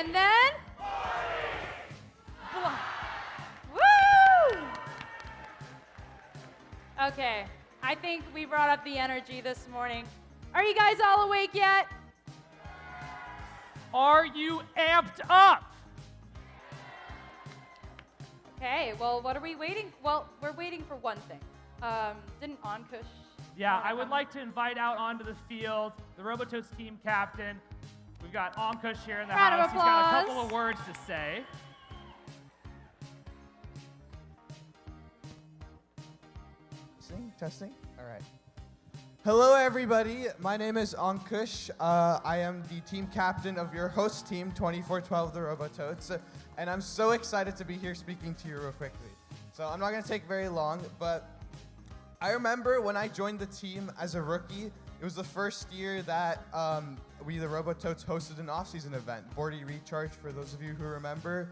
And then, woo! Okay, I think we brought up the energy this morning. Are you guys all awake yet? Are you amped up? Okay, well, what are we waiting? Well, we're waiting for one thing. Didn't Ankush? Yeah, I would like to invite out onto the field the Robototes team captain. We've got Ankush here in the Round of house. He's got a applause. couple of words to say. Testing? All right. Hello, everybody. My name is Ankush. I am the team captain of your host team, 2412, the Robototes, and I'm so excited to be here speaking to you real quickly. So I'm not going to take very long, but I remember when I joined the team as a rookie, it was the first year that we, the Robototes, hosted an off-season event, Bordie Recharge, for those of you who remember,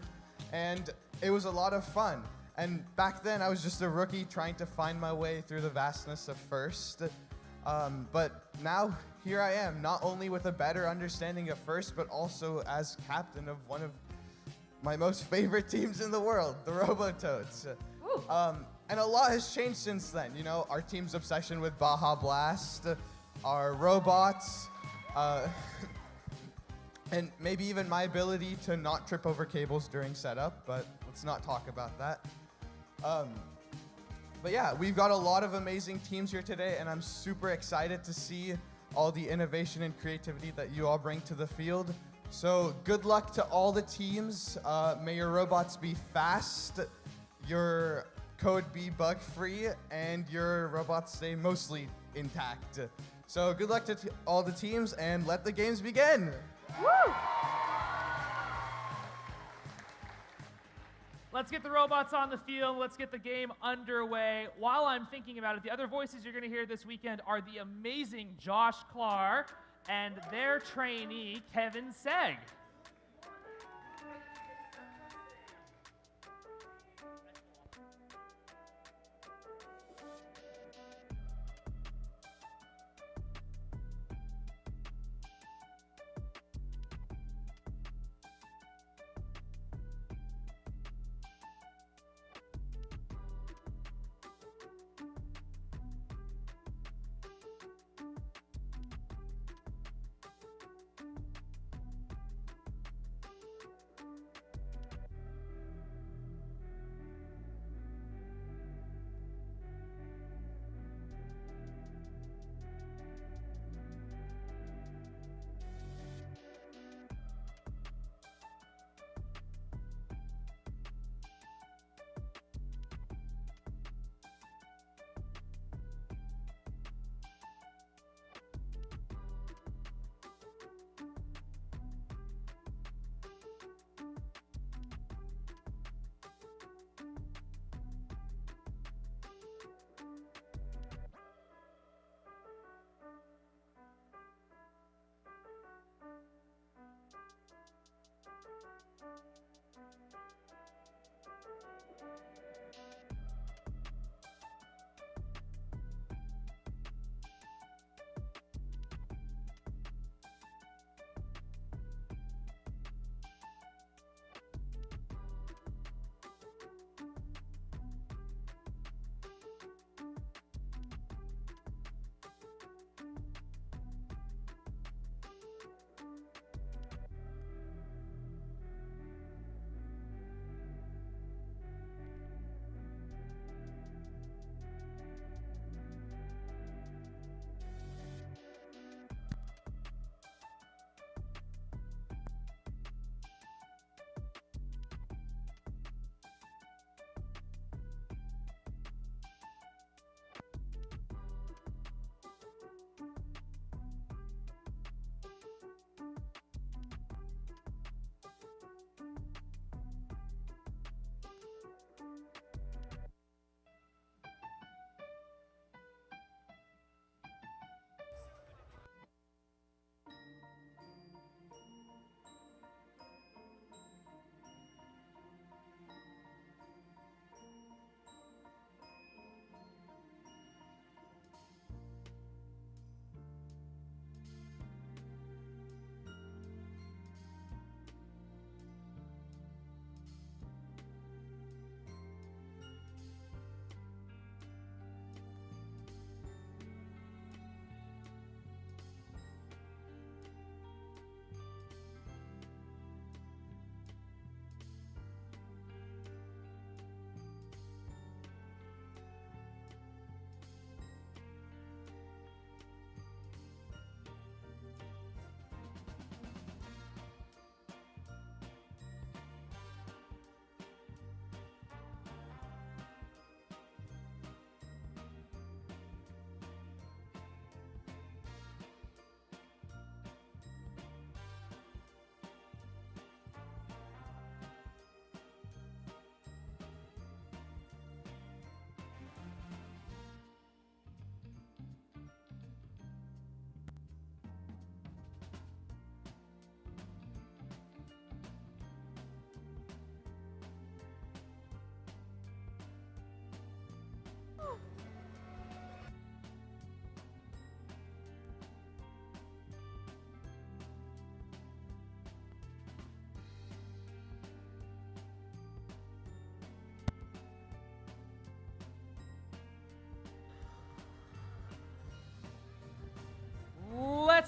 and it was a lot of fun. And back then, I was just a rookie trying to find my way through the vastness of First. But now, here I am, not only with a better understanding of First, but also as captain of one of my most favorite teams in the world, the Robototes. And a lot has changed since then. You know, our team's obsession with Baja Blast, our robots, and maybe even my ability to not trip over cables during setup, but let's not talk about that. But yeah, we've got a lot of amazing teams here today, and I'm super excited to see all the innovation and creativity that you all bring to the field. So good luck to all the teams. May your robots be fast, your code be bug-free, and your robots stay mostly intact. So good luck to all the teams, and let the games begin. Woo! Let's get the robots on the field. Let's get the game underway. While I'm thinking about it, the other voices you're going to hear this weekend are the amazing Josh Clark and their trainee, Kevin Seg.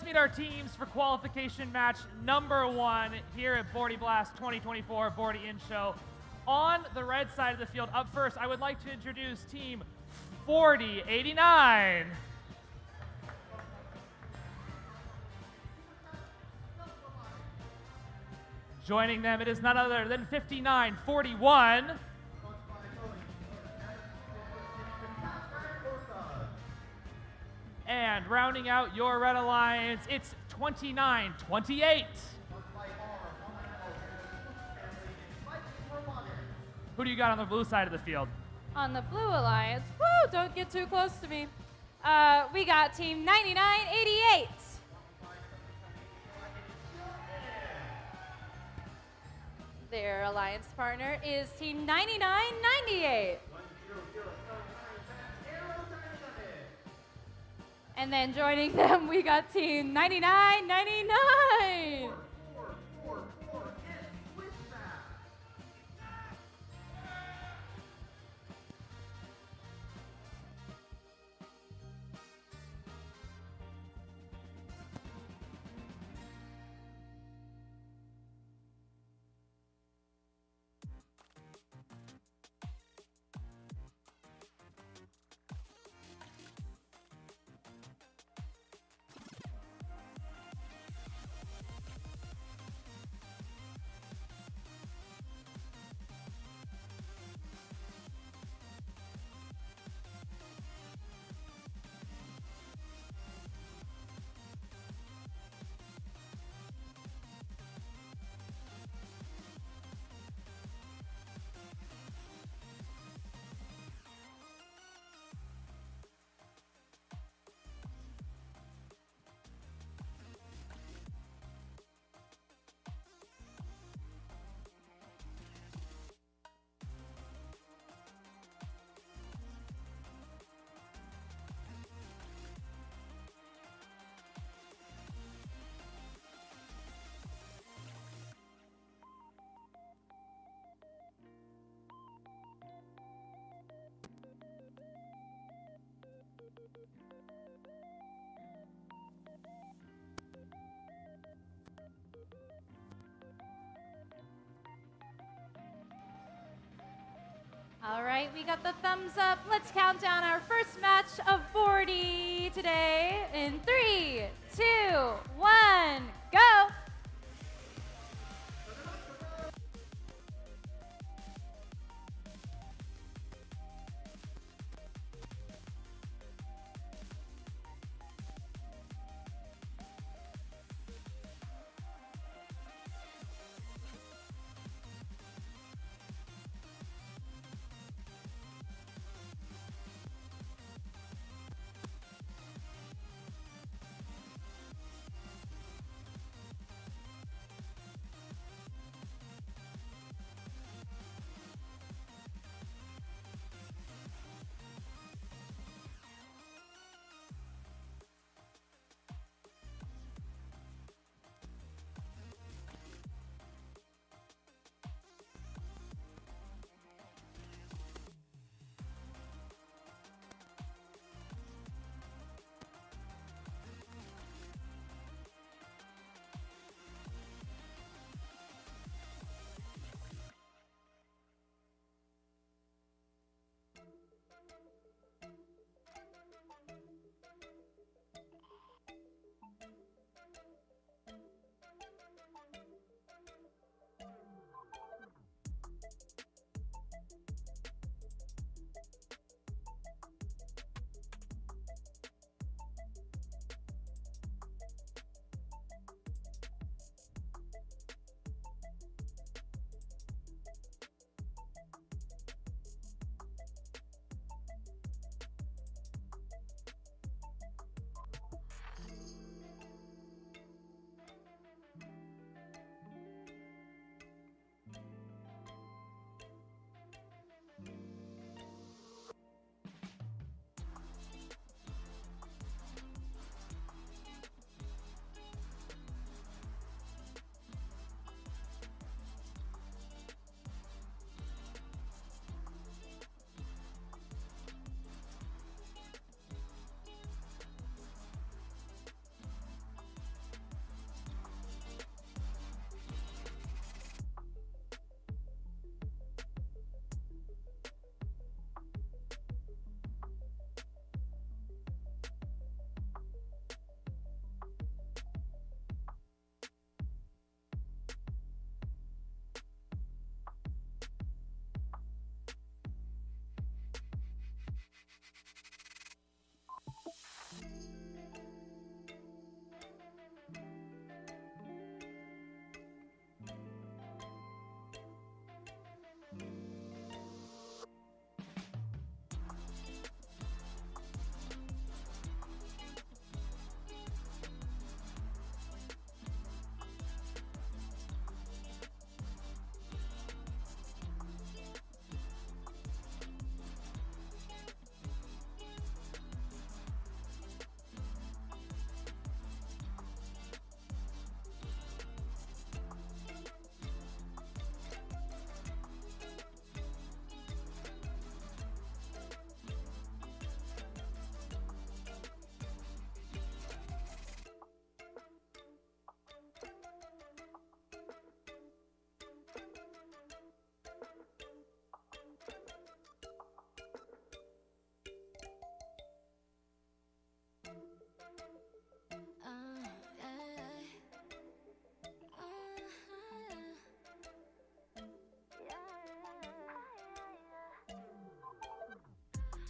let's meet our teams for qualification match number 1 here at Bordie Blast 2024 Bordie In Show. On the red side of the field, up first, I would like to introduce team 4089. Joining them, it is none other than 5941. And rounding out your red alliance, it's 2928. Who do you got on the blue side of the field? On the Blue Alliance, woo, don't get too close to me. We got team 9988. Their alliance partner is team 9998. And then joining them, we got team 9999. All right, we got the thumbs up. Let's count down our first match of Bordie today in 3, 2, 1, go!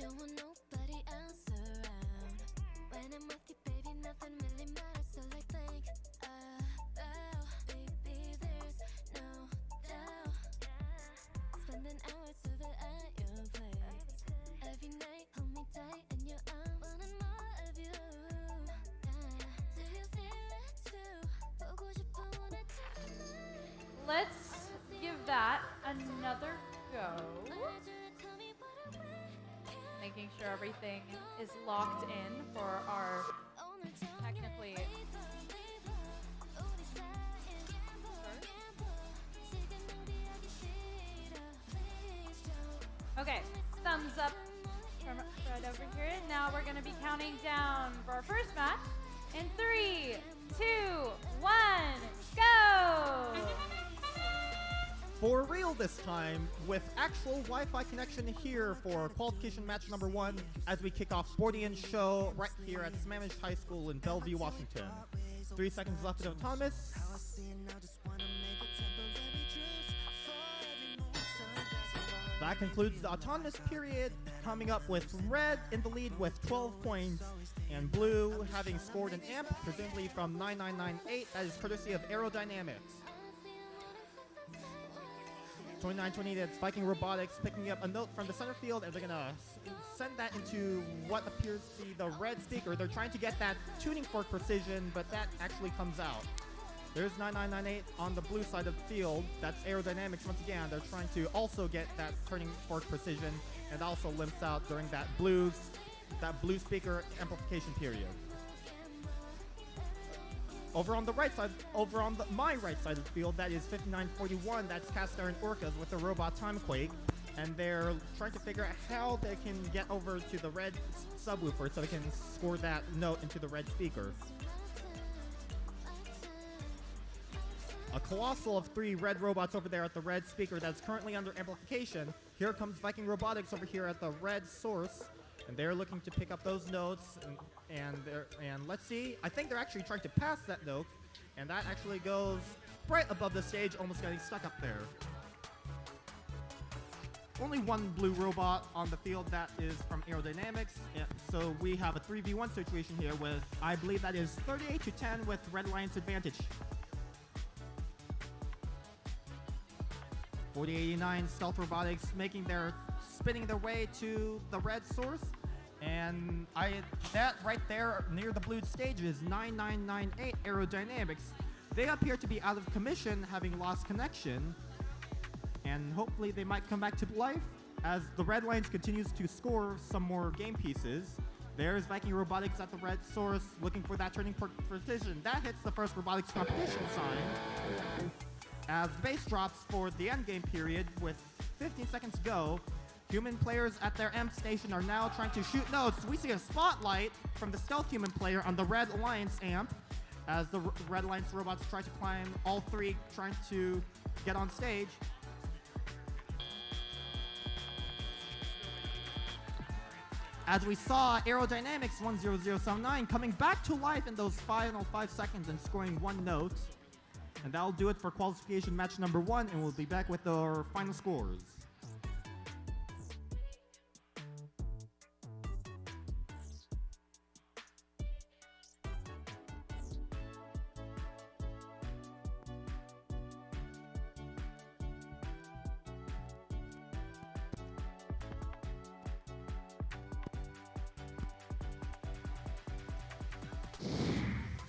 Don't want nobody else around. When I'm with you, baby, nothing really matters. So like think, baby, there's no doubt. Spending hours over at your place. Every night, hold me tight in your arms. Wanting more of you. Do you feel it too? 보고 싶어 wanna take a night. Let's give that another go. Making sure everything is locked in for our technically. Okay, thumbs up from right over here. Now we're going to be counting down for our first match in 3, 2, 1, go! For real this time, with actual Wi-Fi connection here for qualification match number 1 as we kick off Bordie show right here at Sammamish High School in Bellevue, Washington. 3 seconds left of Autonomous. That concludes the Autonomous period, coming up with Red in the lead with 12 points, and Blue having scored an amp, presumably from 9998, that is courtesy of Aerodynamics. 29-20, that's Viking Robotics picking up a note from the center field, and they're gonna send that into what appears to be the red speaker. They're trying to get that tuning fork precision, but that actually comes out. There's 9998 on the blue side of the field. That's Aerodynamics once again. They're trying to also get that turning fork precision, and also limps out during that blue speaker amplification period. Over on the right side, my right side of the field, that is 5941. That's Castar and Orcas with the Robot Timequake, and they're trying to figure out how they can get over to the red subwoofer so they can score that note into the red speaker. A colossal of 3 red robots over there at the red speaker that's currently under amplification. Here comes Viking Robotics over here at the red source, and they're looking to pick up those notes. And let's see, I think they're actually trying to pass that note, and that actually goes right above the stage, almost getting stuck up there. Only one blue robot on the field, that is from Aerodynamics. So we have a 3v1 situation here with, I believe that is 38-10 with Red Alliance advantage. 4089 Stealth Robotics spinning their way to the red source, and that right there near the blue stage is 9998 Aerodynamics. They appear to be out of commission, having lost connection, and hopefully they might come back to life as the Red Alliance continues to score some more game pieces. There's Viking Robotics at the red source looking for that turning precision. That hits the first robotics competition sign. As the base drops for the endgame period with 15 seconds to go, human players at their amp station are now trying to shoot notes. We see a spotlight from the stealth human player on the Red Alliance amp as the Red Alliance robots try to climb, all 3 trying to get on stage. As we saw Aerodynamics 10079 coming back to life in those final 5 seconds and scoring 1 note. And that'll do it for qualification match number 1, and we'll be back with our final scores.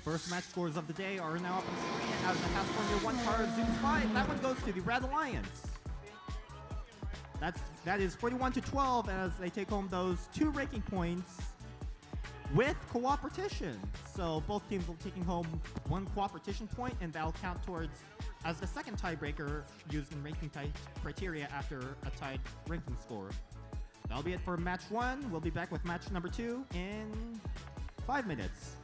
First match scores of the day are now up on the screen as the California 1 car zooms by. That one goes to the Red Alliance. That is 41-12 as they take home those 2 ranking points with cooperation. So both teams will be taking home 1 cooperation point, and that'll count towards as the second tiebreaker used in ranking criteria after a tied ranking score. That'll be it for match 1. We'll be back with match number 2 in 5 minutes.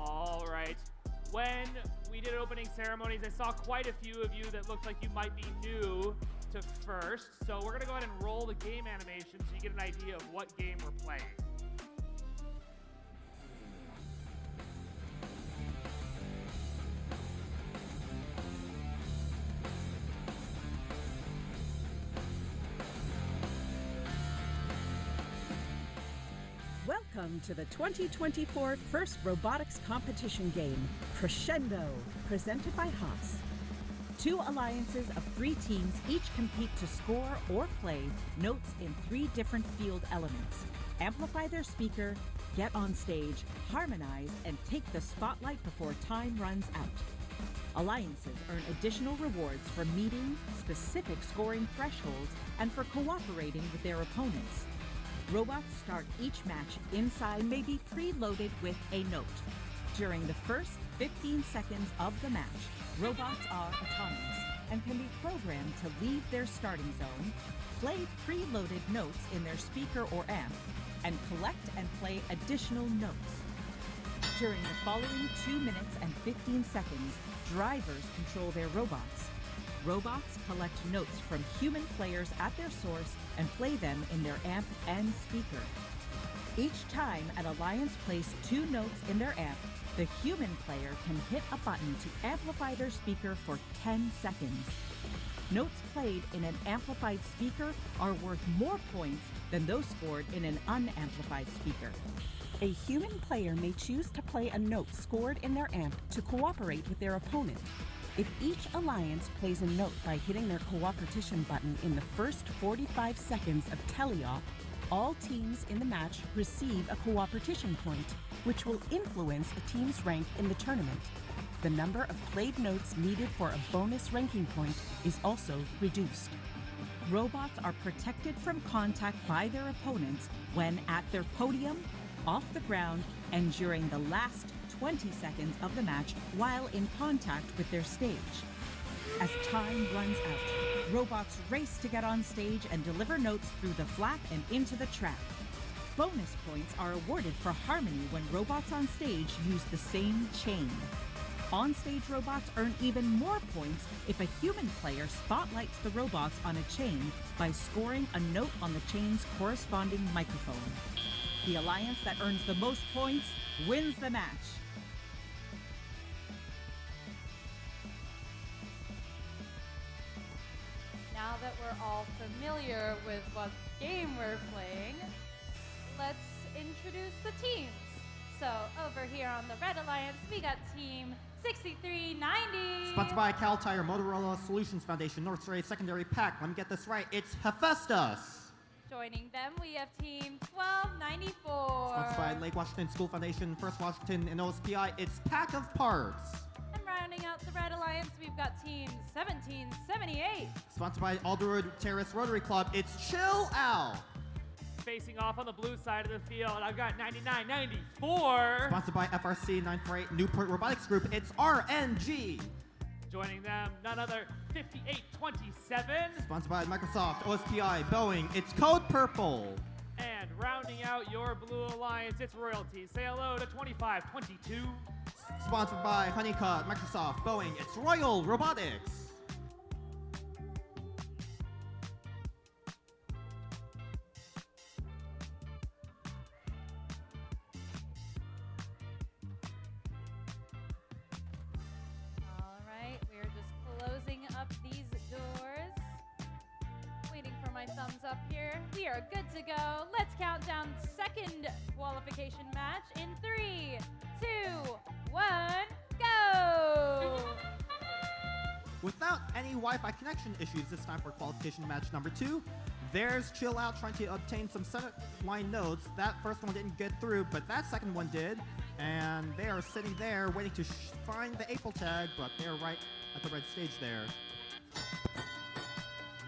All right. When we did opening ceremonies, I saw quite a few of you that looked like you might be new to first. So we're gonna go ahead and roll the game animation so you get an idea of what game we're playing. Welcome to the 2024 First Robotics Competition game, Crescendo, presented by Haas. 2 alliances of 3 teams each compete to score or play notes in 3 different field elements, amplify their speaker, get on stage, harmonize, and take the spotlight before time runs out. Alliances earn additional rewards for meeting specific scoring thresholds and for cooperating with their opponents. Robots start each match inside may be preloaded with a note. During the first 15 seconds of the match, robots are autonomous and can be programmed to leave their starting zone, play preloaded notes in their speaker or amp, and collect and play additional notes. During the following 2 minutes and 15 seconds, drivers control their robots. Robots collect notes from human players at their source and play them in their amp and speaker. Each time an alliance plays 2 notes in their amp, the human player can hit a button to amplify their speaker for 10 seconds. Notes played in an amplified speaker are worth more points than those scored in an unamplified speaker. A human player may choose to play a note scored in their amp to cooperate with their opponent. If each alliance plays a note by hitting their cooperation button in the first 45 seconds of teleop, all teams in the match receive a cooperation point, which will influence a team's rank in the tournament. The number of played notes needed for a bonus ranking point is also reduced. Robots are protected from contact by their opponents when at their podium, off the ground, and during the last 20 seconds of the match while in contact with their stage. As time runs out, robots race to get on stage and deliver notes through the flap and into the trap. Bonus points are awarded for harmony when robots on stage use the same chain. On-stage robots earn even more points if a human player spotlights the robots on a chain by scoring a note on the chain's corresponding microphone. The alliance that earns the most points wins the match. Now that we're all familiar with what game we're playing, let's introduce the teams. So over here on the Red Alliance, we got Team 6390. Sponsored by Cal Tire, Motorola Solutions Foundation, North Ray Secondary Pack. Let me get this right. It's Hephaestus. Joining them, we have Team 1294. Sponsored by Lake Washington School Foundation, First Washington, and OSPI. It's Pack of Parts. And rounding out the Red Alliance, we've got Team 1778. Sponsored by Alderwood Terrace Rotary Club. It's Chill Out. Facing off on the blue side of the field, I've got 9994. Sponsored by FRC 948 Newport Robotics Group. It's RNG. Joining them, none other, 5827. Sponsored by Microsoft, OSPI, Boeing. It's Code Purple. And rounding out your Blue Alliance, it's Royalty. Say hello to 2522. Sponsored by Honeycut, Microsoft, Boeing. It's Royal Robotics. All right, we're just closing up these doors. Waiting for my thumbs up here. We are good to go. Let's count down second qualification match in 3, 2, 1, go! Without any Wi-Fi connection issues this time for qualification match number 2, there's Chill Out trying to obtain some center line notes. That first one didn't get through, but that second one did. And they are sitting there waiting to find the April tag, but they're right at the red stage there.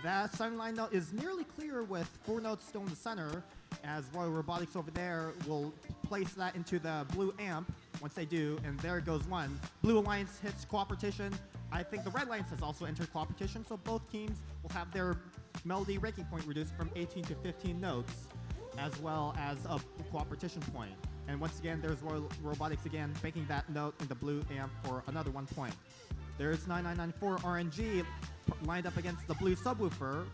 That center line note is nearly clear with 4 notes still in the center, as Royal Robotics over there will place that into the blue amp once they do, and there goes one. Blue Alliance hits cooperation. I think the Red Alliance has also entered cooperation, so both teams will have their melody ranking point reduced from 18 to 15 notes, as well as a cooperation point. And once again, there's Robotics again, making that note in the blue amp for another 1 point. There's 9994 RNG lined up against the blue subwoofer.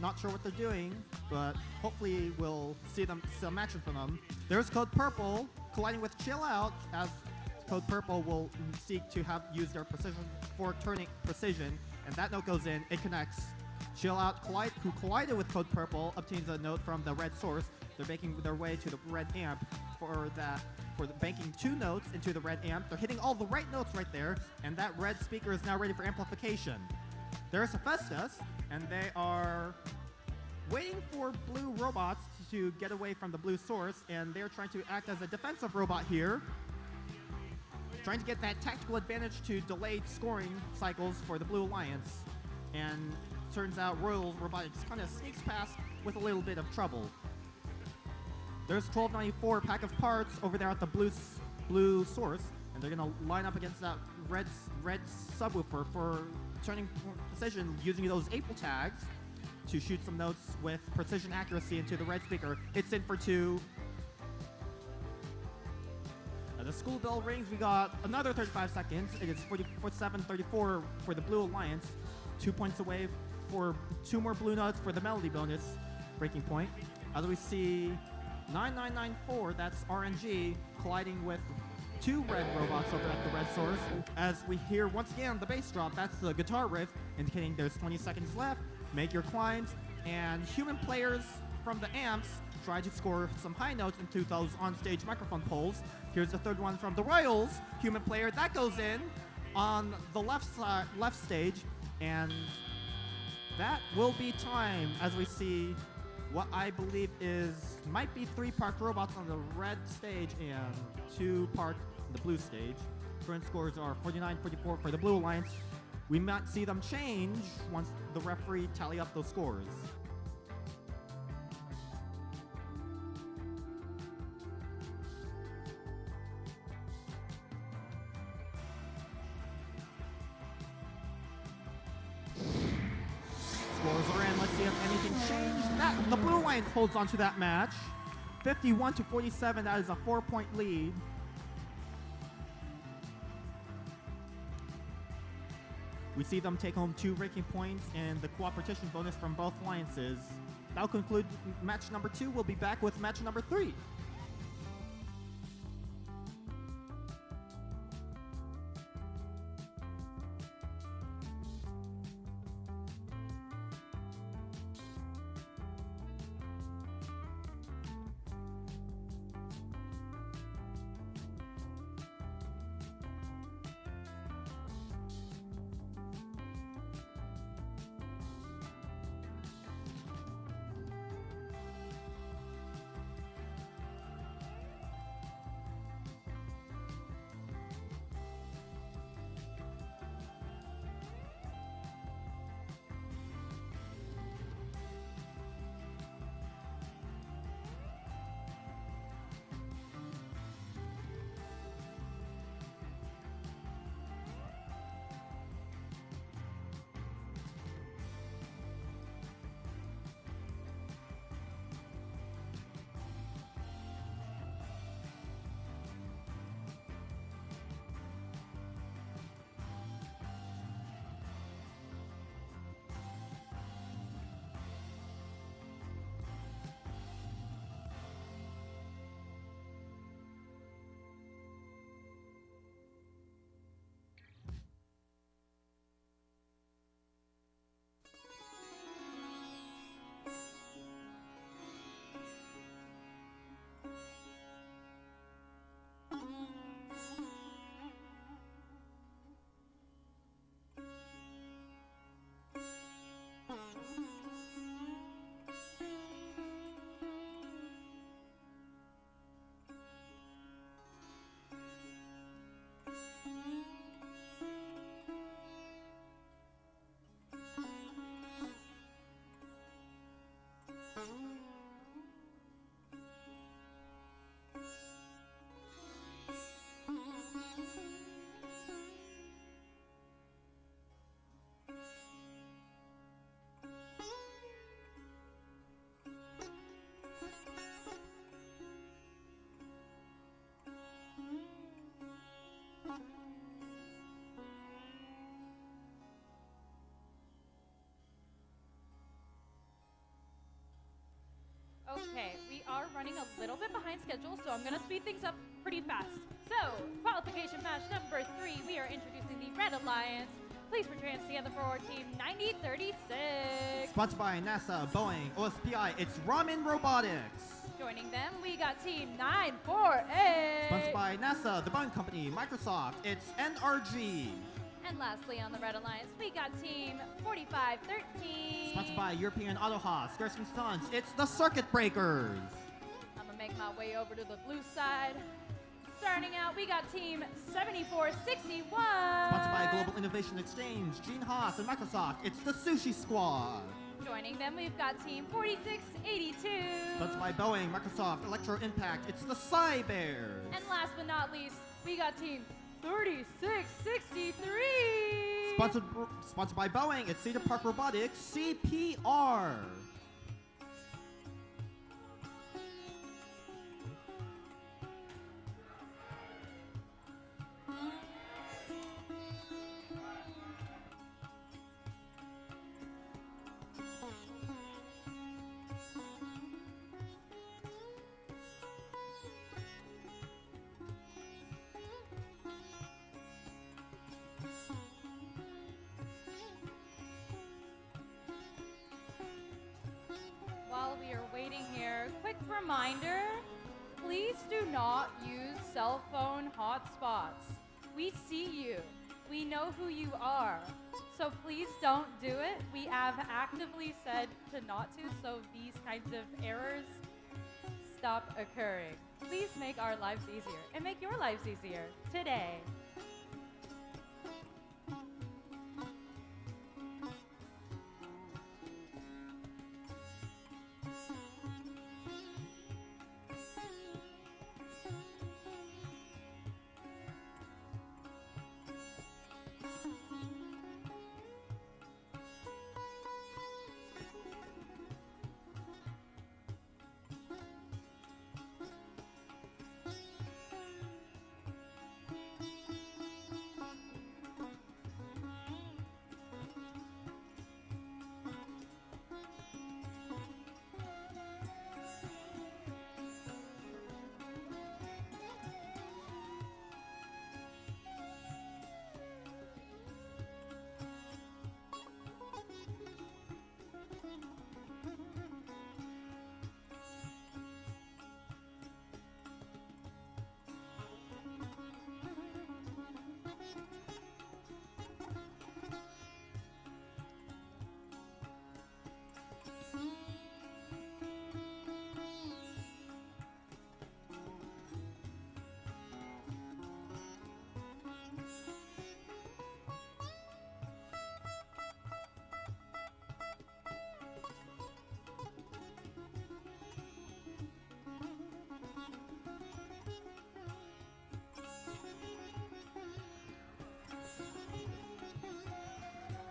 Not sure what they're doing, but hopefully we'll see some action from them. There's Code Purple colliding with Chill Out, as Code Purple will seek to use their precision for turning precision, and that note goes in, it connects. Chill Out, who collided with Code Purple, obtains a note from the red source. They're making their way to the red amp for banking 2 notes into the red amp. They're hitting all the right notes right there, and that red speaker is now ready for amplification. There's Hephaestus, and they are waiting for blue robots to get away from the blue source, and they're trying to act as a defensive robot here, trying to get that tactical advantage to delay scoring cycles for the Blue Alliance. And turns out Royal Robotics kind of sneaks past with a little bit of trouble. There's 1294 pack of parts over there at the blue source, and they're gonna line up against that red subwoofer for turning precision using those April tags to shoot some notes with precision accuracy into the red speaker. It's in for 2. The school bell rings. We got another 35 seconds. It is 47-34 for the Blue Alliance. 2 points away for 2 more blue notes for the melody bonus breaking point. As we see 9994, that's RNG, colliding with 2 red robots over at the red source. As we hear once again the bass drop, that's the guitar riff, indicating there's 20 seconds left. Make your climbs, and human players from the amps try to score some high notes into those on-stage microphone poles. Here's the third one from the Royals, human player, that goes in on the left stage, and that will be time as we see what I believe might be 3 parked robots on the red stage and 2 parked on the blue stage. Current scores are 49-44 for the Blue Alliance. We might see them change once the referee tally up those scores. Scores are in. Let's see if anything changed. The Blue Alliance holds on to that match. 51-47, that is a 4-point lead. We see them take home 2 ranking points and the cooperation bonus from both alliances. That'll conclude match number 2. We'll be back with match number 3. are running a little bit behind schedule, so I'm going to speed things up pretty fast. So, qualification match number 3, we are introducing the Red Alliance. Please put your hands together for our team 9036. Sponsored by NASA, Boeing, OSPI, it's Ramen Robotics. Joining them, we got team 948. Sponsored by NASA, the Boeing Company, Microsoft, it's NRG. And lastly, on the Red Alliance, we got team 4513. Sponsored by European Auto Haas, Scarce Sons, it's the Circuit Breakers. I'm gonna make my way over to the blue side. Starting out, we got team 7461. Sponsored by Global Innovation Exchange, Gene Haas, and Microsoft, it's the Sushi Squad. Joining them, we've got team 4682. Sponsored by Boeing, Microsoft, Electro Impact, it's the Cybears. And last but not least, we got team 3663. Sponsored by Boeing, it's Cedar Park Robotics, CPR. While we are waiting here, quick reminder, please do not use cell phone hotspots. We see you. We know who you are. So please don't do it. We have actively said to not to, so these kinds of errors stop occurring. Please make our lives easier and make your lives easier today.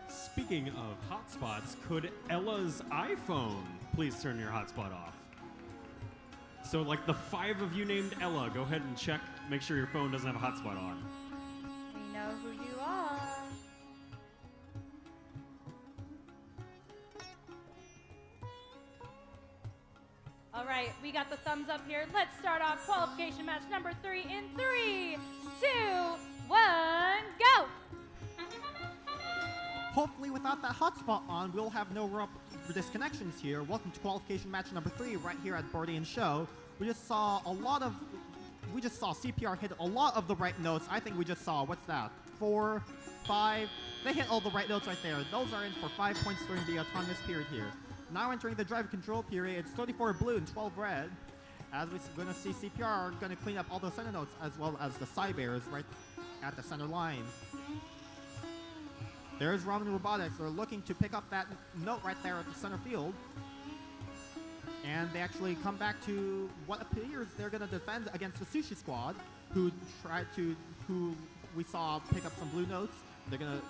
Speaking of hotspots, could Ella's iPhone please turn your hotspot off? So like the 5 of you named Ella, go ahead and check, make sure your phone doesn't have a hotspot on. We know who you are. All right, we got the thumbs up here. Let's start off qualification match number 3 in 3, 2, 1, go! Hopefully without that hotspot on, we'll have no disconnections here. Welcome to qualification match number 3 right here at Bordie and Show. We just saw CPR hit a lot of the right notes. I think we just saw, what's that, 4, 5? They hit all the right notes right there. Those are in for 5 points during the autonomous period here. Now entering the drive control period, it's 34 blue and 12 red. As we're going to see CPR going to clean up all the center notes as well as the Cybears right at the center line. There's Ramen Robotics. They're looking to pick up that note right there at the center field. And they actually come back to what appears they're going to defend against the Sushi Squad, who we saw pick up some blue notes. They're going to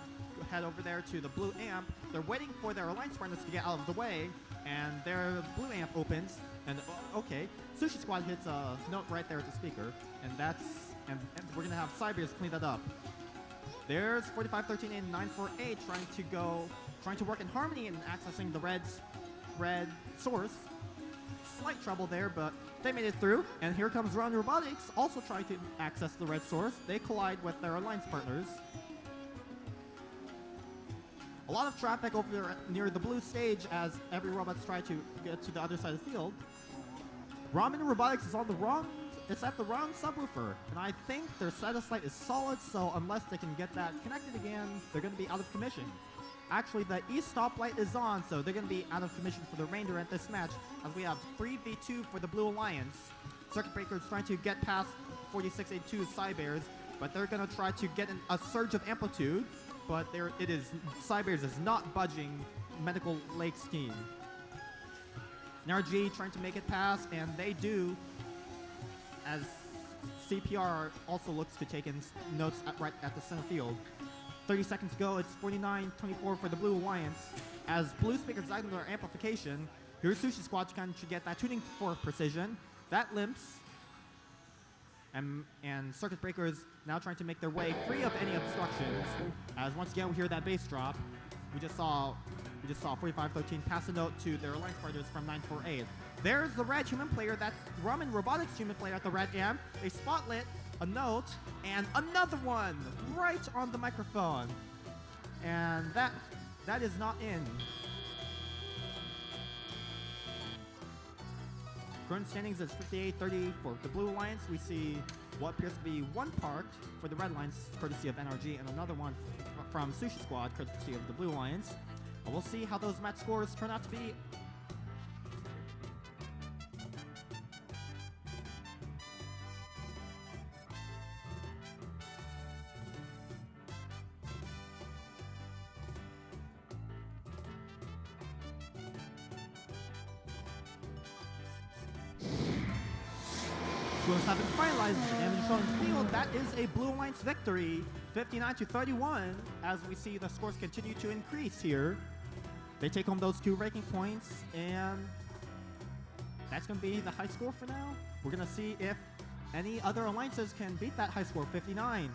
head over there to the blue amp. They're waiting for their alliance partners to get out of the way, and their blue amp opens. And okay, Sushi Squad hits a note right there at the speaker, and we're going to have Cybears clean that up. There's 4513 and 948 trying to work in harmony and accessing the red source. slight trouble there, but they made it through. And here comes Robotics, also trying to access the red source. They collide with their alliance partners. A lot of traffic over there near the blue stage as every robot's trying to get to the other side of the field. Ramen Robotics is it's at the wrong subwoofer, and I think their satellite is solid, so unless they can get that connected again, they're going to be out of commission. Actually, the east stoplight is on, so they're going to be out of commission for the remainder at this match, as we have 3v2 for the Blue Alliance. Circuit Breaker is trying to get past 4682 Cybears, but they're going to try to get a surge of amplitude, but Cybears is not budging Medical Lake's team. NRG trying to make it pass, and they do, as CPR also looks to take in notes right at the center field. 30 seconds to go, it's 49-24 for the Blue Alliance. As Blue Speakers item their amplification, here's Sushi Squad trying to get that tuning for precision. That limps. And Circuit Breakers now trying to make their way free of any obstructions. As once again we hear that bass drop. We just saw 4513 pass a note to their alliance partners from 948. There's the red human player, that's Ramen Robotics human player at the red amp. They spotlit a note and another one right on the microphone. And that is not in. Current standings is 58-30 for the Blue Alliance. We see what appears to be one parked for the Red Alliance, courtesy of NRG, and another one from Sushi Squad, courtesy of the Blue Alliance. And we'll see how those match scores turn out to be. Scores have been finalized and shown in the field. That is a Blue Alliance victory, 59-31, as we see the scores continue to increase here. They take home those 2 ranking points, and that's going to be the high score for now. We're going to see if any other alliances can beat that high score, 59.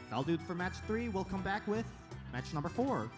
That'll do it for match 3. We'll come back with match number 4.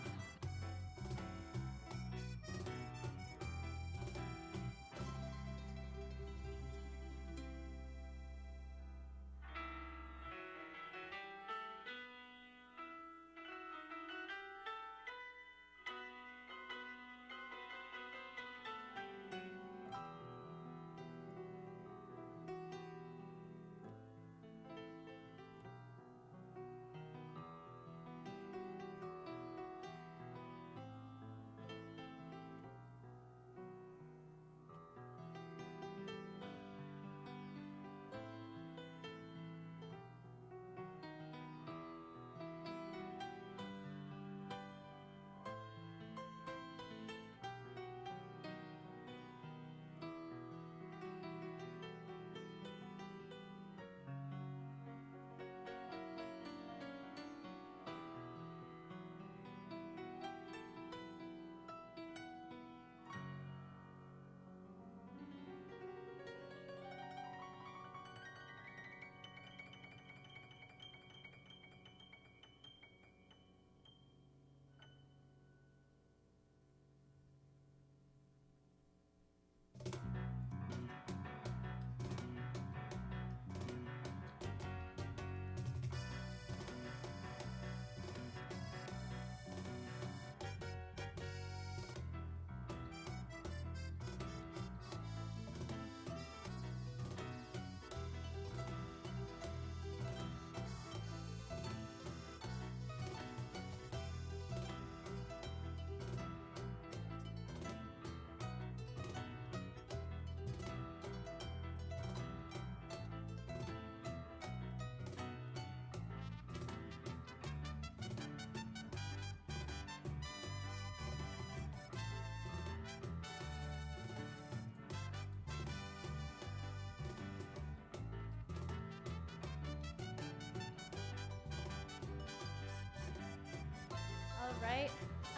Alright,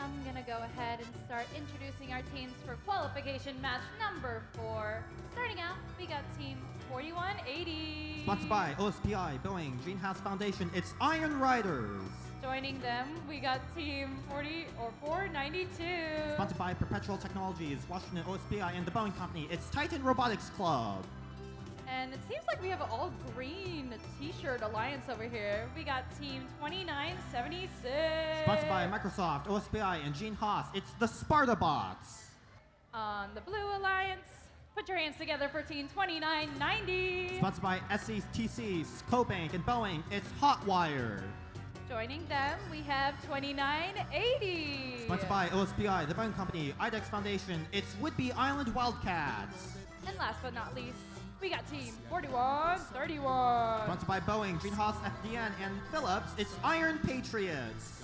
I'm gonna go ahead and start introducing our teams for qualification match number 4. Starting out, we got team 4180. Sponsored by OSPI, Boeing, Greenhouse Foundation, it's Iron Riders. Joining them, we got Team 40 or 492. Sponsored by Perpetual Technologies, Washington OSPI, and the Boeing Company. It's Titan Robotics Club. And it seems like we have an all green t-shirt alliance over here. We got Team 2976. Sponsored by Microsoft, OSPI, and Gene Haas. It's the Sparta Bots. On the blue alliance, put your hands together for Team 2990. Sponsored by SCTC, Cobank, and Boeing. It's Hotwire. Joining them, we have 2980. Sponsored by OSPI, the Boeing Company, IDEX Foundation. It's Whidbey Island Wildcats. And last but not least, we got Team 4131. Sponsored by Boeing, Gene Haas, FDN, and Phillips. It's Iron Patriots.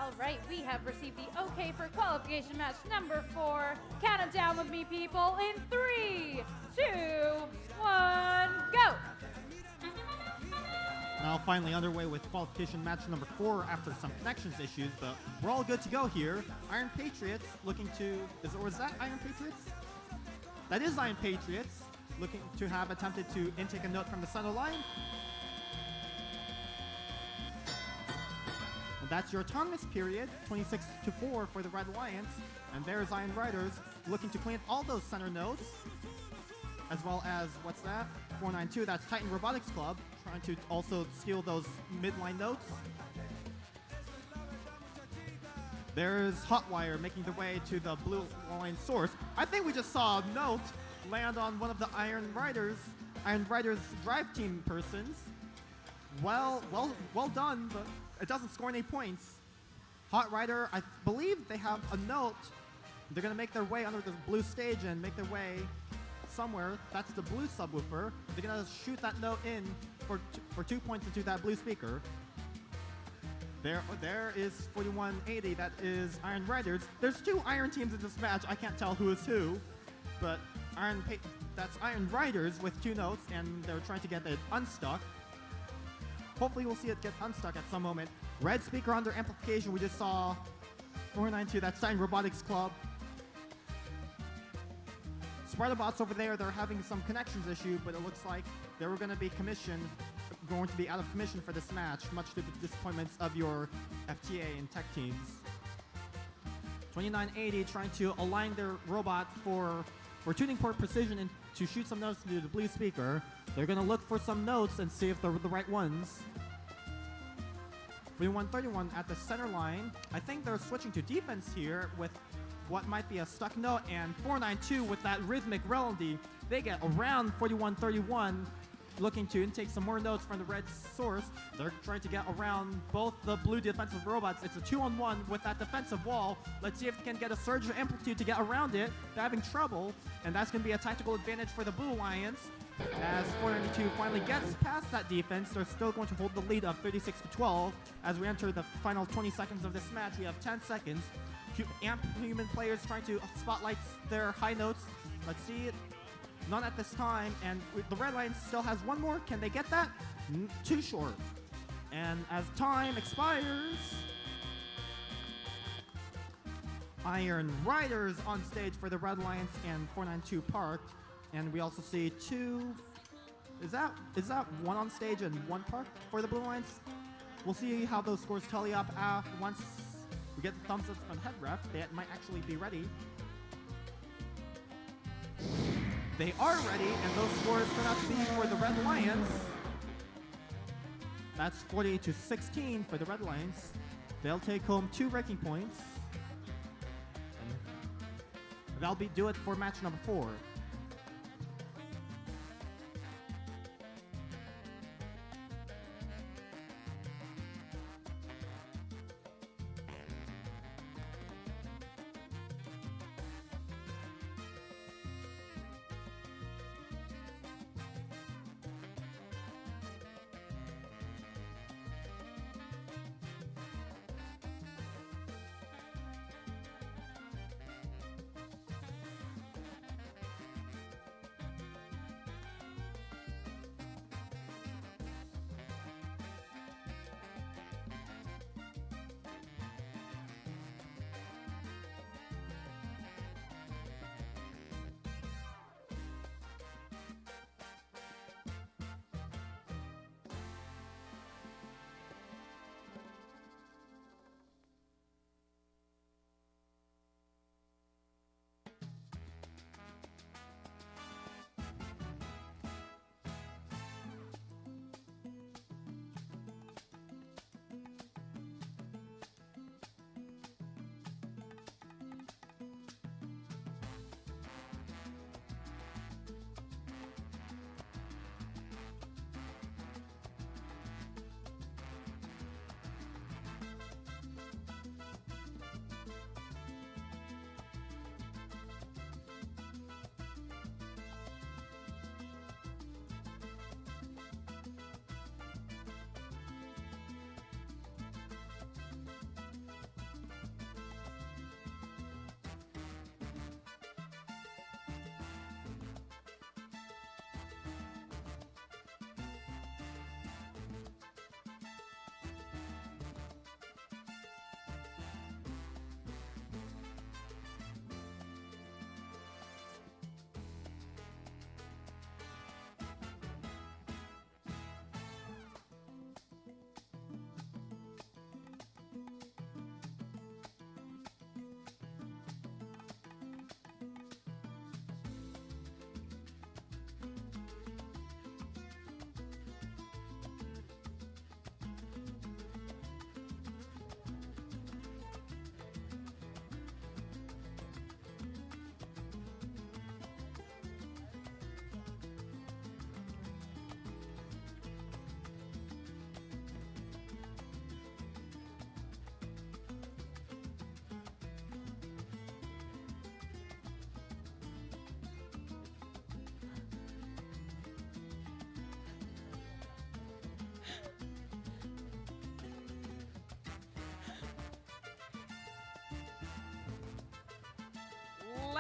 All right, we have received the okay for qualification match number 4. Count it down with me, people, in 3, 2, 1, go! Now finally underway with qualification match number 4 after some connections issues, but we're all good to go here. Iron Patriots looking to, was that Iron Patriots? That is Iron Patriots looking to have attempted to intake a note from the center line. And that's your autonomous period, 26-4 for the Red Alliance. And there's Iron Riders looking to clean all those center notes, as well as, what's that? 492, that's Titan Robotics Club, trying to also steal those midline notes. There's Hotwire making their way to the blue line source. I think we just saw a note land on one of the Iron Riders drive team persons. Well done, but it doesn't score any points. Hot Rider, I believe they have a note. They're gonna make their way under the blue stage and make their way somewhere. That's the blue subwoofer. They're gonna shoot that note in for 2 points into that blue speaker. There is 4180. That is Iron Riders. There's 2 Iron teams in this match. I can't tell who is who, but that's Iron Riders with 2 notes, and they're trying to get it unstuck. Hopefully we'll see it get unstuck at some moment. Red speaker under amplification. We just saw 492. That's Titan Robotics Club. Spartabots over there, they're having some connections issue, but it looks like they were going to be out of commission for this match, much to the disappointments of your FTA and tech teams. 2980 trying to align their robot for tuning port precision and to shoot some notes into the blue speaker. They're going to look for some notes and see if they're the right ones. 3131 at the center line. I think they're switching to defense here with what might be a stuck note, and 492 with that rhythmic melody. They get around 4131, looking to intake some more notes from the red source. They're trying to get around both the blue defensive robots. It's a 2-on-1 with that defensive wall. Let's see if they can get a surge of amplitude to get around it. They're having trouble, and that's going to be a tactical advantage for the Blue Alliance. As 492 finally gets past that defense, they're still going to hold the lead of 36-12. As we enter the final 20 seconds of this match, we have 10 seconds. Human players trying to spotlight their high notes. Let's see it. None at this time, and the Red Line still has one more. Can they get that? Too short. And as time expires, Iron Riders on stage for the Red Alliance and 492 parked. And we also see 2. Is that 1 on stage and 1 parked for the Blue Alliance? We'll see how those scores tally up once we get the thumbs up from head ref. They might actually be ready. They are ready, and those scores turn out to be for the Red Alliance. That's 40-16 for the Red Alliance. They'll take home 2 ranking points. And that'll do it for match number 4.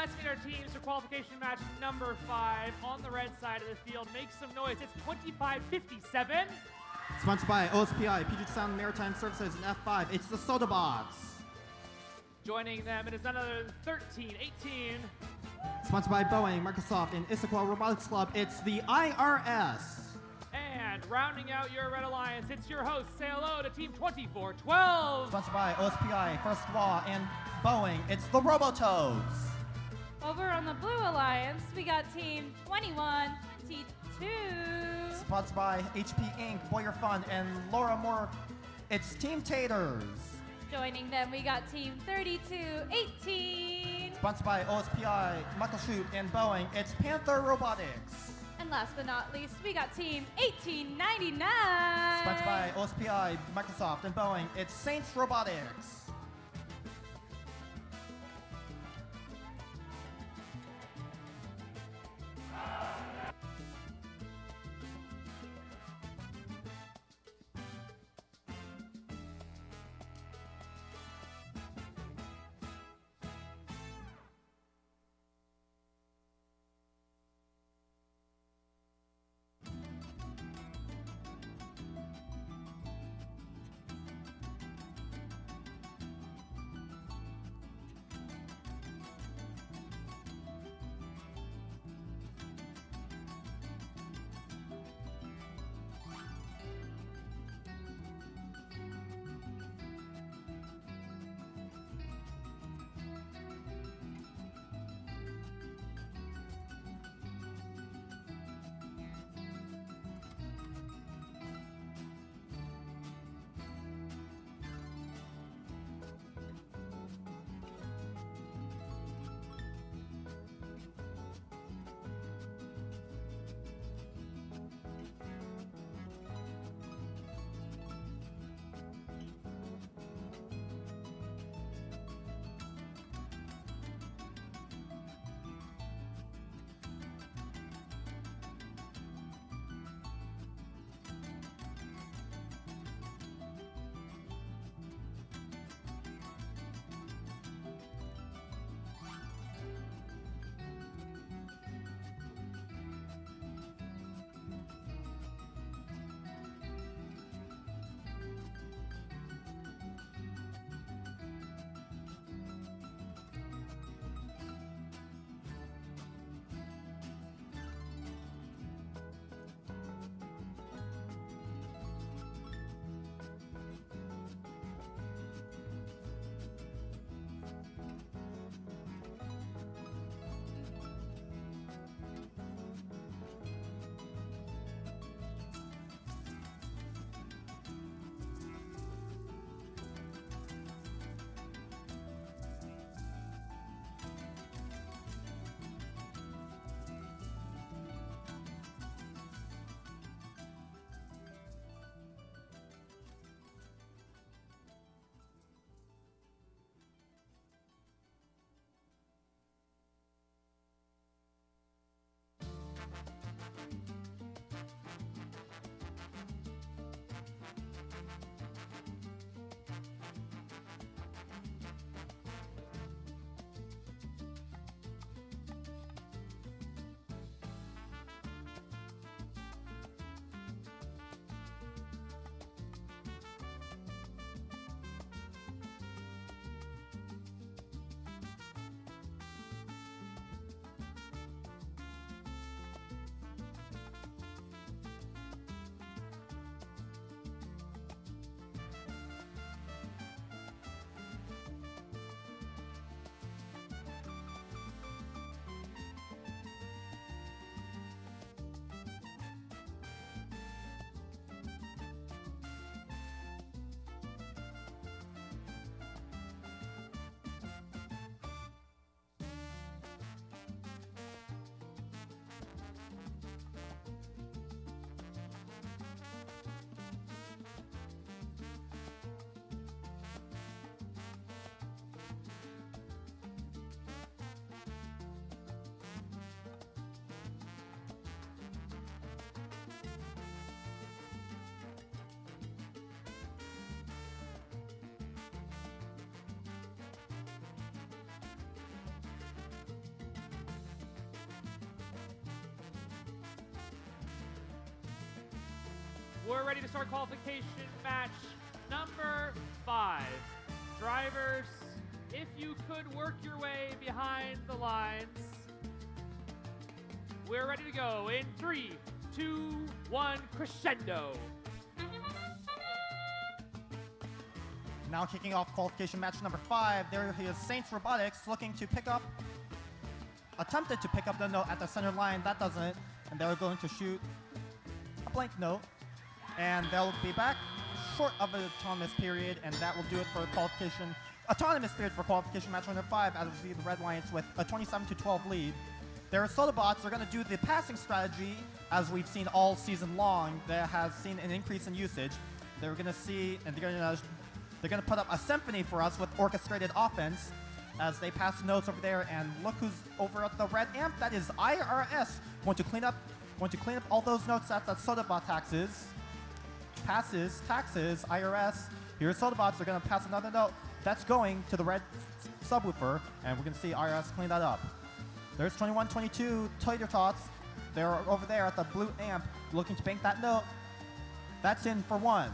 let's get our teams for qualification match number 5 on the red side of the field. Make some noise. It's 25-57. Sponsored by OSPI, Puget Sound Maritime Services, and F5. It's the Soda Bots. Joining them, it is none other than 13-18. Sponsored by Boeing, Microsoft, and Issaquah Robotics Club. It's the IRS. And rounding out your Red Alliance, it's your host. Say hello to Team 2412. Sponsored by OSPI, First Law, and Boeing. It's the Robototes. Over on the Blue Alliance, we got Team 2122. Sponsored by HP Inc., Boyer Fund, and Laura Moore. It's Team Taters. Joining them, we got Team 3218. Sponsored by OSPI, Muckleshoot, and Boeing. It's Panther Robotics. And last but not least, we got Team 1899. Sponsored by OSPI, Microsoft, and Boeing. It's Saints Robotics. We're ready to start qualification match number 5. Drivers, if you could work your way behind the lines. We're ready to go in 3, 2, 1, crescendo. Now kicking off qualification match number 5, there he is, Saints Robotics attempted to pick up the note at the center line. That doesn't, and they're going to shoot a blank note, and they'll be back short of an autonomous period, and that will do it for autonomous period for qualification match number 5, as we see the Red Lions with a 27-12 lead. Their Sodabots are going to do the passing strategy, as we've seen all season long, that has seen an increase in usage. They're going to see, and they're going to put up a symphony for us with orchestrated offense as they pass notes over there, and look who's over at the red amp. That is IRS, going to clean up all those notes that the Sodabot taxes. Taxes, IRS. Here's Sodabots, they're going to pass another note. That's going to the red subwoofer, and we're going to see IRS clean that up. There's 21-22 Robototes. They're over there at the blue amp, looking to bank that note. That's in for 1.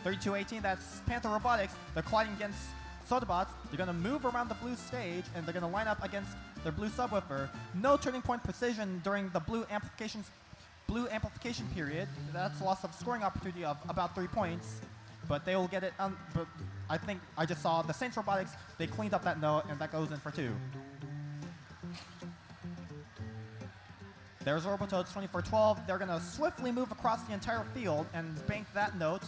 32-18, that's Panther Robotics. They're colliding against Sodabots. They're going to move around the blue stage, and they're going to line up against their blue subwoofer. No turning point precision during the blue amplification period. That's a loss of scoring opportunity of about 3 points, but they will get it. But I think I just saw the Saints Robotics. They cleaned up that note, and that goes in for 2. There's Robototes 24-12. They're going to swiftly move across the entire field and bank that note.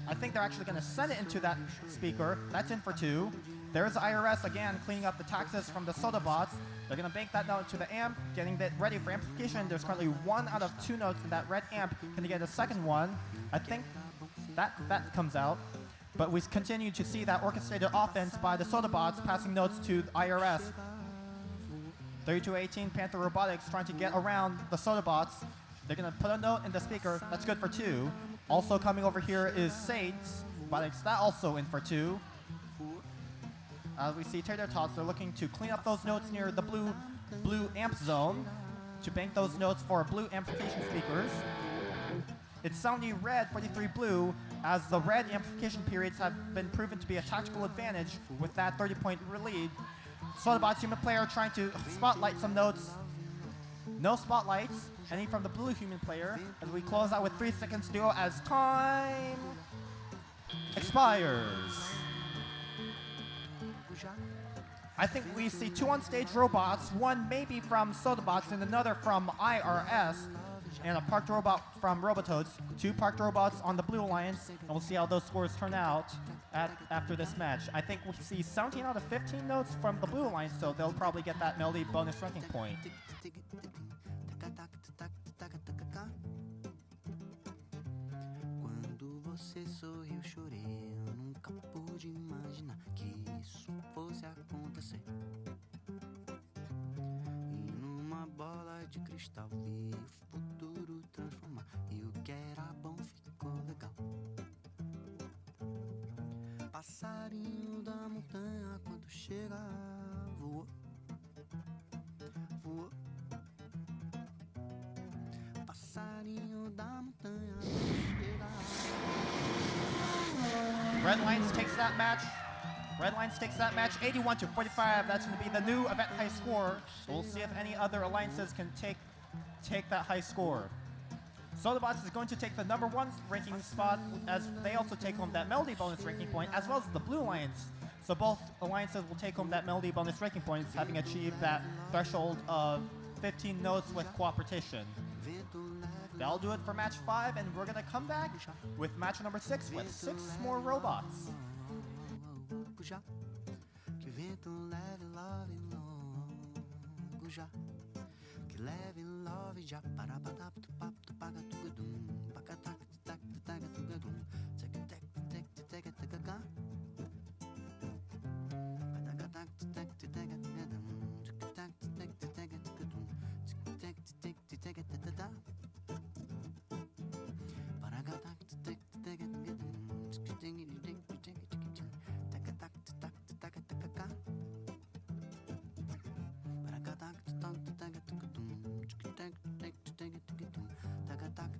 I think they're actually going to send it into that speaker. That's in for 2. There's IRS again cleaning up the taxes from the Sodabots. They're going to bank that note to the amp, getting it ready for amplification. There's currently 1 out of 2 notes in that red amp. Can they get a second one? I think that comes out. But we continue to see that orchestrated offense by the Sodabots passing notes to the IRS. 32-18, Panther Robotics trying to get around the Sodabots. They're going to put a note in the speaker. That's good for 2. Also coming over here is Saints Robotics. That also in for 2. As we see Robototes, they're looking to clean up those notes near the blue amp zone to bank those notes for blue amplification speakers. It's 70 red, 43 blue, as the red amplification periods have been proven to be a tactical advantage with that 30-point lead. Sodabots human player trying to spotlight some notes. No spotlights. Any from the blue human player. As we close out with 3 seconds to go as time expires. I think we see 2 on-stage robots, 1 maybe from Sodabots and another from IRS, and a parked robot from Robototes. 2 parked robots on the Blue Alliance, and we'll see how those scores turn out after this match. I think we'll see 17 out of 15 notes from the Blue Alliance, so they'll probably get that melody bonus ranking point. Quando você sorriu, chorei. Eu nunca pude imaginar que isso fosse acontecer. E numa bola de cristal vi o futuro transformar. E o que era bom ficou legal. Passarinho da montanha, quando chega, voou, voou. Passarinho da montanha, quando chega. Red Lions takes that match. Red Lions takes that match 81-45. That's going to be the new event high score. We'll see if any other alliances can take that high score. Sodabots is going to take the number 1 ranking spot as they also take home that melody bonus ranking point, as well as the Blue Alliance. So both alliances will take home that melody bonus ranking points, having achieved that threshold of 15 notes with cooperation. That'll do it for match 5, and we're going to come back with match number 6 with 6 more robots. Já que vento leve, love longo já que leve, love já para badap tu pap tu paga tu gadum paga tak tak tak tu gadum tek tek tek tek tek tek ga paga tak tek tek tek gadum tek tak tek tek tek gadum tek tek tek tek tek da para ga tak tek tek gadum tek tek tek tak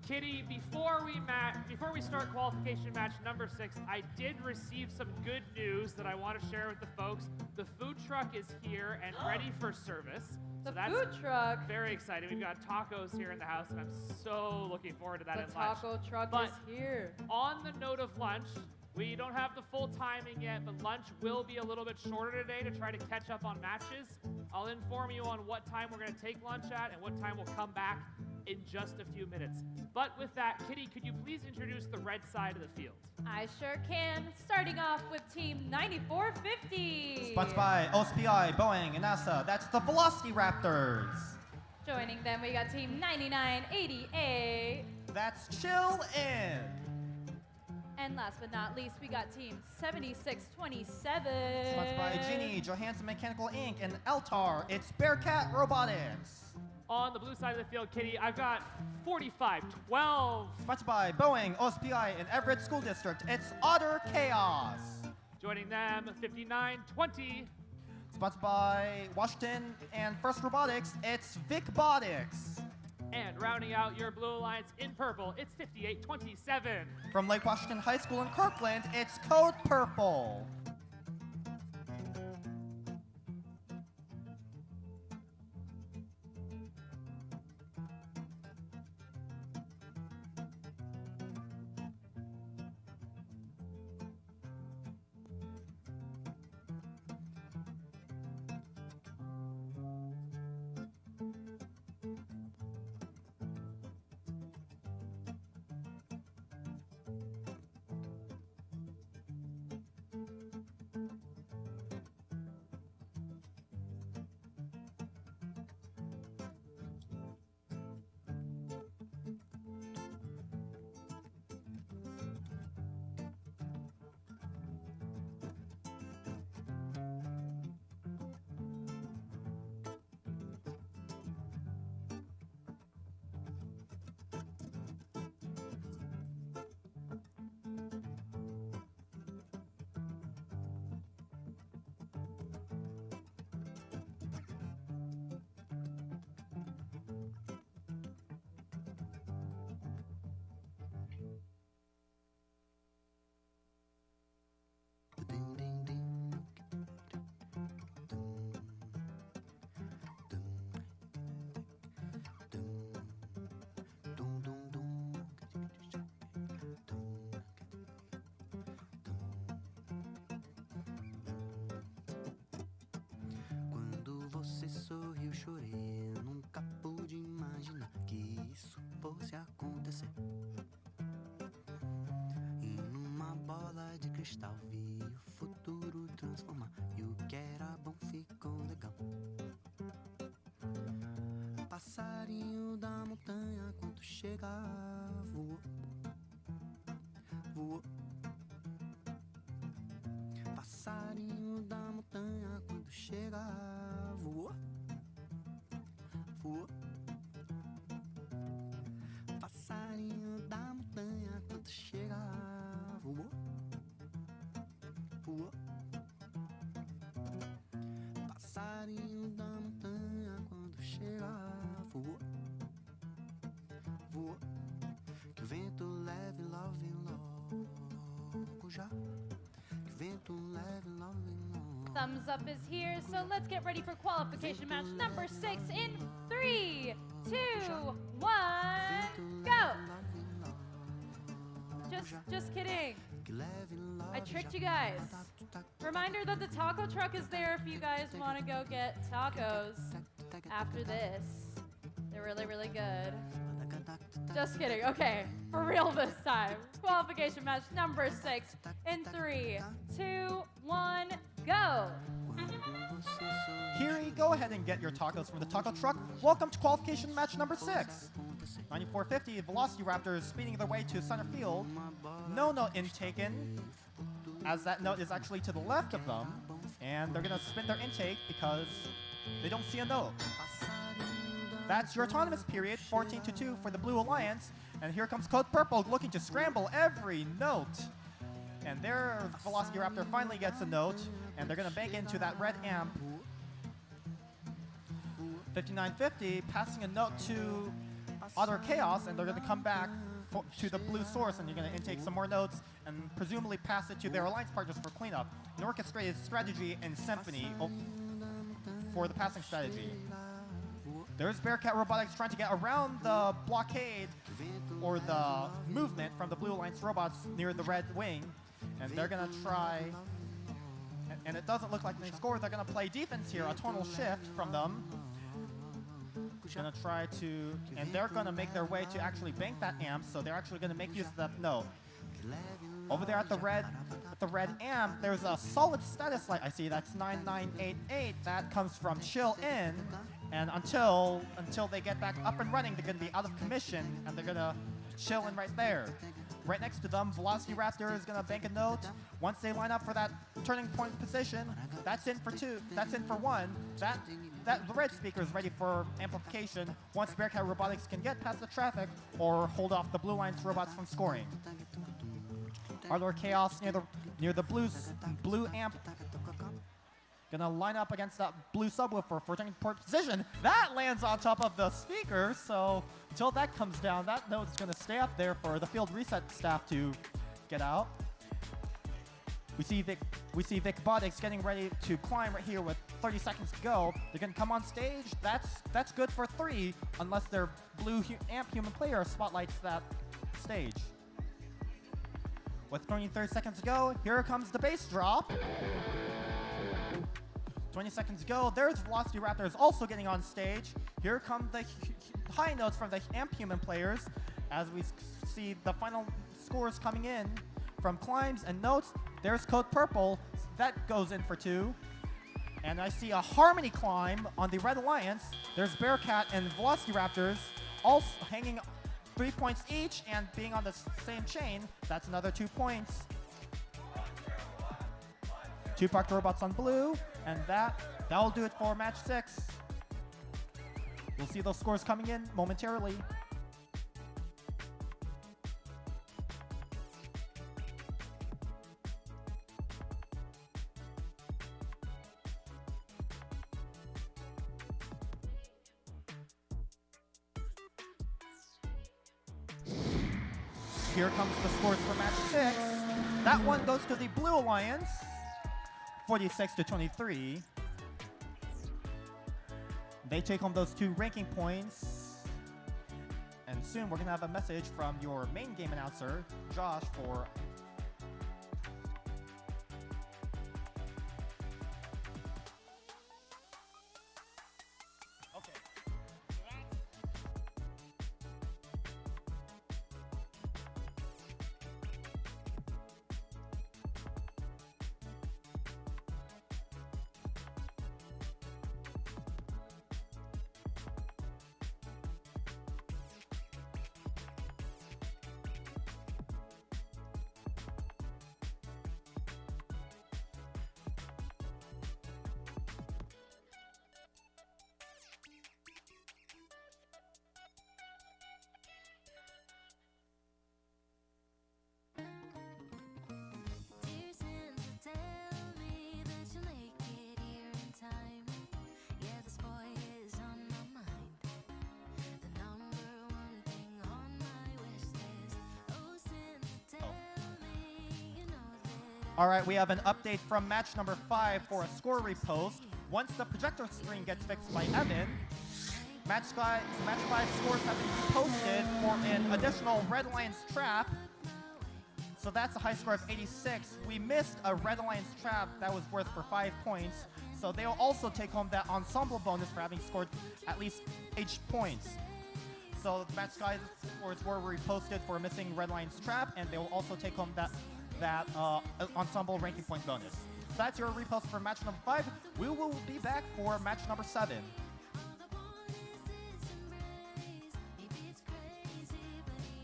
Kitty, before we start qualification match number 6, I did receive some good news that I want to share with the folks. The food truck is here and ready for service. The So that's food truck. very exciting. We've got tacos here in the house, and I'm so looking forward to that The at lunch. taco truck But is here. on the note of lunch, we don't have the full timing yet, but lunch will be a little bit shorter today to try to catch up on matches. I'll inform you on what time we're going to take lunch at and what time we'll come back in just a few minutes. But with that, Kitty, could you please introduce the red side of the field? I sure can. Starting off with Team 9450. Sponsored by OSPI, Boeing, and NASA. That's the Velocity Raptors. Joining them, we got Team 9988. That's Chill In. And last but not least, we got Team 7627. Sponsored by Genie, Johansson Mechanical Inc., and Eltar. It's Bearcat Robotics. On the blue side of the field, Kitty, I've got 4512. Sponsored by Boeing, OSPI, and Everett School District. It's Otter Chaos. Joining them, 5920. Sponsored by Washington and First Robotics, it's VicBotics. And rounding out your Blue Alliance in purple, it's 5827. From Lake Washington High School in Kirkland, it's Code Purple. Sorriu, chorei. Eu nunca pude imaginar que isso fosse acontecer. E numa bola de cristal vi o futuro transformar. E o que era bom ficou legal. Passarinho da montanha, quando chega, voou. Voou. Passarinho da montanha, quando chega, voou. Voou. Passarinho da montanha, quando chega, voou. Voou. Passarinho da montanha, quando chega, voou. Voou. Que o vento leve logo já. Que o vento leve logo. Thumbs up is here, so let's get ready for qualification match number 6 in 3, 2, 1, go! Just kidding. I tricked you guys. Reminder that the taco truck is there if you guys want to go get tacos after this. They're really, really good. Just kidding. Okay, for real this time. Qualification match number 6 in 3, 2, 1, go! Kiri, go ahead and get your tacos from the taco truck. Welcome to qualification match number 6. 9450 Velocity Raptors speeding their way to center field. No note intaken, as that note is actually to the left of them. And they're going to spin their intake because they don't see a note. That's your autonomous period, 14-2 for the Blue Alliance. And here comes Code Purple looking to scramble every note. And their Velocity Raptor finally gets a note, and they're going to bank into that red amp. 5950 passing a note to Other Chaos, and they're going to come back to the blue source, and you're going to intake some more notes and presumably pass it to their alliance partners for cleanup. An orchestrated strategy and symphony for the passing strategy. There's Bearcat Robotics trying to get around the blockade or the movement from the Blue Alliance robots near the red wing, and they're going to try, and it doesn't look like they scored. They're going to play defense here, a tonal shift from them. Going to try to, and they're going to make their way to actually bank that amp, so they're actually going to make use of that. No. Over there at the red amp, there's a solid status light. I see that's 9988. That comes from Chill In, and until they get back up and running, they're going to be out of commission, and they're going to chill in right there. Right next to them, Velocity Raptor is going to bank a note. Once they line up for that turning point position, that's in for 2. That's in for 1. The red speaker is ready for amplification once Bearcat Robotics can get past the traffic or hold off the Blue Alliance robots from scoring. Ardor Chaos near the blue amp. Gonna line up against that blue subwoofer for turning point position. That lands on top of the speaker, so until that comes down, that note is gonna stay up there for the field reset staff to get out. We see Vic Botics getting ready to climb right here with 30 seconds to go. They're gonna come on stage. That's good for 3, unless their blue amp human player spotlights that stage. With 23 seconds to go, here comes the bass drop. 20 seconds to go, there's Velocity Raptors also getting on stage. Here come the high notes from the amp human players as we see the final scores coming in from climbs and notes. There's Code Purple, that goes in for 2. And I see a harmony climb on the Red Alliance. There's Bearcat and Velocity Raptors also hanging 3 points each and being on the same chain. That's another 2 points. 2 parked robots on blue, and that'll do it for match 6. We'll see those scores coming in momentarily. Here comes the scores for match 6. That one goes to the Blue Alliance, 46-23. They take home those 2 ranking points. And soon we're going to have a message from your main game announcer, Josh, for Dear Santa, tell me that you'll make it here in time. Yeah, this boy is on my mind. The number 1 thing on my wish list. Oh, Santa, tell me you know that All right, we have an update from match number 5 for a score repost. Once the projector screen gets fixed by Evan, match 5 scores have been reposted for an additional Red Alliance trap. So that's a high score of 86. We missed a Red Alliance trap that was worth for 5 points. So they'll also take home that ensemble bonus for having scored at least 8 points. So the match guys scores were reposted for a missing Red Alliance trap, and they will also take home that ensemble ranking point bonus. So that's your repost for match number 5. We will be back for match number 7. all the boys is embrace. Maybe it's crazy, but he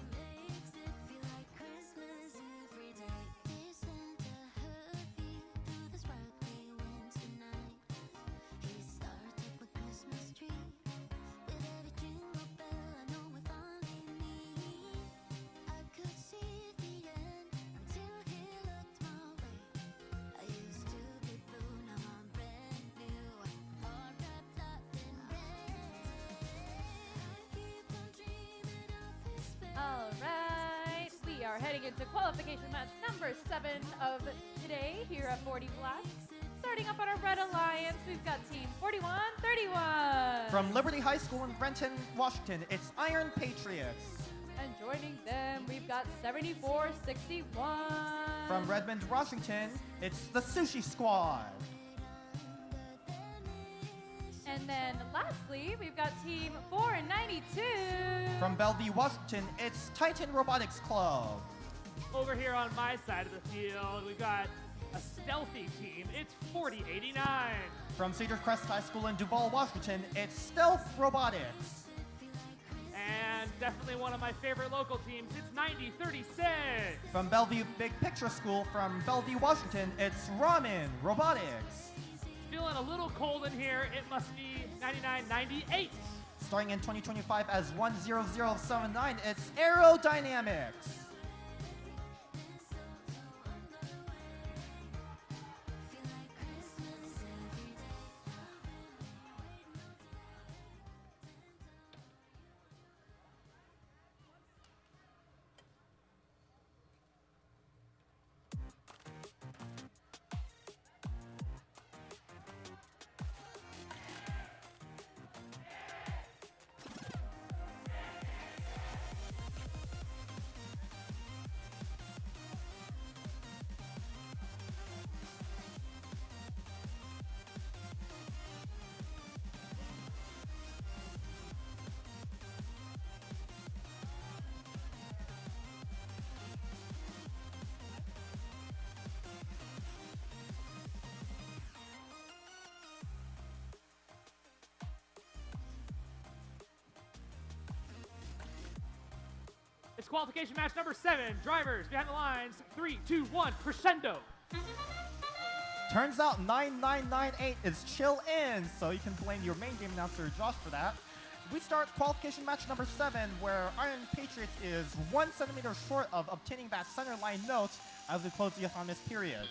makes it feel like Christmas every day. Dear Santa, hurry through the sparkly winter night. He started my Christmas tree with every jingle bell. I know with all he needs. I could see the end until he looked my way. I used to be blue, now I'm brand new. All wrapped up are heading into qualification match number 7 of today here at Bordie Blast. Starting up on our Red Alliance, we've got Team 4131. From Liberty High School in Renton, Washington, it's Iron Patriots. And joining them, we've got 7461. From Redmond, Washington, it's the Sushi Squad. And then lastly, we've got Team 492. From Bellevue, Washington, it's Titan Robotics Club. Over here on my side of the field, we've got a stealthy team. It's 4089. From Cedar Crest High School in Duval, Washington, it's Stealth Robotics. And definitely one of my favorite local teams, it's 9036. From Bellevue Big Picture School from Bellevue, Washington, it's Ramen Robotics. Feeling a little cold in here, it must be 9998. Starting in 2025 as 10079, it's Aerodynamics. It's qualification match number 7. Drivers behind the lines. 3, 2, 1. Crescendo. Turns out 9998 is chill in, so you can blame your main game announcer Josh for that. We start qualification match number 7, where Iron Patriots is 1 centimeter short of obtaining that center line note as we close the autonomous period.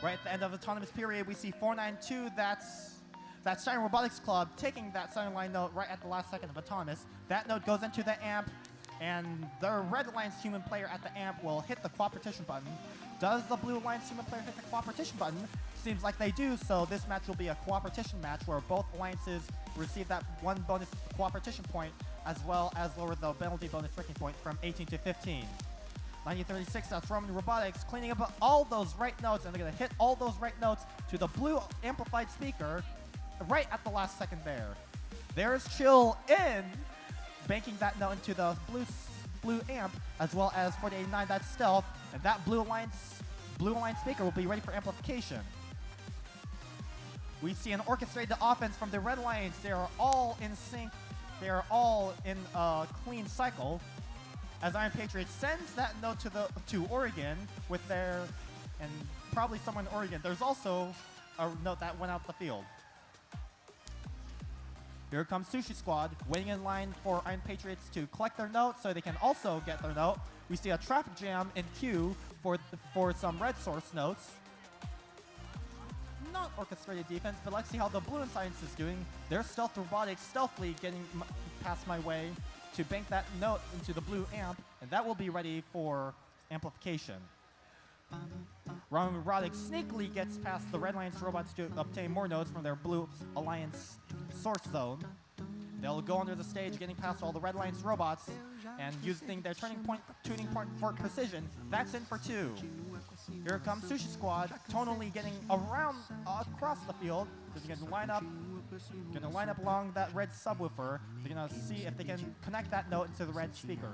Right at the end of autonomous period, we see 492, that's Titan Robotics Club taking that center line note right at the last second of autonomous. That note goes into the amp, and the Red Alliance human player at the amp will hit the cooperation button. Does the Blue Alliance human player hit the cooperation button? Seems like they do, so this match will be a cooperation match where both alliances receive that 1 bonus cooperation point, as well as lower the penalty bonus breaking point from 18 to 15. 1936, that's Roman Robotics cleaning up all those right notes, and they're going to hit all those right notes to the blue amplified speaker right at the last second there. There's Chill in, banking that note into the blue amp, as well as 4089, that's Stealth, and that blue alliance speaker will be ready for amplification. We see an orchestrated offense from the Red Alliance. They are all in sync. They are all in a clean cycle. As Iron Patriots sends that note to Oregon with their, and probably someone in Oregon. There's also a note that went out the field. Here comes Sushi Squad, waiting in line for Iron Patriots to collect their note so they can also get their note. We see a traffic jam in queue for some red source notes. Not orchestrated defense, but let's see how the Blue Science is doing. Their Stealth Robotics stealthily getting past my way to bank that note into the blue amp, and that will be ready for amplification. Roman Robotics sneakily gets past the Red Alliance robots to obtain more notes from their Blue Alliance source zone. They'll go under the stage, getting past all the Red Alliance robots, and using their tuning point for precision. That's in for 2. Here comes Sushi Squad, tonally getting around across the field. They're going to line up along that red subwoofer. They're going to see if they can connect that note into the red speaker.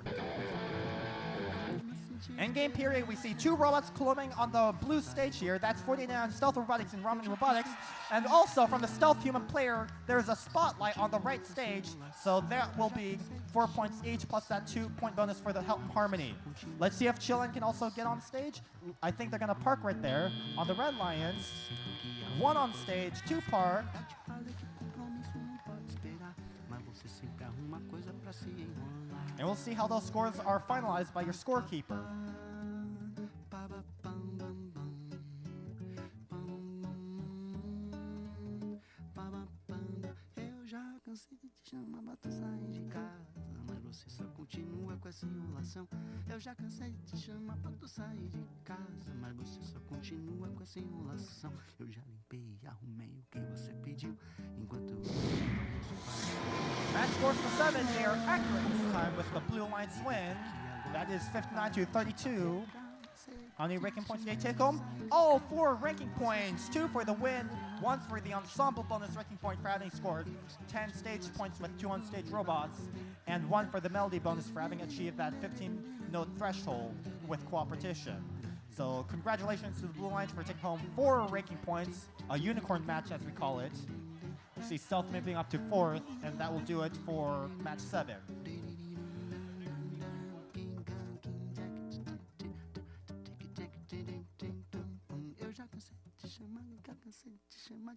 Endgame period, we see 2 robots climbing on the blue stage here. That's 49 Stealth Robotics and Ramen Robotics. And also from the Stealth human player, there's a spotlight on the right stage. So that will be 4 points each, plus that 2-point bonus for the Help and Harmony. Let's see if Chillin can also get on stage. I think they're going to park right there on the Red Lions. 1 on stage, 2 park. And we'll see how those scores are finalized by your scorekeeper. você só continua com essa enrolação. Eu já cansei de te chamar pra tu sair de casa, mas você só continua com essa enrolação. Eu já limpei e arrumei o que você pediu, enquanto Match scores for 7. They are accurate this time with the blue line's win. That is 59-32. How many ranking points they take home? All 4 ranking points. 2 for the win, 1 for the ensemble bonus ranking point for having scored 10 stage points with 2 on-stage robots, and 1 for the melody bonus for having achieved that 15-note threshold with cooperation. So congratulations to the Blue Lions for taking home 4 ranking points, a unicorn match as we call it. You see Stealth moving up to 4th, and that will do it for match 7. eu já cansei de te chamar, nunca cansei de te chamar,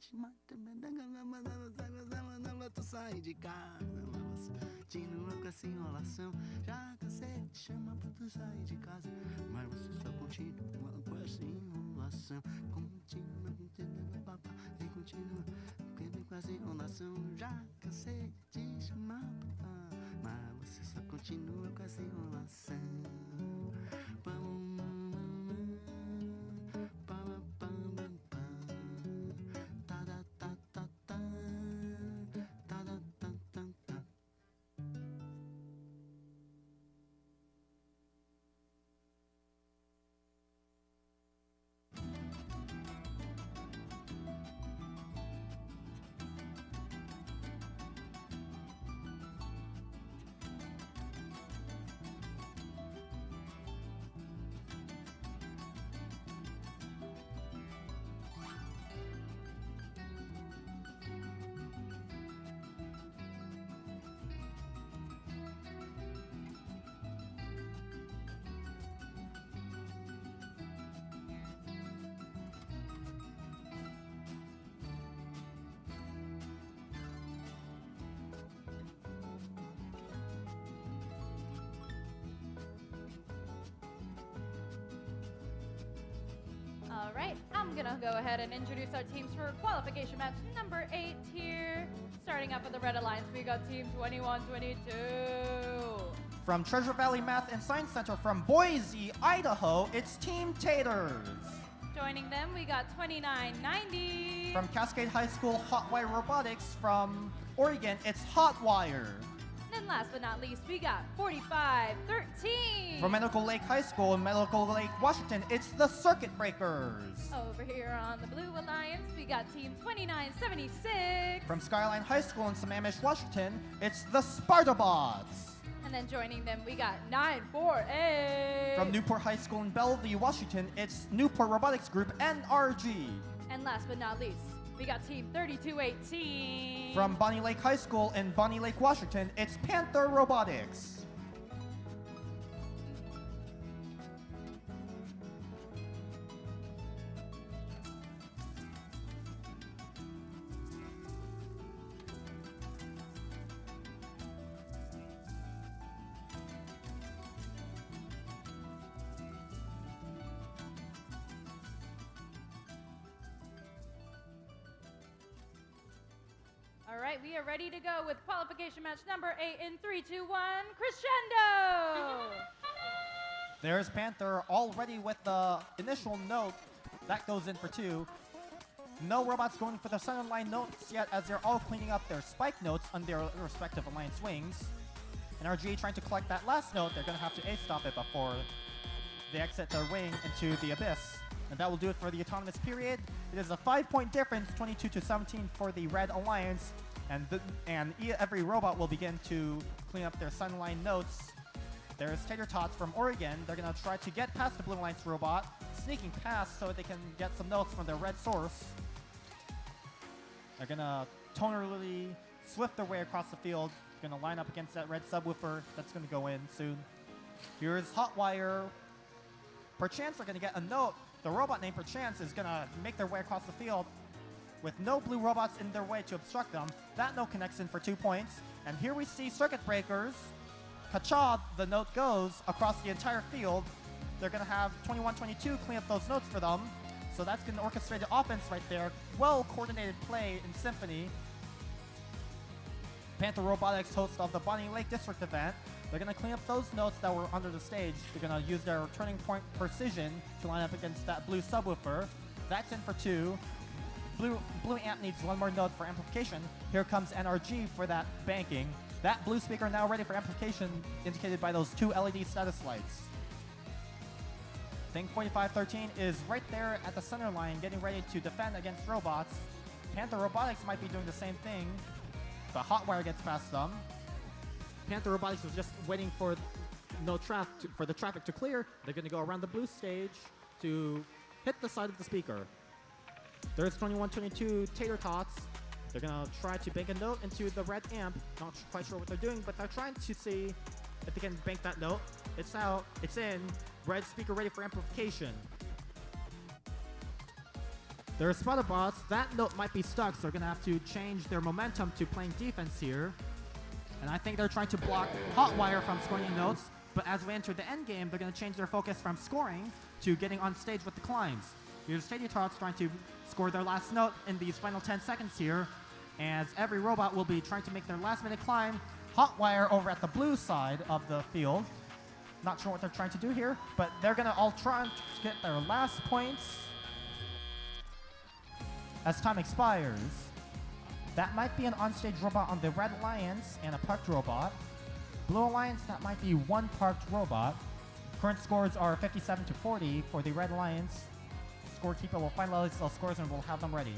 tu sai de casa, mas você continua com essa enrolação. Já cansei de te chamar pra tu sair de casa, mas você só continua com essa enrolação. Continua, papá, e continua com essa enrolação. Já cansei de te chamar pra mas você só continua com essa enrolação. All right, I'm gonna go ahead and introduce our teams for qualification match number 8 here. Starting up with the Red Alliance, we got Team 2122. From Treasure Valley Math and Science Center from Boise, Idaho, it's Team Taters. Joining them, we got 2990. From Cascade High School Hotwire Robotics from Oregon, it's Hotwire. And then last but not least, we got 4513. From Medical Lake High School in Medical Lake, Washington, it's the Circuit Breakers. Over here on the Blue Alliance, we got Team 2976. From Skyline High School in Sammamish, Washington, it's the Spartabots. And then joining them, we got 948. From Newport High School in Bellevue, Washington, it's Newport Robotics Group NRG. And last but not least, we got Team 3218. From Bonnie Lake High School in Bonnie Lake, Washington, it's Panther Robotics. All right, we are ready to go with qualification match number 8 in 3, 2, 1, crescendo! There's Panther already with the initial note. That goes in for 2. No robots going for the center line notes yet as they're all cleaning up their spike notes on their respective alliance wings. NRG trying to collect that last note. They're going to have to A-stop it before they exit their wing into the abyss. And that will do it for the autonomous period. It is a 5-point difference, 22-17 for the Red Alliance. And every robot will begin to clean up their sunline notes. There's Tater Tots from Oregon. They're going to try to get past the Blue Alliance robot, sneaking past so they can get some notes from their red source. They're going to tonally swift their way across the field. Going to line up against that red subwoofer. That's going to go in soon. Here's Hotwire. Perchance they're going to get a note. The robot named Perchance is going to make their way across the field with no blue robots in their way to obstruct them. That note connects in for 2 points. And here we see Circuit Breakers. Ka-cha, the note goes across the entire field. They're going to have 21-22 clean up those notes for them. So that's going to orchestrate the offense right there. Well-coordinated play in Symphony. Panther Robotics, host of the Bonnie Lake District event. They're going to clean up those notes that were under the stage. They're going to use their turning point precision to line up against that blue subwoofer. That's in for 2. Blue amp needs 1 more note for amplification. Here comes NRG for that banking. That blue speaker now ready for amplification, indicated by those 2 LED status lights. Thing 4513 is right there at the center line, getting ready to defend against robots. Panther Robotics might be doing the same thing, but Hotwire gets past them. Panther Robotics was just waiting for for the traffic to clear. They're going to go around the blue stage to hit the side of the speaker. There's 2122 Tater Tots. They're going to try to bank a note into the red amp. Not quite sure what they're doing, but they're trying to see if they can bank that note. It's out. It's in. Red speaker ready for amplification. There are spotter bots. That note might be stuck, so they're going to have to change their momentum to playing defense here. And I think they're trying to block Hotwire from scoring any notes. But as we enter the end game, they're going to change their focus from scoring to getting on stage with the climbs. Here's Tater Tots trying to score their last note in these final 10 seconds here. As every robot will be trying to make their last minute climb. Hotwire over at the blue side of the field. Not sure what they're trying to do here, but they're going to all try to get their last points as time expires. That might be an onstage robot on the Red Alliance and a parked robot. Blue Alliance, that might be 1 parked robot. Current scores are 57-40 for the Red Alliance. Scorekeeper will finalize those scores and we'll have them ready.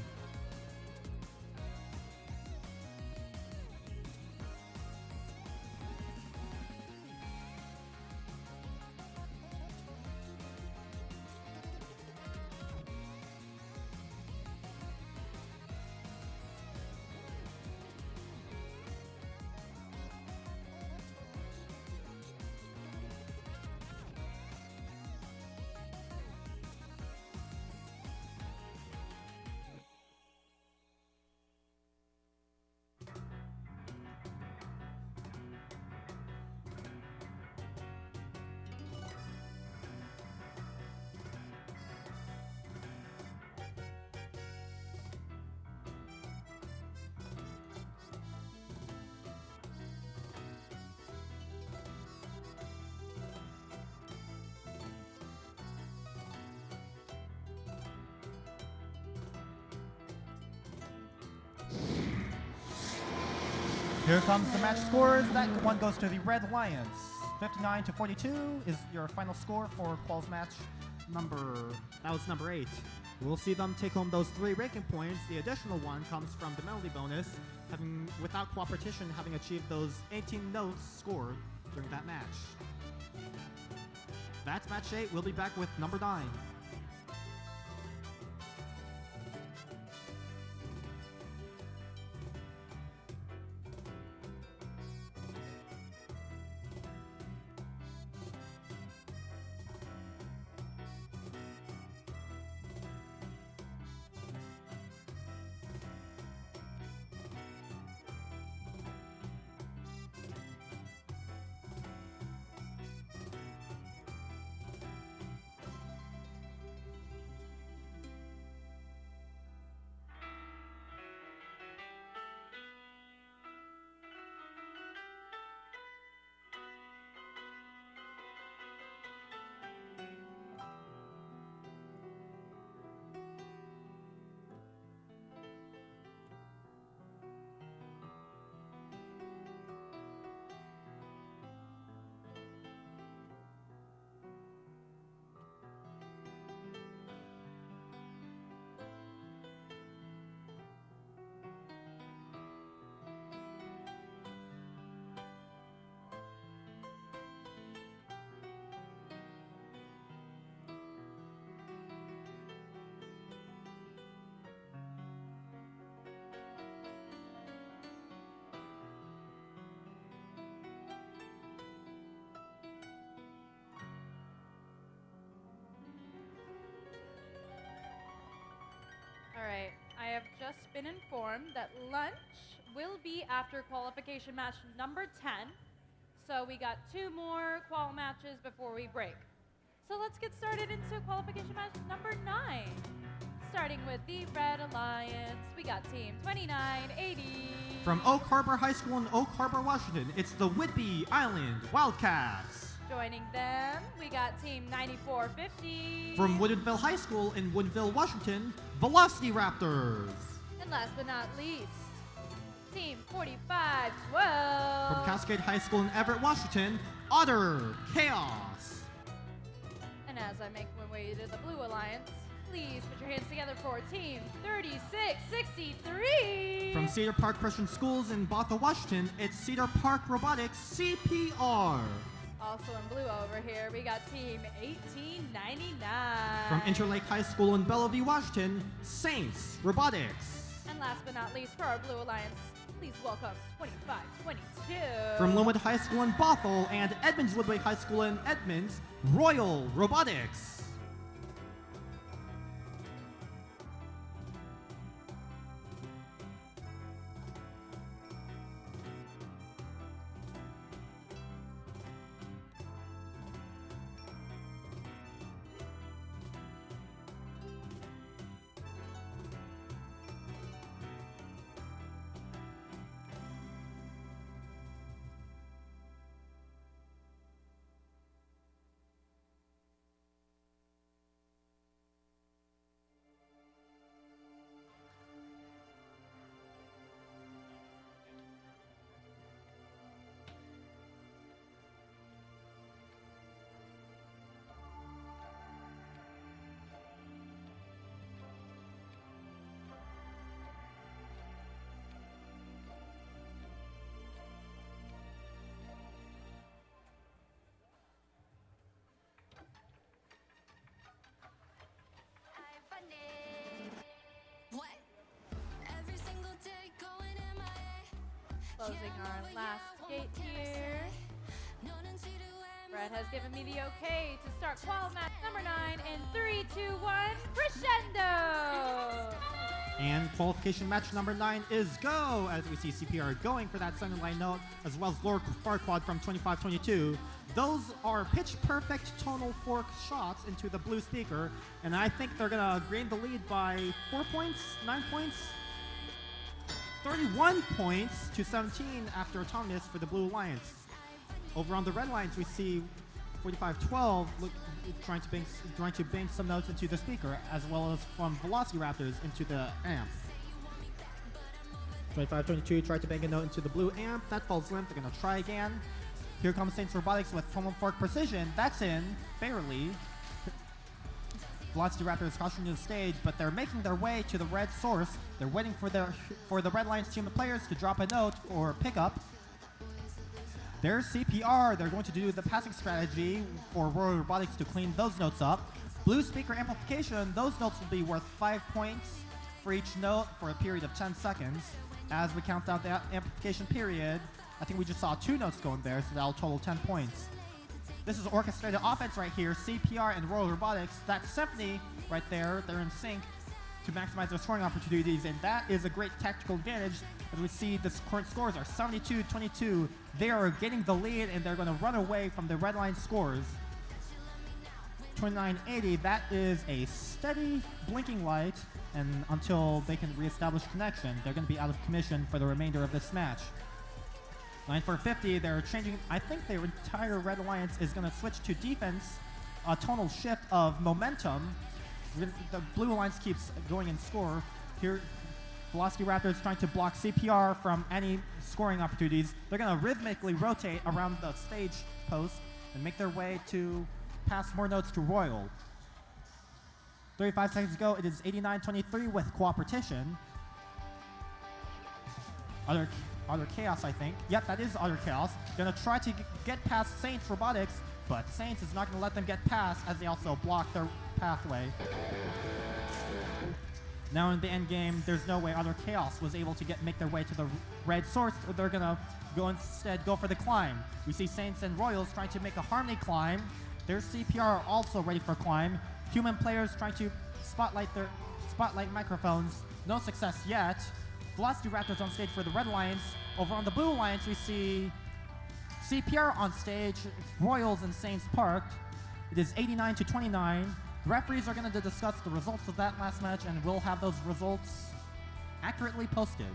Here comes the match scores. That one goes to the Red Alliance. 59-42 is your final score for Qual's match that was number 8. We'll see them take home those 3 ranking points. The additional one comes from the melody bonus, without cooperation, having achieved those 18 notes scored during that match. That's match 8. We'll be back with number 9. All right, I have just been informed that lunch will be after qualification match number 10. So we got 2 more qual matches before we break. So let's get started into qualification match number 9. Starting with the Red Alliance, we got team 2980. From Oak Harbor High School in Oak Harbor, Washington, it's the Whidbey Island Wildcats. Joining them, we got Team 9450. From Woodinville High School in Woodinville, Washington, Velocity Raptors. And last but not least, Team 4512. From Cascade High School in Everett, Washington, Otter Chaos. And as I make my way to the Blue Alliance, please put your hands together for Team 3663. From Cedar Park Christian Schools in Bothell, Washington, it's Cedar Park Robotics CPR. Also in blue over here, we got Team 1899. From Interlake High School in Bellevue, Washington, Saints Robotics. And last but not least, for our Blue Alliance, please welcome 2522. From Linwood High School in Bothell and Edmonds Woodway High School in Edmonds, Royal Robotics. What? Every single day going MIA. Closing our last gate here. Brett has given me the okay to start qual match number 9 in 3, 2, 1, crescendo! And qualification match number 9 is go, as we see CPR going for that center line note, as well as Lord Farquad from 2522. Those are pitch-perfect tonal fork shots into the blue speaker, and I think they're going to gain the lead by 4 points, 9 points, 31 points to 17 after autonomous for the Blue Alliance. Over on the red lines, we see 4512 trying to bank some notes into the speaker, as well as from Velocity Raptors into the amp. 2522 tried to bank a note into the blue amp. That falls limp. They're going to try again. Here comes Saints Robotics with tonal fork precision. That's in, barely. Velocity Raptors crossing to the stage, but they're making their way to the red source. They're waiting for the red lines team of players to drop a note or pick up. There's CPR. They're going to do the passing strategy for Royal Robotics to clean those notes up. Blue speaker amplification, those notes will be worth 5 points for each note for a period of 10 seconds. As we count down the amplification period, I think we just saw 2 notes going there, so that'll total 10 points. This is orchestrated offense right here, CPR and Royal Robotics. That symphony right there, they're in sync to maximize their scoring opportunities, and that is a great tactical advantage. As we see, the current scores are 72-22. They are getting the lead, and they're going to run away from the red line scores. 29-80, that is a steady blinking light, and until they can reestablish connection, they're going to be out of commission for the remainder of this match. 9450, they're changing. I think their entire Red Alliance is going to switch to defense, a tonal shift of momentum. The Blue Alliance keeps going in score. Here, Velocity Raptors trying to block CPR from any scoring opportunities. They're going to rhythmically rotate around the stage post and make their way to pass more notes to Royal. 35 seconds ago, it is 89-23 with cooperation. Other Chaos, I think. Yep, that is Other Chaos. Gonna try to get past Saints Robotics, but Saints is not gonna let them get past as they also block their pathway. Now in the end game, there's no way Other Chaos was able to make their way to the red source. They're gonna go for the climb. We see Saints and Royals trying to make a harmony climb. There's CPR also ready for climb. Human players trying to spotlight microphones. No success yet. Velocity Raptors on stage for the Red Alliance. Over on the Blue Alliance, we see CPR on stage, Royals and Saints parked. It is 89-29. The referees are going to discuss the results of that last match, and we'll have those results accurately posted.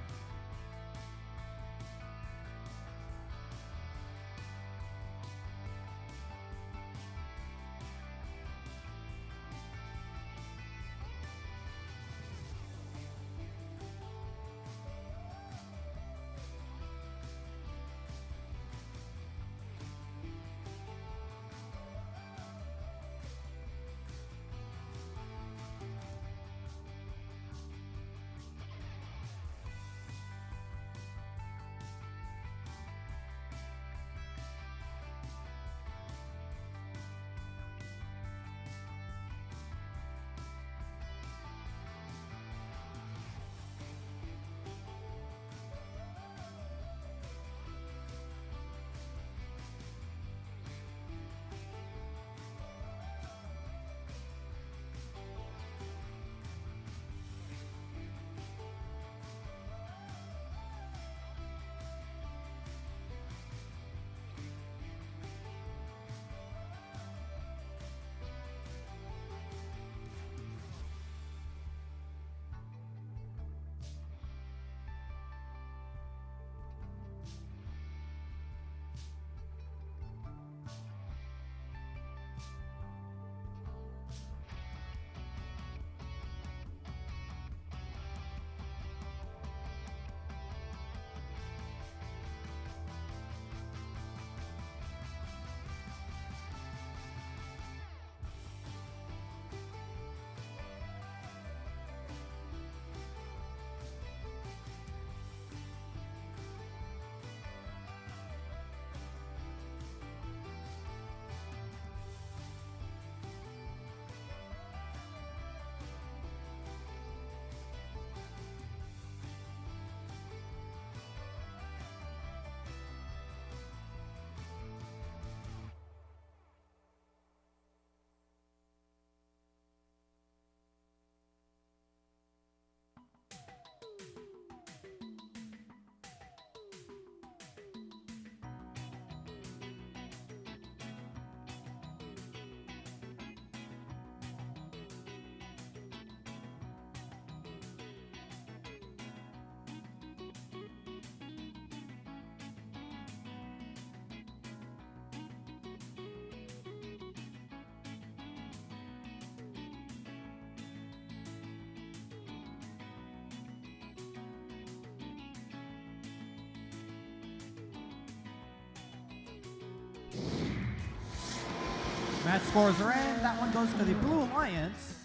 Match scores are in. That one goes to the Blue Alliance.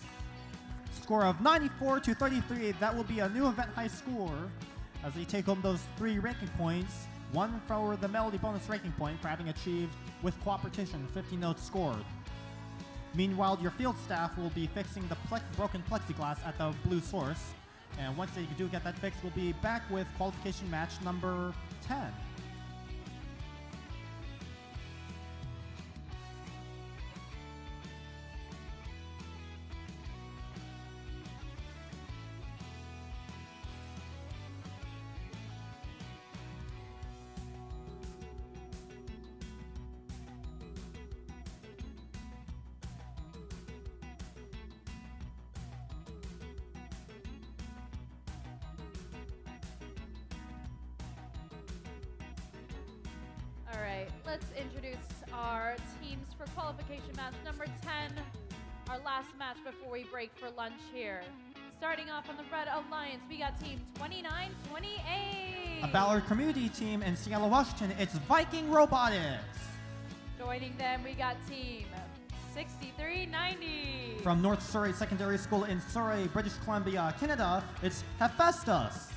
Score of 94-33. That will be a new event high score as they take home those 3 ranking points. 1 for the Melody bonus ranking point for having achieved with cooperation 50 notes scored. Meanwhile, your field staff will be fixing the broken plexiglass at the blue source. And once they do get that fixed, we'll be back with qualification match number 10. Let's introduce our teams for qualification match number 10, our last match before we break for lunch here. Starting off on the Red Alliance, we got team 2928. A Ballard community team in Seattle, Washington. It's Viking Robotics. Joining them, we got team 6390. From North Surrey Secondary School in Surrey, British Columbia, Canada, it's Hephaestus.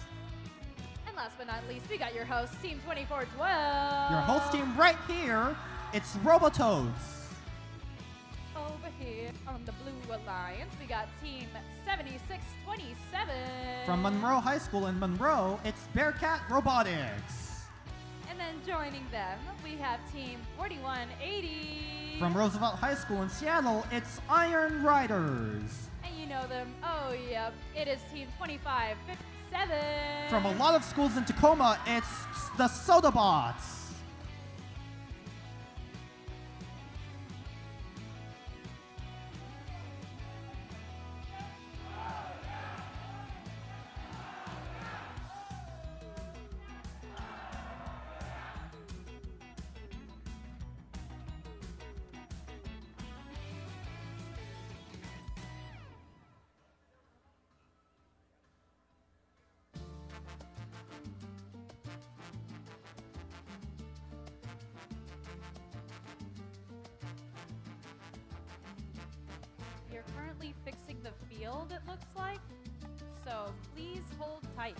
And last but not least, we got your host, Team 2412. Your host team right here, it's Robototes. Over here on the Blue Alliance, we got Team 7627. From Monroe High School in Monroe, it's Bearcat Robotics. And then joining them, we have Team 4180. From Roosevelt High School in Seattle, it's Iron Riders. And you know them, oh yep, it is Team 2557. From a lot of schools in Tacoma, it's the Sodabots. You're currently fixing the field, it looks like, so please hold tight.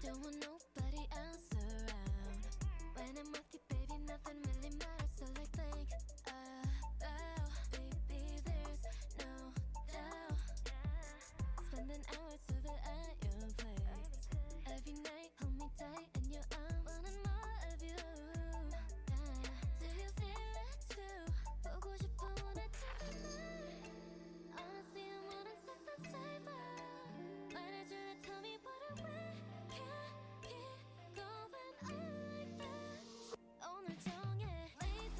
Don't want nobody else around. When I'm with you, baby, nothing really matters. So I think about, baby, there's no doubt. Spending hours over at your place. Every night, hold me tight in your arms. Wanting more of you. Do you feel it too? 보고 싶어 wanna take a night. Honestly, I'm wanting something safer. 말해줄래, tell me what I want. Can't keep going on like this. 오늘 정해, leave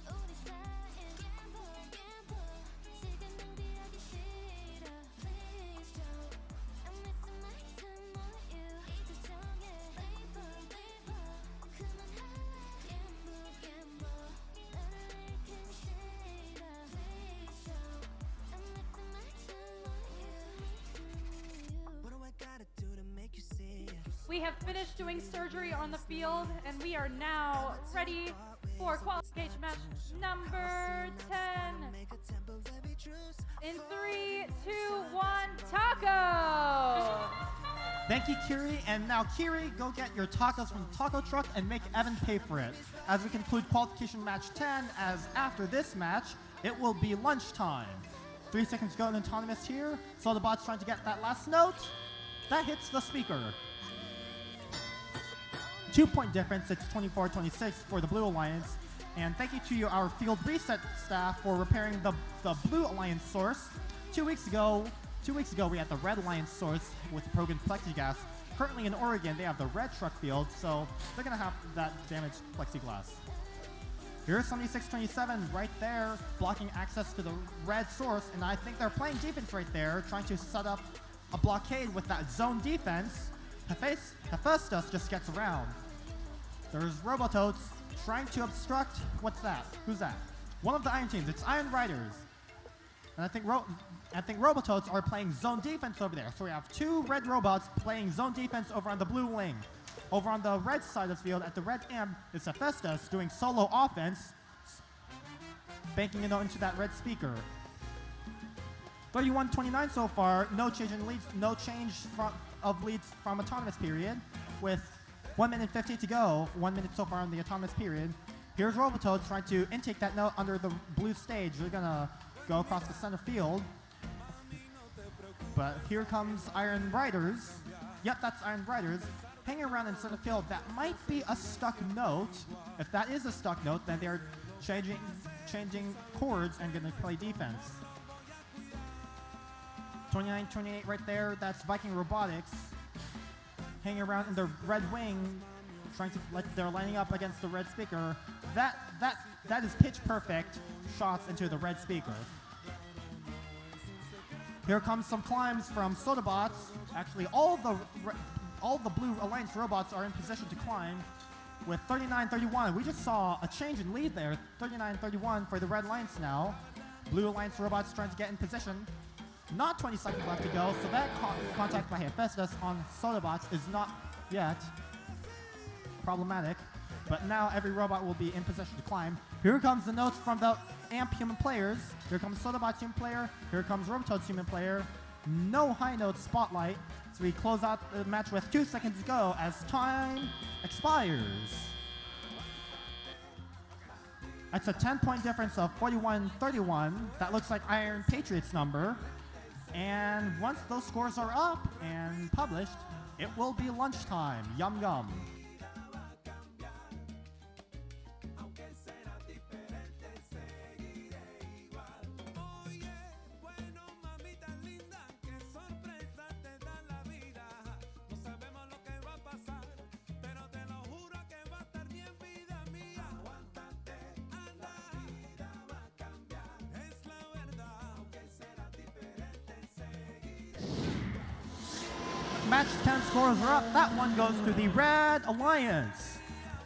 우리 사이엔 gamble. 시간 낭비하기 싫어. Please don't. I'm wasting my time on you. 이제 정해, leave 그만할래. Gamble. 나를 잃긴 싫어. Please don't. I'm wasting my time on you. What do I gotta do to make you see it? We have finished doing surgery on the field, and we are now ready for qualification match number 10. Make a temporary truce. In 3, 2, 1, taco! Thank you, Kiri. And now, Kiri, go get your tacos from the taco truck and make Evan pay for it. As we conclude qualification match 10, as after this match, it will be lunchtime. 3 seconds to go in autonomous here. So the bot's trying to get that last note. That hits the speaker. 2-point difference, it's 24-26 for the Blue Alliance. And thank you to our field reset staff for repairing the Blue Alliance source. 2 weeks ago, we had the Red Alliance source with broken plexiglass. Currently in Oregon, they have the red truck field, so they're gonna have that damaged plexiglass. Here's 76-27 right there, blocking access to the red source, and I think they're playing defense right there, trying to set up a blockade with that zone defense. Hephaestus just gets around. There's Robototes trying to obstruct. What's that? Who's that? One of the Iron Teams. It's Iron Riders. And I think Robototes are playing zone defense over there. So we have 2 red robots playing zone defense over on the blue wing. Over on the red side of the field, at the red amp, is Hephaestus doing solo offense, banking it into that red speaker. 31-29 so far. No change in leads. No change of leads from autonomous period. With 1 minute 50 to go. 1 minute so far in the autonomous period. Here's Robototes trying to intake that note under the blue stage. They're gonna go across the center field. But here comes Iron Riders. Yep, that's Iron Riders. Hanging around in center field. That might be a stuck note. If that is a stuck note, then they're changing chords and gonna play defense. 29-28 right there. That's Viking Robotics. Hanging around in the red wing, trying to they're lining up against the red speaker. That is pitch perfect shots into the red speaker. Here comes some climbs from Sodabots. Actually, all the Blue Alliance robots are in position to climb with 39-31. We just saw a change in lead there. 39-31 for the Red Alliance now. Blue Alliance robots trying to get in position. Not 20 seconds left to go, so that contact by Hephaestus on Sodabots is not yet problematic. But now every robot will be in position to climb. Here comes the notes from the AMP human players. Here comes Sodabots human player. Here comes Robototes human player. No high note spotlight. So we close out the match with 2 seconds to go as time expires. That's a 10-point difference of 41-31. That looks like Iron Patriot's number. And once those scores are up and published, it will be lunchtime. Yum yum. Match 10 scores are up. That one goes to the Red Alliance.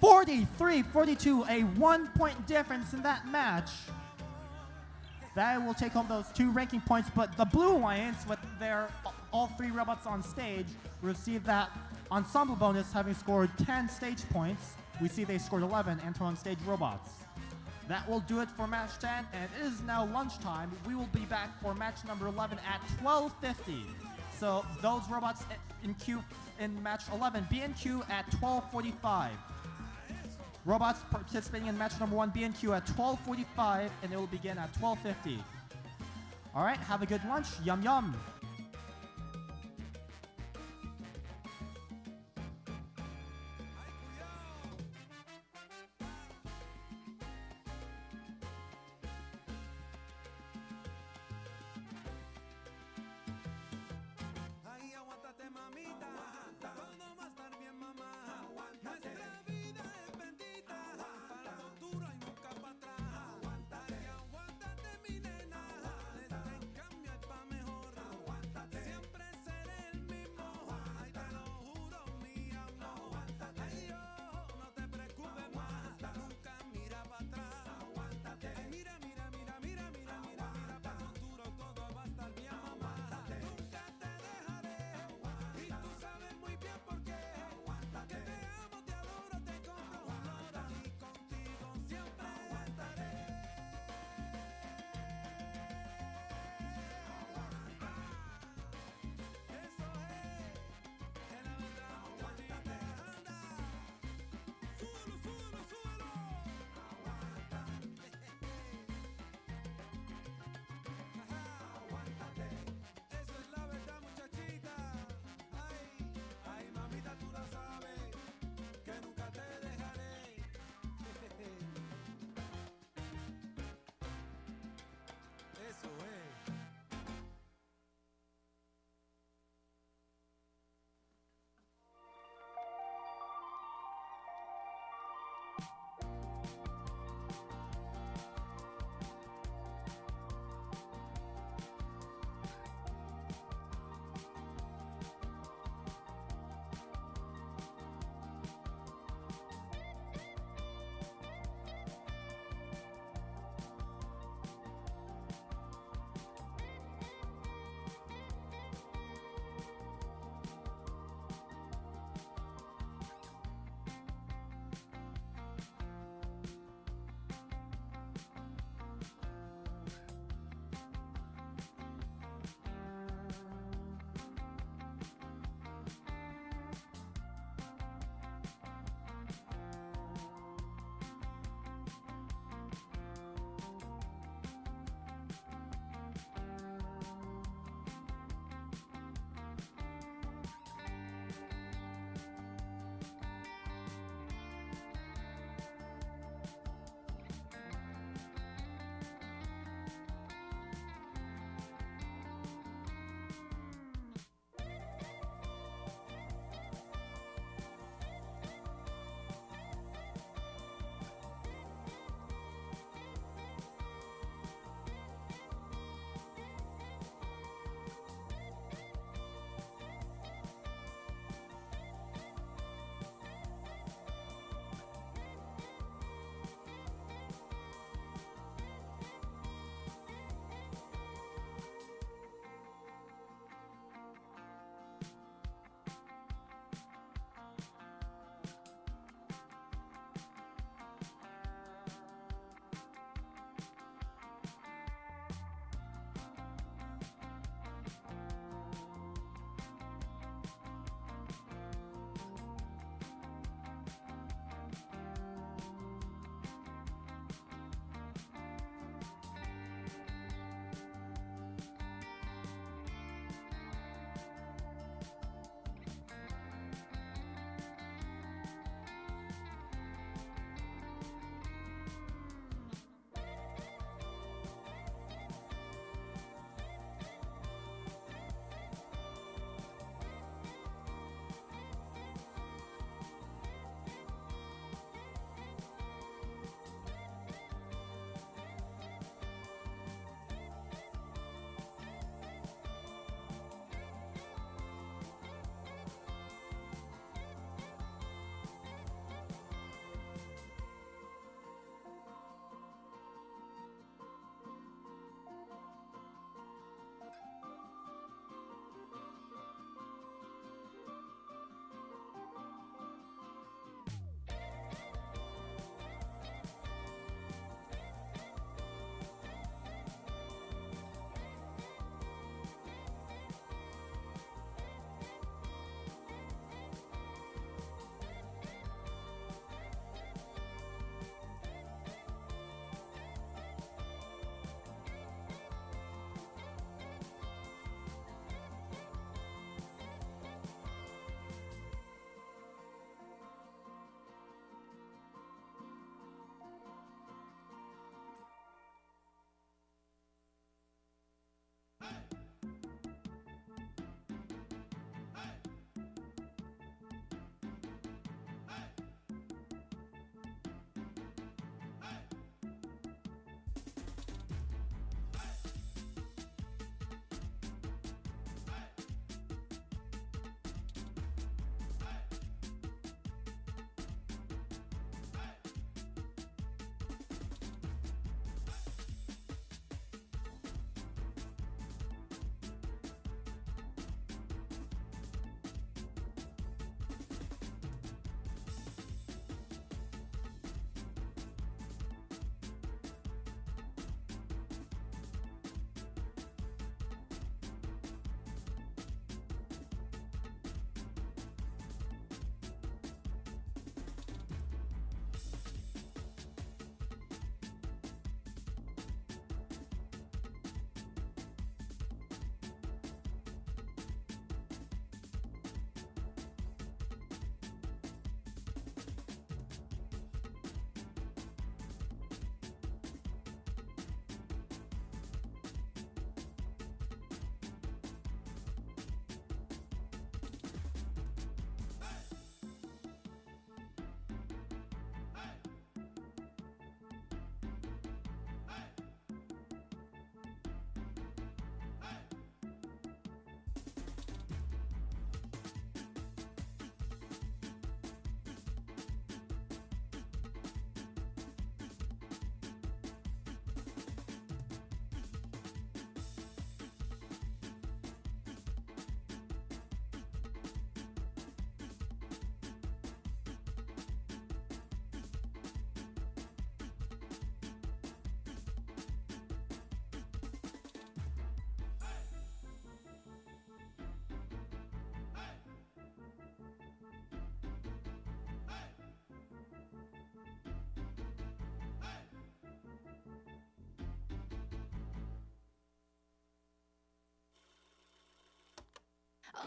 43-42, a 1-point difference in that match. That will take home those 2 ranking points, but the Blue Alliance, with their all 3 robots on stage, received that ensemble bonus, having scored 10 stage points. We see they scored 11 enter on stage robots. That will do it for match 10, and it is now lunchtime. We will be back for match number 11 at 12:50. So those robots in queue in match 11, be in queue at 12:45. Robots participating in match number 1, be in queue at 12:45, and it will begin at 12:50. All right, have a good lunch. Yum yum. Ay, aguántate, mamita. Todo va a estar bien, mamá. Nuestra vida es bendita. Para el futuro y nunca para atrás. Ay, aguántate, mi nena. Este cambio es pa' mejor.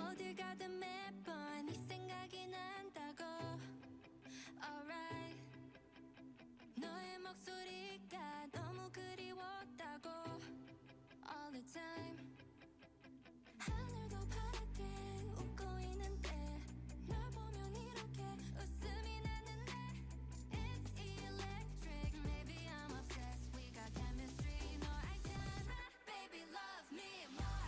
어딜 가든 매번 네 생각이 난다고. Alright. 너의 목소리가 너무 그리웠다고. All the time. 하늘도 파랗게 웃고 있는데 널 보면 이렇게 웃음이 나는데. It's electric. Maybe I'm obsessed. We got chemistry. 너 알잖아. Baby, love me more.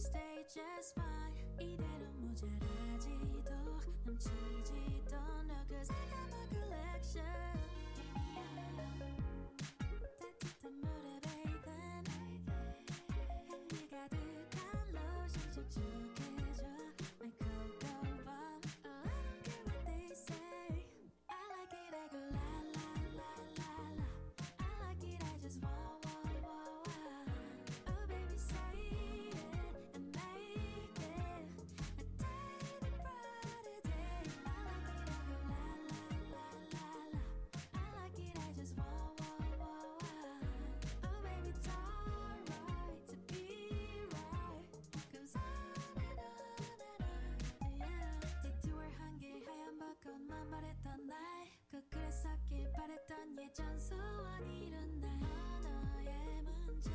stay just fine. 이대로 모자라지도 넘치지도 않아. 'Cause I got my collection. 따뜻한 물에 bathe 향기 가득한 로션 촉촉해줘. My cocoa bomb. Oh, I don't care what they say. I like it, I go la la la la la. I like it, I just want. Oh baby, say it and make it a day to brighter day. I like it, I go la la la la la. I like it, I just want. Oh baby, it's alright to be right. Goes on and on and on. Yeah. 디투얼 한 개 하얀 벚꽃만 바랬던 날. 그랬었길 바랬던 예전 소원 이룬 날. 언어의 문자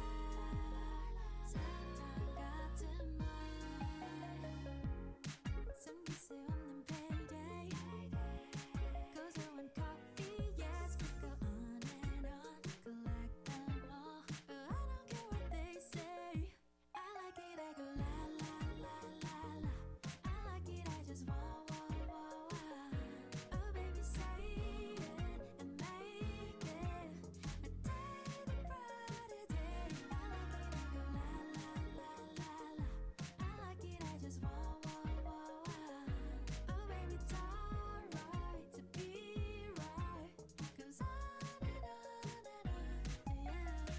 사탕 같은 말. 숨길 수 없는 payday. 고소한 coffee, yes, we go on and on. Collect them all. Oh, I don't care what they say. I like it, I go la la la la la. I like it, I just want. Oh baby, say it and make it a day to brighter day. I like it, I go la la la la la. I like it, I just want. Oh baby, it's alright to be right. Goes on and on and on. Yeah.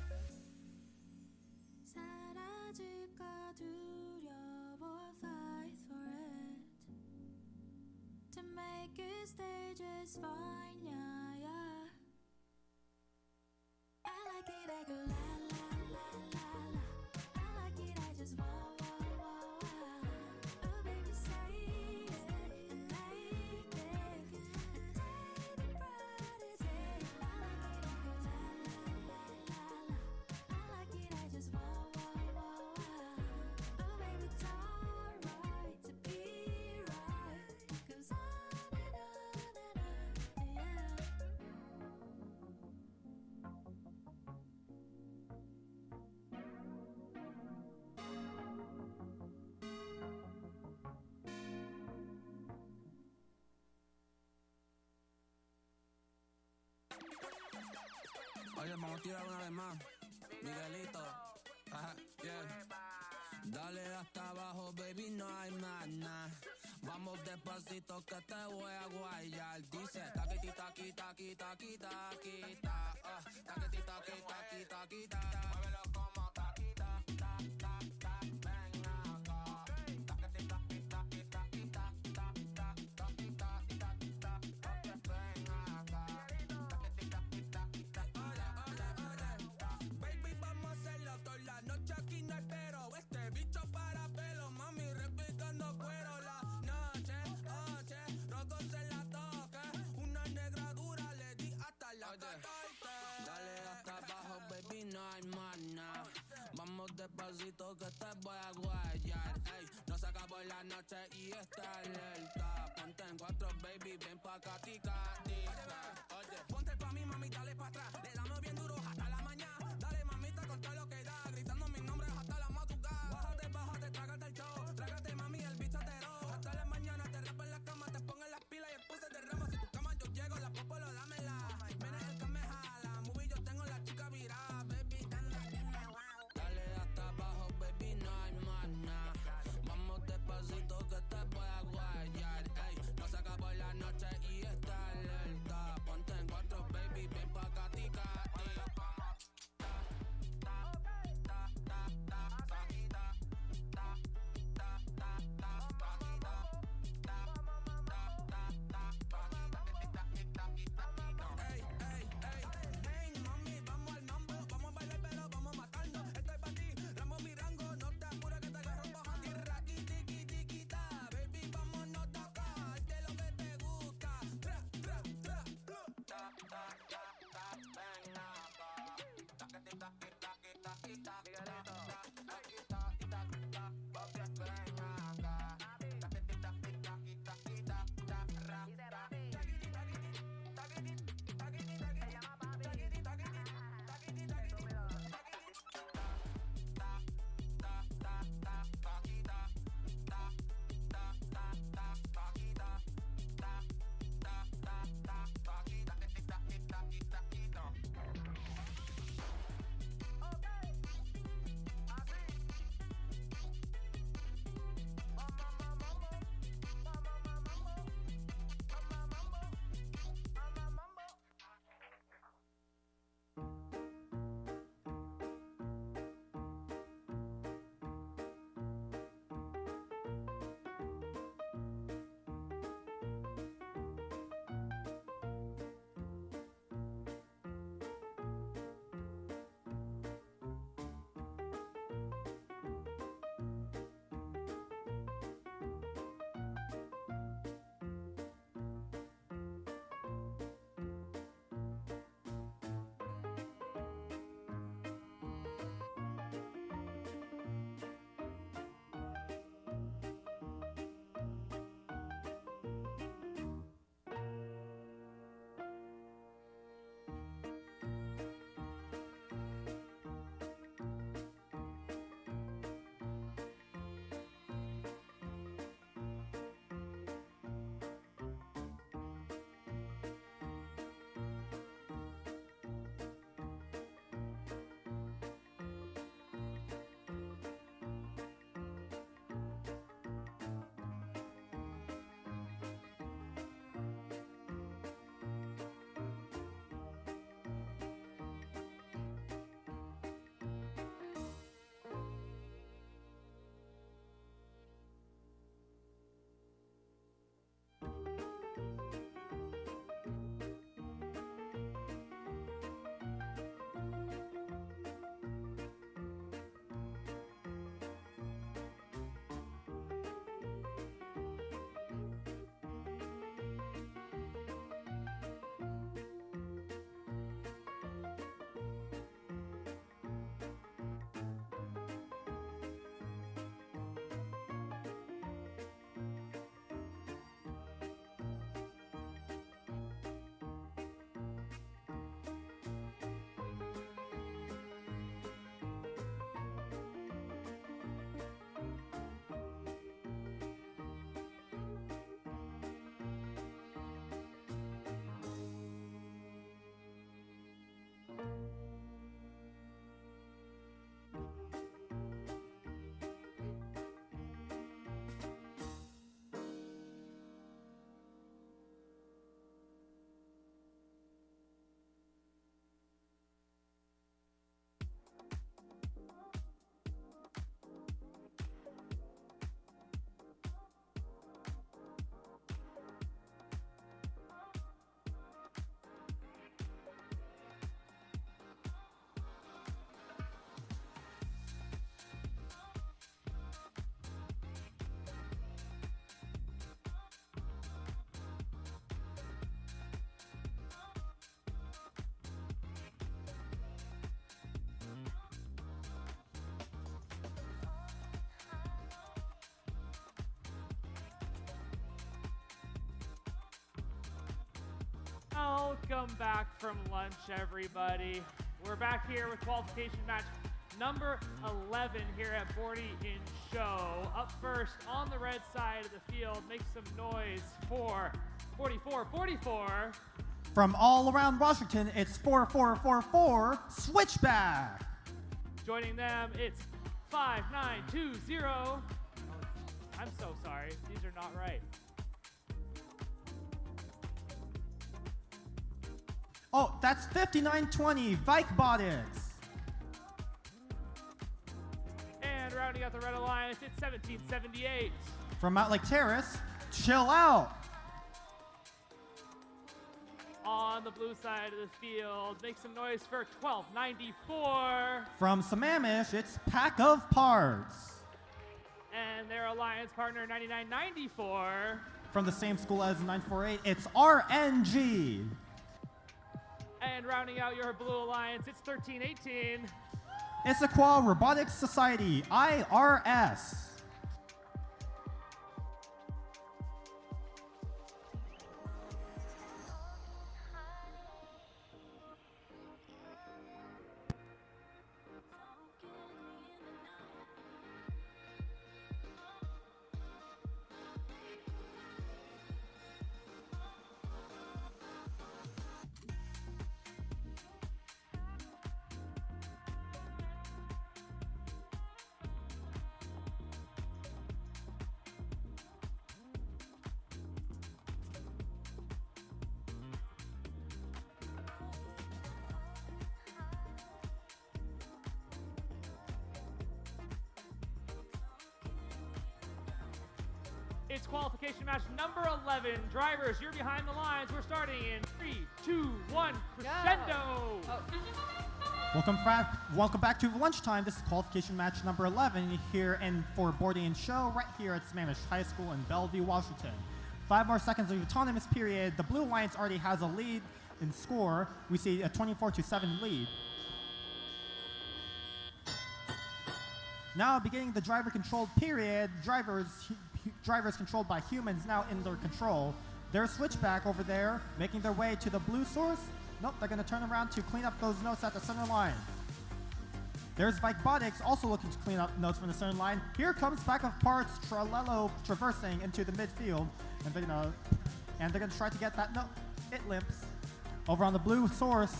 사라질까 두려워, fight for it. To make it stay just fine, yeah, yeah. I like it, I go la la la la la. I like it, I just want. Oh baby, say it and make it a day to brighter day. I like it, I go la la la la la. I like it, I just want. Oh baby, it's alright to be right. Goes on and on and on. Oye, vamos a tirar una vez más. Miguelito. Ajá, yeah. Dale hasta abajo, baby, no hay más nada. Vamos despacito que te voy a guayar. Dice taquiti, taqui, taqui, taqui, taqui, ta. Taquiti, taqui, taqui, taqui, ta. Muévelo como taquita, ta, ta, ta. Ven acá. Taquiti, taqui, taqui, taqui, ta, ta, ta. Taqui, taqui, taqui, ta. Ven acá. Taquiti, taqui, taqui, taqui. Oye, baby, vamos a hacerlo toda la noche aquí no hay pero. Este bicho para pelo, mami, repicando cuero la noche, rotos en la toque, una negra dura le di hasta la 14. Dale hasta abajo, baby, no hay más nada. Vamos despacito que te voy a guayar. Ey, no se acabó la noche y está alerta. Ponte en cuatro, baby, ven pa' acá, tica, tica. Oye, ponte pa' mí, mami, dale pa' atrás. Le damos bien duro hasta la mañana. Dale, mamita, con todo lo que da. Gritando mis nombres hasta la madrugada. Bájate, bájate, trágate el show. Trágate, mami, el bicho atero. Hasta la mañana te rapo en la cama. Te pongo en las pilas y el puse de ramo. Si tu cama yo llego, la popo lo dámela. Ven el que me jala. Movie, yo tengo la chica virada. Baby, dale hasta abajo, baby, no hay más nada. Vamos despacito que te voy a guayar. Ey, no se acabó la noche y está alerta. Ponte en cuatro, baby, ven pa' acá, tica. Welcome back from lunch, everybody. We're back here with qualification match number 11 here at Bordie in show. Up first on the red side of the field, make some noise for 44-44. From all around Washington, it's 4444 Switchback. Joining them, it's 5920. Oh, I'm so sorry. These are not right. Oh, that's 5920 Vikebotics. And rounding out the Red Alliance, it's 1778. From Mount Lake Terrace, Chill Out. On the blue side of the field, make some noise for 1294. From Sammamish, it's Pack of Parts. And their alliance partner, 9994. From the same school as 948, it's RNG. And rounding out your blue alliance, it's 1318. Issaquah Robotics Society, IRS. It's qualification match number 11. Drivers, you're behind the lines. We're starting in 3, 2, 1, crescendo. Welcome back to lunchtime. This is qualification match number 11 here for Bordie and show right here at Sammamish High School in Bellevue, Washington. 5 more seconds of autonomous period. The Blue Alliance already has a lead in score. We see a 24-7 lead. Now beginning the driver-controlled period, drivers controlled by humans now in their control. Their switchback over there, making their way to the blue source. Nope, they're going to turn around to clean up those notes at the center line. There's Vikebotics also looking to clean up notes from the center line. Here comes Pack of Parts, Trelello traversing into the midfield. And they're going to try to get that note. It limps. Over on the blue source,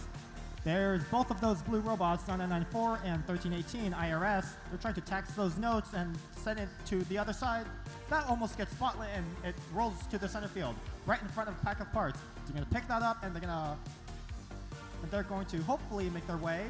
there's both of those blue robots, 9994 and 1318 IRS. They're trying to tax those notes and send it to the other side. That almost gets spotlit and it rolls to the center field, right in front of a Pack of Parts. They're going to pick that up and they're going to hopefully make their way.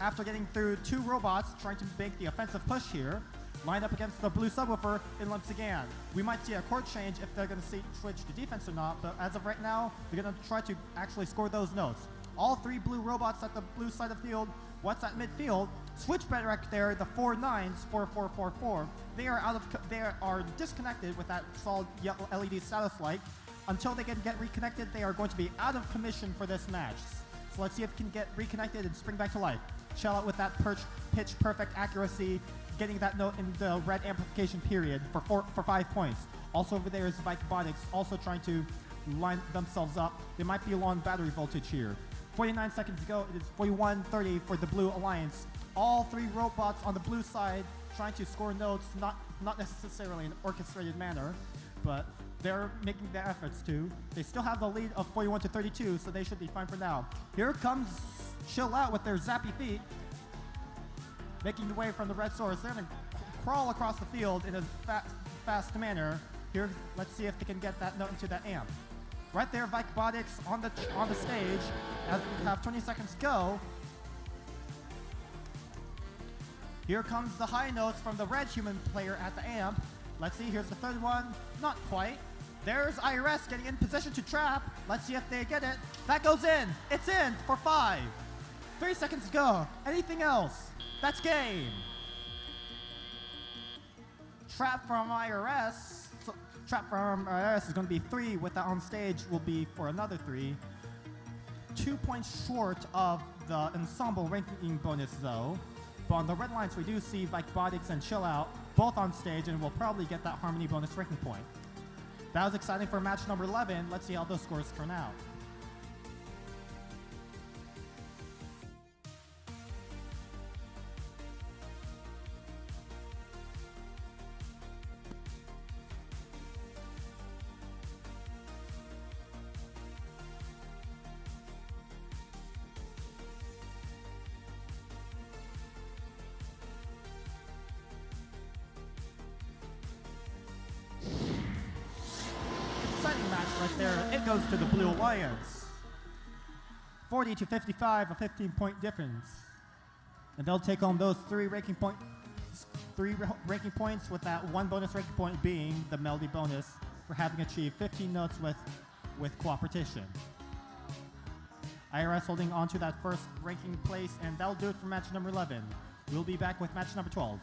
After getting through 2 robots trying to make the offensive push here, lined up against the blue subwoofer, it limps again. We might see a court change if they're going to switch to defense or not, but as of right now, they're going to try to actually score those notes. All 3 blue robots at the blue side of the field. What's at midfield? Switchback right there, the 49s, 4444. They are disconnected with that solid yellow LED status light. Until they can get reconnected, they are going to be out of commission for this match. So let's see if it can get reconnected and spring back to life. Shell out with that pitch perfect accuracy, getting that note in the red amplification period for 5 points. Also over there is Vikebotics, also trying to line themselves up. They might be low on battery voltage here. 49 seconds to go. It is 41-30 for the Blue Alliance. All 3 robots on the blue side trying to score notes, not necessarily in an orchestrated manner, but they're making their efforts to. They still have the lead of 41-32, so they should be fine for now. Here comes Chill Out with their zappy feet, making the way from the red source. They're going to crawl across the field in a fast manner. Here, let's see if they can get that note into that amp. Right there, Vikebotics on the stage. As we have 20 seconds to go. Here comes the high notes from the red human player at the amp. Let's see, here's the third one. Not quite. There's IRS getting in position to trap. Let's see if they get it. That goes in. It's in for 5. 3 seconds to go. Anything else? That's game. Trap from IRS. Trap from IRS is going to be 3. With that on stage will be for another 3. 2 points short of the ensemble ranking bonus though. But on the red lines we do see Vikebotics and Chill Out both on stage and will probably get that harmony bonus ranking point. That was exciting for match number 11. Let's see how those scores turn out. right there, it goes to the Blue Alliance. 40 to 55, a 15-point difference. And they'll take home those three ranking points with that one bonus ranking point being the melody bonus for having achieved 15 notes with cooperation. IRS holding on to that first ranking place, and that'll do it for match number 11. We'll be back with match number 12.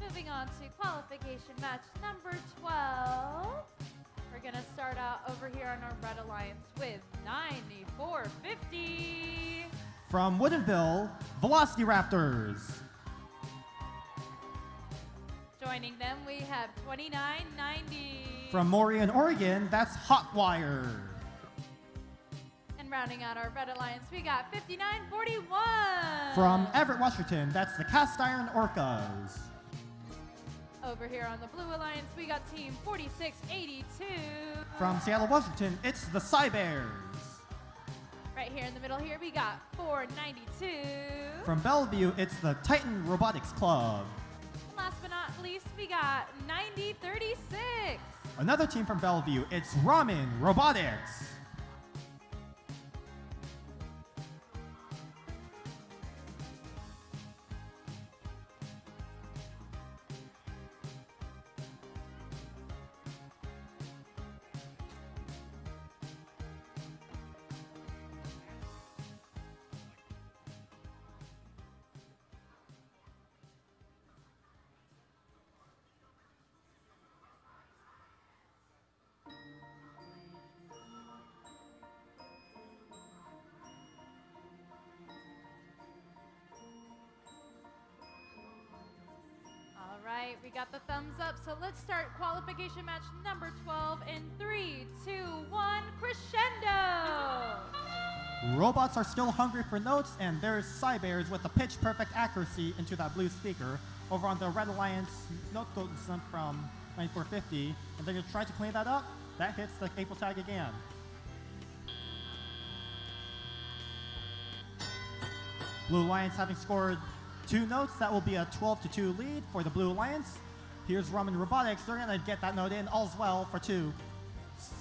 Moving on to qualification match number 12. We're going to start out over here on our Red Alliance with 9450. From Woodinville, Velocity Raptors. Joining them, we have 2990. From Morian, Oregon, that's Hotwire. And rounding out our Red Alliance, we got 5941. From Everett, Washington, that's the Cast Iron Orcas. Over here on the Blue Alliance, we got team 4682. From Seattle, Washington, it's the Cybears. Right here in the middle here, we got 492. From Bellevue, it's the Titan Robotics Club. Last but not least, we got 9036. Another team from Bellevue, it's Ramen Robotics. Right, we got the thumbs up, so let's start qualification match number 12 in 3, 2, 1, crescendo! Robots are still hungry for notes, and there's Cybears with the pitch-perfect accuracy into that blue speaker over on the Red Alliance note system from 9450, and they're going to try to clean that up. That hits the April tag again. Blue Alliance having scored 2 notes, that will be a 12-2 lead for the Blue Alliance. Here's Ramen Robotics, they're gonna get that note in, all's well for 2.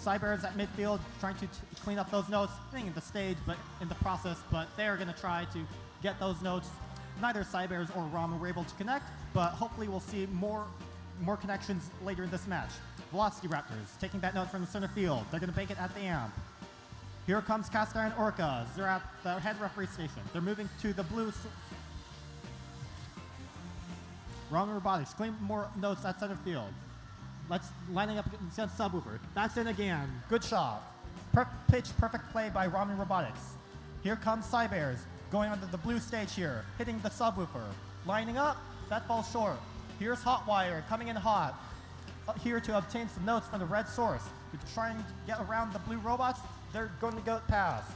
Cybears at midfield trying to clean up those notes, hitting the stage but in the process, but they're gonna try to get those notes. Neither Cybears or Ramen were able to connect, but hopefully we'll see more connections later in this match. Velocity Raptors taking that note from the center field, they're gonna bank it at the amp. Here comes Cast Iron Orcas, they're at the head referee station. They're moving to the blue. Ramen Robotics, claim more notes at center field. Let's lining up against subwoofer. That's in again. Good shot. Pitch perfect play by Ramen Robotics. Here comes Cybears going onto the blue stage here, hitting the subwoofer. Lining up, that falls short. Here's Hotwire coming in hot. Here to obtain some notes from the red source. To try and get around the blue robots, they're going to go past.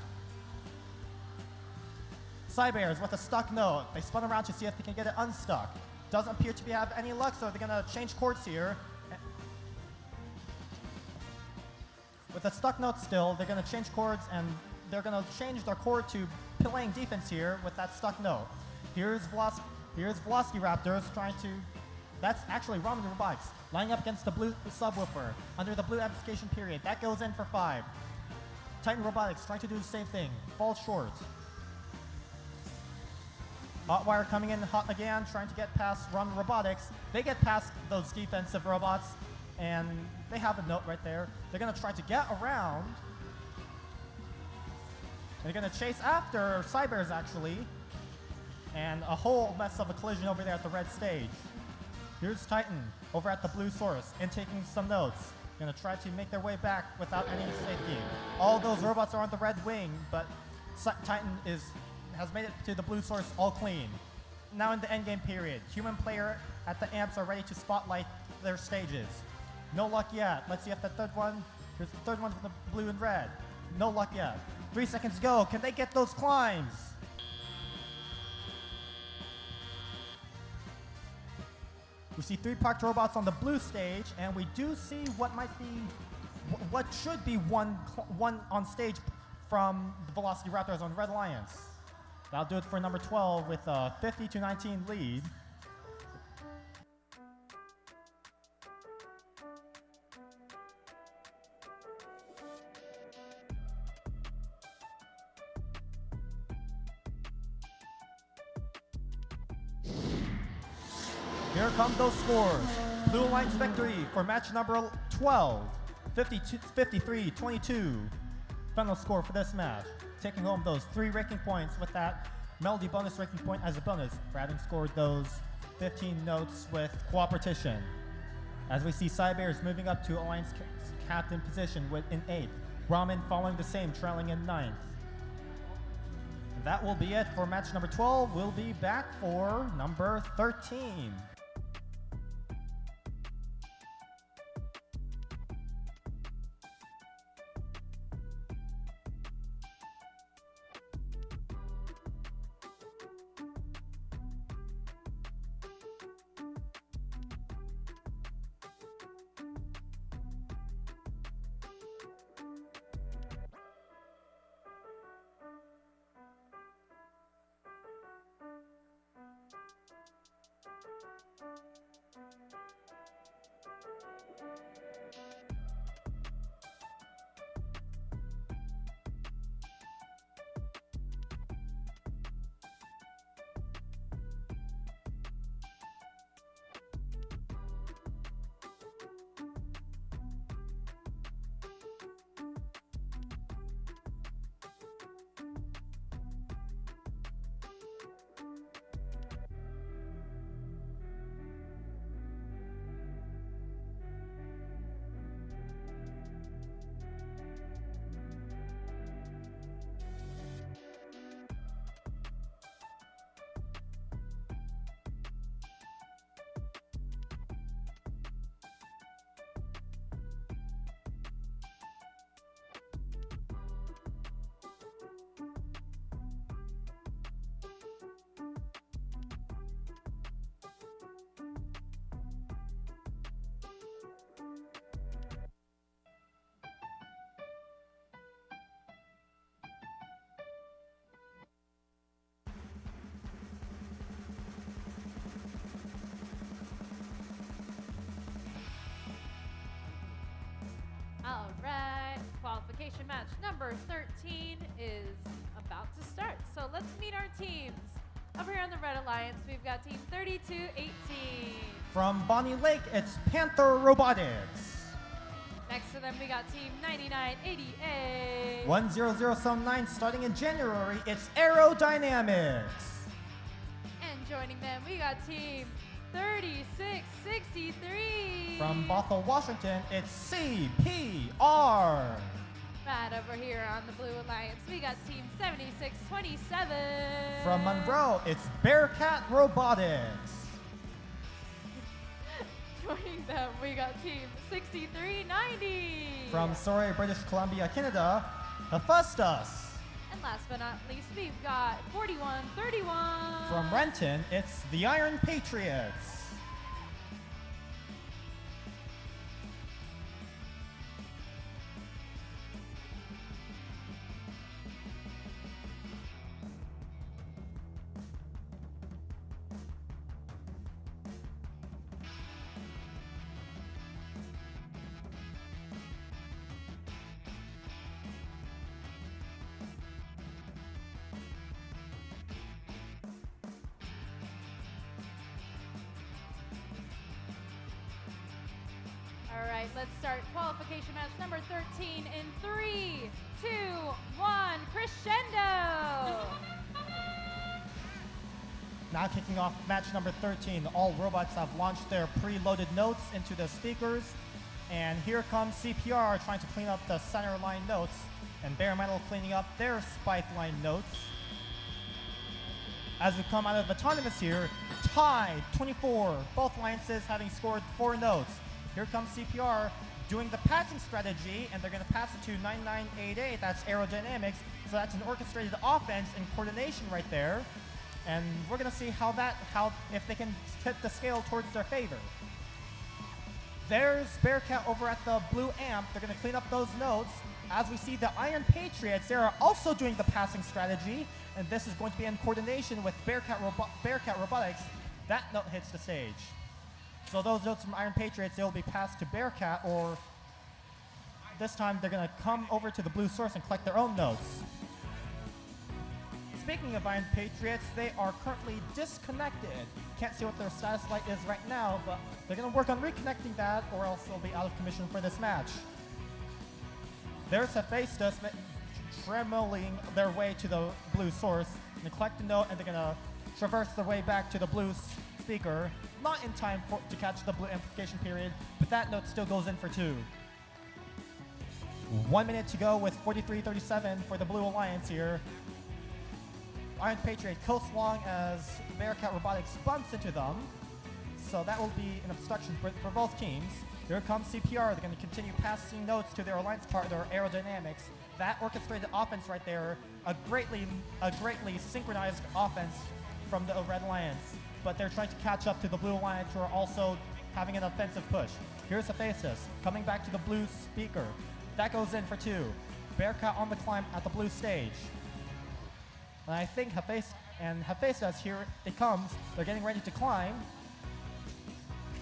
Cybears with a stuck note. They spun around to see if they can get it unstuck. Doesn't appear to have any luck, so they're gonna change chords here. With a stuck note still, they're gonna change chords and they're gonna change their chord to playing defense here with that stuck note. Here's Velocity Raptors trying to, that's actually Ramen Robotics, lining up against the blue subwoofer under the blue amplification period. That goes in for 5. Titan Robotics trying to do the same thing, falls short. Hotwire coming in hot again, trying to get past Run Robotics. They get past those defensive robots, and they have a note right there. They're going to try to get around. They're going to chase after Cybears, actually. And a whole mess of a collision over there at the red stage. Here's Titan over at the blue source, and taking some notes. Going to try to make their way back without any safety. All those robots are on the red wing, but Titan has made it to the blue source all clean. Now in the endgame period, human player at the amps are ready to spotlight their stages. No luck yet. Let's see if the third one, here's the third one for the blue and red. No luck yet. 3 seconds to go. Can they get those climbs? We see 3 parked robots on the blue stage, and we do see what should be one on stage from the Velocity Raptors on Red Alliance. That'll do it for number 12 with a 50-19 lead. Here come those scores. Blue Alliance victory for match number 12, 53-22. Final score for this match. Taking home those 3 ranking points with that Melody bonus ranking point as a bonus for having scored those 15 notes with cooperation. As we see Cybears moving up to Alliance captain position in 8th. Ramen following the same, trailing in 9th. That will be it for match number 12. We'll be back for number 13. All right, qualification match number 13 is about to start. So let's meet our teams. Over here on the Red Alliance, we've got team 3218. From Bonnie Lake, it's Panther Robotics. Next to them, we got team 9988. 10079 starting in January, it's Aerodynamics. And joining them, we got team 3663. From Bothell, Washington, it's CPR. Right over here on the Blue Alliance, we got team 7627. From Monroe, it's Bearcat Robotics. Joining them, we got team 6390. From Surrey, British Columbia, Canada, Hephaestus. And last but not least, we've got 4131. From Renton, it's the Iron Patriots. right, let's start qualification match number 13 in 3, 2, 1, crescendo! Now kicking off match number 13, all robots have launched their preloaded notes into the speakers. And here comes CPR trying to clean up the center line notes, and Bare Metal cleaning up their spike line notes. As we come out of Autonomous here, tied 24, both alliances having scored 4 notes. Here comes CPR doing the passing strategy, and they're going to pass it to 9988, that's aerodynamics, so that's an orchestrated offense and coordination right there. And we're going to see if they can tip the scale towards their favor. There's Bearcat over at the blue amp. They're going to clean up those notes. As we see the Iron Patriots, they are also doing the passing strategy, and this is going to be in coordination with Bearcat Robotics. That note hits the stage. So those notes from Iron Patriots, they will be passed to Bearcat, or this time they're going to come over to the blue source and collect their own notes. Speaking of Iron Patriots, they are currently disconnected. Can't see what their status light is right now, but they're going to work on reconnecting that, or else they'll be out of commission for this match. There's Hephaestus tremoling their way to the blue source, and they collect the note, and they're going to traverse their way back to the blue speaker. Not in time to catch the blue amplification period, but that note still goes in for 2. 1 minute to go with 43:37 for the Blue Alliance here. Iron Patriot coasts along as Bearcat Robotics bumps into them, so that will be an obstruction for both teams. Here comes CPR. They're going to continue passing notes to their alliance partner, Aerodynamics. That orchestrated offense right there, a greatly synchronized offense from the Red Alliance, but they're trying to catch up to the Blue Alliance, who are also having an offensive push. Here's Hephaestus coming back to the blue speaker. That goes in for 2. Bearcat on the climb at the blue stage. And I think Hephaestus, here it comes. They're getting ready to climb.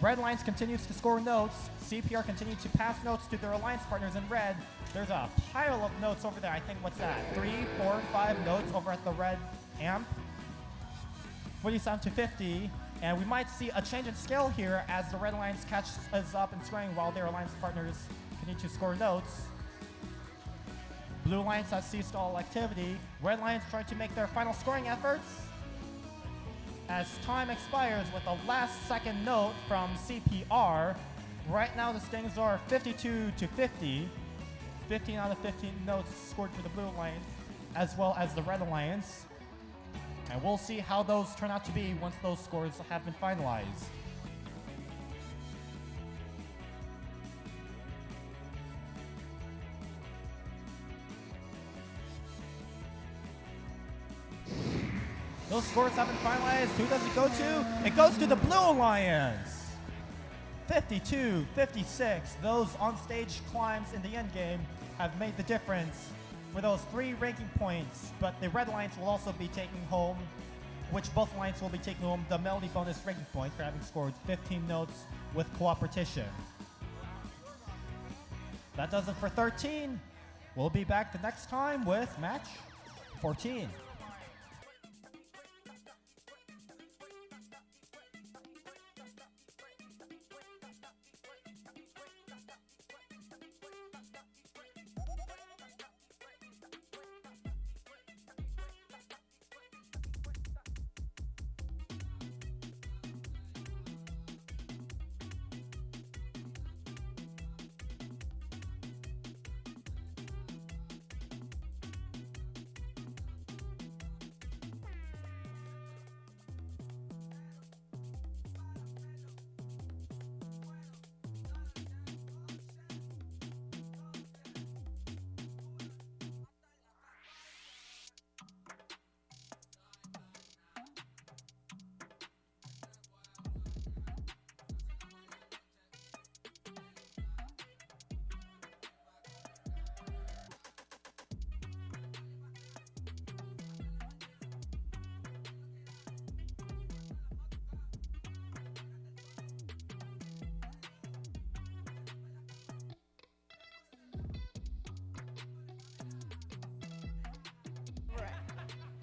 Red Alliance continues to score notes. CPR continues to pass notes to their alliance partners in red. There's a pile of notes over there. I think, what's that? 3, 4, 5 notes over at the red amp. 47 to 50. And we might see a change in scale here as the Red Alliance catches up in scoring while their alliance partners continue to score notes. Blue Alliance has ceased all activity. Red Alliance trying to make their final scoring efforts. As time expires with the last second note from CPR. Right now the standings are 52 to 50. 15 out of 15 notes scored for the Blue Alliance, as well as the Red Alliance. And we'll see how those turn out to be once those scores have been finalized. Those scores have been finalized. Who does it go to? It goes to the Blue Alliance. 52-56. Those on-stage climbs in the end game have made the difference for those 3 ranking points. But the Red Alliance will also be taking home, which both Alliance will be taking home, the Melody bonus ranking point for having scored 15 notes with cooperation. That does it for 13. We'll be back the next time with match 14.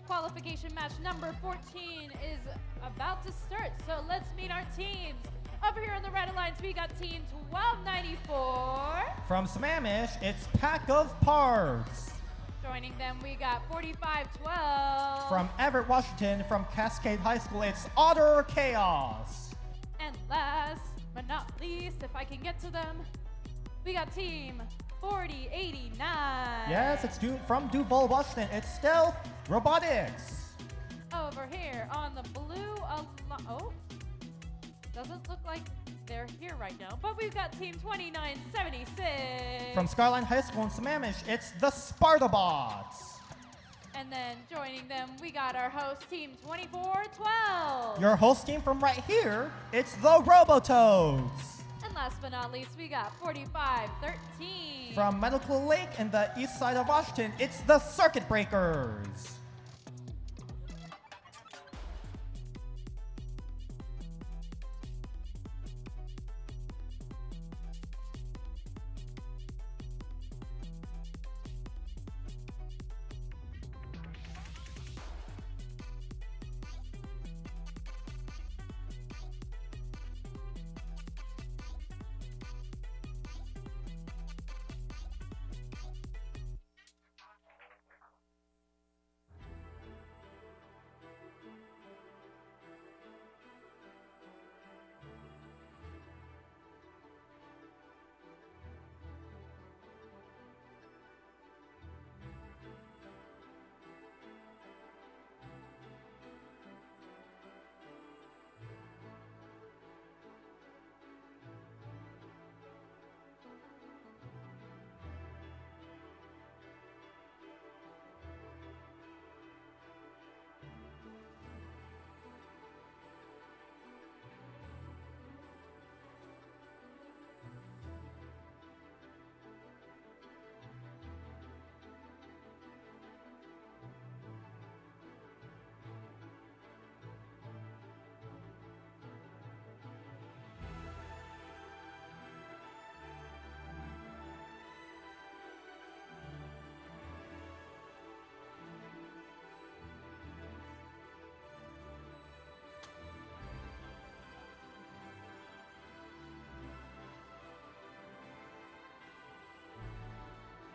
Qualification match number 14 is about to start, so let's meet our teams. Over here in the Red Alliance, we got Team 1294. From Sammamish, it's Pack of Parts. Joining them, we got 4512. From Everett, Washington, from Cascade High School, it's Otter Chaos. And last but not least, if I can get to them, we got Team 4089. Yes, it's from Duval, Washington. It's Stealth Robotics. Over here on the blue, oh, doesn't look like they're here right now, but we've got Team 2976. From Skyline High School in Sammamish, it's the Spartabots. And then joining them, we got our host Team 2412. Your host team from right here, it's the Robototes. And last but not least, we got 4513. From Medical Lake in the east side of Washington, it's the Circuit Breakers.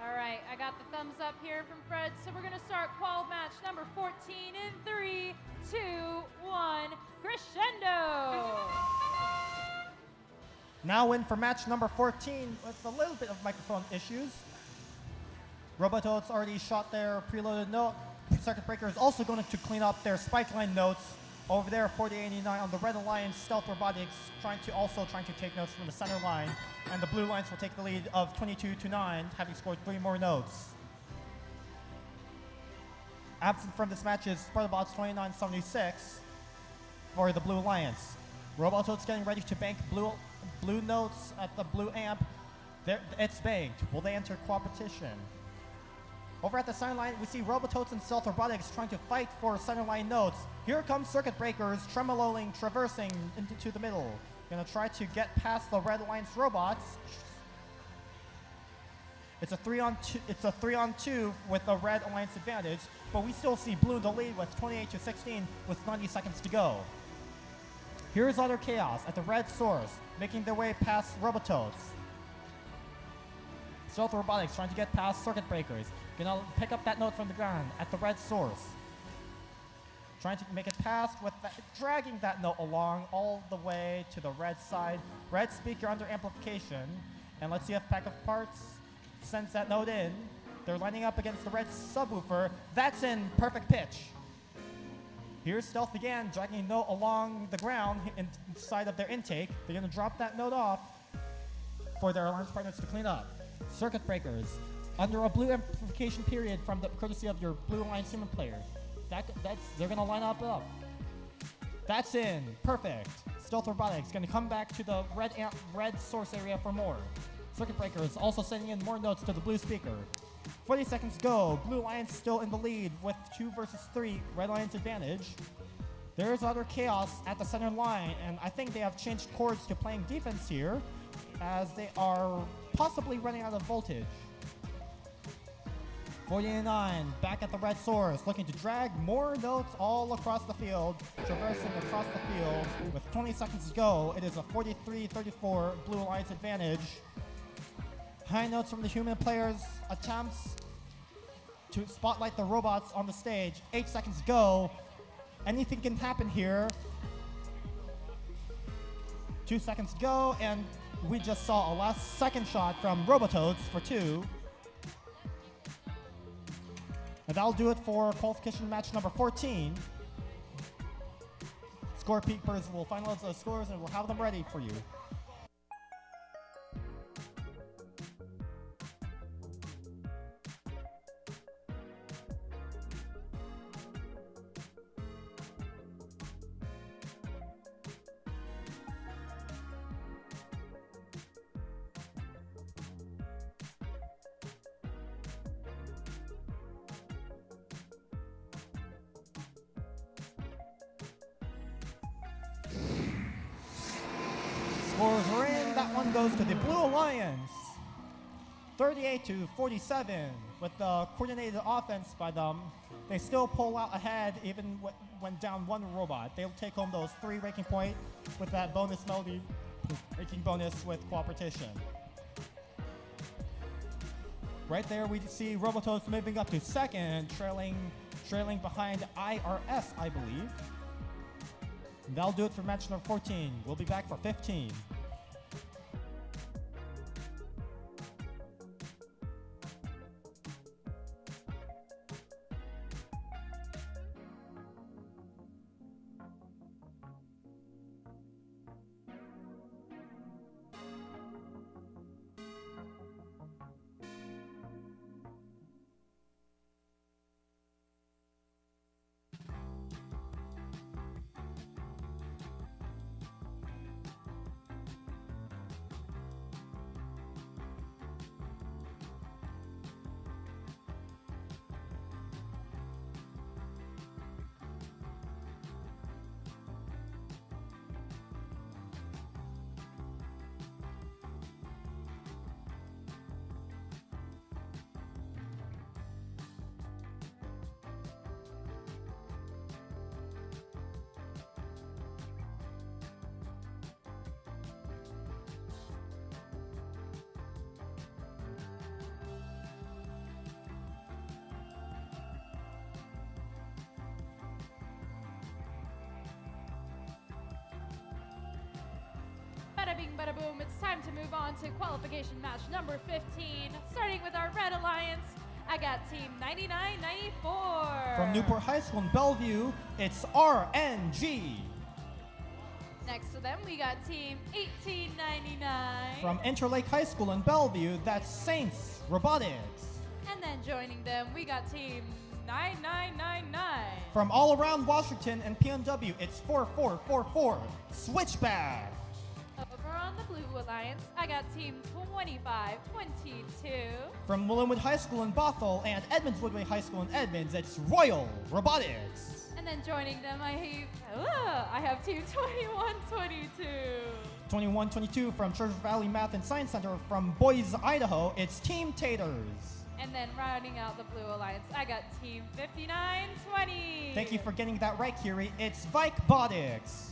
All right, I got the thumbs up here from Fred, so we're gonna start qual match number 14 in 3, 2, 1, crescendo! Now in for match number 14 with a little bit of microphone issues. Robototes already shot their preloaded note. Circuit Breaker is also going to clean up their spike line notes. Over there, 4089 on the Red Alliance, Stealth Robotics trying to take notes from the center line. And the Blue Alliance will take the lead of 22-9, having scored 3 more notes. Absent from this match is Spartabots 2976 for the Blue Alliance. Robototes getting ready to bank blue notes at the blue amp. It's banked. Will they enter competition? Over at the center line, we see Robototes and Stealth Robotics trying to fight for center line notes. Here comes Circuit Breakers, tremoloing, traversing into the middle. Gonna try to get past the Red Alliance robots. It's a 3-on-2. It's a 3-on-2 with the Red Alliance advantage, but we still see Blue in the lead with 28-16 with 90 seconds to go. Here's Utter Chaos at the red source, making their way past Robototes. Stealth Robotics trying to get past Circuit Breakers. Gonna pick up that note from the ground at the red source. Trying to make it past with dragging that note along all the way to the red side. Red speaker under amplification. And let's see if Pack of Parts sends that note in. They're lining up against the red subwoofer. That's in perfect pitch. Here's Stealth again, dragging a note along the ground inside of their intake. They're gonna drop that note off for their alliance partners to clean up. Circuit Breakers, under a blue amplification period from the courtesy of your Blue Alliance human player. They're gonna line up. That's in, perfect. Stealth Robotics gonna come back to the red source area for more. Circuit Breakers also sending in more notes to the blue speaker. 40 seconds go. Blue Alliance still in the lead with 2 versus 3, Red Alliance advantage. There's Utter Chaos at the center line, and I think they have changed course to playing defense here, as they are possibly running out of voltage. 49 back at the red source, looking to drag more notes all across the field, traversing across the field. With 20 seconds to go, it is a 43-34 Blue Alliance advantage. High notes from the human players' attempts to spotlight the robots on the stage. 8 seconds to go. Anything can happen here. 2 seconds to go, and we just saw a last second shot from Robototes for 2. And that'll do it for qualification match number 14. Score peepers will finalize those scores and we'll have them ready for you. Scores are in. That one goes to the Blue Alliance. 38-47. With the coordinated offense by them, they still pull out ahead even when down 1 robot. They'll take home those 3 ranking point with that bonus melody ranking bonus with cooperation. Right there we see Robototes moving up to second, trailing behind IRS, I believe. And that'll do it for match number 14. We'll be back for 15. Bada bing, bada boom. It's time to move on to qualification match number 15. Starting with our Red Alliance, I got Team 9994. From Newport High School in Bellevue, it's RNG. Next to them, we got Team 1899. From Interlake High School in Bellevue, that's Saints Robotics. And then joining them, we got Team 9999. From all around Washington and PNW, it's 4444 Switchback. Over on the Blue Alliance, I got Team 2522. From Willinwood High School in Bothell and Edmonds Woodway High School in Edmonds, it's Royal Robotics. And then joining them, I have Team 2122. 2122 from Treasure Valley Math and Science Center from Boise, Idaho, it's Team Taters. And then rounding out the Blue Alliance, I got Team 5920. Thank you for getting that right, Kiri. It's Vikebotics.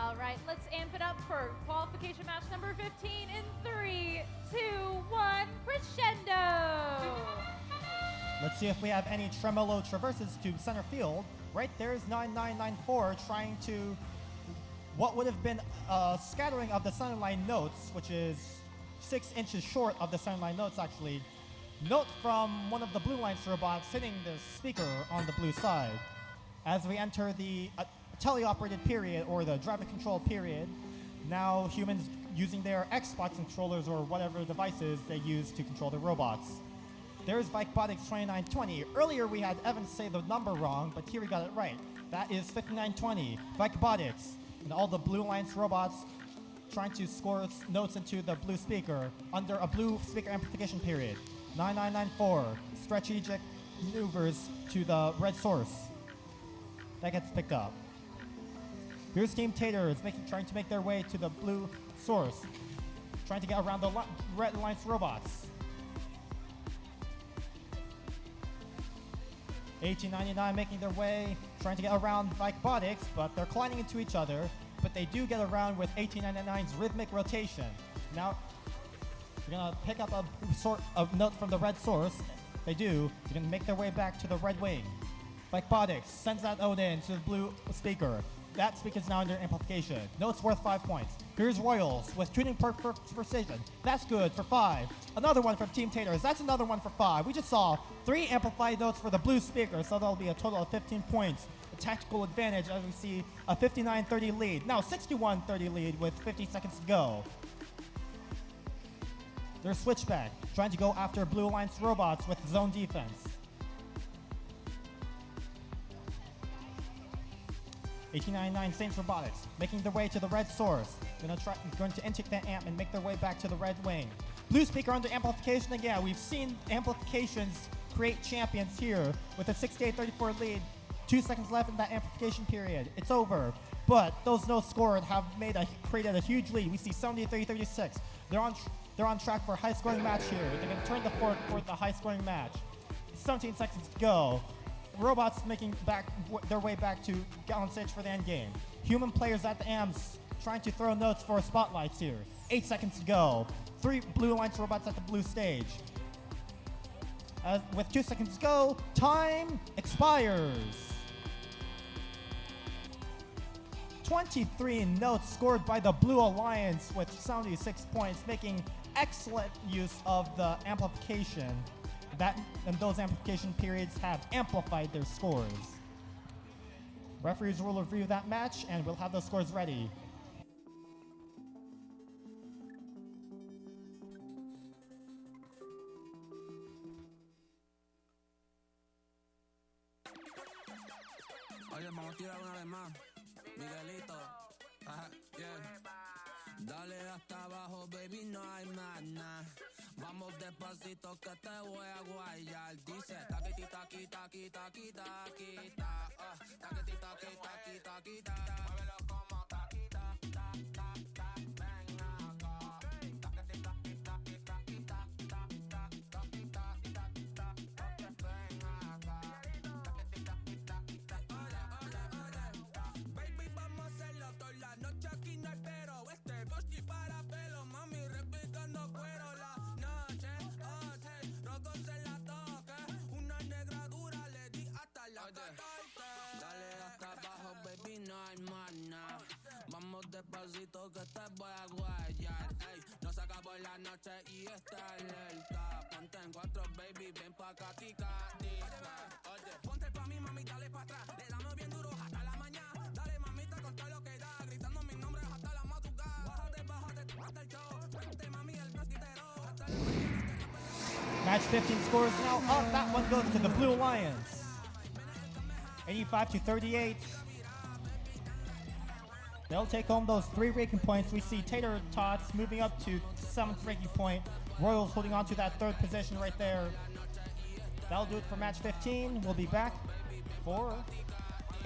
All right, let's amp it up for qualification match number 15 in 3, 2, 1, crescendo! Let's see if we have any tremolo traverses to center field. Right there's 9994 trying to what would have been a scattering of the centerline notes, which is 6 inches short of the centerline notes actually. Note from one of the blue lines robots hitting the speaker on the blue side. As we enter the teleoperated period or the driver controlled period, now humans using their Xbox controllers or whatever devices they use to control the robots. There's Vikebotics 2920. Earlier we had Evan say the number wrong, but here we got it right. That is 5920, Vikebotics. And all the blue lines robots trying to score notes into the blue speaker under a blue speaker amplification period. 9994, strategic maneuvers to the red source. That gets picked up. Here's Team Taters trying to make their way to the blue source, trying to get around the red lines robots. 1899 making their way, trying to get around Vikebotics, but they're colliding into each other, but they do get around with 1899's rhythmic rotation. Now, they're gonna pick up a sort of note from the red source. They do. They're gonna make their way back to the red wing. Vikebotics sends that note in to the blue speaker. That speaker's now under amplification. Note's worth 5 points. Here's Royals with tuning precision. That's good for 5. Another one from Team Taters. That's another one for 5. We just saw 3 amplified notes for the blue speaker, so that'll be a total of 15 points. A tactical advantage as we see a 59-30 lead. Now 61-30 lead with 50 seconds to go. There's Switchback trying to go after Blue Alliance robots with zone defense. 1899 Saints Robotics making their way to the red source. Going to intake that amp and make their way back to the red wing. Blue speaker under amplification again. We've seen amplifications create champions here with a 68-34 lead. 2 seconds left in that amplification period. It's over. But those notes scored have created a huge lead. We see 73-36. They're on track for a high-scoring match here. They're going to turn the fork for the high-scoring match. 17 seconds to go. Robots making their way back to get on stage for the end game. Human players at the amps trying to throw notes for spotlights here. 8 seconds to go. 3 Blue Alliance robots at the blue stage. With 2 seconds to go, time expires. 23 notes scored by the Blue Alliance with 76 points, making excellent use of the amplification. And those amplification periods have amplified their scores. Referees will review that match and we'll have those scores ready. Oye, vamos a tirar una vez más. Miguelito. Ajá, yeah. Dale hasta abajo, baby, no hay más nada. Vamos despacito que te voy a guayar. Dice taquiti taqui taqui taqui taqui ta. Taquiti taqui taqui taqui ta. Muévelo como taqui ta ta ta ta. Ven acá. Taquiti taqui taqui taqui ta ta ta. Taqui ta taqui ta. Ven acá. Taquiti taqui taqui ta. Oye. Baby, vamos a hacerlo toda la noche aquí no hay pero. Este Bordie para pelo, mami, repicando cuero. Vamos despacito que te voy a guayar. Ey, no se acabó la noche y está alerta. Ponte en 4, baby, ven pa' acá, tica. Oye, ponte pa' mí, mami, dale pa' atrás. Le damos bien duro hasta la mañana. Dale, mamita, con todo lo que da. Gritando mis nombres hasta la madrugada. Bájate, hasta el show. Vente, mami, el prosquitero. Hasta la mañana. Match 15 scores now up. That one goes to the Blue Alliance. 85-38. They'll take home those 3 ranking points. We see Tater Tots moving up to 7th ranking point. Royals holding on to that 3rd position right there. That'll do it for match 15. We'll be back for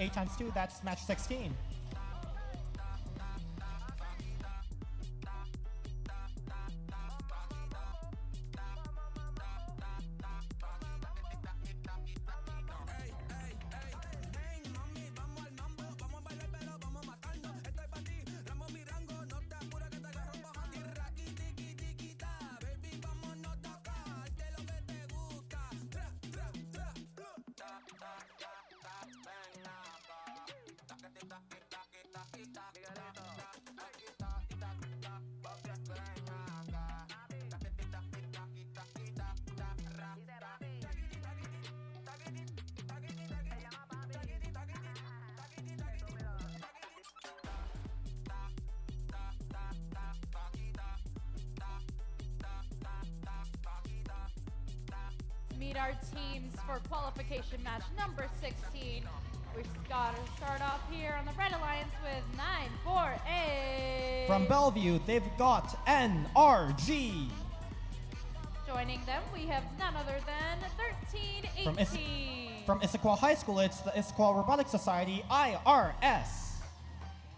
8 times 2. That's match 16. need our teams for qualification match number 16. We've got to start off here on the Red Alliance with 948. From Bellevue, they've got NRG. Joining them, we have none other than 1318. From Issaquah High School, it's the Issaquah Robotics Society, IRS.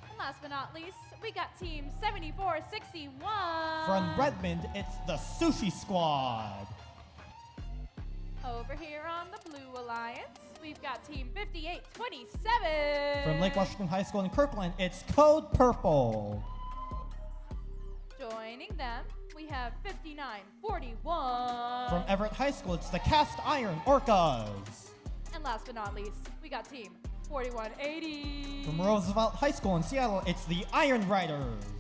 And last but not least, we got Team 7461. From Redmond, it's the Sushi Squad. Over here on the Blue Alliance, we've got Team 5827. From Lake Washington High School in Kirkland, it's Code Purple. Joining them, we have 5941. From Everett High School, it's the Cast Iron Orcas. And last but not least, we got Team 4180. From Roosevelt High School in Seattle, it's the Iron Riders.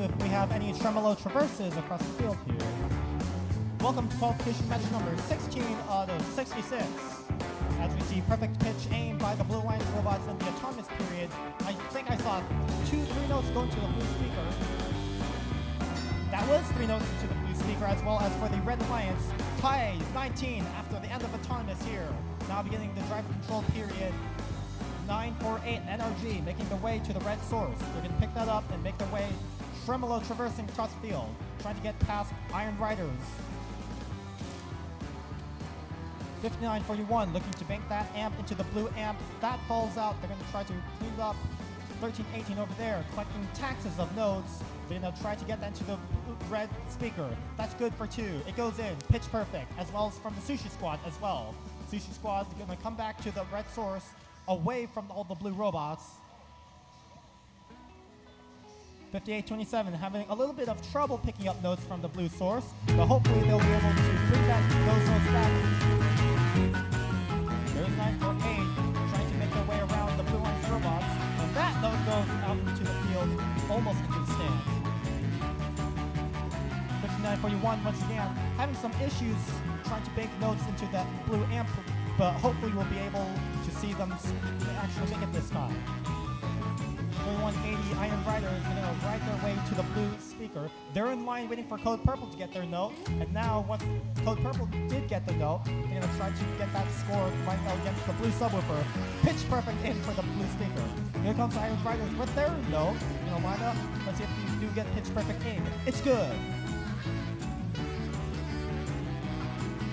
if we have any tremolo traverses across the field here. Welcome to qualification match number 16 out of 66. As we see perfect pitch aimed by the Blue Alliance robots in the autonomous period, I think I saw 2-3 notes going to the blue speaker. That was 3 notes to the blue speaker, as well as for the Red Alliance. Tie 19 after the end of autonomous here. Now beginning the driver control period. 948 NRG making their way to the red source. They're going to pick that up and make their way tremolo traversing across the field, trying to get past Iron Riders. 5941 looking to bank that amp into the blue amp. That falls out. They're going to try to clean it up. 1318 over there collecting taxes of nodes. They're gonna try to get that into the red speaker. That's good for 2. It goes in, pitch perfect, as well as from the Sushi Squad as well. Sushi Squad gonna come back to the red source, away from all the blue robots. 5827 having a little bit of trouble picking up notes from the blue source, but hopefully they'll be able to bring those notes back. There's 948 trying to make their way around the blue orange robots, and that note goes out into the field, almost into the stands. 5941 once again having some issues trying to bank notes into that blue amp, but hopefully we'll be able to see them actually make it this time. 2180 Iron Rider is going to ride their way to the blue speaker. They're in line waiting for Code Purple to get their note, and now once Code Purple did get the note, they're going to try to get that score right now against the blue subwoofer. Pitch perfect in for the blue speaker. Here comes Iron Riders with their note. You know, line up. Let's see if you do get pitch perfect in. It's good.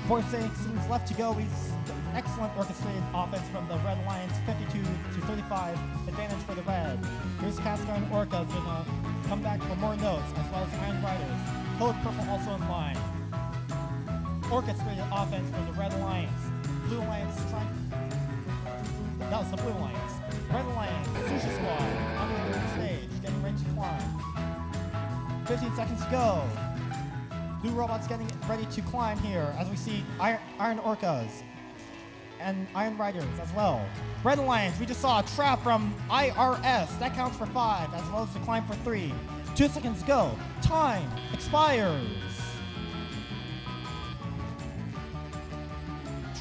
4 seconds left to go. He's excellent orchestrated offense from the Red Lions, 52 to 35, advantage for the Red. Here's Cascar and Orca gonna come back for more notes, as well as Iron Riders. Code Purple also in line. Orchestrated offense for the Red Lions. Blue Lions trying. That was the Blue Lions. Red Lions, Sushi Squad, under the stage, getting ready to climb. 15 seconds to go. Blue robots getting ready to climb here, as we see Iron Orcas and Iron Riders as well. Red Lions, we just saw a trap from IRS. That counts for 5, as well as the climb for 3. 2 seconds go. Time expires.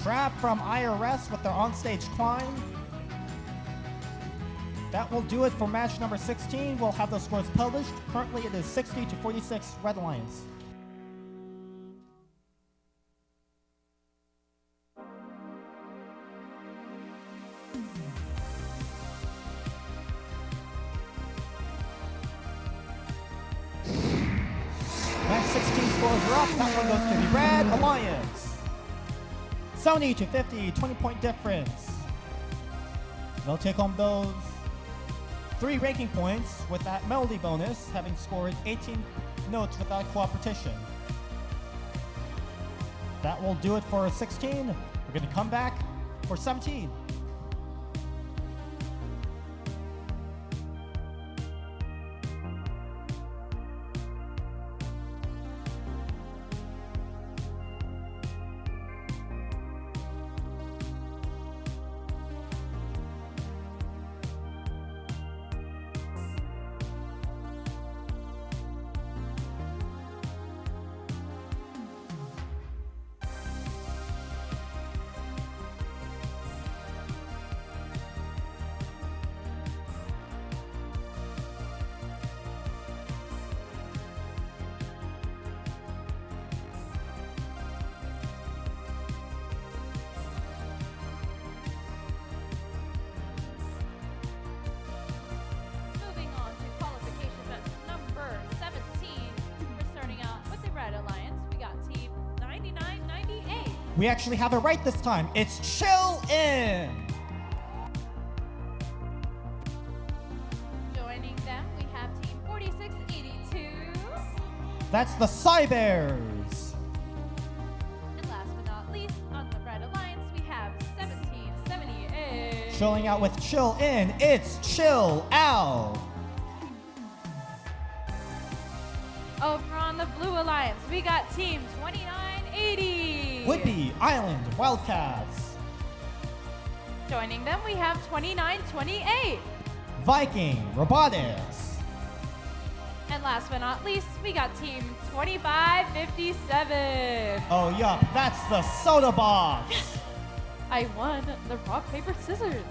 Trap from IRS with their onstage climb. That will do it for match number 16. We'll have those scores published. Currently it is 60 to 46 Red Lions. Match 16 scores are up. That one goes to the Red Alliance. 70 to 50, 20-point difference. They'll take home those 3 ranking points with that melody bonus, having scored 18 notes without cooperation. That will do it for 16. We're going to come back for 17. Moving on to qualifications at number 17. We're starting out with the Red Alliance. We got team 9998. We actually have it right this time. It's Chill In. Joining them, we have team 4682. That's the Cybears. And last but not least, on the Red Alliance, we have 1778. Chilling out with Chill In, it's Chill Out. Over on the Blue Alliance, we got team 2980. Whidbey Island Wildcats. Joining them, we have 2928. Viking Robotics. And last but not least, we got team 2557. Oh, yup, that's the Soda Box. I won the rock, paper, scissors.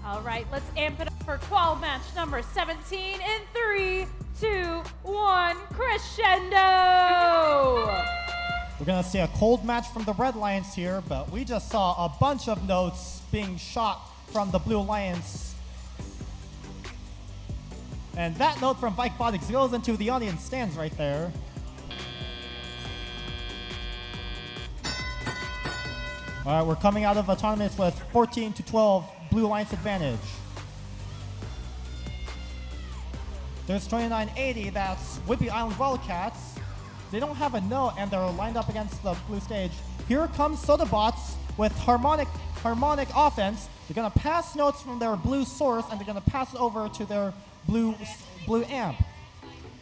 All right, let's amp it up for qual match number 17 in 3, 2, 1, crescendo! We're gonna see a cold match from the Red Lions here, but we just saw a bunch of notes being shot from the Blue Lions. And that note from Vikebotics goes into the audience stands right there. All right, we're coming out of autonomous with 14-12 Blue Lions advantage. There's 2980, that's Whidbey Island Wildcats. They don't have a note and they're lined up against the blue stage. Here comes Sodabots with harmonic offense. They're gonna pass notes from their blue source and they're gonna pass it over to their blue amp.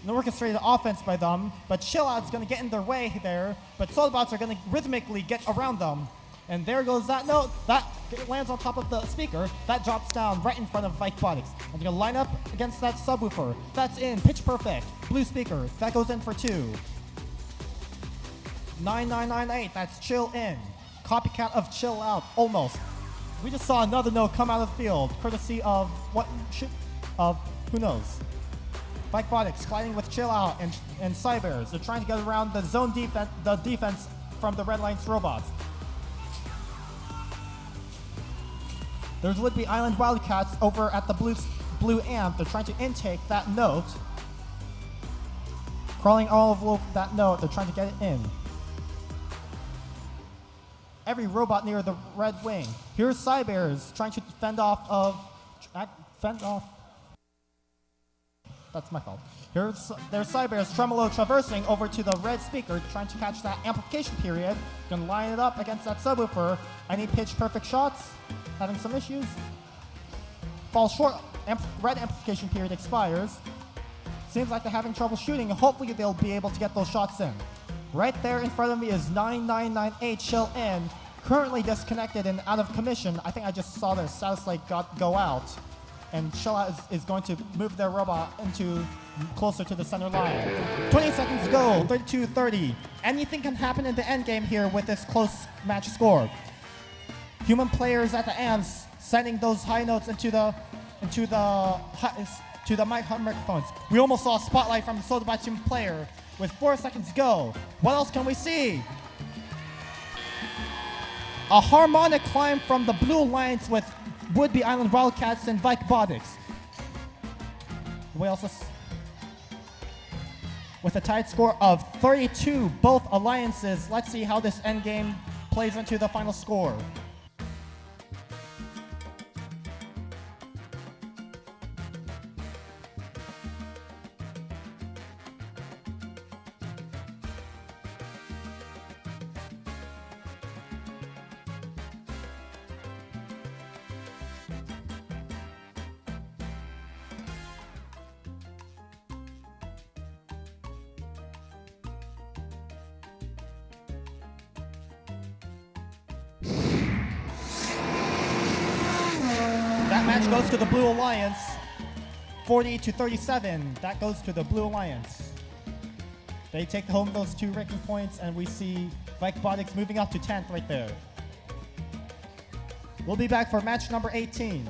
An orchestrated offense by them, but Chill Out's gonna get in their way there, but Sodabots are gonna rhythmically get around them. And there goes that note. That lands on top of the speaker. That drops down right in front of Vikebotics. And they're gonna line up against that subwoofer. That's in, pitch perfect. Blue speaker, that goes in for 2. 9998, that's Chill in. Copycat of Chill Out, almost. We just saw another note come out of the field, courtesy of who knows. Vikebotics colliding with Chill Out and Cybers. They're trying to get around the zone defense from the Red Lions robots. There's Whidbey Island Wildcats over at the blue amp. They're trying to intake that note. Crawling all over that note, they're trying to get it in. Every robot near the red wing. Here's Cybears trying to fend off. That's my fault. There's Cybears Tremolo traversing over to the red speaker, trying to catch that amplification period. Gonna line it up against that subwoofer. Any pitch perfect shots. Having some issues. Falls short. Red amplification period expires. Seems like they're having trouble shooting. Hopefully they'll be able to get those shots in. Right there in front of me is 9998 Chill in. Currently disconnected and out of commission. I think I just saw their status light go out. And Chill Out is going to move their robot into closer to the center line. 20 seconds to go. 32-30. Anything can happen in the end game here with this close match score. Human players at the ends sending those high notes to the microphones. We almost saw a spotlight from the Sodabots team player with 4 seconds to go. What else can we see? A harmonic climb from the Blue Lions with Whidbey Island Wildcats and Vikebotics. We also with a tied score of 32, both alliances. Let's see how this end game plays into the final score. That match goes to the Blue Alliance, 40-37. That goes to the Blue Alliance. They take home those 2 ranking points, and we see Vikebotics moving up to 10th right there. We'll be back for match number 18.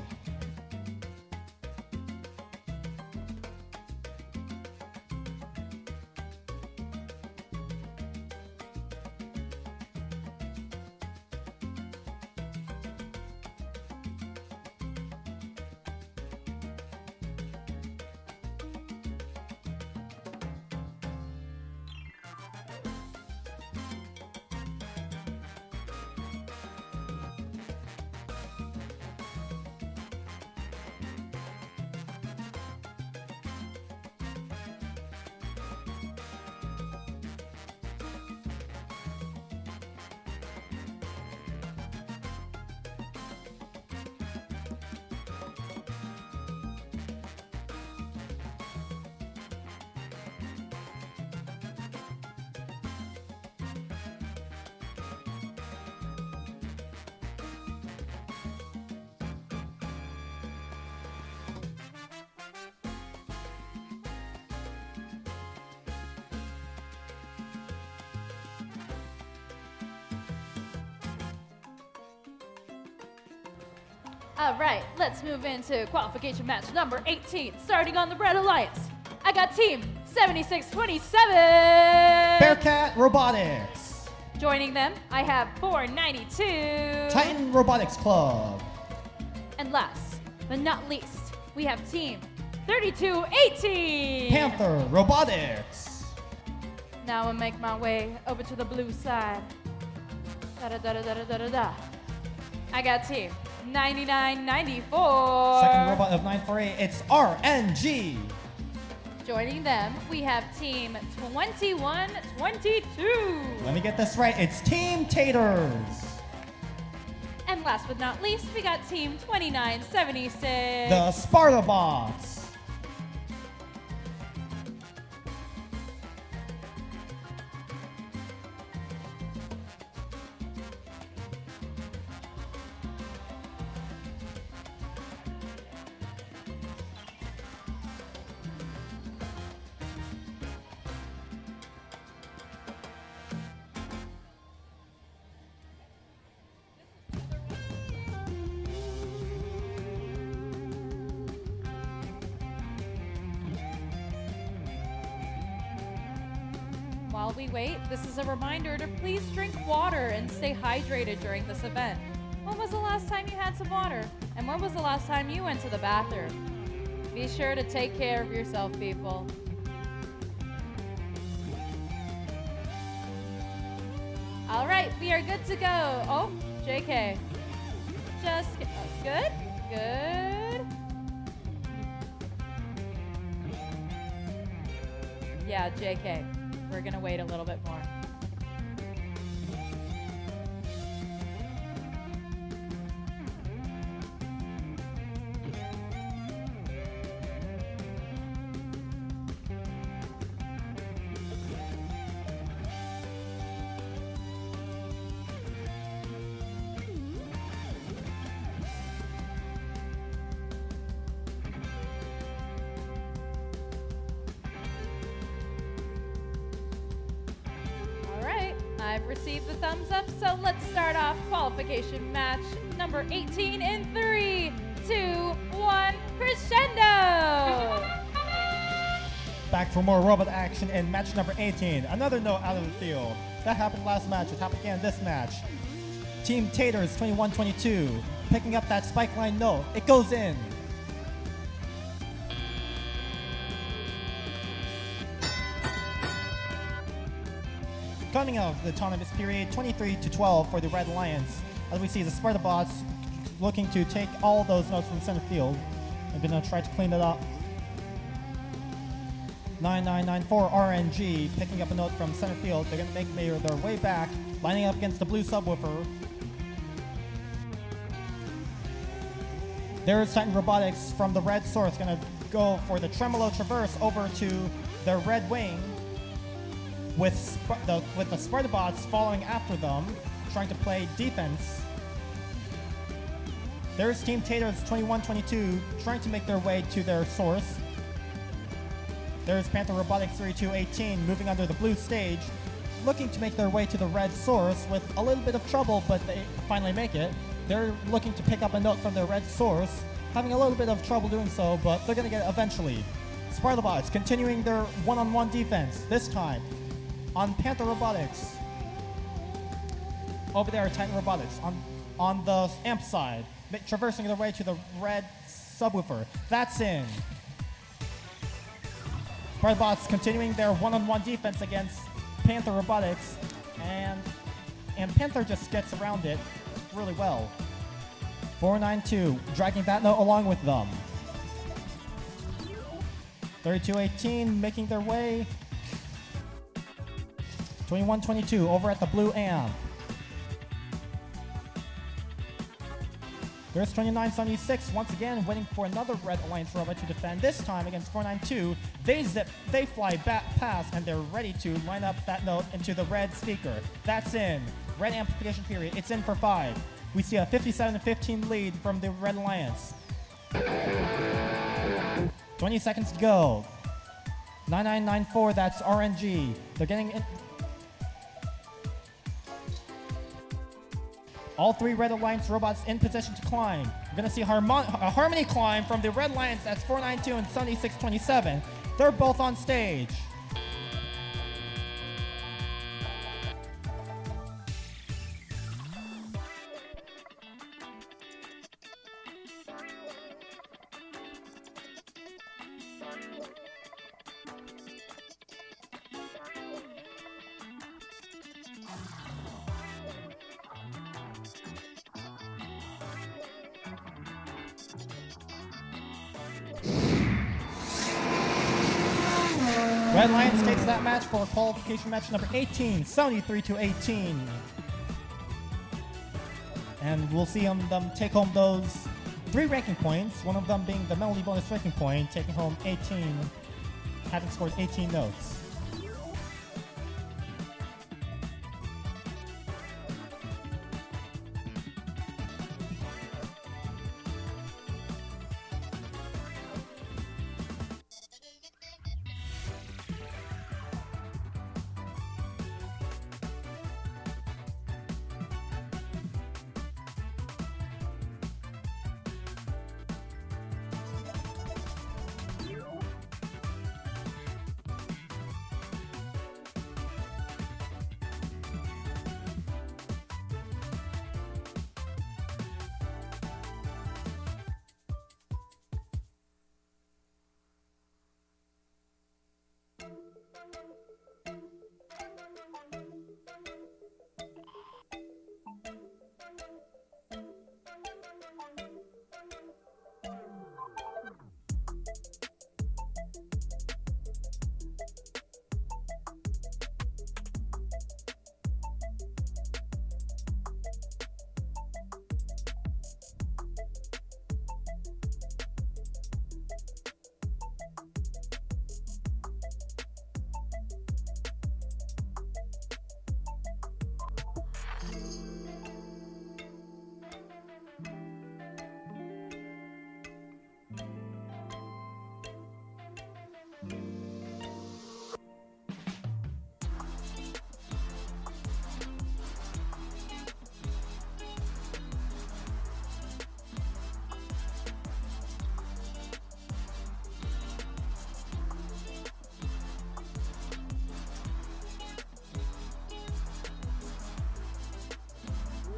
All right, let's move into qualification match number 18, starting on the Red Alliance. I got team 7627. Bearcat Robotics. Joining them, I have 492. Titan Robotics Club. And last but not least, we have team 3218. Panther Robotics. Now I'll make my way over to the blue side. Da-da-da-da-da-da-da-da. I got team 9994. Second robot of 948, it's RNG. Joining them, we have team 2122. Let me get this right, it's Team Taters. And last but not least, we got team 2976. The Sparta Bots. While we wait, this is a reminder to please drink water and stay hydrated during this event. When was the last time you had some water? And when was the last time you went to the bathroom? Be sure to take care of yourself, people. All right, we are good to go. Oh, JK. Good, good. Yeah, JK. We're gonna wait a little bit more. I've received the thumbs up, so let's start off qualification match number 18 in 3, 2, 1, crescendo! Back for more robot action in match number 18. Another note out of the field. That happened last match, it happened again this match. Team Taters 2122, picking up that spike line note. It goes in. Coming out of the autonomous period, 23-12 for the Red Alliance. As we see the Sparta Bots looking to take all those notes from center field. They're gonna try to clean it up. 9994 RNG picking up a note from center field. They're gonna make their way back, lining up against the blue subwoofer. There's Titan Robotics from the red source, gonna go for the tremolo traverse over to their red wing. With the Sparta Bots following after them, trying to play defense. There's Team Taters 2122 trying to make their way to their source. There's Panther Robotics 3218 moving under the blue stage, looking to make their way to the red source with a little bit of trouble, but they finally make it. They're looking to pick up a note from their red source, having a little bit of trouble doing so, but they're going to get it eventually. Sparta Bots continuing their one-on-one defense, this time on Panther Robotics. Over there, Titan Robotics on the amp side, traversing their way to the red subwoofer. That's in. Sparta Bots continuing their one-on-one defense against Panther Robotics, and Panther just gets around it really well. 492 dragging that note along with them. 3218 making their way. 2122 over at the blue amp. There's 2976 once again waiting for another Red Alliance robot to defend, this time against 492. They fly back past, and they're ready to line up that note into the red speaker. That's in. Red amplification period, it's in for 5. We see a 57-15 lead from the Red Alliance. 20 seconds to go. 9994, that's RNG. They're getting in. All 3 Red Alliance robots in position to climb. We're going to see a Harmony climb from the Red Alliance. That's 492 and 7627. They're both on stage. Red Lions takes that match for qualification match number 18, 73-18. And we'll see them take home those 3 ranking points, one of them being the melody bonus ranking point, taking home 18, having scored 18 notes.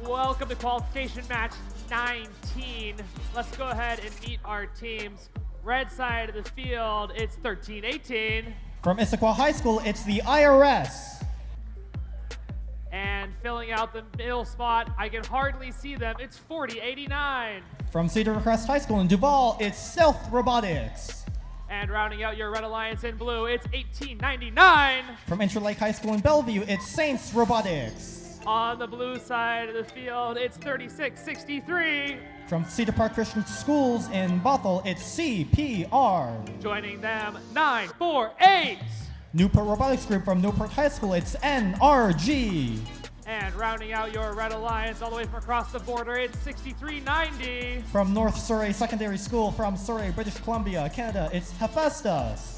Welcome to qualification match 19. Let's go ahead and meet our teams. Red side of the field, it's 13-18. From Issaquah High School, it's the IRS. And filling out the middle spot, I can hardly see them, it's 40-89. From Cedar Crest High School in Duval, it's Stealth Robotics. And rounding out your Red Alliance in blue, it's 1899. From Interlake High School in Bellevue, it's Saints Robotics. On the blue side of the field, it's 36-63. From Cedar Park Christian Schools in Bothell, it's CPR. Joining them, 948. Newport Robotics Group from Newport High School, it's NRG. And rounding out your Red Alliance all the way from across the border, it's 6390. From North Surrey Secondary School from Surrey, British Columbia, Canada, it's Hephaestus.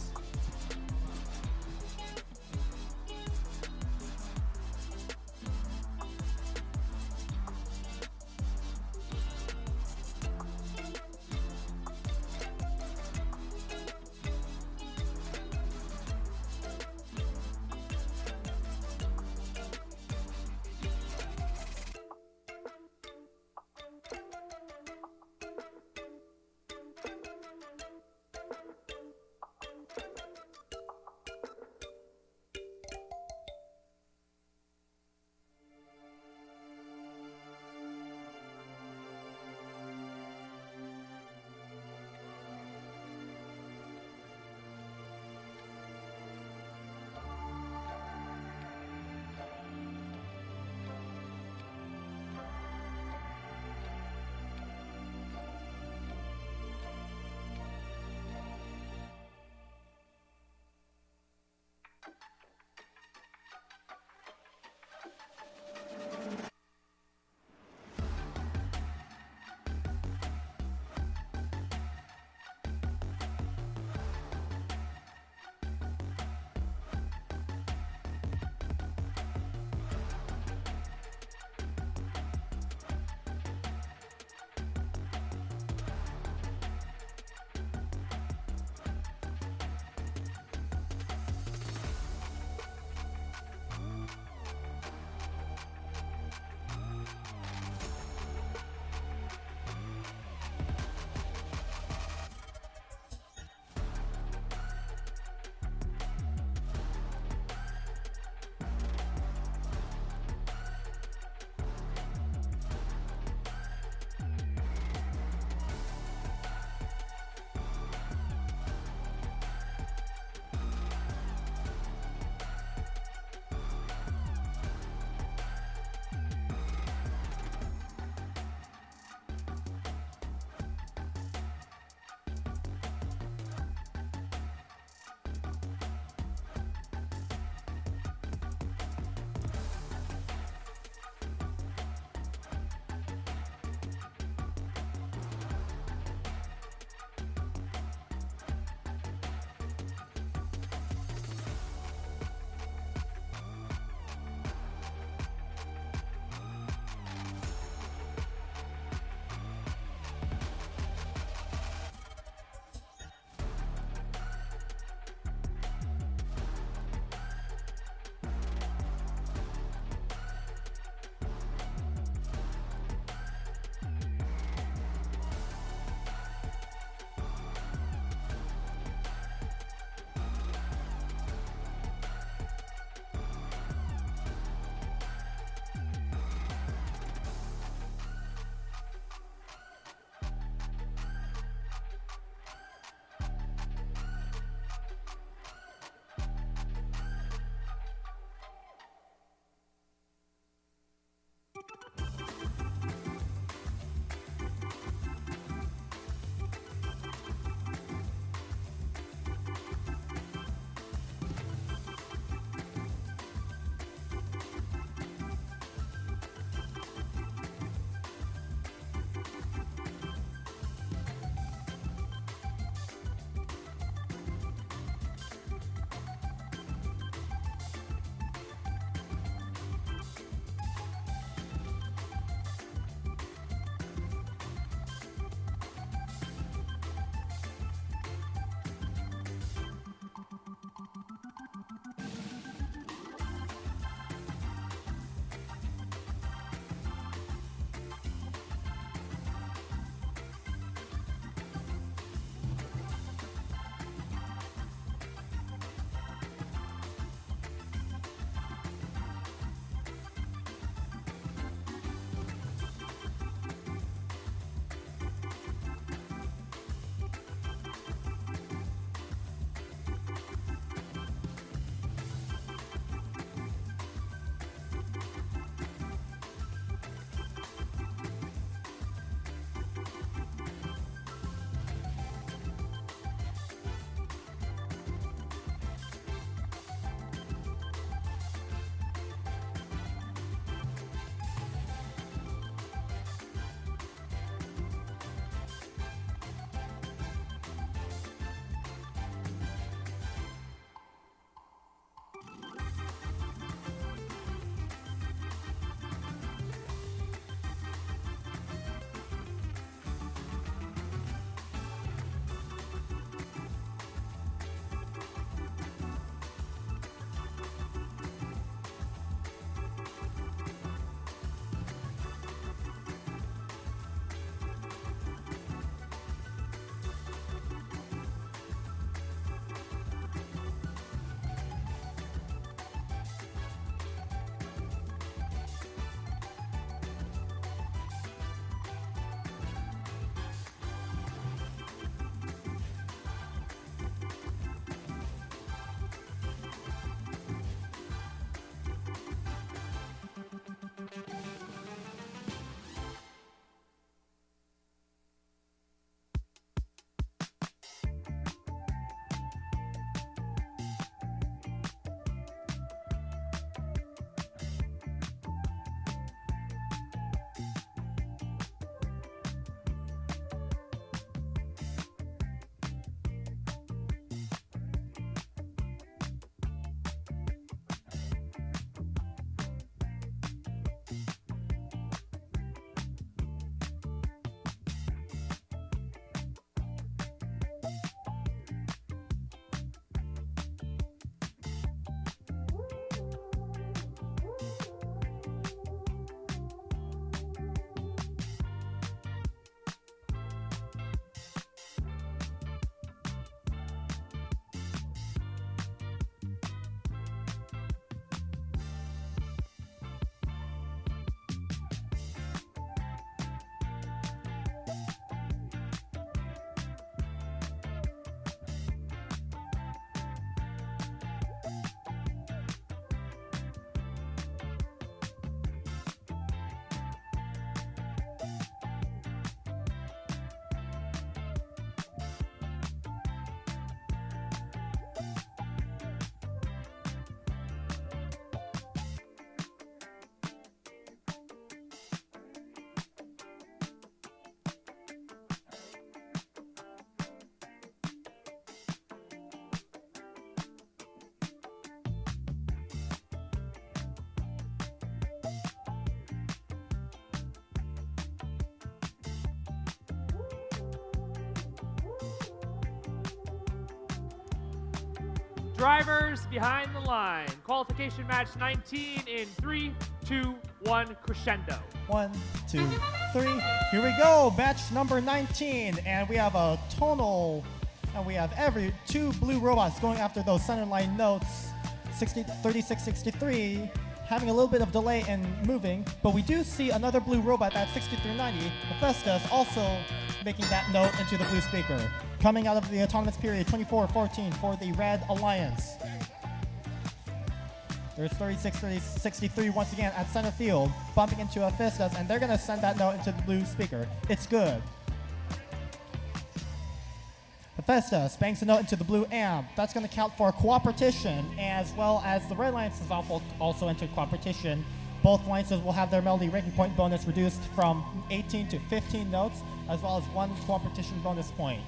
Drivers behind the line. Qualification match 19 in 3, 2, 1, crescendo. 1, 2, 3. Here we go. Match number 19. And we have a tonal. And we have two blue robots going after those center line notes. 36, 63. Having a little bit of delay in moving. But we do see another blue robot at 6390. Hephaestus also making that note into the blue speaker. Coming out of the autonomous period, 24-14 for the Red Alliance. There's 36, 63 once again at center field, bumping into Hephaestus, and they're going to send that note into the blue speaker. It's good. Hephaestus banks a note into the blue amp. That's going to count for cooperation, as well as the Red Alliance has also entered cooperation. Both alliances will have their melody ranking point bonus reduced from 18 to 15 notes, as well as 1 cooperation bonus point.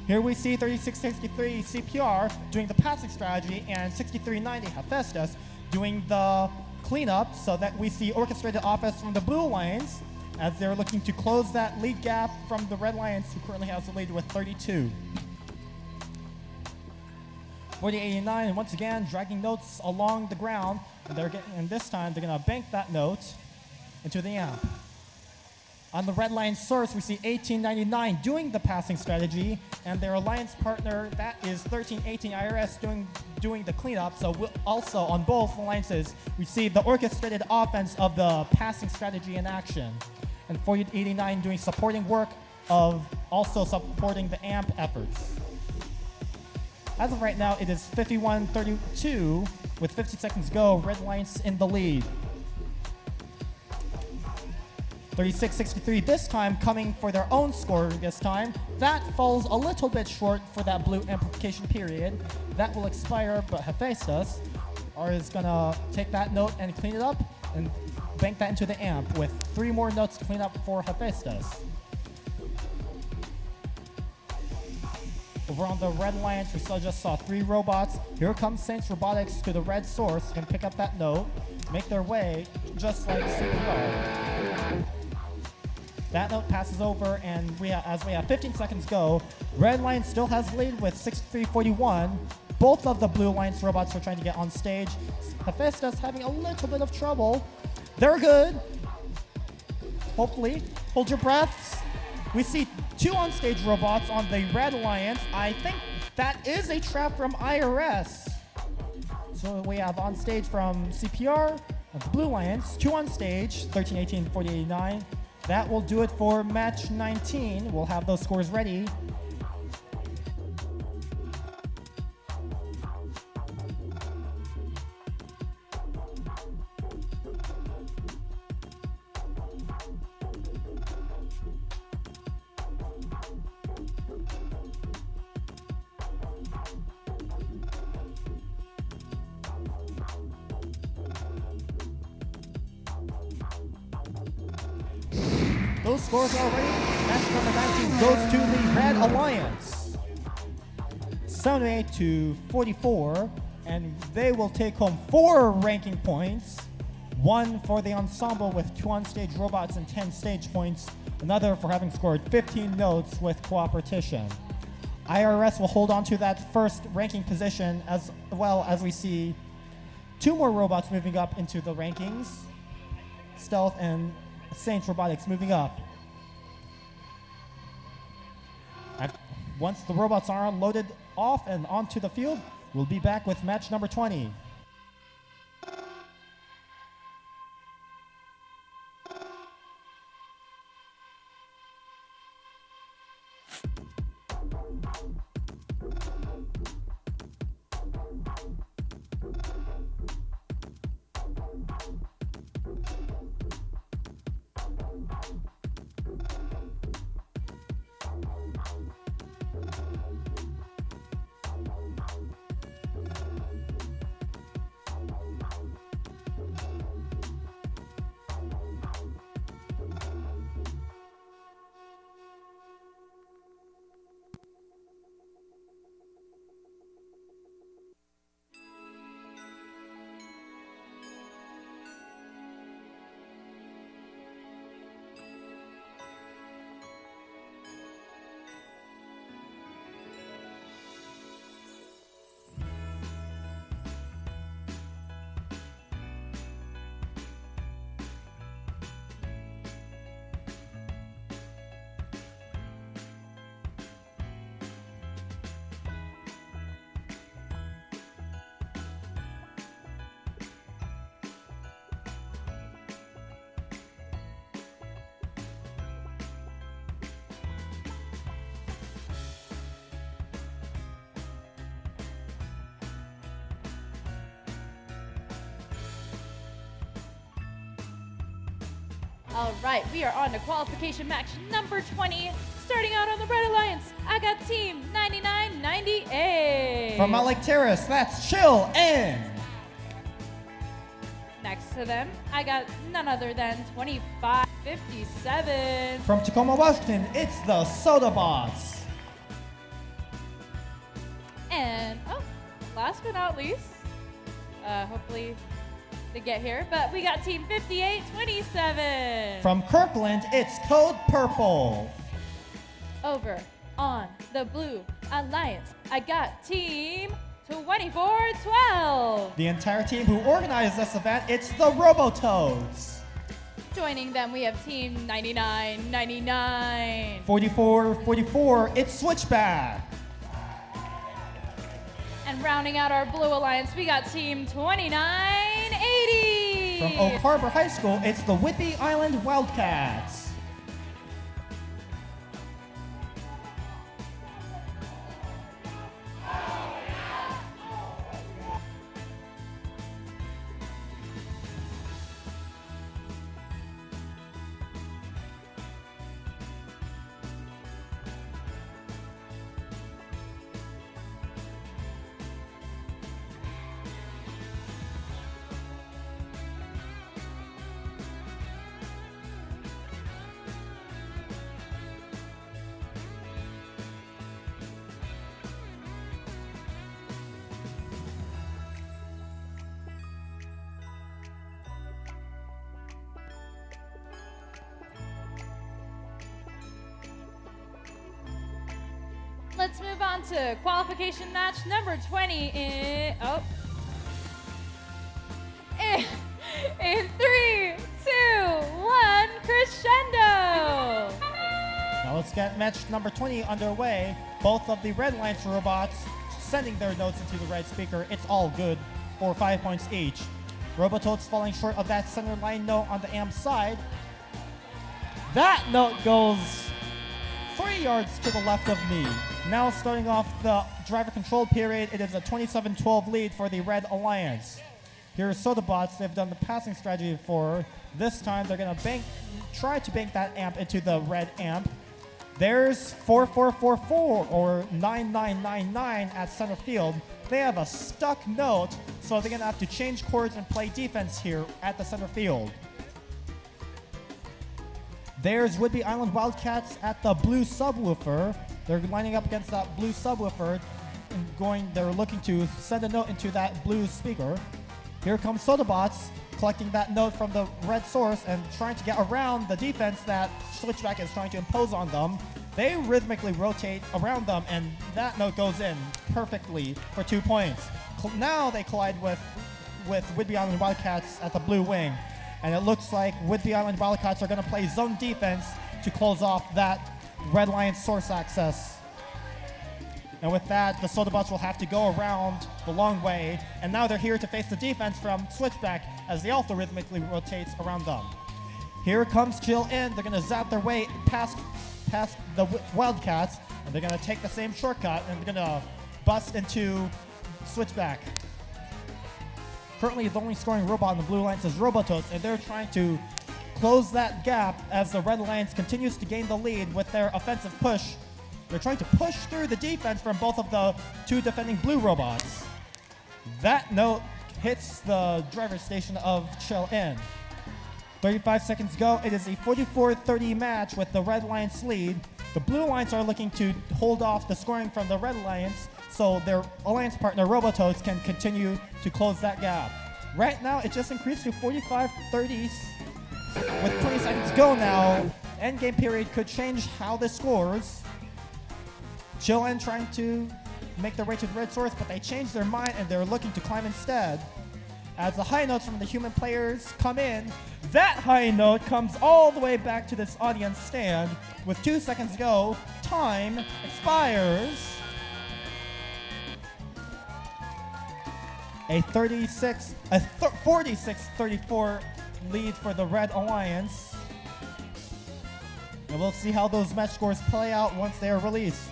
Here we see 3663 CPR doing the passing strategy and 6390 Hephaestus doing the cleanup, so that we see orchestrated offense from the Blue Alliance as they're looking to close that lead gap from the Red Alliance, who currently has the lead with 32. 4089 once again dragging notes along the ground, and this time they're going to bank that note into the amp. On the red line source, we see 1899 doing the passing strategy, and their alliance partner, that is 1318 IRS, doing the cleanup. So also on both alliances, we see the orchestrated offense of the passing strategy in action. And 4089 doing supporting work of also supporting the amp efforts. As of right now, it is 51-32 with 50 seconds to go. Red Alliance in the lead. 36-63 this time, coming for their own score this time. That falls a little bit short for that blue amplification period. That will expire, but Hephaestus is gonna take that note and clean it up and bank that into the amp with 3 more notes to clean up for Hephaestus. Over on the Red Alliance, we just saw 3 robots. Here comes Saints Robotics to the red source, can pick up that note, make their way just like CPR. That note passes over, and as we have 15 seconds go, Red Alliance still has the lead with 63-41. Both of the Blue Alliance robots are trying to get on stage. Hephaestus having a little bit of trouble. They're good. Hopefully, hold your breaths. We see 2 on-stage robots on the Red Alliance. I think that is a trap from IRS. So we have on stage from CPR of the Blue Alliance, 2 on stage, 1318, 4089. That will do it for match 19. We'll have those scores ready. Those scores are ready. Match number 19 goes to the Red Alliance. 78-44, and they will take home 4 ranking points. 1 for the ensemble with 2 on-stage robots and 10 stage points. Another for having scored 15 notes with cooperation. IRS will hold on to that first ranking position, as well as we see 2 more robots moving up into the rankings. Stealth and Saints Robotics moving up. Once the robots are unloaded off and onto the field, we'll be back with match number 20. All right, we are on to qualification match number 20. Starting out on the Red Alliance, I got Team 9998. From Mount Lake Terrace, that's Chill In. Next to them, I got none other than 2557. From Tacoma, Washington, it's the Soda Bots. And, last but not least, hopefully they get here, but we got Team 5827. From Kirkland, it's Code Purple. Over on the Blue Alliance, I got Team 2412. The entire team who organized this event, it's the Robototes. Joining them, we have Team 9999. 4444, it's Switchback. And rounding out our Blue Alliance, we got Team 2980. From Oak Harbor High School, it's the Whidbey Island Wildcats. Let's move on to qualification match number 20 in 3, 2, 1, crescendo! Now let's get match number 20 underway. Both of the Red Alliance robots sending their notes into the red speaker. It's all good for 5 points each. Robototes falling short of that center line note on the amp side. That note goes 3 yards to the left of me. Now starting off the driver control period, it is a 27-12 lead for the Red Alliance. Here are Soda Bots. They've done the passing strategy before. This time they're gonna try to bank that amp into the red amp. There's 4444 or 9999 at center field. They have a stuck note, so they're gonna have to change chords and play defense here at the center field. There's Whidbey Island Wildcats at the blue subwoofer. They're lining up against that blue subwoofer and they're looking to send a note into that blue speaker. Here comes Soda Bots collecting that note from the red source and trying to get around the defense that Switchback is trying to impose on them. They rhythmically rotate around them and that note goes in perfectly for 2 points. Now they collide with Whidbey Island Wildcats at the blue wing. And it looks like Whidbey Island Wildcats are going to play zone defense to close off that Red Alliance source access. And with that, the Soda Bots will have to go around the long way. And now they're here to face the defense from Switchback as they also rhythmically rotates around them. Here comes Chill In. They're going to zap their way past the Wildcats. And they're going to take the same shortcut and they're going to bust into Switchback. Currently, the only scoring robot in the Blue Alliance is Robototes, and they're trying to close that gap as the Red Alliance continues to gain the lead with their offensive push. They're trying to push through the defense from both of the two defending blue robots. That note hits the driver's station of Chill In. 35 seconds go. It is a 44-30 match with the Red Alliance lead. The Blue Alliance are looking to hold off the scoring from the Red Alliance so their alliance partner Robototes can continue to close that gap. Right now, it just increased to 45-30 with 20 seconds go now. Endgame period could change how this scores. Chill In trying to make their way to the red source, but they changed their mind and they're looking to climb instead. As the high notes from the human players come in, that high note comes all the way back to this audience stand. With 2 seconds go, time expires. A 46-34 lead for the Red Alliance. And we'll see how those match scores play out once they are released.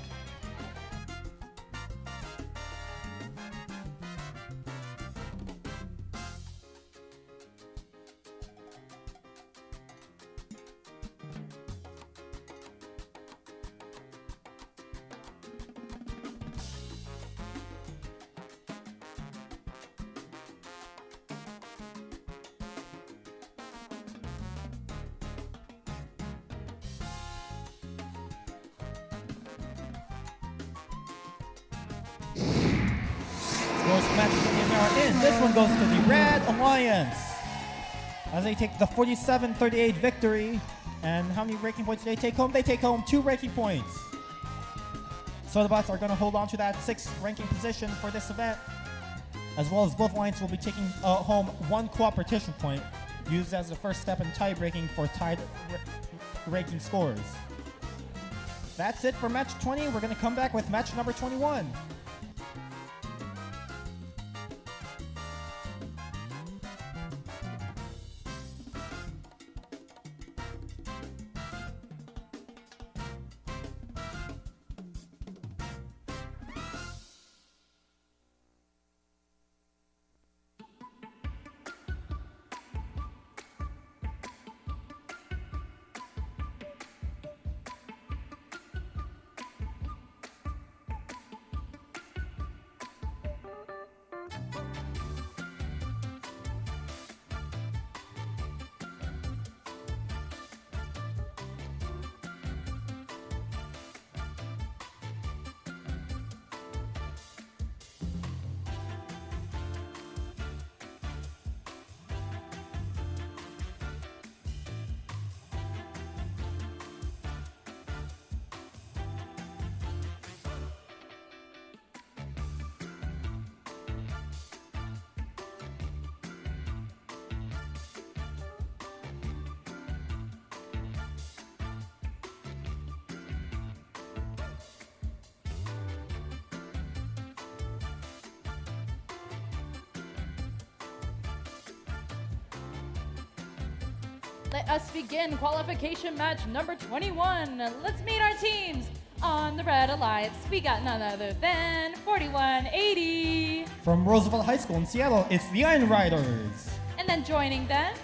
match 20 are in. This one goes to the Red Alliance as they take the 47-38 victory. And how many ranking points do they take home? They take home 2 ranking points. So the bots are going to hold on to that 6th ranking position for this event, as well as both alliances will be taking home 1 cooperation point, used as the first step in tie breaking for tied ranking scores. That's it for match 20. We're going to come back with match number 21. Let us begin qualification match number 21. Let's meet our teams. On the Red Alliance, we got none other than 4180. From Roosevelt High School in Seattle, it's the Iron Riders. And then joining them,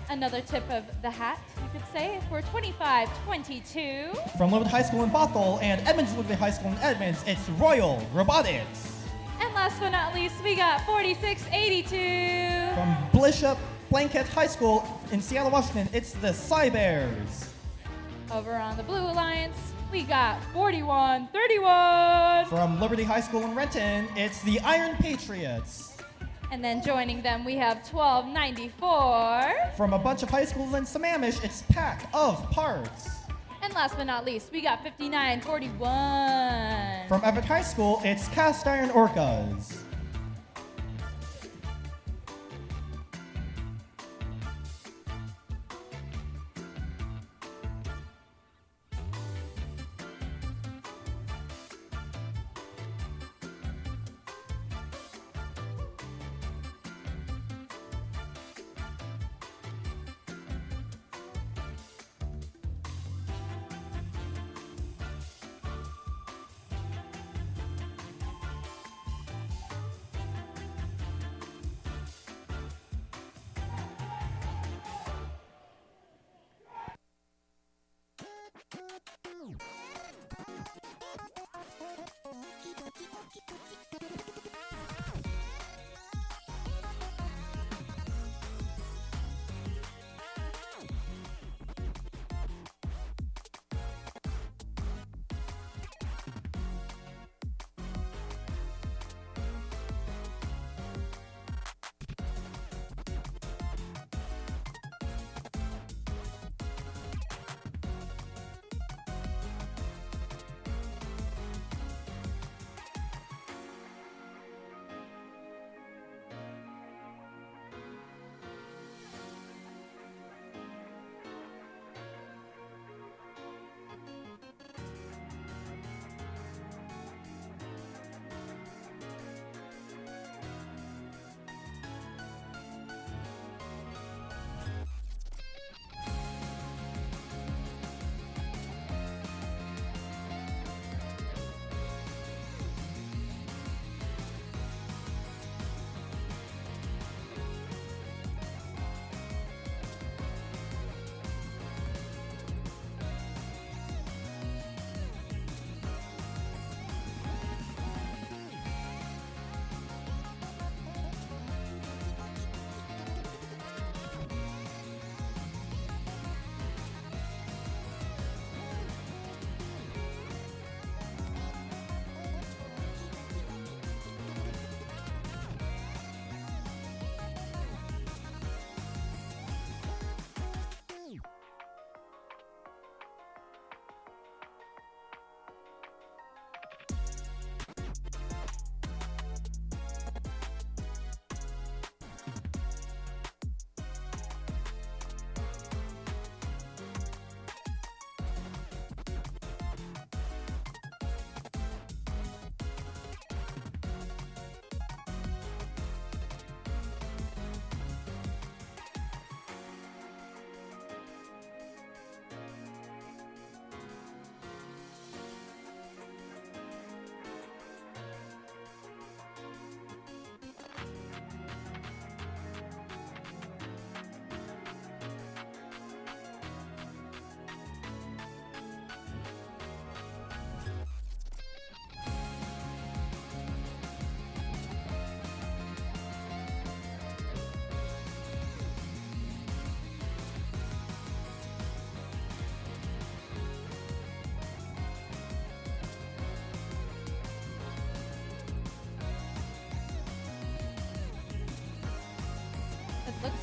another tip of the hat, you could say, for 2522. From Ludwig High School in Bothell and Edmonds Ludwig High School in Edmonds, it's Royal Robotics. And last but not least, we got 4682. From Bishop Blanket High School in Seattle, Washington, it's the Cybears. Over on the Blue Alliance, we got 4131. From Liberty High School in Renton, it's the Iron Patriots. And then joining them, we have 1294. From a bunch of high schools in Sammamish, it's Pack of Parts. And last but not least, we got 5941. From Everett High School, it's Cast Iron Orcas.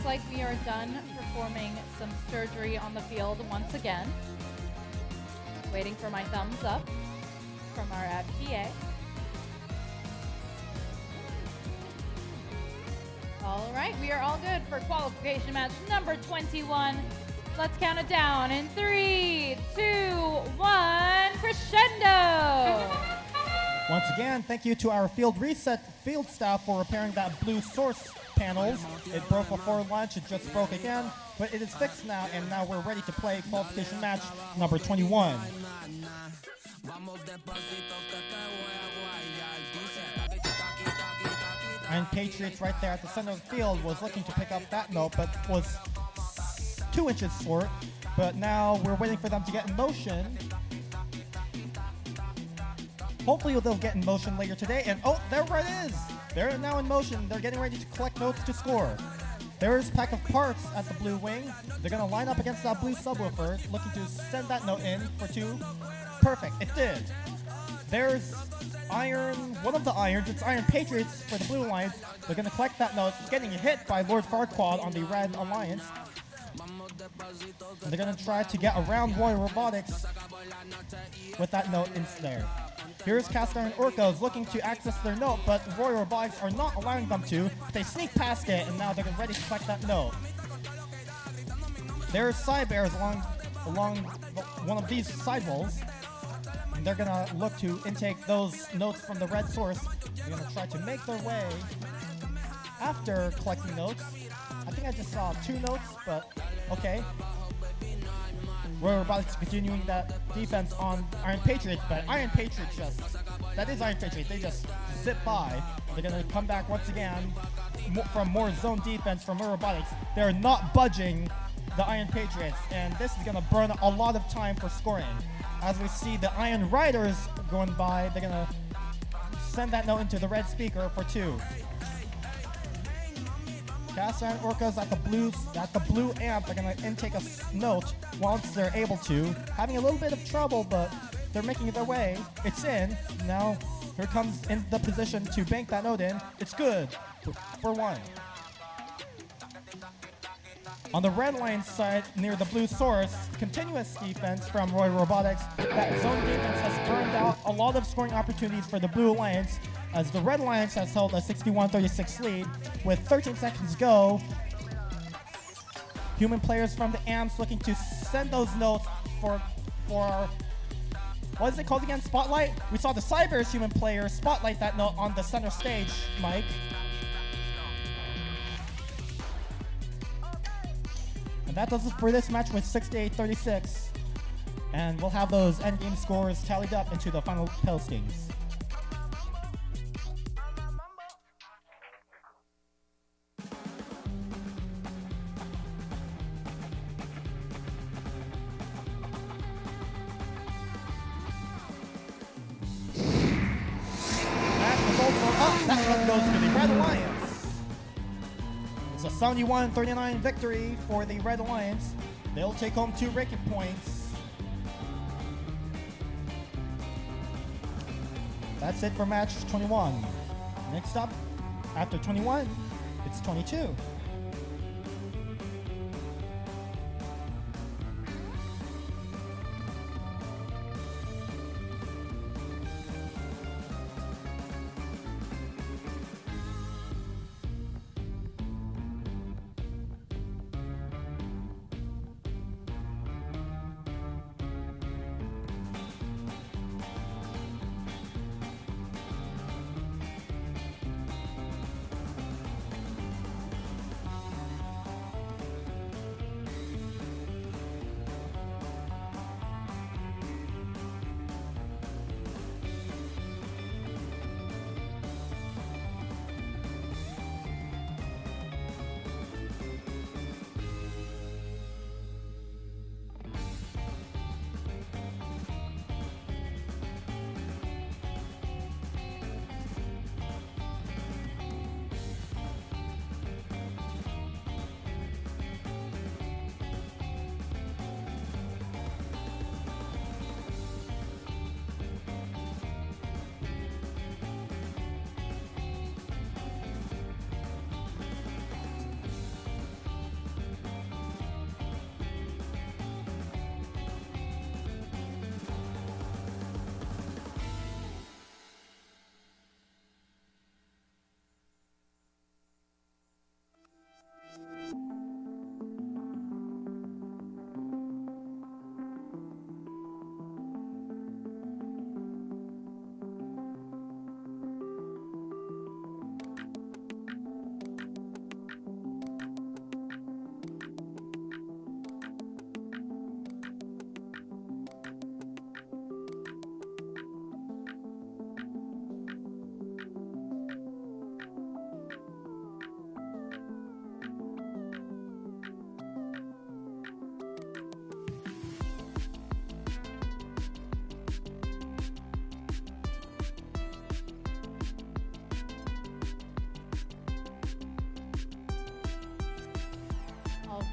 like we are done performing some surgery on the field once again. Waiting for my thumbs up from our FTA. All right, we are all good for qualification match number 21. Let's count it down in 3, 2, 1, crescendo! Once again, thank you to our field staff for repairing that blue source panels. It broke before lunch, it just broke again, but it is fixed now, and now we're ready to play qualification match number 21. And Patriots right there at the center of the field was looking to pick up that note, but was 2 inches short. But now we're waiting for them to get in motion. Hopefully they'll get in motion later today. And oh, there it is. They're now in motion. They're getting ready to collect notes to score. There's a pack of parts at the blue wing. They're going to line up against that blue subwoofer, looking to send that note in for 2. Perfect. It did. There's one of the irons. It's Iron Patriots for the Blue Alliance. They're going to collect that note, getting hit by Lord Farquaad on the Red Alliance. And they're going to try to get around Roy Robotics with that note in there. Here's Cast Iron Orcos looking to access their note, but Roy Robotics are not allowing them to. They sneak past it, and now they're ready to collect that note. There's Cybears along one of these sidewalls. And they're going to look to intake those notes from the red source. They're going to try to make their way after collecting notes. I think I just saw 2 notes, but okay. Royal Robotics continuing that defense on Iron Patriots, but Iron Patriots that is Iron Patriots, they just zip by. They're going to come back once again from more zone defense from Royal Robotics. They're not budging the Iron Patriots, and this is going to burn a lot of time for scoring. As we see the Iron Riders going by, they're going to send that note into the red speaker for 2. Cast Iron Orcas at the blue amp, they're going to intake a note once they're able to. Having a little bit of trouble, but they're making their way. It's in. Now, here comes in the position to bank that note in. It's good for 1. On the red line side, near the blue source, continuous defense from Roy Robotics. That zone defense has burned out a lot of scoring opportunities for the Blue Alliance, as the Red Alliance has held a 61-36 lead with 13 seconds to go. Human players from the AMPS looking to send those notes for what is it called again? Spotlight? We saw the Cybears human player spotlight that note on the center stage, Mike. That does it for this match with 68-36. And we'll have those endgame scores tallied up into the final postings. That results are up. That one goes to the Red Alliance. It's a 71-39 victory for the Red Alliance. They'll take home 2 ranking points. That's it for match 21. Next up, after 21, it's 22.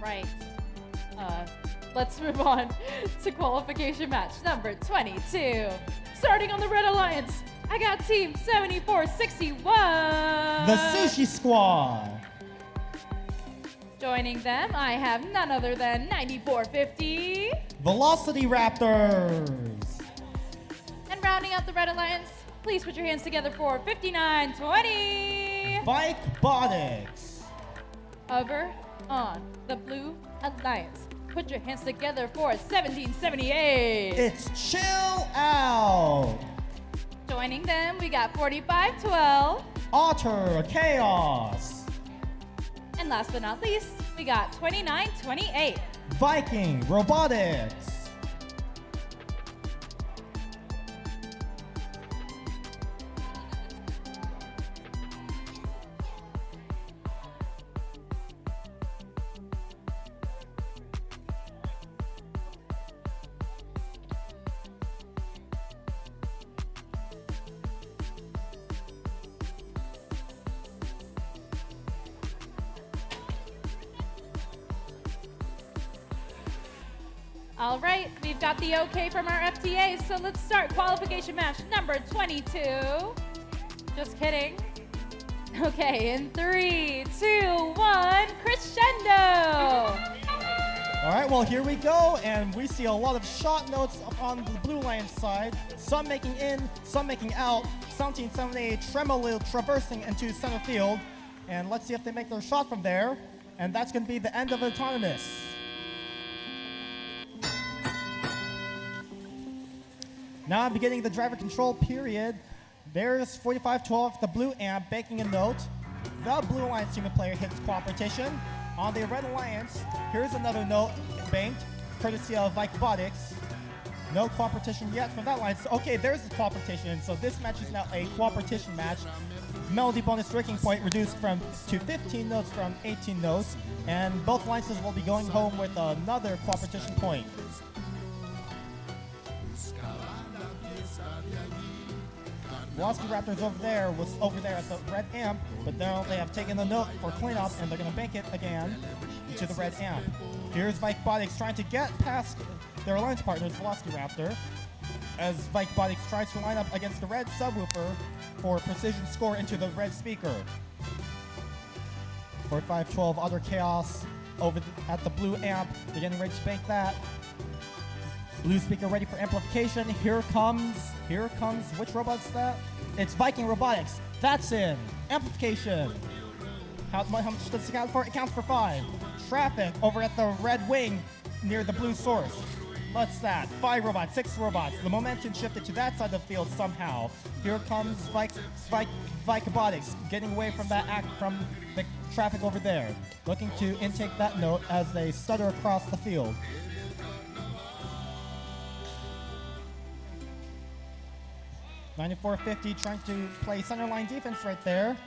right. Let's move on to qualification match number 22. Starting on the Red Alliance, I got Team 7461. The Sushi Squad. Joining them, I have none other than 9450. Velocity Raptors. And rounding out the Red Alliance, please put your hands together for 5920. Bike Bordie. Over on the Blue Alliance, put your hands together for 1778. It's Chill Out. Joining them, we got 4512. Otter Chaos. And last but not least, we got 2928. Viking Robotics. All right, we've got the okay from our FTA, so let's start qualification match number 22. Just kidding. Okay, in 3, 2, 1, crescendo! All right, well, here we go, and we see a lot of shot notes on the Blue Lions side. Some making in, some making out. 1778 tremolo traversing into center field. And let's see if they make their shot from there. And that's going to be the end of autonomous. Now beginning the driver control period. There's 4512, the blue amp, banking a note. The Blue Alliance team player hits cooperation. On the Red Alliance, here's another note banked, courtesy of Robotics. No cooperation yet from that line. So, okay, there's the cooperation. So this match is now a cooperation match. Melody bonus breaking point reduced to 15 notes from 18 notes. And both alliances will be going home with another cooperation point. Velocity Raptors was over there at the red amp, but now they have taken the note for cleanup and they're going to bank it again into the red amp. Here's Robotics trying to get past their alliance partners, Velocity Raptor, as Robotics tries to line up against the red subwoofer for precision score into the red speaker. 4512 Other Chaos over at the blue amp. They're getting ready to bank that. Blue speaker ready for amplification. Here comes, which robot's that? It's Viking Robotics. That's in. Amplification. How much does it count for? It counts for 5. Traffic over at the red wing near the blue source. What's that? 5 robots, 6 robots. The momentum shifted to that side of the field somehow. Here comes Viking Robotics getting away from from the traffic over there. Looking to intake that note as they stutter across the field. $94.50 trying to play centerline defense right there.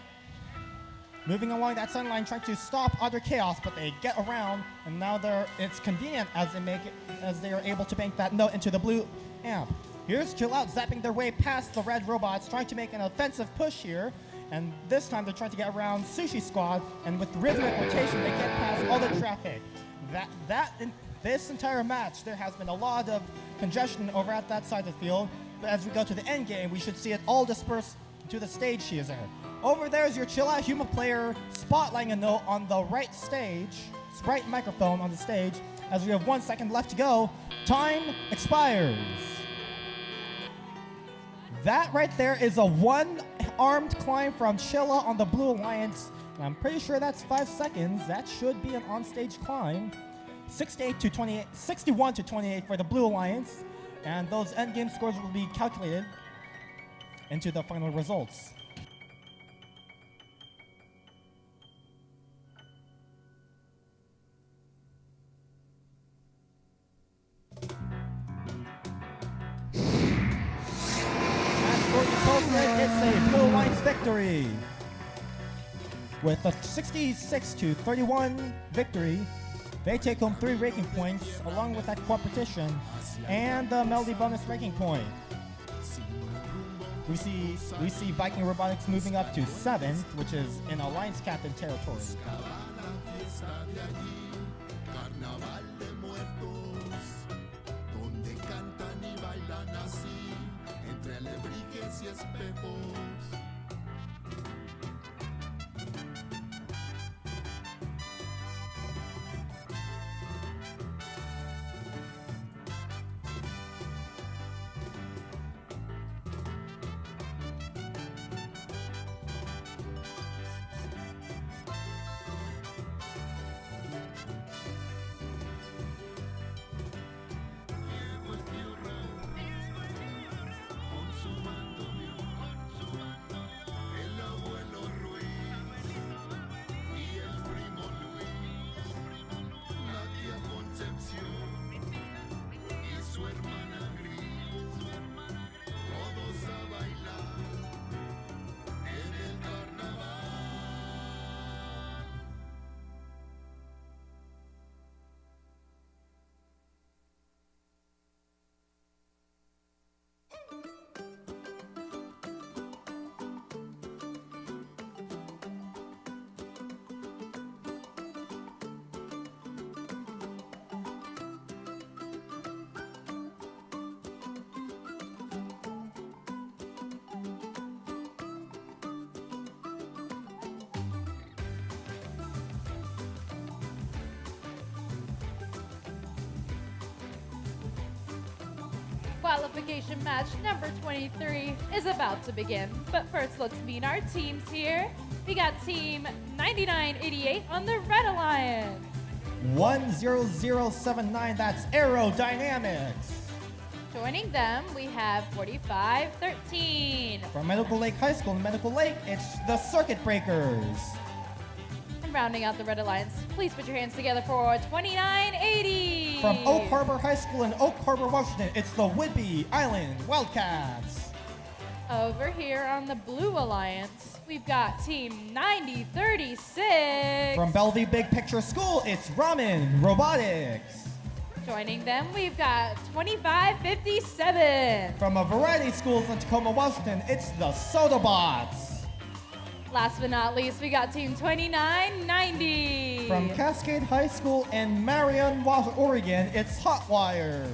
Moving along that centerline, trying to stop Other Chaos, but they get around, and now it's convenient as they are able to bank that note into the blue amp. Here's Chill Out zapping their way past the red robots, trying to make an offensive push here, and this time they're trying to get around Sushi Squad, and with rhythmic rotation, they get past all the traffic. In this entire match, there has been a lot of congestion over at that side of the field. But as we go to the end game, we should see it all disperse to the stage here. Over there is your Chill Out human player spotlighting a note on the right stage, right microphone on the stage. As we have 1 second left to go, time expires. That right there is a one-armed climb from Chill Out on the Blue Alliance. And I'm pretty sure that's 5 seconds. That should be an on-stage climb. 61 to 28 for the Blue Alliance. And those endgame scores will be calculated into the final results. It's a Blue Alliance victory. With a 66 to 31 victory, they take home 3 ranking points along with that cooperation and the Melody bonus ranking point. We see Viking Robotics moving up to 7th, which is in Alliance Captain territory. Carnaval de muertos, donde cantan y bailan así, entre alebrijes y espejos. Qualification match number 23 is about to begin. But first, let's meet our teams here. We got team 9988 on the Red Alliance. 10079, that's Aerodynamics. Joining them, we have 4513. From Medical Lake High School in Medical Lake, it's the Circuit Breakers. And rounding out the Red Alliance, please put your hands together for 2980. From Oak Harbor High School in Oak Harbor, Washington, it's the Whidbey Island Wildcats. Over here on the Blue Alliance, we've got team 9036. From Bellevue Big Picture School, it's Ramen Robotics. Joining them, we've got 2557. From a variety of schools in Tacoma, Washington, it's the Sodabots. Last but not least, we got team 2990. From Cascade High School in Marion, Oregon, it's Hotwire.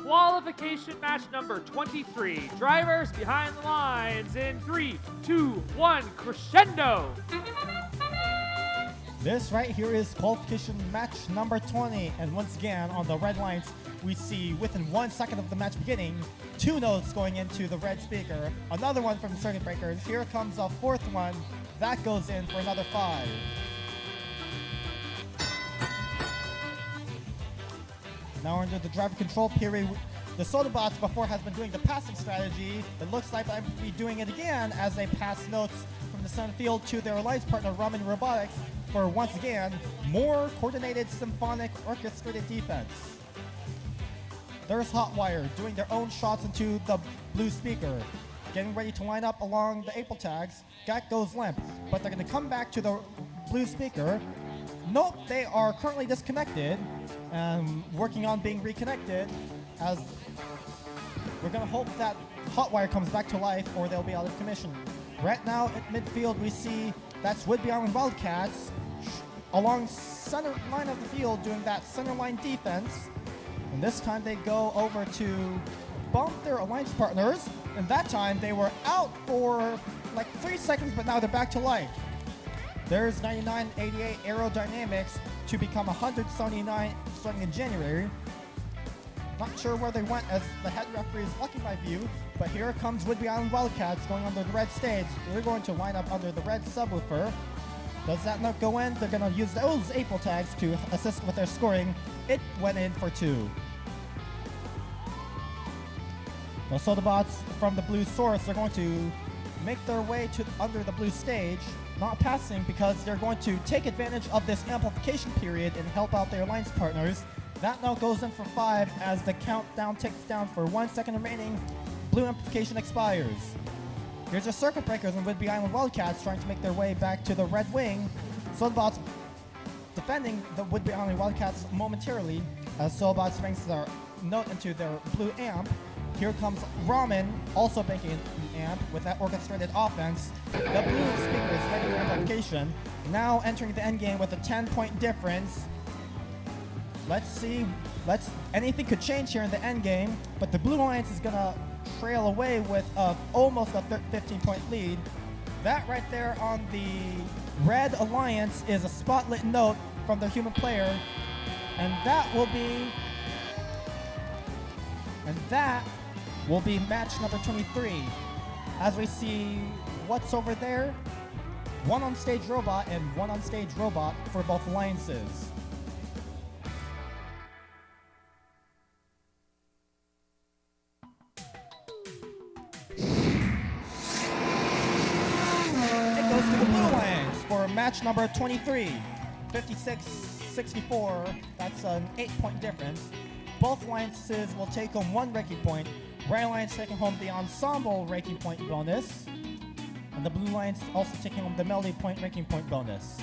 Qualification match number 23. Drivers behind the lines in 3, 2, 1, crescendo. This right here is qualification match number 20. And once again, on the red lines, we see within 1 second of the match beginning, 2 notes going into the red speaker. Another one from the Circuit Breakers. Here comes a 4th one. That goes in for another 5. Now we're into the driver control period. The Sodabots before has been doing the passing strategy. It looks like I'm be doing it again as they pass notes from the center field to their alliance partner Ramen Robotics for once again more coordinated symphonic orchestrated defense. There's Hotwire doing their own shots into the blue speaker, getting ready to line up along the April tags. Gat goes limp, but they're going to come back to the blue speaker. Nope, they are currently disconnected and working on being reconnected, as we're going to hope that Hotwire comes back to life or they'll be out of commission. Right now at midfield we see that's Whidbey Island Wildcats along center line of the field doing that center line defense. And this time they go over to bump their alliance partners, and that time they were out for like 3 seconds, but now they're back to life. There's 9988 Aerodynamics to become 179 starting in January. Not sure where they went as the head referee is blocking my view, but here comes Whidbey Island Wildcats going under the red stage. They're going to line up under the red subwoofer. Does that not go in? They're going to use those April tags to assist with their scoring. It went in for 2. The Sodabots from the blue source are going to make their way to under the blue stage, not passing because they're going to take advantage of this amplification period and help out their alliance partners. That now goes in for 5 as the countdown ticks down for 1 second remaining. Blue amplification expires. Here's the Circuit Breakers and Whidbey Island Wildcats trying to make their way back to the red wing. Soulbots defending the Whidbey Island Wildcats momentarily as Soulbots brings their note into their blue amp. Here comes Ramen, also making an amp with that orchestrated offense. The blue speaker is ready for amplification. Now entering the endgame with a 10-point difference. Let's see. Anything could change here in the endgame, but the Blue Alliance is gonna trail away with almost a 15-point lead. That right there on the Red Alliance is a spotlit note from their human player, and that will be match number 23. As we see what's over there, one on stage robot and one on stage robot for both alliances. For match number 23, 56-64, that's an 8-point difference. Both alliances will take home 1 ranking point. Red Alliance taking home the ensemble ranking point bonus, and the Blue Alliance also taking home the melody point ranking point bonus.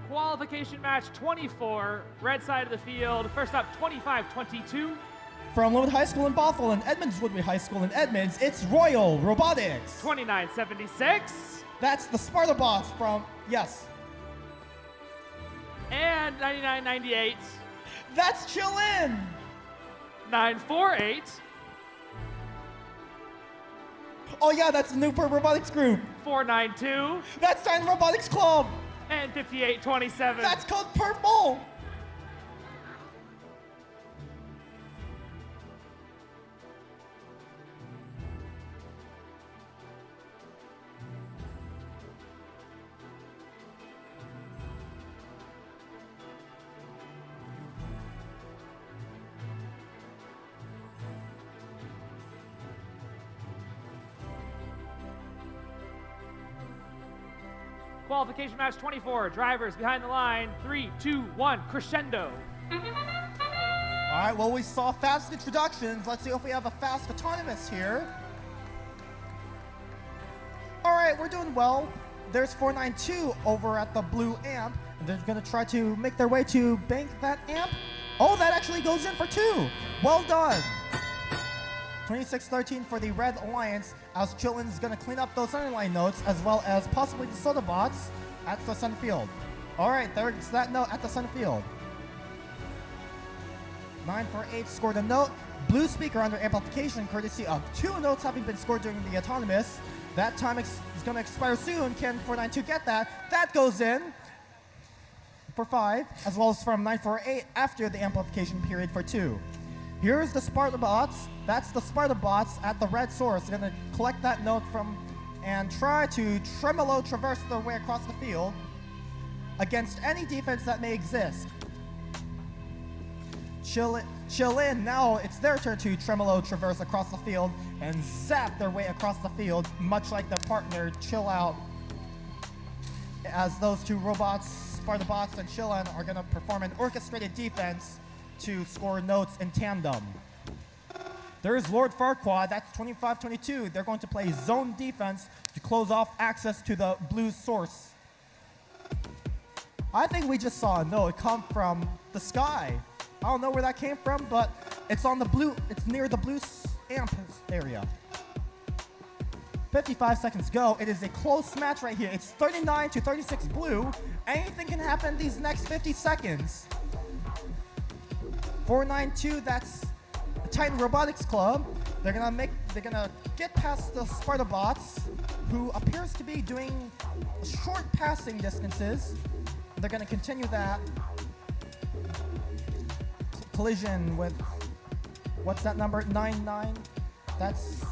Qualification match 24, red side of the field. First up, 25-22. From Linwood High School in Bothell and Edmonds Woodbury High School in Edmonds, it's Royal Robotics. 29-76. That's the Sparta boss from, yes. And 9998. That's Chillin! 948. Oh yeah, that's the Newport Robotics Group. 492. That's Titan Robotics Club. And 5827. That's called Purple. Qualification match 24. Drivers behind the line. 3, 2, 1. Crescendo. All right, well, we saw fast introductions. Let's see if we have a fast autonomous here. All right, we're doing well. There's 492 over at the blue amp. And they're going to try to make their way to bank that amp. Oh, that actually goes in for 2. Well done. 26-13 for the Red Alliance, as Chillin's going to clean up those underline notes, as well as possibly the soda bots at the center field. All right, there's that note at the center field. 948 scored a note. Blue speaker under amplification, courtesy of 2 notes having been scored during the autonomous. That time is going to expire soon. Can 492 get that? That goes in for 5, as well as from 948 after the amplification period for 2. Here's the Sparta bots. That's the Sparta bots at the red source. They're going to collect that note from and try to tremolo traverse their way across the field against any defense that may exist. Chill in. Now it's their turn to tremolo traverse across the field and zap their way across the field, much like their partner Chill Out, as those 2 robots, Sparta bots and Chillin, are going to perform an orchestrated defense to score notes in tandem. There's Lord Farquaad, that's 25-22. They're going to play zone defense to close off access to the blue source. I think we just saw a note come from the sky. I don't know where that came from, but it's on the blue, it's near the blue amp area. 55 seconds go. It is a close match right here. It's 39-36 blue. Anything can happen these next 50 seconds. 492, that's the Titan Robotics Club. They're gonna get past the Sparta bots, who appears to be doing short passing distances. They're gonna continue that collision with, what's that number? 99? That's,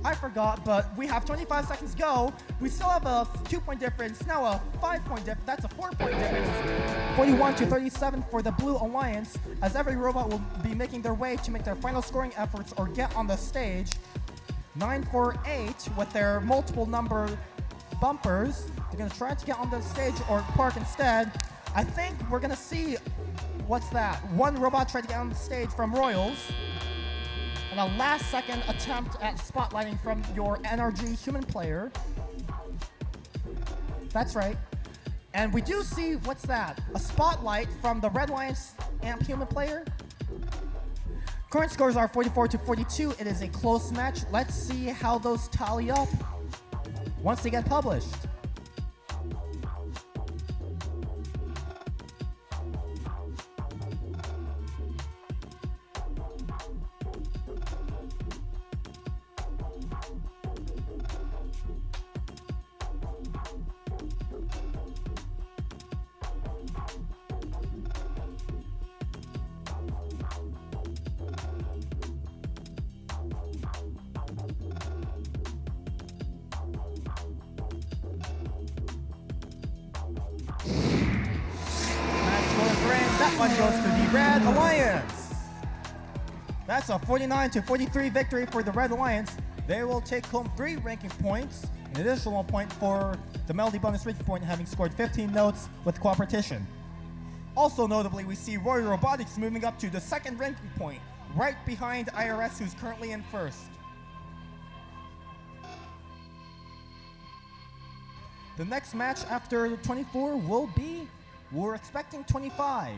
I forgot, but we have 25 seconds go. We still have a 2-point difference, now a 5-point difference. That's a 4-point difference. 41-37 for the Blue Alliance, as every robot will be making their way to make their final scoring efforts or get on the stage. 948 with their multiple number bumpers. They're gonna try to get on the stage or park instead. I think we're gonna see, what's that? 1 robot tried to get on the stage from Royals. And a last-second attempt at spotlighting from your NRG human player. That's right. And we do see, what's that? A spotlight from the Red Alliance amp human player. Current scores are 44-42. It is a close match. Let's see how those tally up once they get published. That one goes to the Red Alliance. That's a 49-43 victory for the Red Alliance. They will take home 3 ranking points, an additional 1 point for the Melody bonus ranking point, having scored 15 notes with cooperation. Also notably, we see Roy Robotics moving up to the 2nd ranking point, right behind IRS, who's currently in 1st. The next match after 24 will be, we're expecting 25.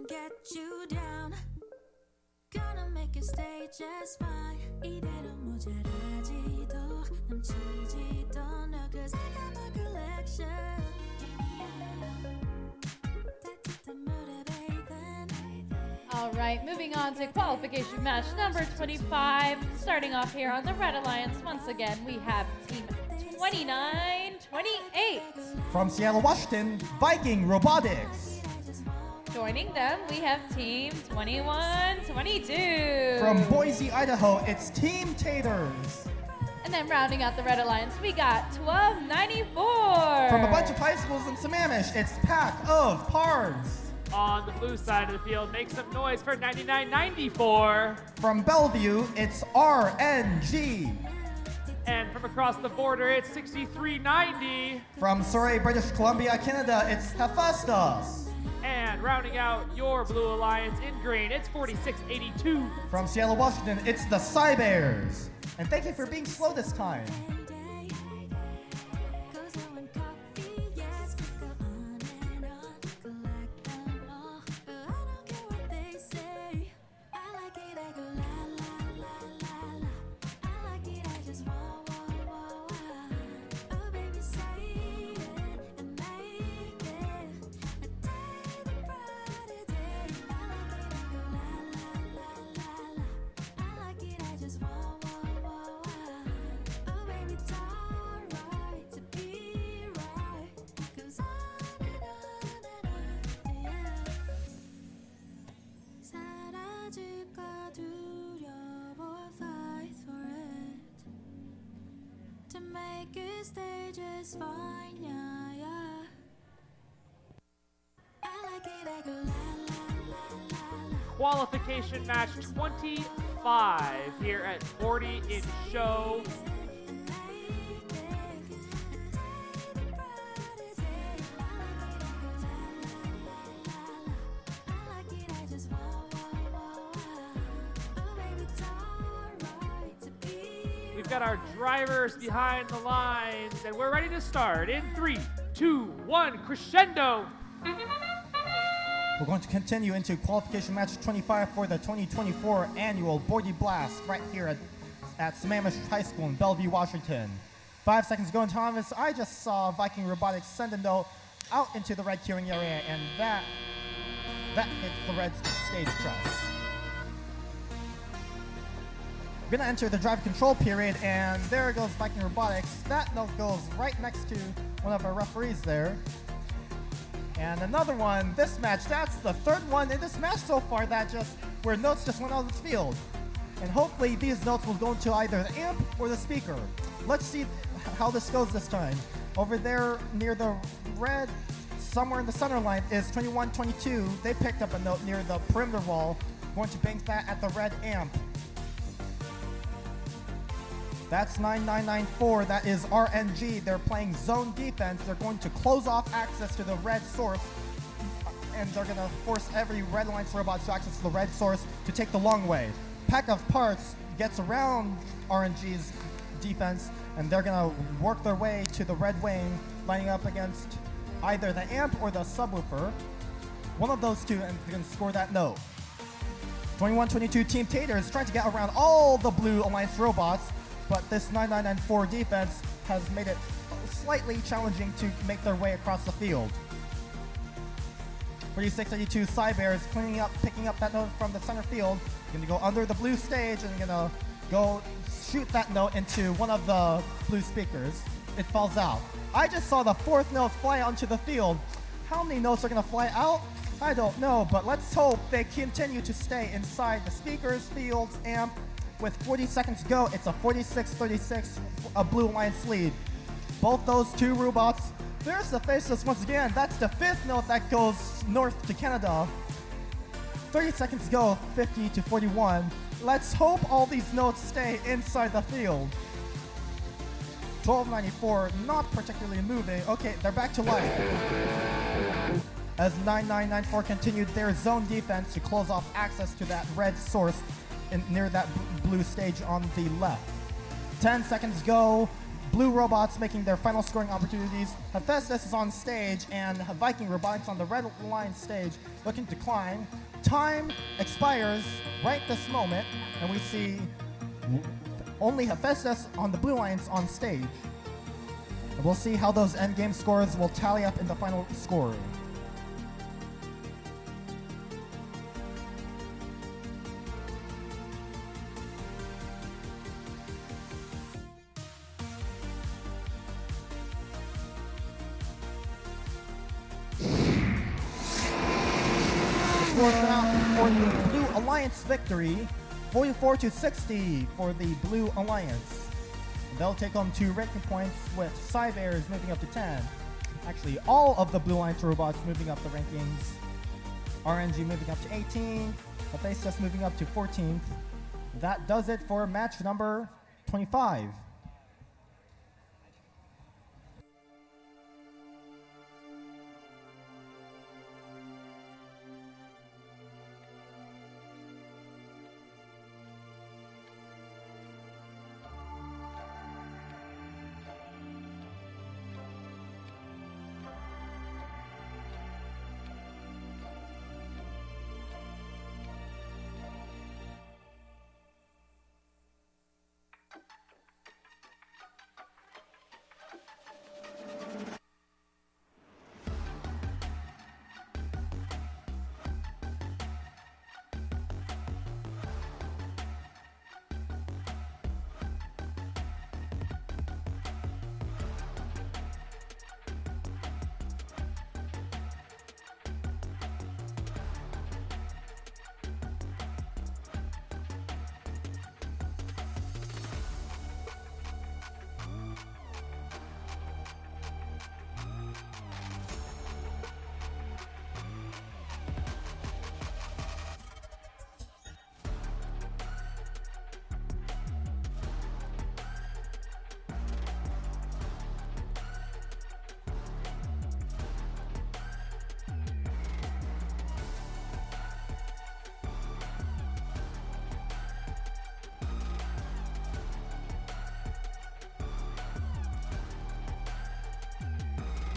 get you down. Gonna make you stay just fine. 이대로 모자라지도 넘치지도 않아. 'Cause I got my collection. 따뜻한 물에 bathe. All right, moving on to qualification match number 25. Starting off here on the Red Alliance, once again, we have team 29-28. From Seattle, Washington, Viking Robotics. Joining them, we have team 21-22. From Boise, Idaho, it's Team Taters. And then rounding out the Red Alliance, we got 1294. From a bunch of high schools in Sammamish, it's Pack of Pards. On the blue side of the field, make some noise for 99-94. From Bellevue, it's RNG. And from across the border, it's 63-90. From Surrey, British Columbia, Canada, it's Hephaestus. And rounding out your blue alliance in green, it's 46-82. From Seattle, Washington, it's the Cybears. And thank you for being slow this time. To make it stay just fine, yeah, yeah. I like it, I go la la la la la. Qualification match 25 here at Bordie in show. We've got our drivers behind the lines, and we're ready to start in 3, 2, 1, crescendo. We're going to continue into qualification match 25 for the 2024 annual Bordie Blast right here at Sammamish High School in Bellevue, Washington. 5 seconds ago in Thomas, I just saw Viking Robotics send a note out into the red queuing area, and that hits the red stage truss. We're gonna enter the drive control period, and there goes Viking Robotics. That note goes right next to one of our referees there. And another one, this match, that's the third one in this match so far where notes just went out of the field. And hopefully these notes will go into either the amp or the speaker. Let's see how this goes this time. Over there near the red, somewhere in the center line is 2122. They picked up a note near the perimeter wall, going to bank that at the red amp. That's 9994, that is RNG. They're playing zone defense. They're going to close off access to the red source, and they're gonna force every Red Alliance robot to access the red source to take the long way. Pack of Parts gets around RNG's defense, and they're gonna work their way to the red wing, lining up against either the amp or the subwoofer. One of those two, and they're gonna score that note. 2122 Team Tater is trying to get around all the Blue Alliance robots, but this 9994 defense has made it slightly challenging to make their way across the field. 4682 Cybears picking up that note from the center field. Gonna go under the blue stage and gonna go shoot that note into one of the blue speakers. It falls out. I just saw the fourth note fly onto the field. How many notes are gonna fly out? I don't know, but let's hope they continue to stay inside the speakers, fields, amp. With 40 seconds to go, it's a 46-36 Blue Alliance lead. Both those two robots. There's the faceless once again. That's the fifth note that goes north to Canada. 30 seconds to go, 50-41. Let's hope all these notes stay inside the field. 1294, not particularly moving. Okay, they're back to life. As 9994 continued their zone defense to close off access to that red source near that blue stage on the left. 10 seconds go. blue robots making their final scoring opportunities. Hephaestus is on stage, and Viking Robotics on the red line stage looking to climb. Time expires right this moment, and we see only Hephaestus on the blue lines on stage. And we'll see how those endgame scores will tally up in the final score. Scores out for the Blue Alliance victory, 44-60 for the Blue Alliance. They'll take home 2 ranking points, with Cybears moving up to 10. Actually, all of the Blue Alliance robots moving up the rankings. RNG moving up to 18. Hephaestus moving up to 14th. That does it for match number 25.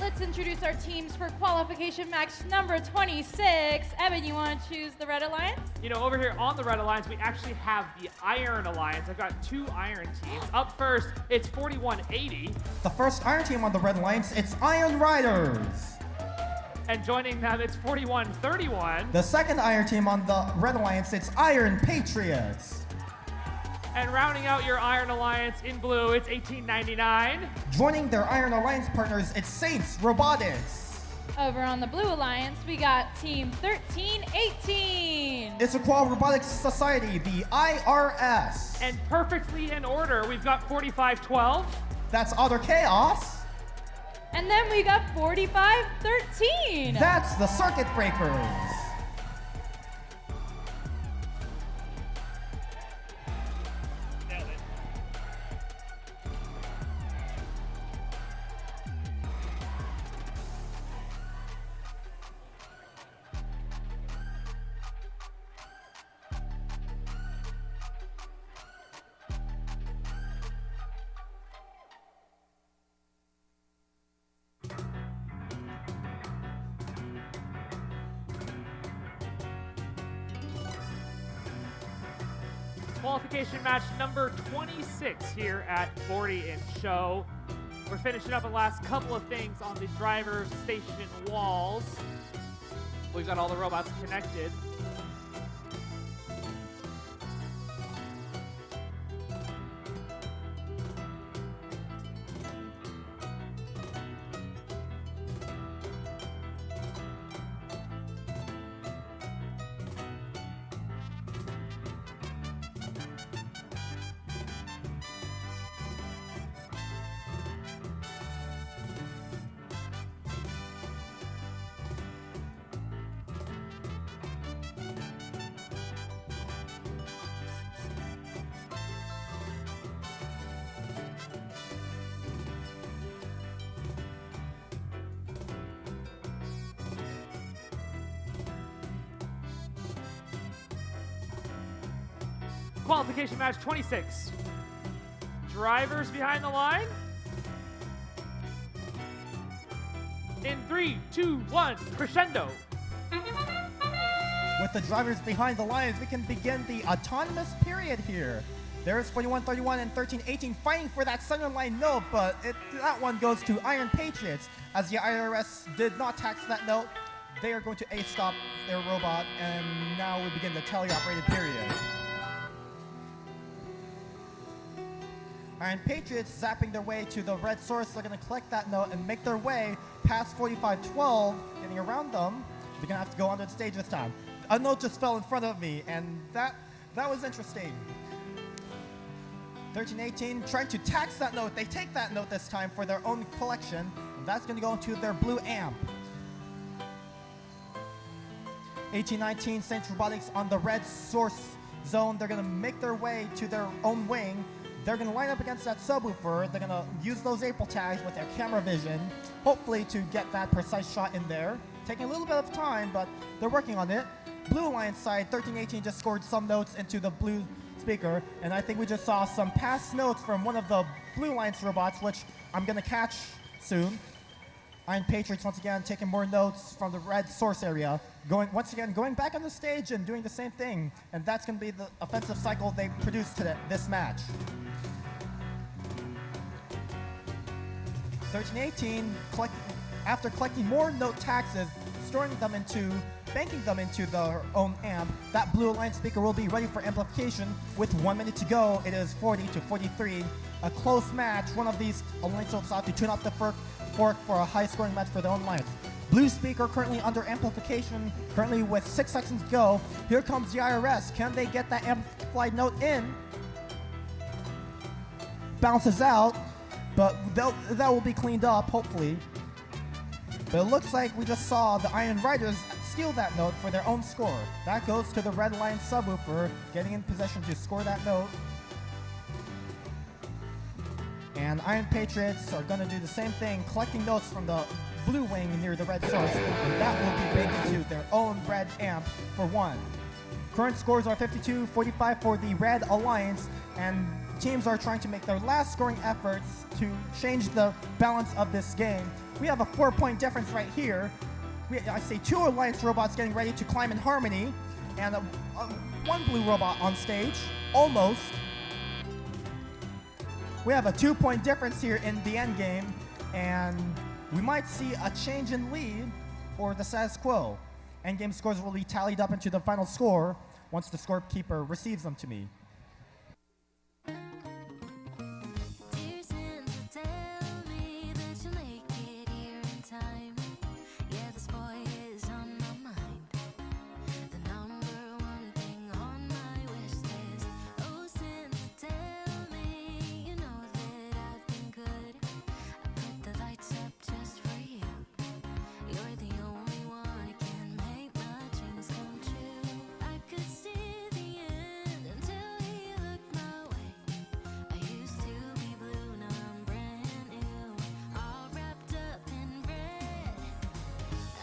Let's introduce our teams for qualification match number 26. Evan, you want to choose the Red Alliance? You know, over here on the Red Alliance, we actually have the Iron Alliance. I've got 2 Iron teams. Up first, it's 4180. The first Iron team on the Red Alliance, it's Iron Riders. And joining them, it's 4131. The second Iron team on the Red Alliance, it's Iron Patriots. And rounding out your Iron Alliance in blue, it's 1899. Joining their Iron Alliance partners, it's Saints Robotics. Over on the Blue Alliance, we got Team 1318. It's Equal Robotics Society, the IRS. And perfectly in order, we've got 4512. That's Other Chaos. And then we got 4513. That's the Circuit Breakers. Qualification match number 26 here at Bordie and Show. We're finishing up the last couple of things on the driver's station walls. We've got all the robots connected. Qualification match 26. Drivers behind the line. In 3, 2, 1, crescendo. With the drivers behind the lines, we can begin the autonomous period here. There's 41-31 and 13-18 fighting for that center line note, but that one goes to Iron Patriots. As the IRS did not tax that note, they are going to A-stop their robot, and now we begin the teleoperated period. Iron Patriots zapping their way to the red source. They're going to collect that note and make their way past 45-12, getting around them. They're going to have to go under the stage this time. A note just fell in front of me, and that was interesting. 13-18 trying to tax that note. They take that note this time for their own collection. And that's going to go into their blue amp. 18-19 Saints Robotics on the red source zone. They're going to make their way to their own wing. They're going to line up against that subwoofer. They're going to use those April tags with their camera vision, hopefully to get that precise shot in there. Taking a little bit of time, but they're working on it. Blue Alliance side, 13-18 just scored some notes into the blue speaker, and I think we just saw some past notes from one of the Blue Alliance robots, which I'm going to catch soon. Iron Patriots once again taking more notes from the red source area, going back on the stage and doing the same thing, and that's going to be the offensive cycle they produced today, this match. 13-18, after collecting more note taxes, banking them into their own amp, that Blue Alliance speaker will be ready for amplification with 1 minute to go. It is 40-43, a close match. One of these alliance will have to tune up the fork for a high-scoring match for their own alliance. Blue speaker currently under amplification, currently with 6 seconds to go. Here comes the IRS. Can they get that amplified note in? Bounces out, but that will be cleaned up, hopefully. But it looks like we just saw the Iron Riders steal that note for their own score. That goes to the Red Lion subwoofer, getting in possession to score that note. And Iron Patriots are going to do the same thing, collecting notes from the blue wing near the red source, and that will be baked into their own red amp for one. Current scores are 52-45 for the Red Alliance, and teams are trying to make their last scoring efforts to change the balance of this game. We have a 4-point difference right here. I see 2 Alliance robots getting ready to climb in harmony, and one blue robot on stage, almost. We have a 2-point difference here in the end game, and we might see a change in lead or the status quo. Endgame scores will be tallied up into the final score once the scorekeeper receives them to me. Dear Santa, tell me that you'll make it here in time. Yeah, this boy is on my mind. The number one thing on my wish list. Oh, Santa, tell me you know that I've been good. I put the lights up just for you. You're the only one who can make my dreams come true. I could see the end until he looked my way. I used to be blue, now I'm brand new, all wrapped up in red.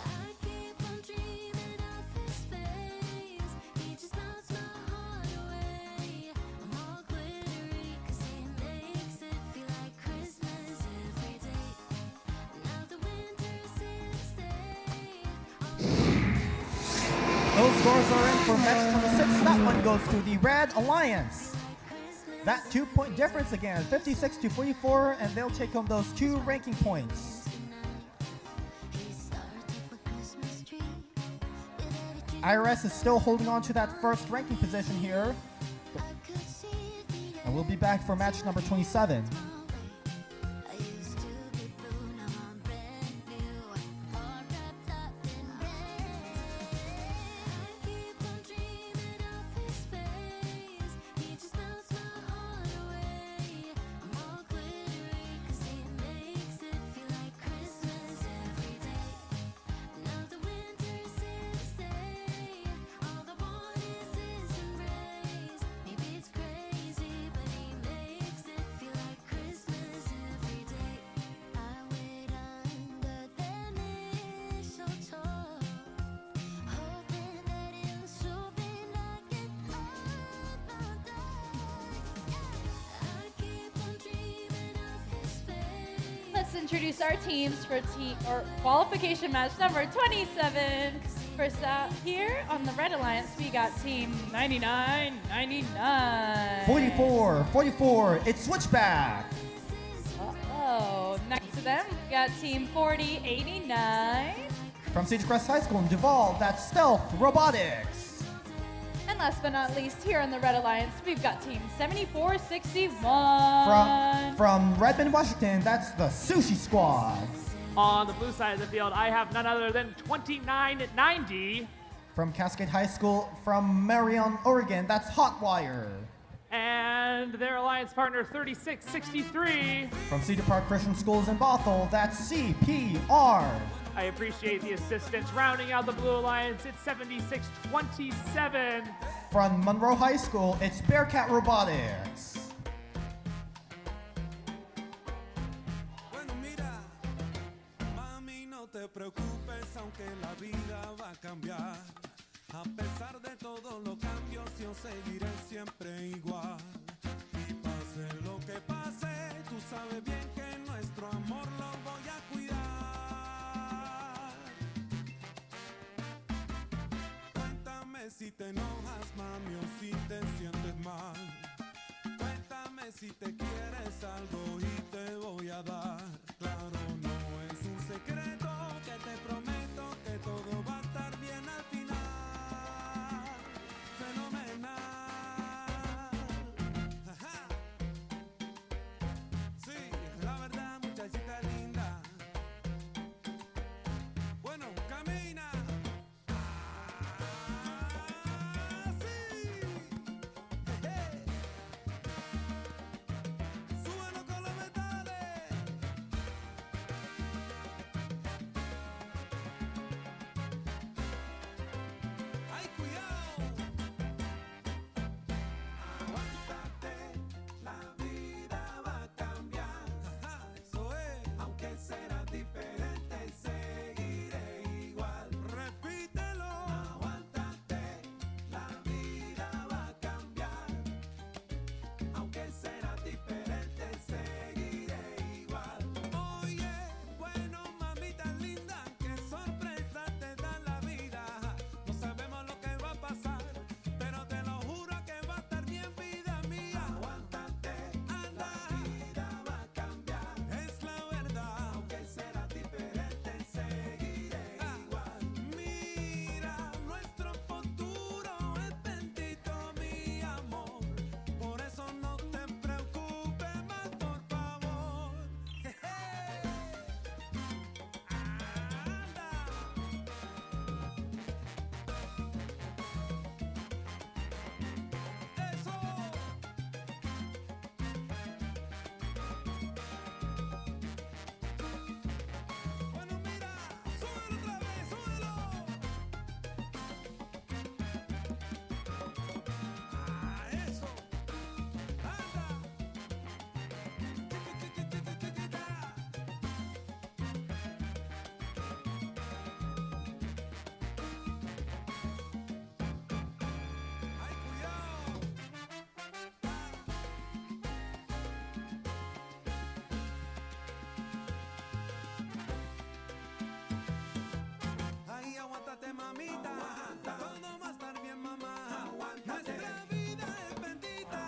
I keep on dreaming of his face. He just melts my heart away. I'm all glittery 'cause he makes it feel like Christmas every day. Now the winter's here to stay. Those scores are in for match number 6. That one goes to the Red Alliance. That 2-point difference again, 56-44, and they'll take home those 2 ranking points. IRS is still holding on to that first ranking position here. And we'll be back for match number 27. Maybe it's crazy, but he makes it feel like Christmas. introduce our teams for qualification match number 27. First out here on the Red Alliance, we got team 99-99. 44, it's Switchback. Uh-oh. Next to them, we got team 40-89. From Sagecrest High School in Duval, that's Stealth Robotics. And last but not least, here on the Red Alliance, we've got team 74-61. From Redmond, Washington, that's the Sushi Squad. On the blue side of the field, I have none other than 29-90. From Cascade High School, from Marion, Oregon, that's Hotwire. And their alliance partner, 36-63. From Cedar Park Christian Schools in Bothell, that's CPR. I appreciate the assistance. Rounding out the blue alliance, it's 76-27. From Monroe High School, it's Bearcat Robotics. Te preocupes, aunque la vida va a cambiar. A pesar de todos los cambios, yo seguiré siempre igual. Y pase lo que pase, tú sabes bien que nuestro amor lo voy a cuidar. Cuéntame si te enojas, mami, o si te sientes mal. Cuéntame si te quieres algo y te voy a dar. Claro, no es un secreto. Te prometo que todo va a estar bien al final. Fenomenal. Ajá. Sí, la verdad, muchachita linda. Bueno, camina. Sí. Súbelo con los metales. Aguántate, mamita, todo va a estar bien, mamá. Nuestra vida es bendita.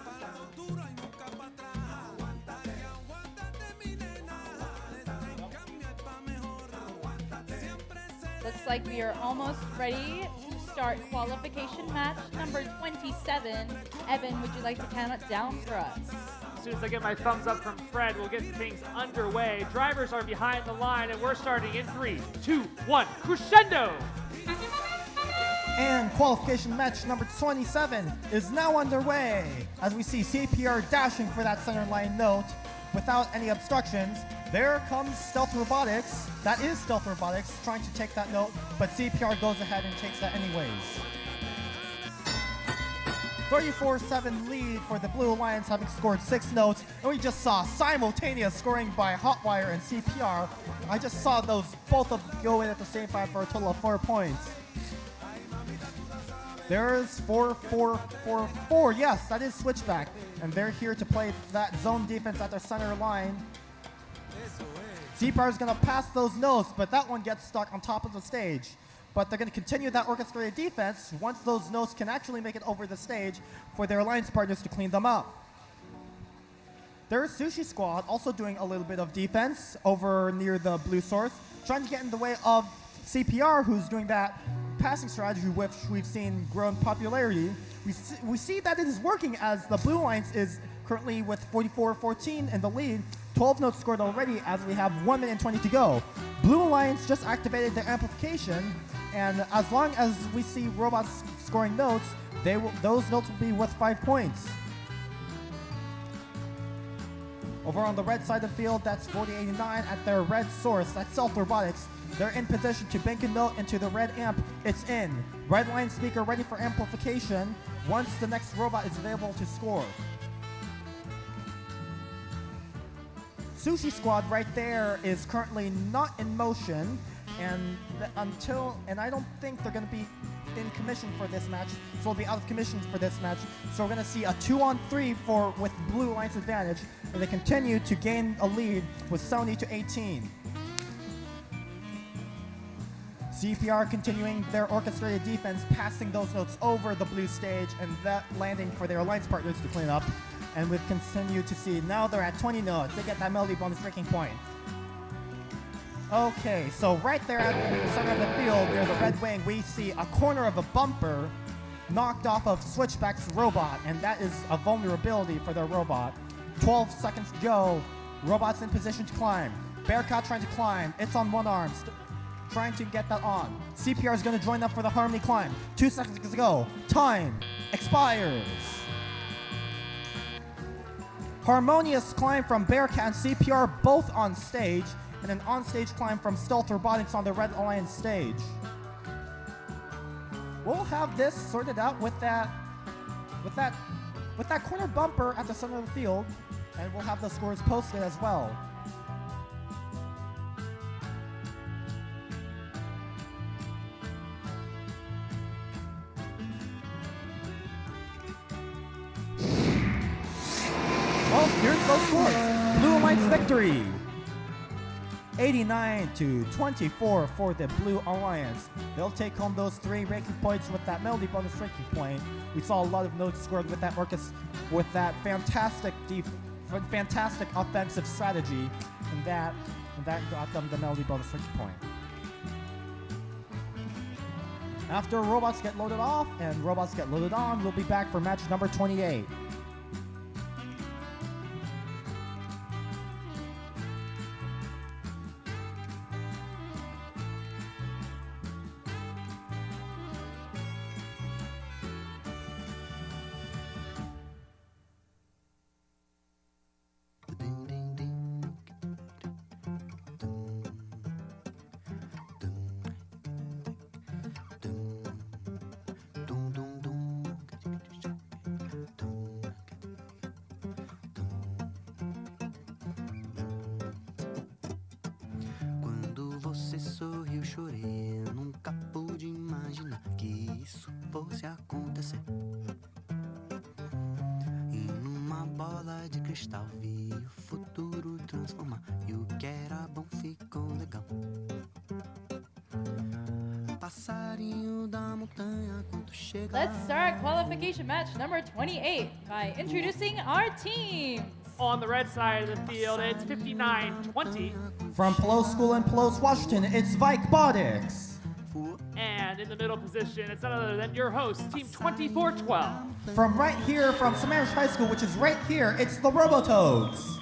Para lo duro y nunca para atrás. Aguántate, mi nena. Este cambio es pa' mejor. Siempre seré. Looks like we are almost ready to start qualification match number 27. Evan, would you like to count it down for us? As soon as I get my thumbs up from Fred, we'll get things underway. Drivers are behind the line, and we're starting in 3, 2, 1, crescendo! And qualification match number 27 is now underway as we see CPR dashing for that center line note without any obstructions. There comes Stealth Robotics. That is Stealth Robotics trying to take that note, but CPR goes ahead and takes that anyways. 34-7 lead for the Blue Alliance, having scored 6 notes, and we just saw simultaneous scoring by Hotwire and CPR. I just saw those both of them go in at the same time for a total of 4 points. There's 4-4-4-4. Yes, that is Switchback, and they're here to play that zone defense at their center line. CPR is going to pass those notes, but that one gets stuck on top of the stage. But they're going to continue that orchestrated defense once those notes can actually make it over the stage for their alliance partners to clean them up. There's Sushi Squad also doing a little bit of defense over near the blue source, trying to get in the way of CPR, who's doing that passing strategy which we've seen grow in popularity. We see that it is working as the blue alliance is currently with 44-14 in the lead, 12 notes scored already as we have 1 minute and 20 to go. Blue alliance just activated their amplification, and as long as we see robots scoring notes, those notes will be worth 5 points. Over on the red side of the field, that's 4089 at their red source, that's Stealth Robotics. They're in position to bank a note into the red amp. It's in. Red line speaker ready for amplification once the next robot is available to score. Sushi Squad right there is currently not in motion, and I don't think they're going to be in commission for this match, so they'll be out of commission for this match. So we're going to see a 2-on-3 with Blue Alliance advantage, and they continue to gain a lead with 70-18. CPR continuing their orchestrated defense, passing those notes over the blue stage, and that landing for their alliance partners to clean up. And we've continued to see, now they're at 20 notes. They get that melody bonus breaking point. Okay, so right there at the center of the field, near the red wing, we see a corner of a bumper knocked off of Switchback's robot, and that is a vulnerability for their robot. 12 seconds to go. Robot's in position to climb. Bearcat trying to climb. It's on one arm, trying to get that on. CPR is going to join up for the Harmony climb. 2 seconds to go. Time expires. Harmonious climb from Bearcat and CPR both on stage, and an on-stage climb from Stealth Robotics on the Red Alliance stage. We'll have this sorted out with that corner bumper at the center of the field, and we'll have the scores posted as well. Well, here's those scores. Blue Alliance victory. 89-24 for the Blue Alliance. They'll take home those 3 ranking points with that melody bonus ranking point. We saw a lot of notes scored with that fantastic offensive strategy, and that got them the melody bonus ranking point. After robots get loaded off and robots get loaded on, we'll be back for match number 28. Você sorriu, chorei. Eu nunca pude imaginar que isso fosse acontecer. E numa bola de cristal vi o futuro transformar. E o que era bom ficou legal. Passarinho da montanha quando chega. Let's start qualification match number 28 by introducing our teams. On the red side of the field, it's 59-20. From Pelosi School in Pelosi, Washington, it's Robotics. And in the middle position, it's none other than your host, Team 2412. From right here, from Sammamish High School, which is right here, it's the Robototes.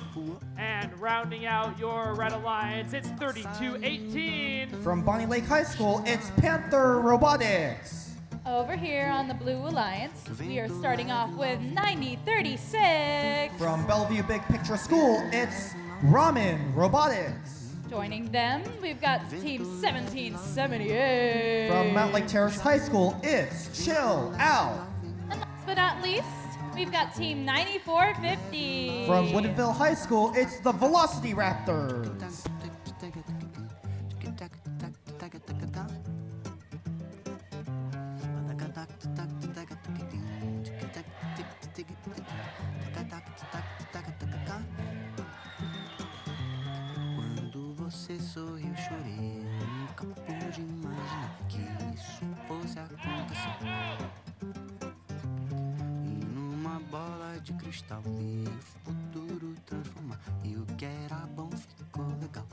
And rounding out your Red Alliance, it's 32-18. From Bonnie Lake High School, it's Panther Robotics. Over here on the Blue Alliance, we are starting off with 90-36. From Bellevue Big Picture School, it's Ramen Robotics. Joining them, we've got Team 1778. From Mount Lake Terrace High School, it's Chill Out. And last but not least, we've got Team 9450. From Woodinville High School, it's the Velocity Raptors. de cristal. Vi o futuro transformar e o que era bom ficou legal.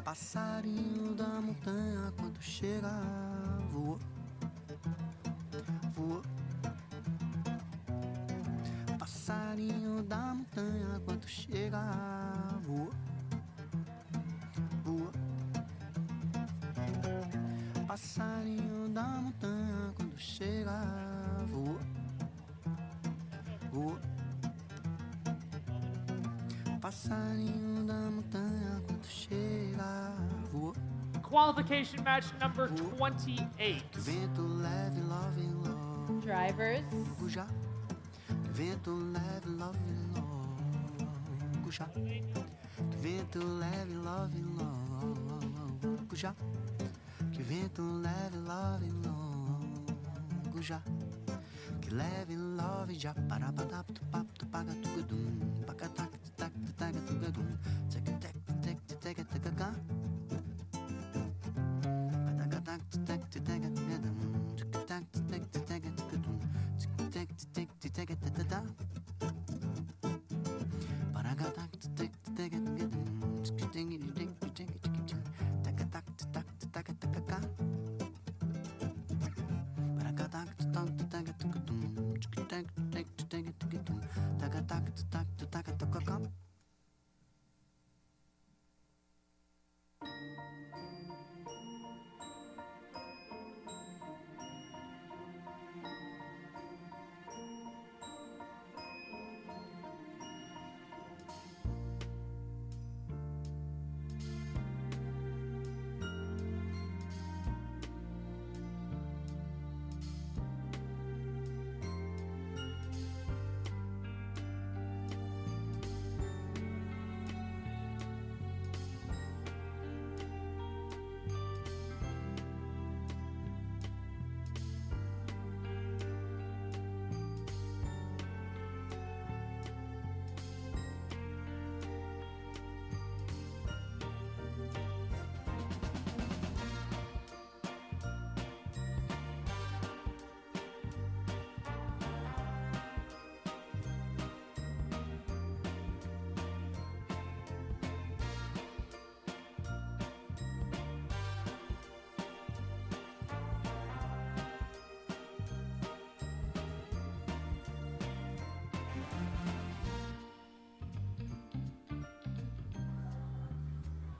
Passarinho da montanha quando chega voou, voou. Passarinho da montanha quando chega voou, voou. Passarinho da montanha quando chega voou, voou. Passarinho da montanha quando chega voou. Qualification match number 28. Vento leve, love, love. Drivers. Já. Vento leve, love, logo já. Vento leve, love, logo já. Que vento leve, love, logo já. Que leve, love já. Para para tu papo tu paga tu gadum. Paga tac tac tac tu gadum. Tac tac tac tac tac tac. Paga tac tac tac tac gadum. Tac tac tac tac gadum. Tac tac tac tac tac. Para tac tac tac gadum. Tac tac tac tac tac.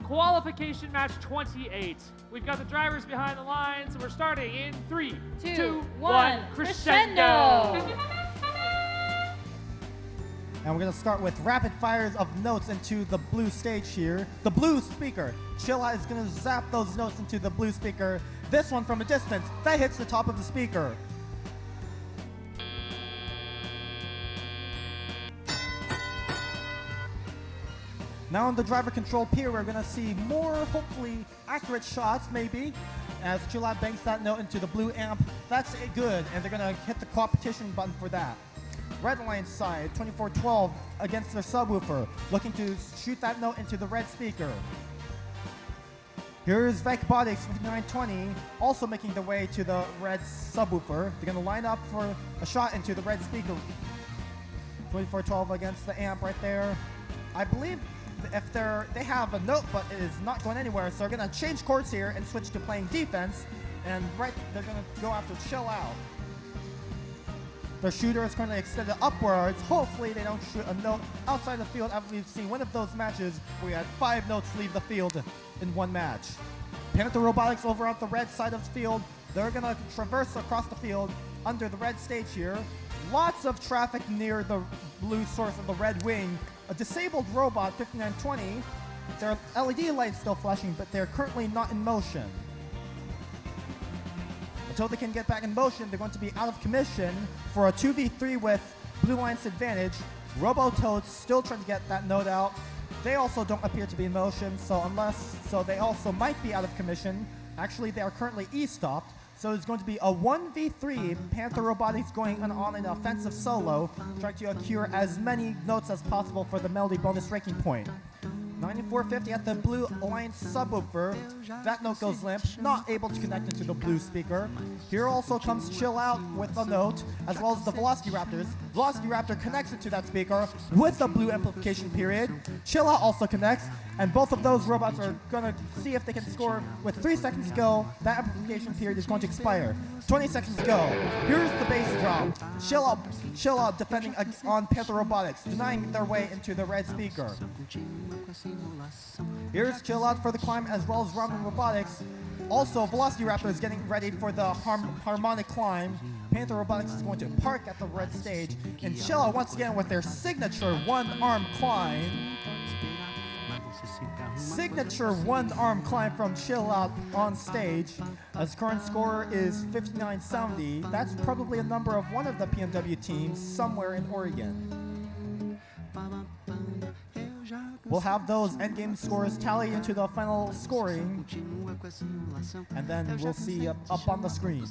Qualification match 28. We've got the drivers behind the lines, and we're starting in 3, 2, 1, crescendo! And we're going to start with rapid fires of notes into the blue stage here. The blue speaker. Chilla is going to zap those notes into the blue speaker. This one from a distance, that hits the top of the speaker. Now on the driver control pier, we're going to see more, hopefully, accurate shots, maybe, as Chilla banks that note into the blue amp. That's good, and they're going to hit the competition button for that. Red line side, 2412 against their subwoofer, looking to shoot that note into the red speaker. Here's Robotics 5920, also making their way to the red subwoofer. They're going to line up for a shot into the red speaker. 2412 against the amp right there. I believe if they have a note but it is not going anywhere, so they're going to change course here and switch to playing defense, and they're going to go after Chill Out. Their shooter is going to extend it upwards. Hopefully they don't shoot a note outside the field, as we've seen one of those matches where we had 5 notes leave the field in one match. Panther Robotics over on the red side of the field. They're going to traverse across the field under the red stage here. Lots of traffic near the blue source of the red wing. A disabled robot, 5920. Their LED light's still flashing, but they're currently not in motion. Until they can get back in motion, they're going to be out of commission for a 2v3 with Blue Line's advantage. Robototes still trying to get that note out. They also don't appear to be in motion, so they also might be out of commission. Actually, they are currently E-stopped, so it's going to be a 1v3. Panther Robotics going on an offensive solo, trying to accrue as many notes as possible for the melody bonus ranking point. 9450 at the Blue Alliance subwoofer. That note goes limp, not able to connect into the blue speaker. Here also comes Chill Out with a note, as well as the Velocity Raptors. Velocity Raptor connects into that speaker with the blue amplification period. Chill Out also connects, and both of those robots are gonna see if they can score with 3 seconds to go. That amplification period is going to expire. 20 seconds to go. Here's the bass drop. Chill Out defending on Panther Robotics, denying their way into the red speaker. Here's Chill Out for the climb, as well as Ramen Robotics. Also, Velocity Raptor is getting ready for the harmonic climb. Panther Robotics is going to park at the red stage, and Chill Out once again with their signature one-arm climb. Signature one-arm climb from Chill Out on stage. As current score is 5970. That's probably a number of one of the PNW teams somewhere in Oregon. We'll have those endgame scores tally into the final scoring, and then we'll see up on the screen.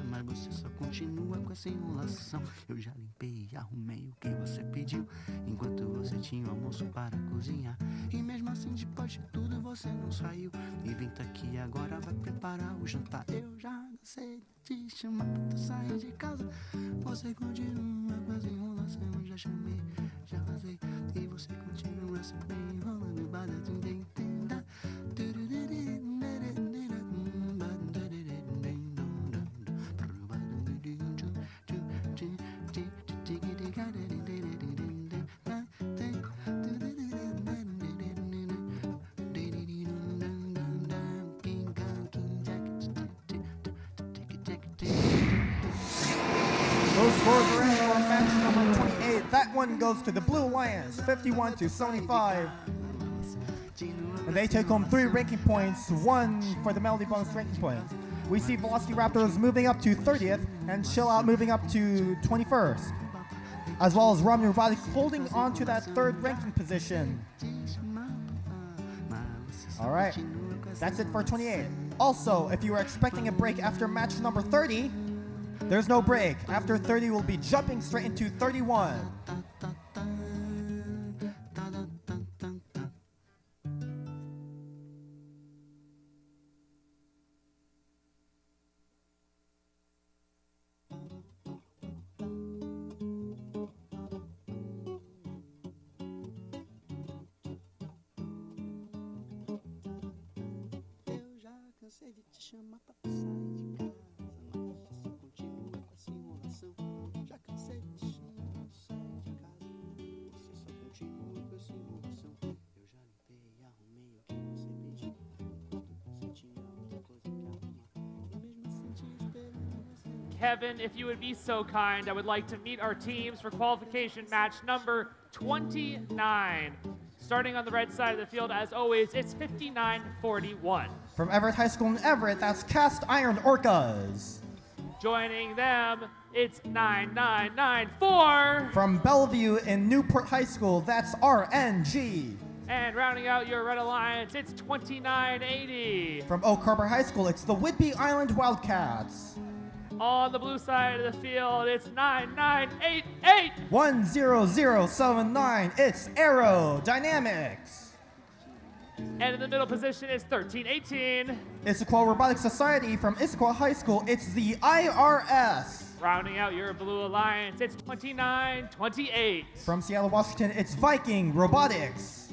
Mas você só continua com essa enrolação. Eu já limpei e arrumei o que você pediu, enquanto você tinha o almoço para cozinhar. E mesmo assim, depois de tudo, você não saiu. E vem tá aqui agora, vai preparar o jantar. Eu já cansei de te chamar pra tu sair de casa. Você continua com essa enrolação. Eu já chamei, já vazei. E você continua sempre enrolando. Badatim, tem, tem, dá. Those scores are in for match number 28. That one goes to the Blue Alliance, 51-75. And they take home 3 ranking points, 1 for the Melody bonus ranking point. We see Velocity Raptors moving up to 30th and Chill Out moving up to 21st. As well as Ramen Robotics holding on to that 3rd ranking position. All right, that's it for 28. Also, if you were expecting a break after match number 30, there's no break. After 30, we'll be jumping straight into 31. Eu já cansei de te chamar pra tu sair de casa, mas você só continua com essa enrolação. Já cansei de te chamar pra tu sair de casa, você só continua com essa enrolação. Eu já limpei e arrumei o que você pediu, enquanto você tinha outra coisa que arrumar. E mesmo assim te esperando você. Kevin, if you would be so kind, I would like to meet our teams for qualification match number 29. Starting on the red side of the field, as always, it's 59-41. From Everett High School in Everett, that's Cast Iron Orcas. Joining them, it's 9994. From Bellevue in Newport High School, that's RNG. And rounding out your Red Alliance, it's 2980. From Oak Harbor High School, it's the Whidbey Island Wildcats. On the blue side of the field, it's 9988. 10079, it's Aerodynamics. And in the middle position is 1318. Issaquah Robotics Society from Issaquah High School, it's the IRS. Rounding out your Blue Alliance, it's 2928. From Seattle, Washington, it's Viking Robotics.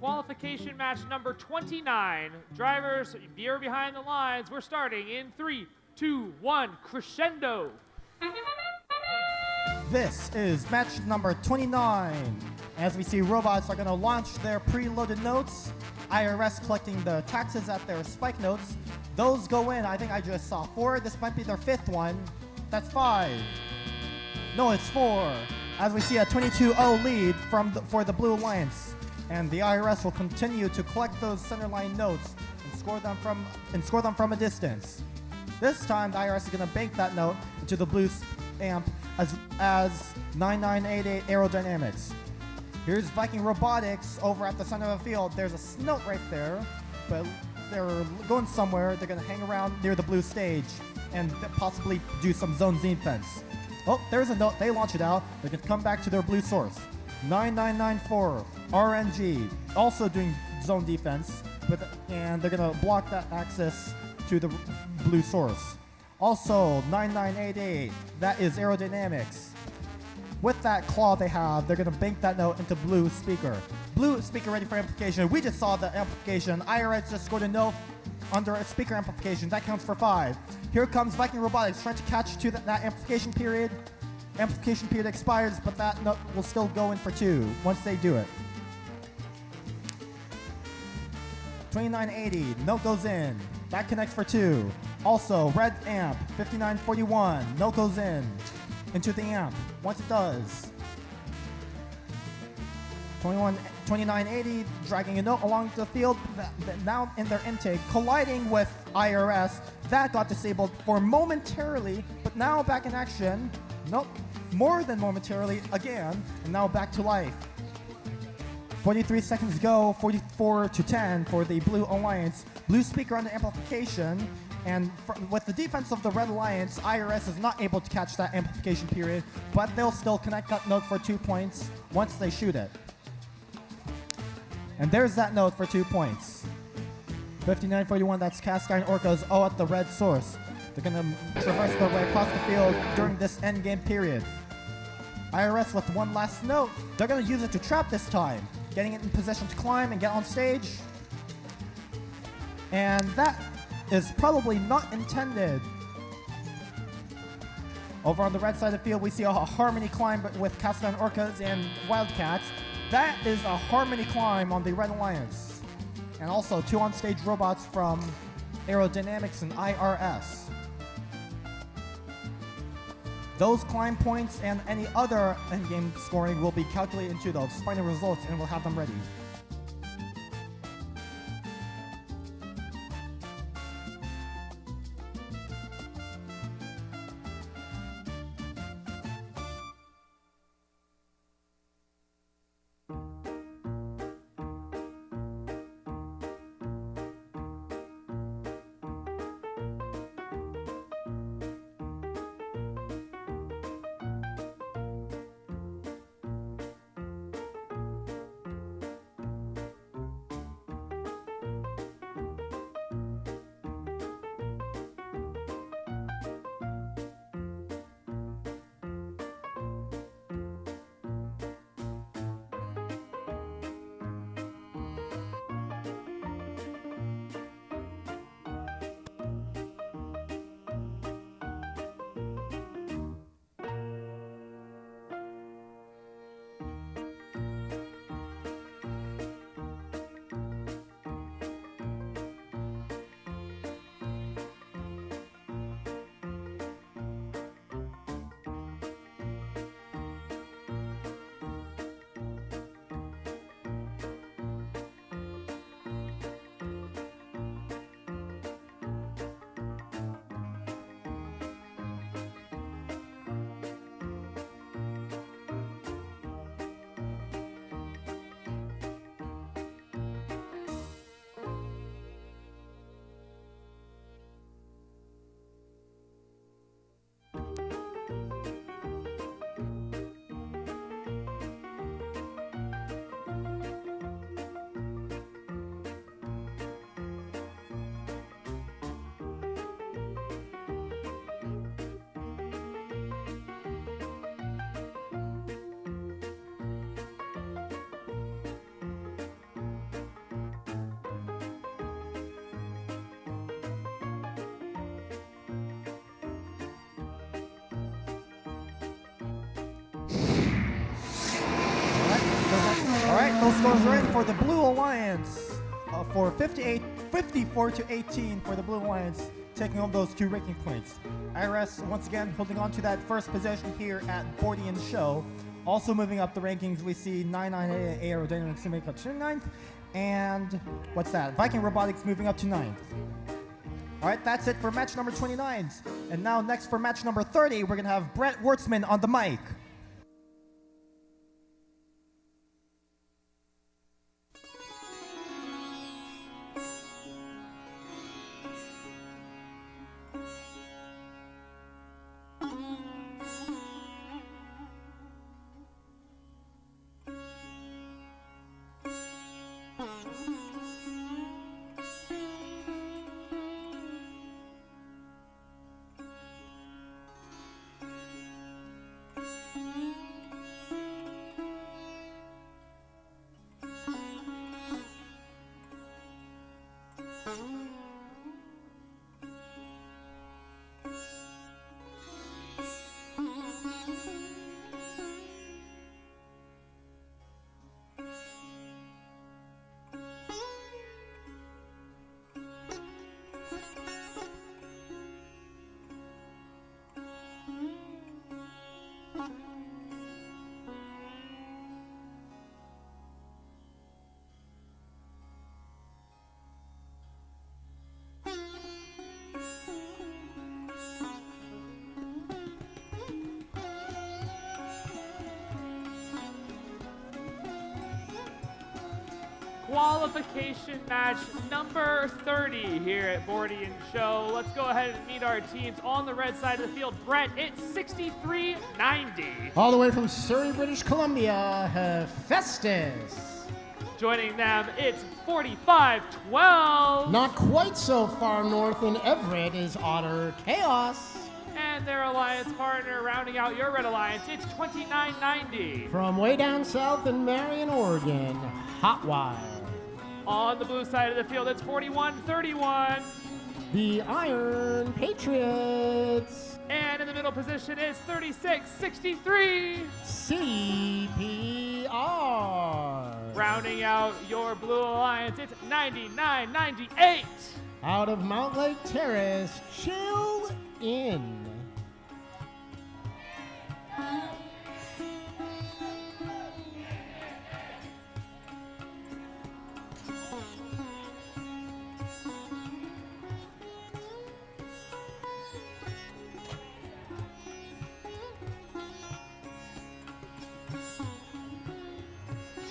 Qualification match number 29. Drivers, veer behind the lines. We're starting in 3, 2, 1, crescendo. This is match number 29. As we see, robots are going to launch their preloaded notes. IRS collecting the taxes at their spike notes. Those go in. I think I just saw 4. This might be their 5th one. That's 5. No, it's 4. As we see a 22-0 lead for the Blue Alliance. And the IRS will continue to collect those centerline notes and score them from a distance. This time, the IRS is going to bank that note into the blue amp as 9988 aerodynamics. Here's Viking Robotics over at the center of the field. There's a note right there, but they're going somewhere. They're going to hang around near the blue stage and possibly do some zone defense. Oh, there's a note. They launch it out. They can come back to their blue source. 9994 RNG also doing zone defense, and they're going to block that access to the blue source. Also, 9988, that is aerodynamics. With that claw they have, they're going to bank that note into blue speaker. Blue speaker ready for amplification. We just saw the amplification. IRS just scored a note under a speaker amplification. That counts for 5. Here comes Viking Robotics trying to catch to that amplification period. Amplification period expires, but that note will still go in for 2 once they do it. 2980, note goes in. That connects for 2. Also, red amp, 5941, note goes in into the amp. Once it does, 2980 dragging a note along the field, now in their intake, colliding with IRS. That got disabled for momentarily, but now back in action. Nope, more than momentarily again, and now back to life. 43 seconds go, 44-10 for the Blue Alliance. Blue speaker on the amplification, and with the defense of the Red Alliance, IRS is not able to catch that amplification period, but they'll still connect that note for 2 points once they shoot it. And there's that note for 2 points. 5941, that's Cast Iron Orcas all at the red source. They're going to traverse their way across the field during this endgame period. IRS with one last note. They're going to use it to trap this time, getting it in position to climb and get on stage. And that is probably not intended. Over on the red side of the field, we see a harmony climb with Cast Iron Orcas and Wildcats. That is a harmony climb on the Red Alliance. And also 2 on-stage robots from Aerodynamics and IRS. Those climb points and any other endgame scoring will be calculated into those final results, and we'll have them ready. final scores are in for the Blue Alliance for 54-18 for the Blue Alliance, taking home those 2 ranking points. IRS once again holding on to that first position here at Bordie and Show. Also moving up the rankings, we see 998 Aerodynamics to make up to 9th, and what's that? Viking Robotics moving up to 9th. All right, that's it for match number 29. And now next for match number 30, we're gonna have Brett Wertzman on the mic. Qualification match number 30 here at Bordie and Show. Let's go ahead and meet our teams on the red side of the field. Brett, it's 63-90. All the way from Surrey, British Columbia, Hephaestus. Joining them, it's 45-12. Not quite so far north in Everett is Otter Chaos. And their alliance partner rounding out your red alliance, it's 29-90. From way down south in Marion, Oregon, Hotwire. On the blue side of the field, it's 41-31. The Iron Patriots. And in the middle position is 36-63. CPR. Rounding out your blue alliance, it's 99-98. Out of Mount Lake Terrace, Chill In.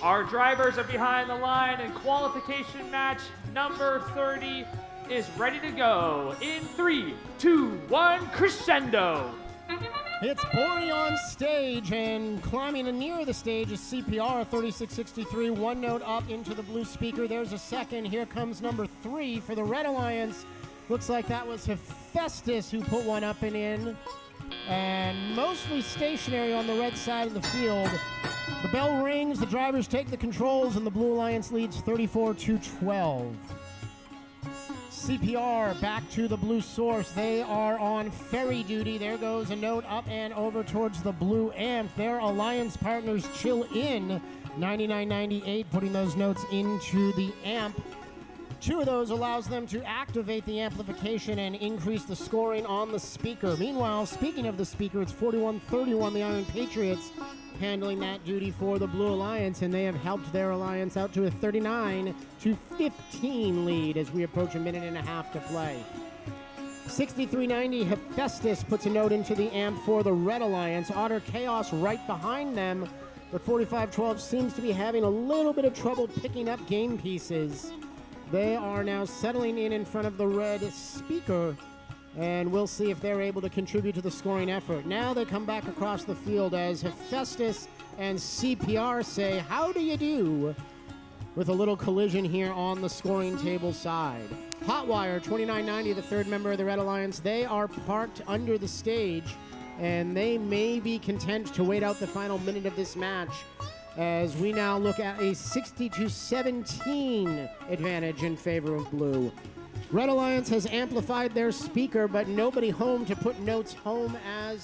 Our drivers are behind the line, and qualification match number 30 is ready to go in 3, 2, 1, crescendo. It's Bordie on stage, and climbing near the stage is CPR 3663, 1 note up into the blue speaker. There's a second. Here comes number 3 for the Red Alliance. Looks like that was Hephaestus who put one up and in. And mostly stationary on the red side of the field. The bell rings, the drivers take the controls, and the Blue Alliance leads 34-12. CPR back to the blue source. They are on ferry duty. There goes a note up and over towards the blue amp. Their alliance partners Chill In 9998, putting those notes into the amp. 2 of those allows them to activate the amplification and increase the scoring on the speaker. Meanwhile, speaking of the speaker, it's 41-31, the Iron Patriots handling that duty for the Blue Alliance, and they have helped their alliance out to a 39-15 lead as we approach a minute and a half to play. 6390, Hephaestus puts a note into the amp for the Red Alliance. Otter Chaos right behind them, but 4512 seems to be having a little bit of trouble picking up game pieces. They are now settling in front of the red speaker, and we'll see if they're able to contribute to the scoring effort. Now they come back across the field as Hephaestus and CPR say, "How do you do?" with a little collision here on the scoring table side. Hotwire 2990, the third member of the Red Alliance, they are parked under the stage, and they may be content to wait out the final minute of this match, as we now look at a 60-17 advantage in favor of blue. Red Alliance has amplified their speaker, but nobody home to put notes home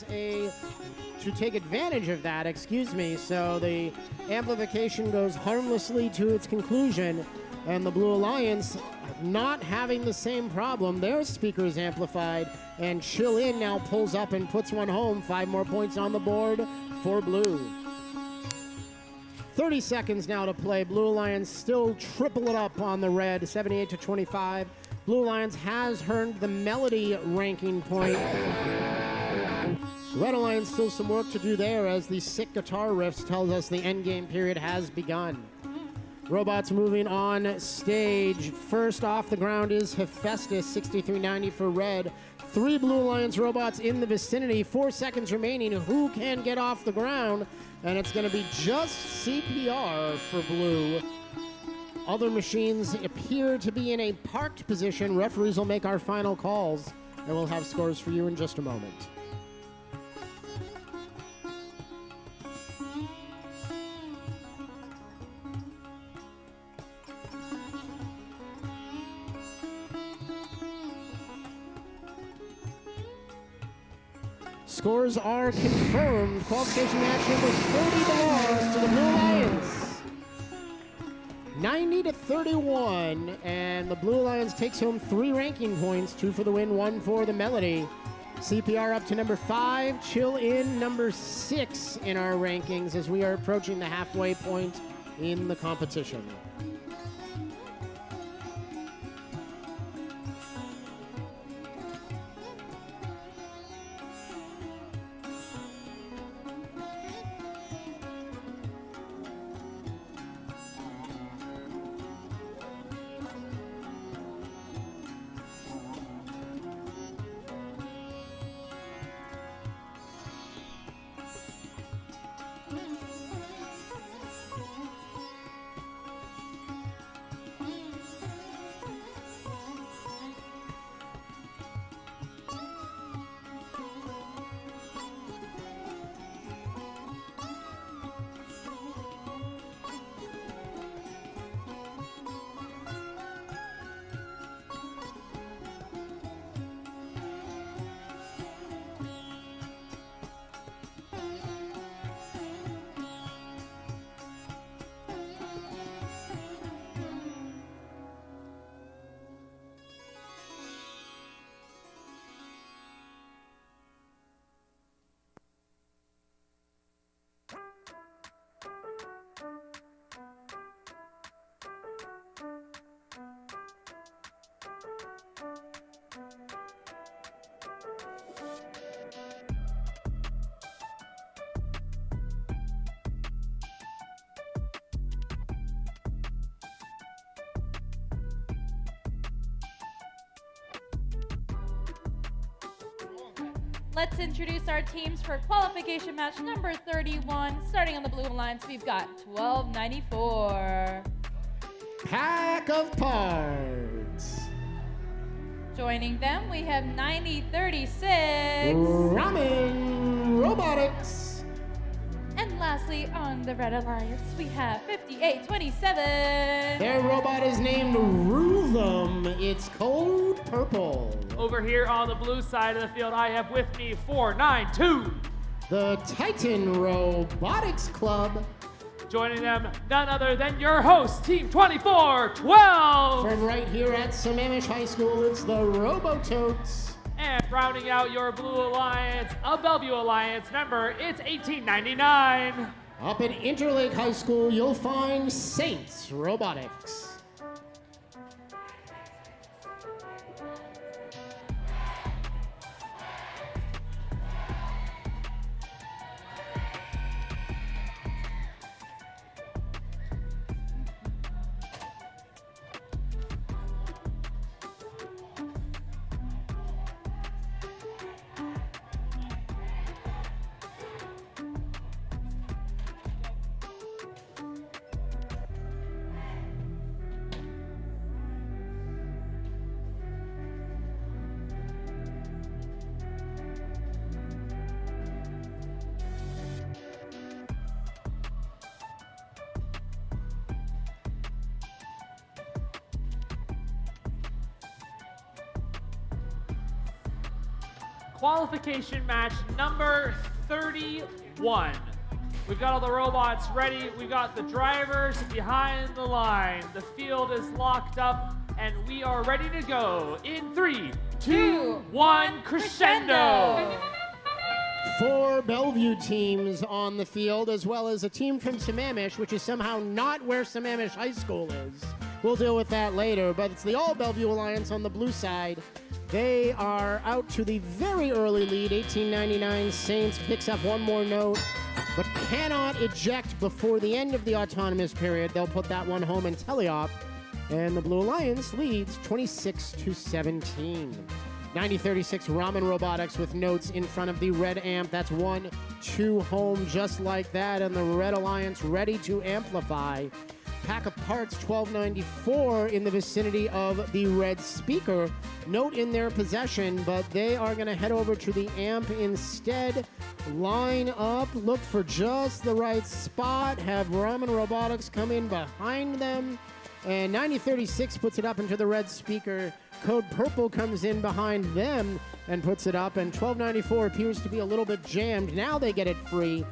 to take advantage of that, excuse me. So the amplification goes harmlessly to its conclusion, and the Blue Alliance not having the same problem. Their speaker is amplified, and Chill In now pulls up and puts one home. 5 more points on the board for Blue. 30 seconds now to play. Blue Alliance still triple it up on the red, 78-25. Blue Alliance has earned the Melody ranking point. Red Alliance still some work to do there, as the sick guitar riffs tells us the endgame period has begun. Robots moving on stage. First off the ground is Hephaestus, 6390 for red. 3 Blue Alliance robots in the vicinity. 4 seconds remaining. Who can get off the ground? And it's going to be just CPR for blue. Other machines appear to be in a parked position. Referees will make our final calls, and we'll have scores for you in just a moment. Scores are confirmed. Qualification match number 30 belongs to the Blue Alliance. 90-31, and the Blue Alliance takes home 3 ranking points, 2 for the win, 1 for the Melody. CPR up to number 5, Chill In number 6 in our rankings as we are approaching the halfway point in the competition. Let's introduce our teams for qualification match number 31. Starting on the Blue Alliance, we've got 1294. Pack of Parts. Joining them, we have 9036. Ramen Robotics. And lastly, on the Red Alliance, we have 5827. Their robot is named Rhythm. It's cold purple. Over here on the blue side of the field, I have with me 492. The Titan Robotics Club. Joining them, none other than your host, Team 2412. From right here at Sammamish High School, it's the Robototes. And rounding out your Blue Alliance, a Bellevue Alliance member, it's 1899. Up at Interlake High School, you'll find Saints Robotics. qualification match number 31. We've got all the robots ready. We've got the drivers behind the line. The field is locked up, and we are ready to go in 3, 2, 1, crescendo! 4 Bellevue teams on the field, as well as a team from Sammamish, which is somehow not where Sammamish High School is. We'll deal with that later, but it's the All Bellevue Alliance on the blue side. They are out to the very early lead. 1899 Saints picks up one more note, but cannot eject before the end of the autonomous period. They'll put that one home in teleop, and the Blue Alliance leads 26-17. 9036 Ramen Robotics with notes in front of the red amp. That's 1-2 home just like that, and the Red Alliance ready to amplify. Pack of parts 1294 in the vicinity of the red speaker. Note in their possession, but they are going to head over to the amp instead. Line up, look for just the right spot, have Ramen Robotics come in behind them, and 9036 puts it up into the red speaker. Code Purple comes in behind them and puts it up, and 1294 appears to be a little bit jammed. Now they get it free,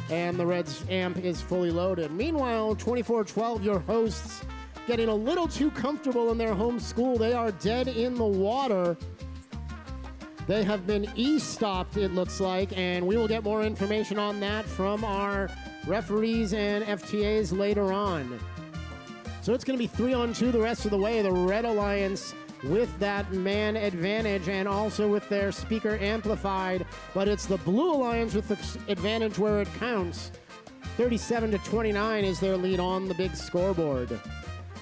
and the Reds amp is fully loaded. Meanwhile, 2412, your hosts, getting a little too comfortable in their home school. They are dead in the water. They have been e-stopped, it looks like, and we will get more information on that from our referees and FTAs later on. So it's going to be 3-on-2 the rest of the way. The Red Alliance with that man advantage and also with their speaker amplified, but it's the Blue Alliance with the advantage where it counts. 37-29 is their lead on the big scoreboard.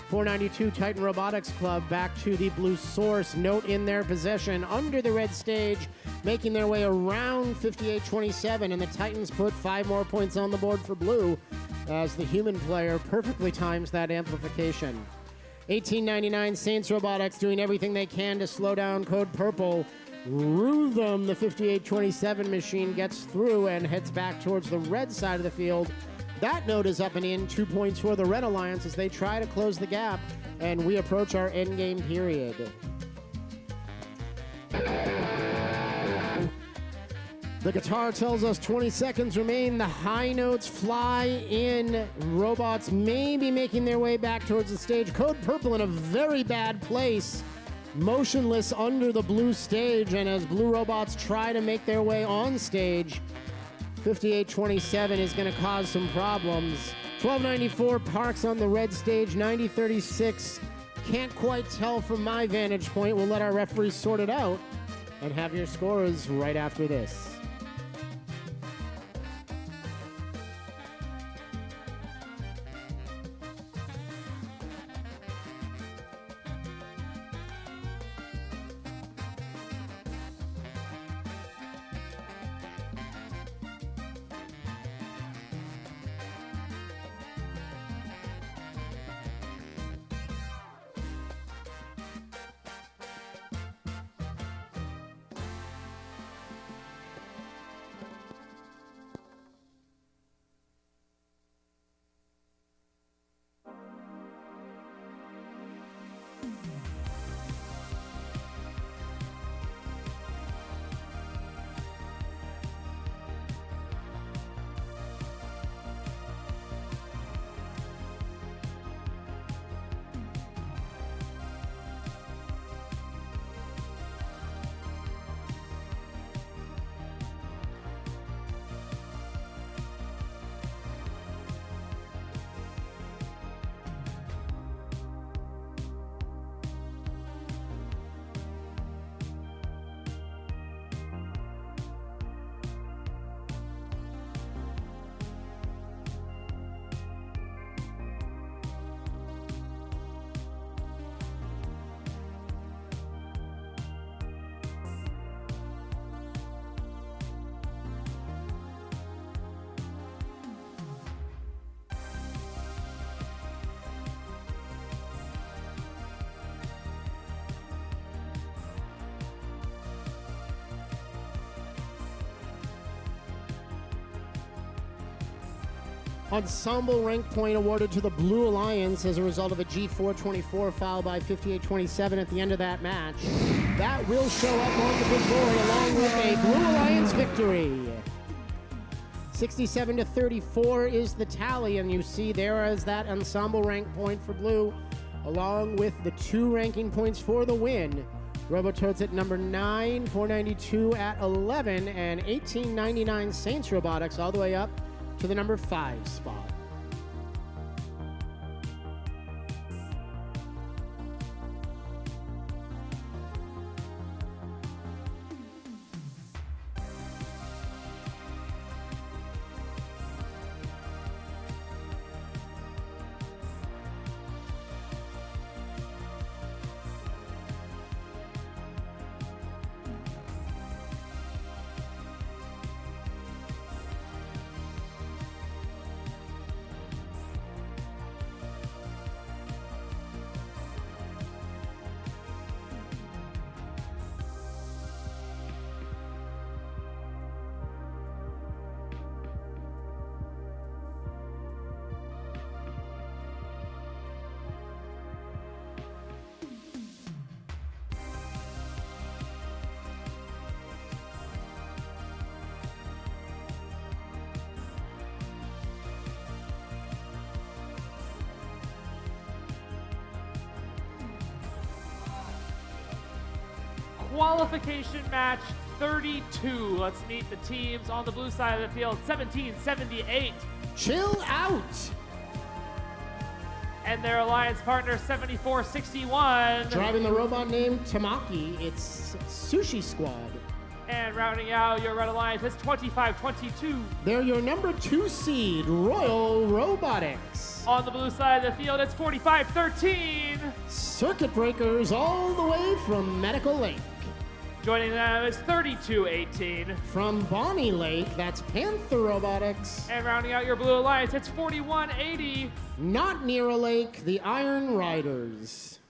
492 Titan Robotics Club back to the blue source. Note in their possession under the red stage, making their way around 58-27, and the Titans put 5 more points on the board for blue as the human player perfectly times that amplification. 1899 Saints Robotics doing everything they can to slow down Code Purple. Rhythm, the 58-27 machine, gets through and heads back towards the red side of the field. That note is up and in. 2 points for the Red Alliance as they try to close the gap, and we approach our endgame period. The guitar tells us 20 seconds remain. The high notes fly in. Robots may be making their way back towards the stage. Code Purple in a very bad place, motionless under the blue stage, and as blue robots try to make their way on stage, 58-27 is going to cause some problems. 1294 parks on the red stage. 9036 can't quite tell from my vantage point. We'll let our referees sort it out and have your scores right after this. Ensemble rank point awarded to the Blue Alliance as a result of a G424 foul by 58-27 at the end of that match. That will show up on the big board along with a Blue Alliance victory. 67-34 is the tally, and you see there is that ensemble rank point for Blue, along with the 2 ranking points for the win. Robototes at number 9, 492 at 11, and 1899 Saints Robotics all the way up to the number 5 spot. Qualification match 32. Let's meet the teams on the blue side of the field. 1778. Chill out. And their alliance partner 7461. Driving the robot named Tamaki, it's Sushi Squad. And rounding out your red alliance is 2522. They're your number 2 seed, Royal Robotics. On the blue side of the field, it's 4513. Circuit Breakers all the way from Medical Lake. Joining them is 3218. From Bonnie Lake, that's Panther Robotics. And rounding out your blue alliance, it's 4180. Not near a lake, the Iron Riders.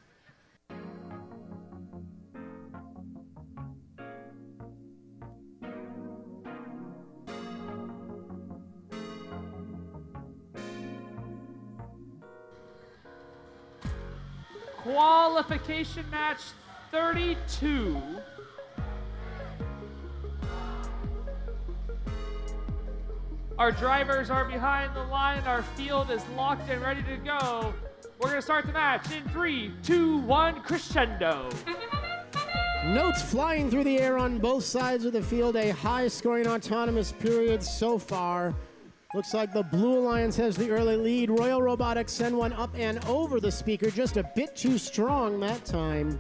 Qualification match 32. Our drivers are behind the line. Our field is locked and ready to go. We're going to start the match in 3, 2, 1, crescendo. Notes flying through the air on both sides of the field. A high-scoring autonomous period so far. Looks like the Blue Alliance has the early lead. Royal Robotics send one up and over the speaker, just a bit too strong that time.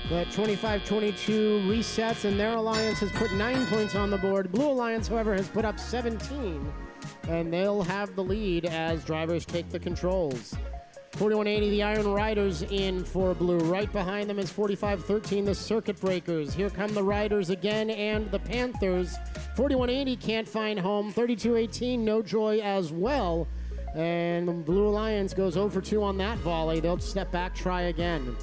But 25-22 resets, and their alliance has put 9 points on the board. Blue Alliance, however, has put up 17, and they'll have the lead as drivers take the controls. 4180, the Iron Riders in for Blue. Right behind them is 4513, the Circuit Breakers. Here come the Riders again and the Panthers. 4180 can't find home. 3218, no joy as well. And the Blue Alliance goes 0 for 2 on that volley. They'll step back, try again.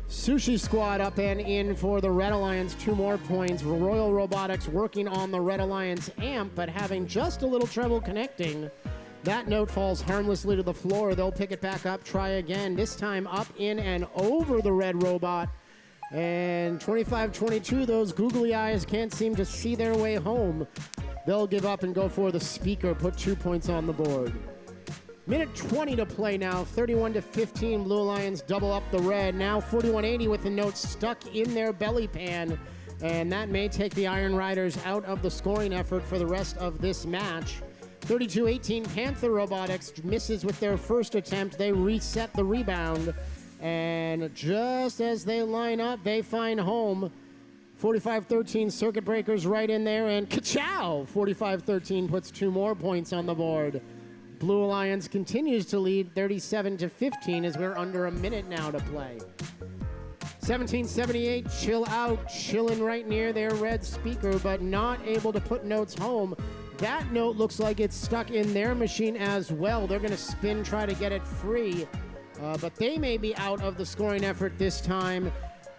Sushi Squad up and in for the Red Alliance, 2 more points. Royal Robotics working on the Red Alliance amp, but having just a little trouble connecting. That note falls harmlessly to the floor. They'll pick it back up, try again. This time up, in, and over the red robot. And 25-22, those googly eyes can't seem to see their way home. They'll give up and go for the speaker, put 2 points on the board. Minute 20 to play now, 31-15, Blue Alliance double up the red. Now 4180 with the note stuck in their belly pan, and that may take the Iron Riders out of the scoring effort for the rest of this match. 32-18, Panther Robotics misses with their first attempt. They reset the rebound, and just as they line up, they find home. 45-13, Circuit Breakers right in there, and ka-chow! 45-13 puts 2 more points on the board. Blue Alliance continues to lead 37-15 as we're under a minute now to play. 1778, chill out, chilling right near their red speaker, but not able to put notes home. That note looks like it's stuck in their machine as well. They're going to spin, try to get it free, but they may be out of the scoring effort this time.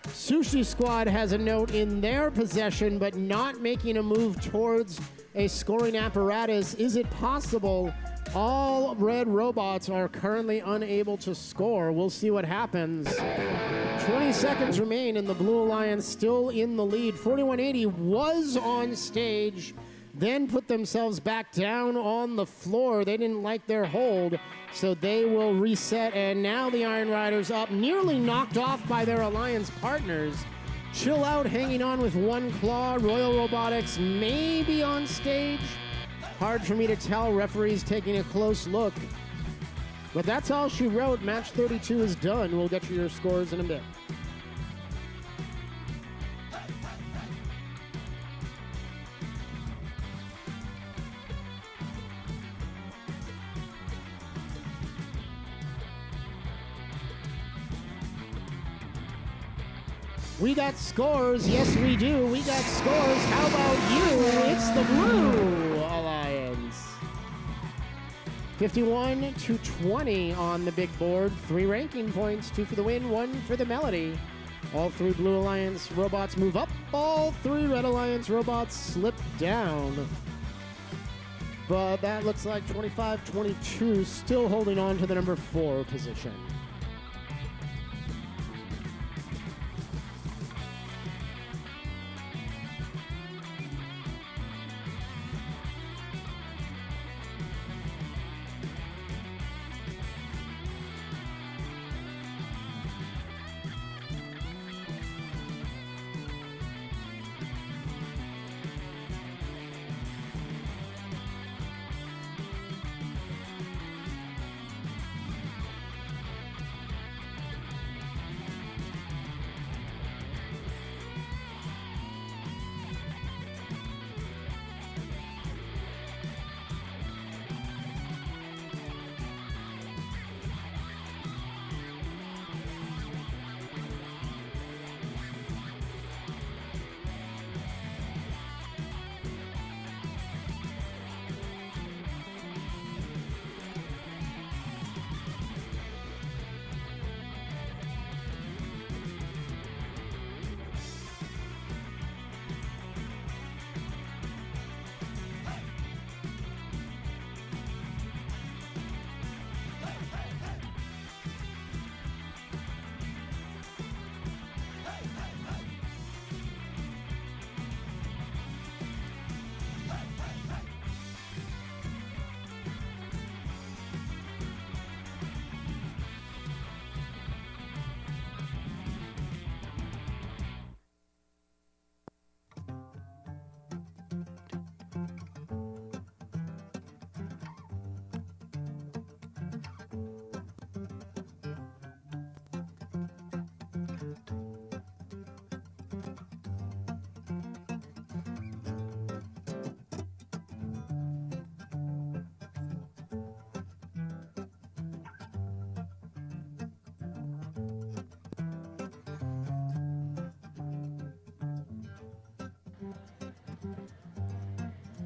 Sushi Squad has a note in their possession, but not making a move towards a scoring apparatus. Is it possible All red robots are currently unable to score. We'll see what happens. 20 seconds remain, and the Blue Alliance still in the lead. 4180 was on stage, then put themselves back down on the floor. They didn't like their hold, so they will reset, and now the Iron Riders up, nearly knocked off by their Alliance partners. Chill Out hanging on with one claw. Royal Robotics maybe on stage. Hard for me to tell. Referees taking a close look. But that's all she wrote. Match 32 is done. We'll get you your scores in a bit. We got scores. Yes, we do. We got scores. How about you? It's the Blue Alliance. 51-20 on the big board. 3 ranking points, 2 for the win, 1 for the melody. All 3 Blue Alliance robots move up. All 3 Red Alliance robots slip down. But that looks like 25-22, still holding on to the number 4 position.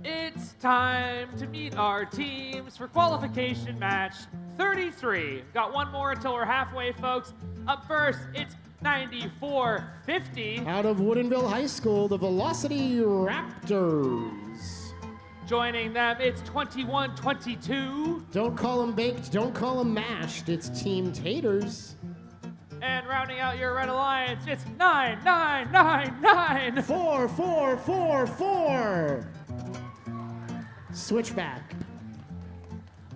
It's time to meet our teams for qualification match 33. Got one more until we're halfway, folks. Up first, it's 9450. Out of Woodinville High School, the Velocity Raptors. Joining them, it's 2122. Don't call them baked, don't call them mashed. It's Team Taters. And rounding out your Red Alliance, it's 9999. 4-4-4-4. Switchback.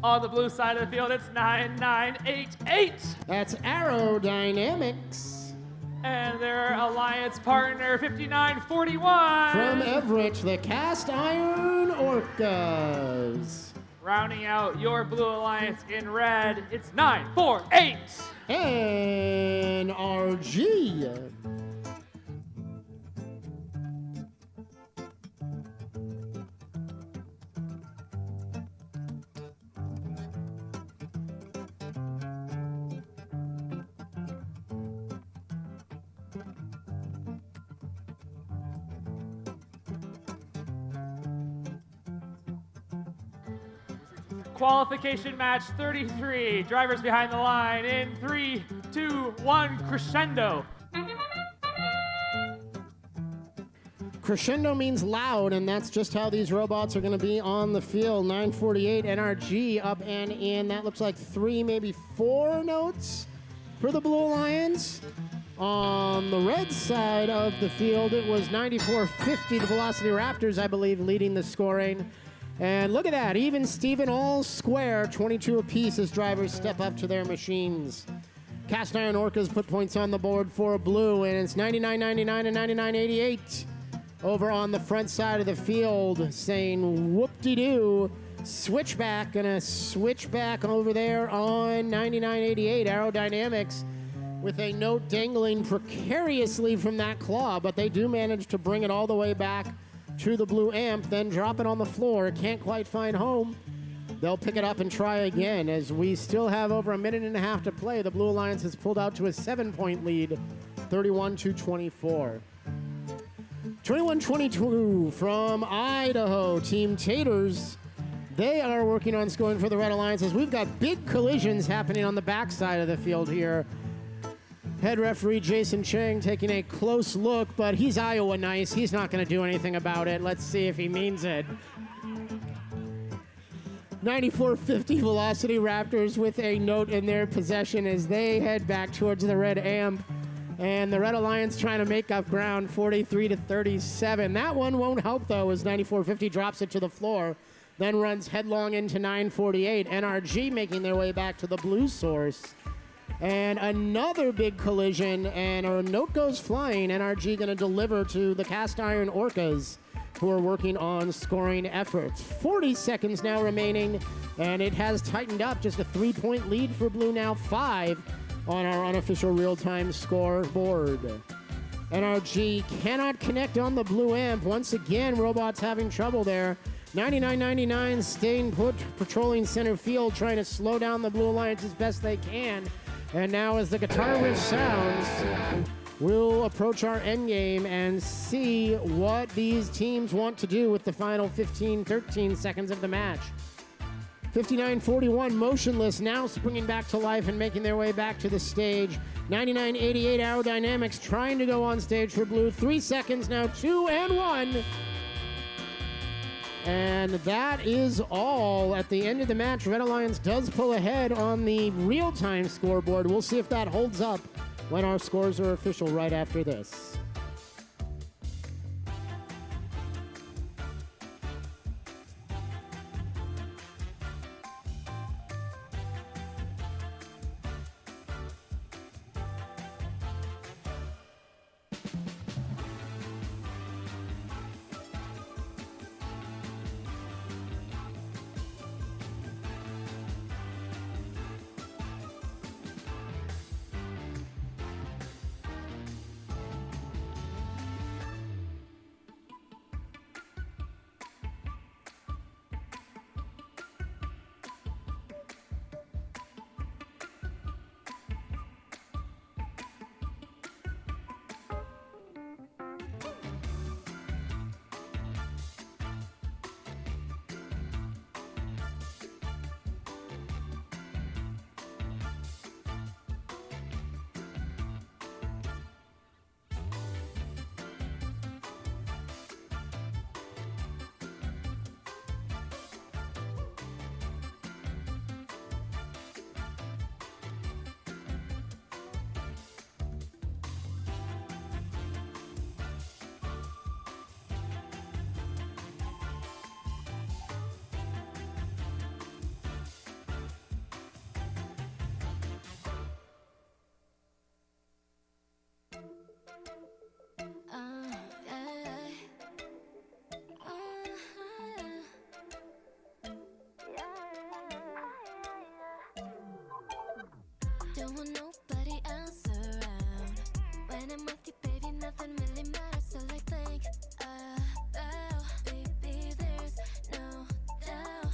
On the blue side of the field, it's 9988. That's Aerodynamics. And their alliance partner, 5941. From Everett, the Cast Iron Orcas. Rounding out your blue alliance in red, it's 948. NRG. Qualification match 33. Drivers behind the line in 3, 2, 1, crescendo. Crescendo means loud, and that's just how these robots are going to be on the field. 948 NRG up and in. That looks like 3, maybe 4 notes for the Blue Alliance. On the red side of the field, it was 9450, the Velocity Raptors, I believe, leading the scoring. And look at that, even Steven all square, 22 apiece as drivers step up to their machines. Cast Iron Orcas put points on the board for blue, and it's 99.99 and 99.88 over on the front side of the field, saying whoop-de-doo. Switchback, gonna switch back over there on 99.88 Aerodynamics with a note dangling precariously from that claw, but they do manage to bring it all the way back to the blue amp, then drop it on the floor. Can't quite find home. They'll pick it up and try again as we still have over a minute and a half to play. The Blue Alliance has pulled out to a 7-point lead, 31-24. 21-22 from Idaho. Team Taters, they are working on scoring for the Red Alliance as we've got big collisions happening on the backside of the field here. Head referee Jason Chang taking a close look, but he's Iowa nice. He's not going to do anything about it. Let's see if he means it. 9450 Velocity Raptors with a note in their possession as they head back towards the red amp. And the Red Alliance trying to make up ground, 43-37. That one won't help, though, as 9450 drops it to the floor, then runs headlong into 948. NRG making their way back to the blue source. And another big collision, and a note goes flying. NRG going to deliver to the Cast Iron Orcas, who are working on scoring efforts. 40 seconds now remaining, and it has tightened up. Just a 3-point lead for blue now, 5 on our unofficial real-time scoreboard. NRG cannot connect on the blue amp. Once again, robots having trouble there. 99.99 staying put, patrolling center field, trying to slow down the Blue Alliance as best they can. And now as the guitar riff sounds, we'll approach our end game and see what these teams want to do with the final 13 seconds of the match. 59-41 motionless, now springing back to life and making their way back to the stage. 99.88 Aerodynamics trying to go on stage for blue. 3 seconds now, 2 and 1. And that is all. At the end of the match, Red Alliance does pull ahead on the real-time scoreboard. We'll see if that holds up when our scores are official right after this. Don't want nobody else around. When I'm with you, baby, nothing really matters. So like think about, baby, there's no doubt.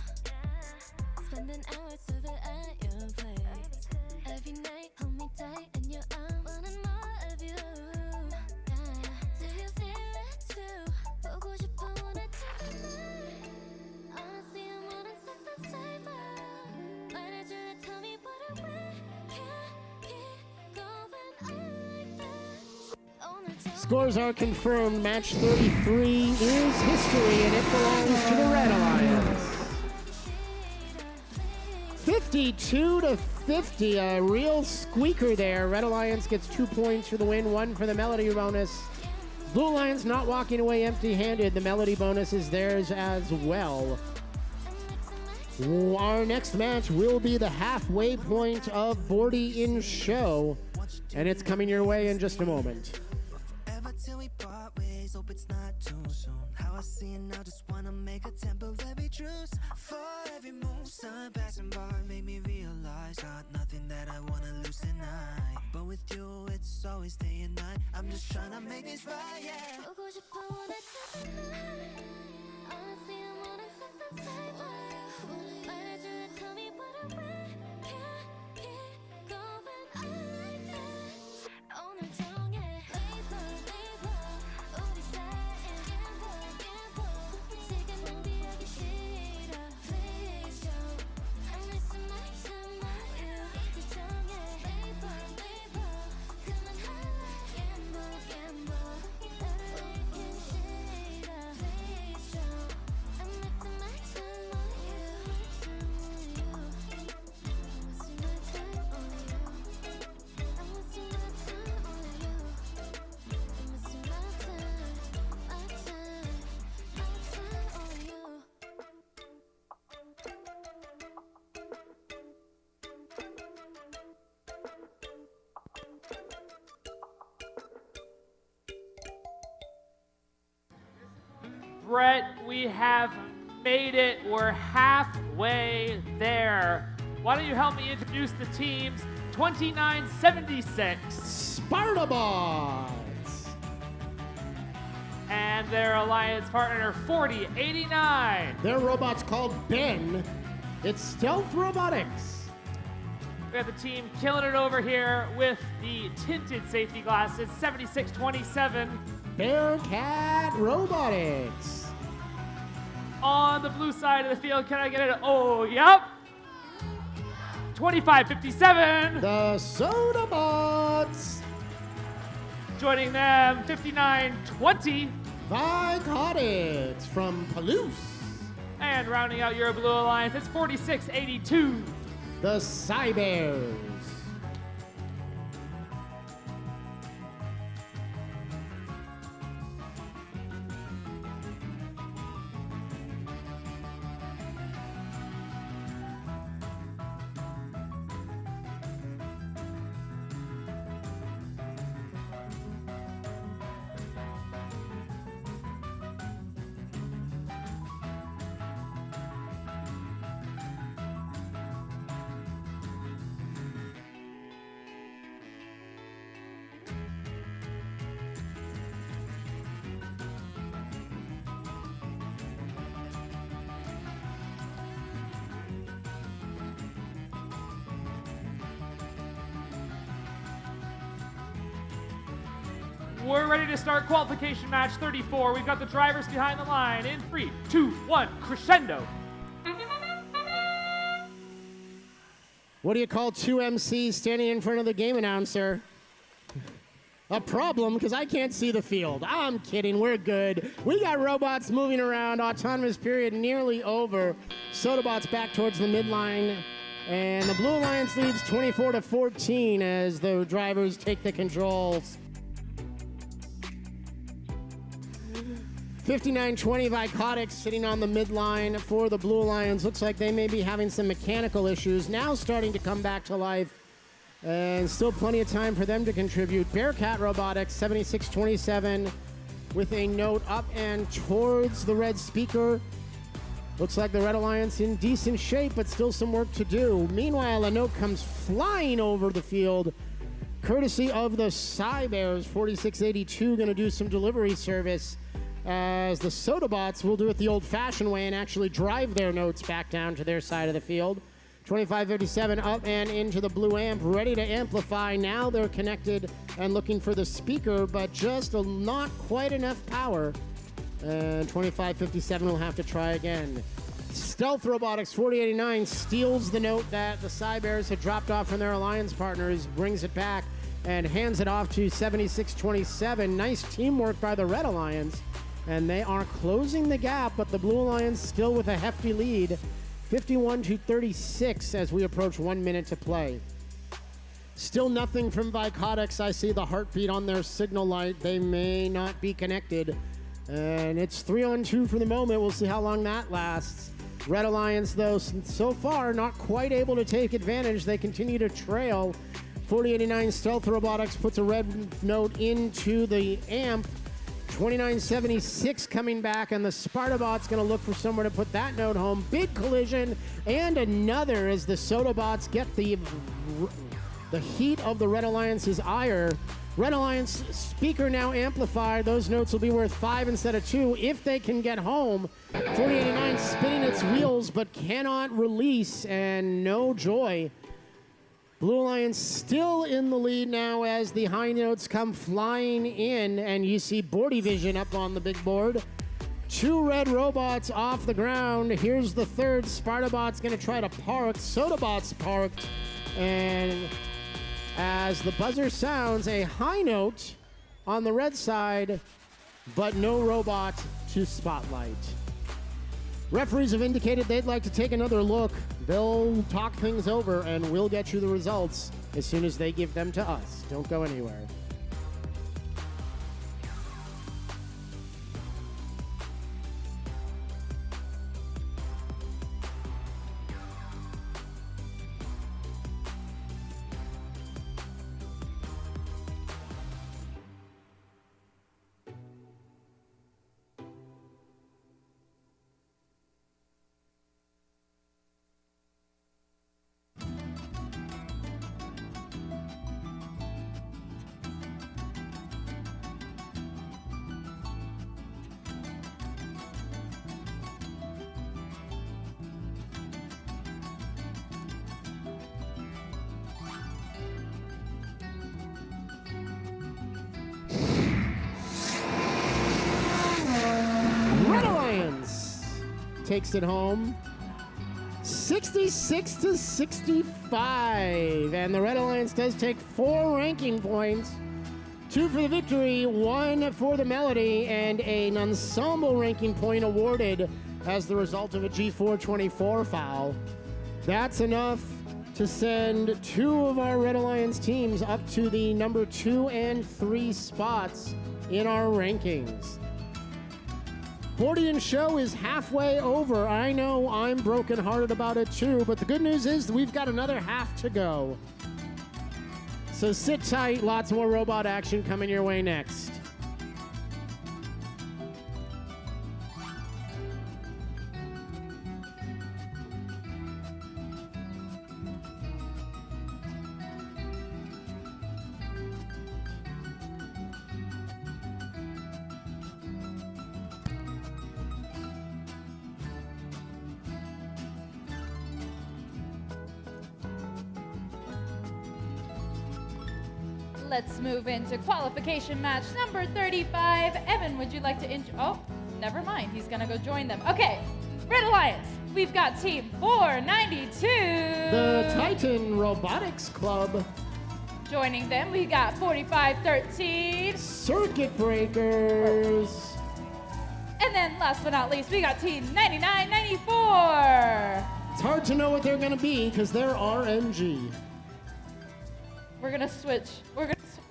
Spending hours over at your place. Every night, hold me tight in your arms. Wanting more of you. Yeah. Do you feel it too? 보고 싶어, wanna take a night. Honestly, I'm wanting something safer. 말해줄래, tell me what I want. scores are confirmed. Match 33 is history, and it belongs to the Red Alliance. 52 to 50, a real squeaker there. Red Alliance gets 2 points for the win, 1 for the Melody bonus. Blue Alliance not walking away empty-handed. The Melody bonus is theirs as well. Our next match will be the halfway point of Bordie in show, and it's coming your way in just a moment. Ever till we part ways, hope it's not too soon. How I see it now, just wanna make a temporary truce. For every move, sun passing by made me realize got nothing that I wanna lose tonight. But with you, it's always day and night. I'm just trying to make this right, yeah. 보고 싶어 원했던 날. Honestly, I wanna set the table. 말해줘, tell me what I want. Can't keep going like this. 오늘 종일 label. 우리 사이에 gamble. 시간 낭비하기 싫어. Please don't. I'm missing my time with you. 지정해 label. 그만할래. Gamble. 나를 내긴 싫어. Please don't. I'm missing my time with you. I'm missing my time with you. I'm missing my time with you. I'm missing my time with you. Brett, we have made it. We're halfway there. Why don't you help me introduce the teams? 2976 Spartabots! and their alliance partner 4089. Their robot's called Ben. It's Stealth Robotics. We have the team killing it over here with the tinted safety glasses, 7627. Bearcat Robotics. On the blue side of the field, can I get it? Oh, yep. 2557. The Sodabots. Joining them, 5920. Vicotics from Palouse. And rounding out your blue alliance, it's 4682. The Cybears. We're ready to start qualification match 34. We've got the drivers behind the line in 3, 2, 1, crescendo. What do you call two MCs standing in front of the game announcer? A problem, because I can't see the field. I'm kidding, we're good. We got robots moving around, autonomous period nearly over. Sodabots back towards the midline. And the Blue Alliance leads 24 to 14 as the drivers take the controls. 5920 Vicotics sitting on the midline for the Blue Alliance. Looks like they may be having some mechanical issues. Now starting to come back to life. And still plenty of time for them to contribute. Bearcat Robotics, 7627, with a note up and towards the red speaker. Looks like the Red Alliance in decent shape, but still some work to do. Meanwhile, a note comes flying over the field, courtesy of the Cybears. 4682 going to do some delivery service, as the Sodabots will do it the old-fashioned way and actually drive their notes back down to their side of the field. 2557 up and into the blue amp, ready to amplify. Now they're connected and looking for the speaker, but just not quite enough power. And 2557 will have to try again. Stealth Robotics 4089 steals the note that the Cybears had dropped off from their alliance partners, brings it back. and hands it off to 76-27. Nice teamwork by the Red Alliance, and they are closing the gap, but the Blue Alliance still with a hefty lead, 51-36 as we approach 1 minute to play. Still nothing from Vicotics. I see the heartbeat on their signal light. They may not be connected. And it's 3-on-2 for the moment. We'll see how long that lasts. Red Alliance, though, so far not quite able to take advantage. They continue to trail. 4089 Stealth Robotics puts a red note into the amp. 2976 coming back, and the Spartabot's going to look for somewhere to put that note home. Big collision, and another as the Sodabots get the heat of the Red Alliance's ire. Red Alliance speaker now amplified. Those notes will be worth 5 instead of 2 if they can get home. 4089 spinning its wheels but cannot release, and no joy. Blue Alliance still in the lead now as the high notes come flying in, and you see Bordie Vision up on the big board. 2 red robots off the ground. Here's the third. Spartabot's going to try to park. Sodabot's parked, and as the buzzer sounds, a high note on the red side, but no robot to spotlight. Referees have indicated they'd like to take another look. They'll talk things over, and we'll get you the results as soon as they give them to us. Don't go anywhere. Takes it home 66-65, and the Red Alliance does take 4 ranking points, 2 for the victory, 1 for the melody, and an ensemble ranking point awarded as the result of a G424 foul. That's enough to send 2 of our Red Alliance teams up to the number 2 and 3 spots in our rankings. Bordie and show is halfway over. I know I'm brokenhearted about it too, but the good news is we've got another half to go. So sit tight, lots more robot action coming your way next. Let's move into qualification match number 35. Evan, would you like to oh, never mind. He's going to go join them. Okay, Red Alliance, we've got team 492. The Titan Robotics Club. Joining them, we got 4513. Circuit Breakers. And then last but not least, we got team 9994. It's hard to know what they're going to be because they're RNG. We're going to switch.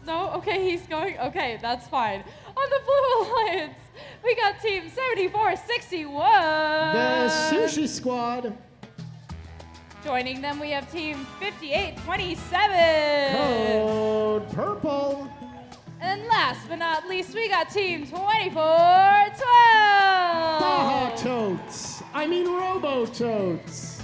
No? Okay, he's going. Okay, that's fine. On the Blue Alliance, we got team 7461. The Sushi Squad. Joining them, we have team 5827. Code Purple. And last but not least, we got team 2412. Baja Totes. I mean Robototes.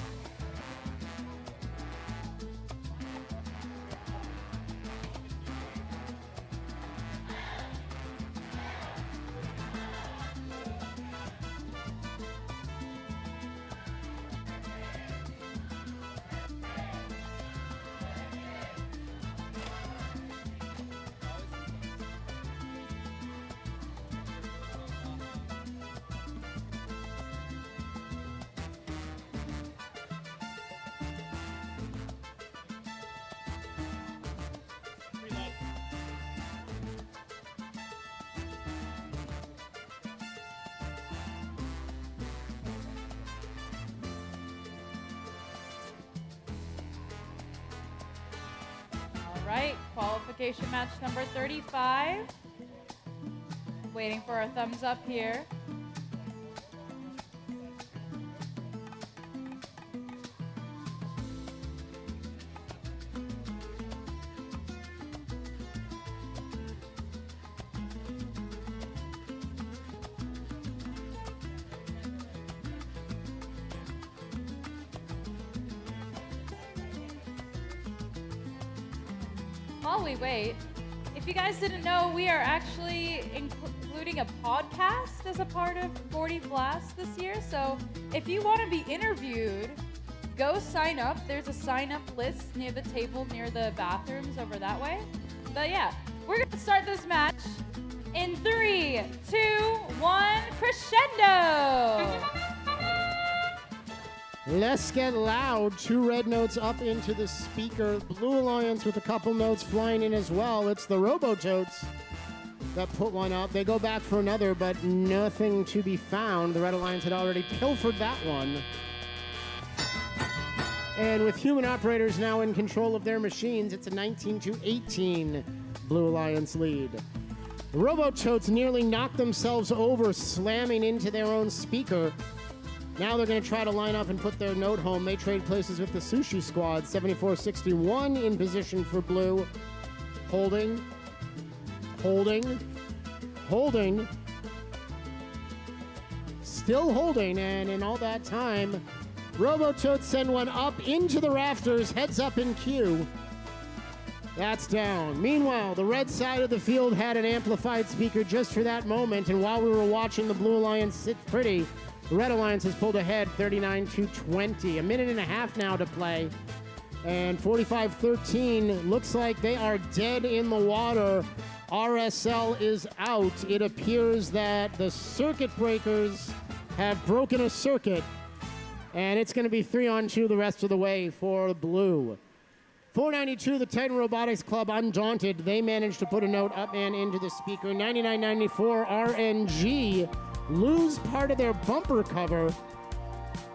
right, qualification match number 35. Waiting for our thumbs up here. While we wait, if you guys didn't know, we are actually including a podcast as a part of Bordie Blast this year. So if you want to be interviewed, go sign up. There's a sign up list near the table, near the bathrooms over that way. But yeah, we're going to start this match in 3, 2, 1, crescendo! Let's get loud. 2 red notes up into the speaker. Blue Alliance with a couple notes flying in as well. It's the Robototes that put one up. They go back for another, but nothing to be found. The Red Alliance had already pilfered that one. And with human operators now in control of their machines, it's a 19-18 Blue Alliance lead. The Robototes nearly knocked themselves over, slamming into their own speaker. Now they're going to try to line up and put their note home. They trade places with the Sushi Squad. 74-61 in position for Blue. Holding. Still holding, and in all that time, Robototes send one up into the rafters, heads up in queue. That's down. Meanwhile, the red side of the field had an amplified speaker just for that moment, and while we were watching the Blue Alliance sit pretty, the Red Alliance has pulled ahead 39-20. A minute and a half now to play. And 45-13 looks like they are dead in the water. RSL is out. It appears that the circuit breakers have broken a circuit. And it's going to be 3-on-2 the rest of the way for Blue. 492, the Titan Robotics Club, undaunted. They managed to put a note up and into the speaker. 99-94, RNG lose part of their bumper cover,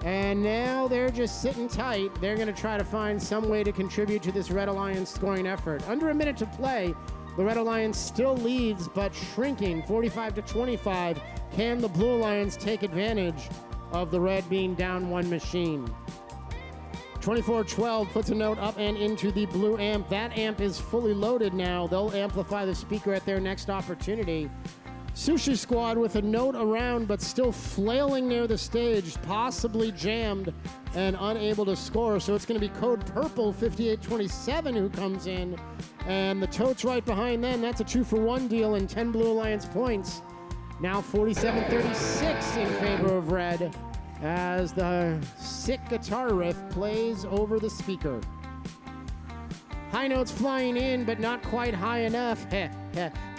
and now they're just sitting tight. They're going to try to find some way to contribute to this Red Alliance scoring effort. Under a minute to play, the Red Alliance still leads, but shrinking, 45-25. Can the Blue Alliance take advantage of the Red being down one machine? 24-12 puts a note up and into the Blue amp. That amp is fully loaded now. They'll amplify the speaker at their next opportunity. Sushi Squad with a note around, but still flailing near the stage, possibly jammed and unable to score. So it's going to be Code Purple, 58-27, who comes in. And the Totes right behind them. That's a 2-for-1 deal and 10 Blue Alliance points. Now 47-36 in favor of Red as the sick guitar riff plays over the speaker. High notes flying in, but not quite high enough.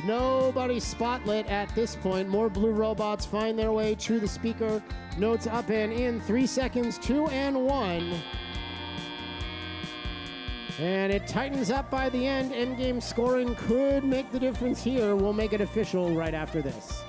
Nobody spotlit at this point. More Blue robots find their way to the speaker. Notes up and in. 3 seconds, 2 and 1. And it tightens up by the end. Endgame scoring could make the difference here. We'll make it official right after this.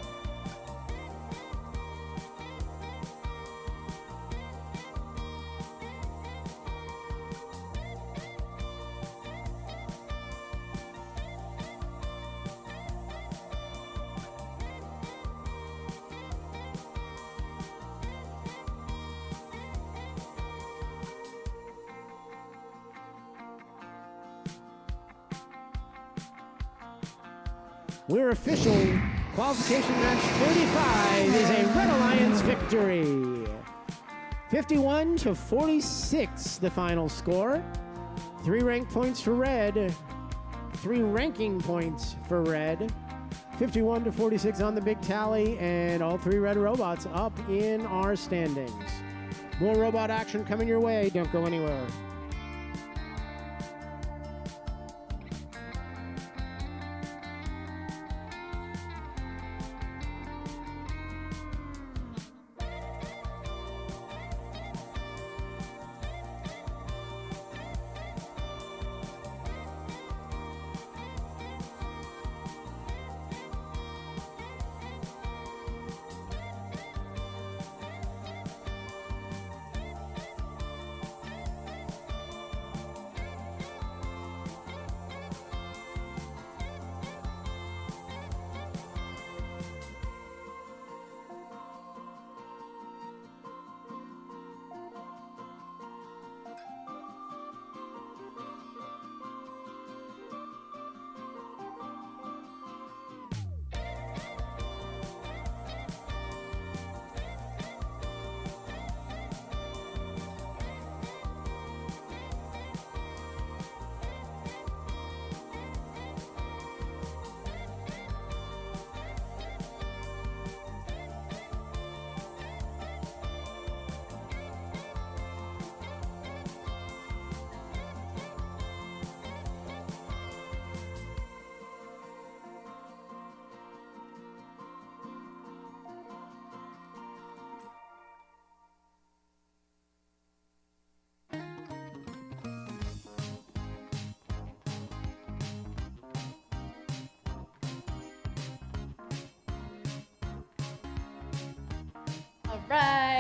We're official. Qualification match 35 is a Red Alliance victory. 51-46, the final score. 3 rank points for Red. 3 ranking points for Red. 51-46 on the big tally, and all 3 Red robots up in our standings. More robot action coming your way. Don't go anywhere.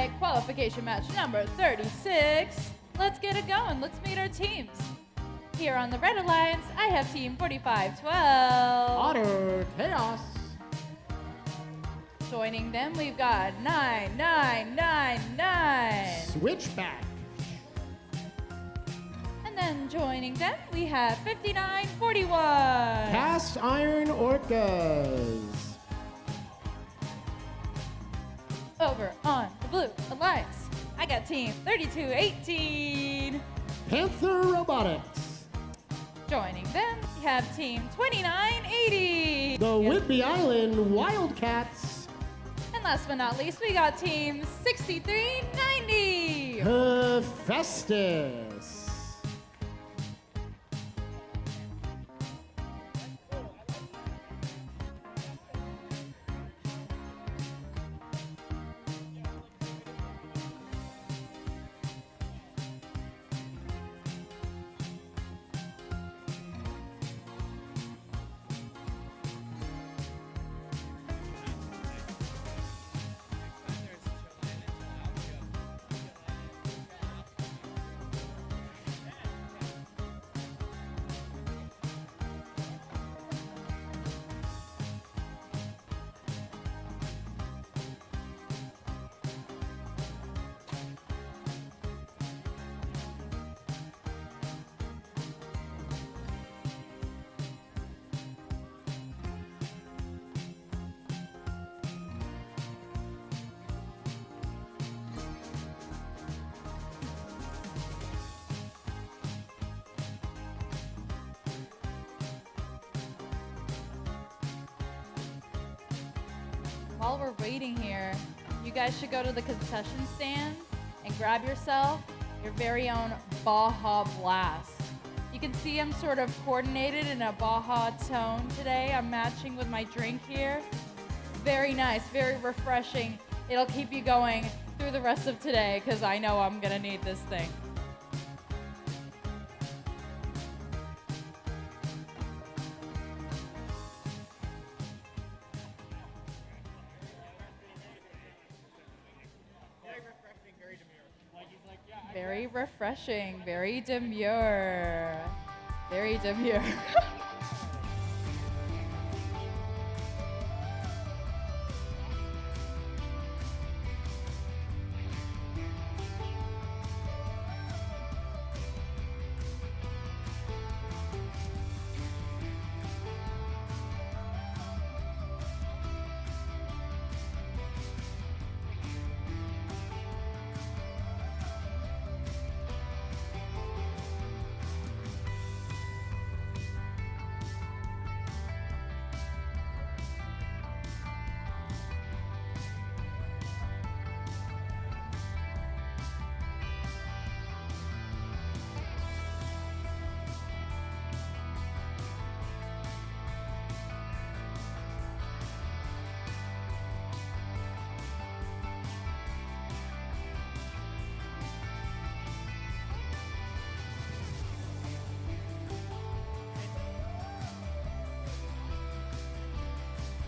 right, qualification match number 36. Let's get it going. Let's meet our teams. Here on the Red Alliance, I have Team 4512. Otter Chaos. Joining them, we've got 9999. Switchback. And then joining them, we have 5941. Cast Iron Orcas. Over on the Blue Alliance, I got Team 3218. Panther Robotics. Joining them, we have Team 2980. The Whidbey Island Wildcats. And last but not least, we got Team 6390. Hephaestus. While we're waiting here, you guys should go to the concession stand and grab yourself your very own Baja Blast. You can see I'm sort of coordinated in a Baja tone today. I'm matching with my drink here. Very nice, very refreshing. It'll keep you going through the rest of today because I know I'm gonna need this thing. Very refreshing, very demure. Very demure.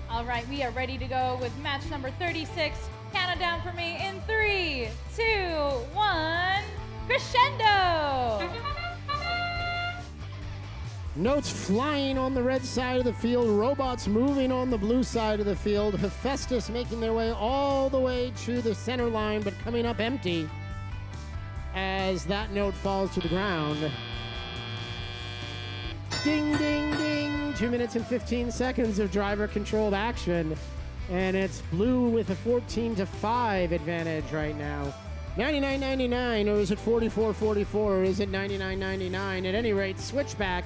All right, we are ready to go with match number 36. Count it down for me in 3, 2, 1, crescendo! Notes flying on the red side of the field, robots moving on the blue side of the field, Hephaestus making their way all the way to the center line, but coming up empty as that note falls to the ground. Ding, ding, ding. 2 minutes and 15 seconds of driver-controlled action. And it's blue with a 14-5 advantage right now. 99.99, or is it 44.44, or is it 99.99? At any rate, Switchback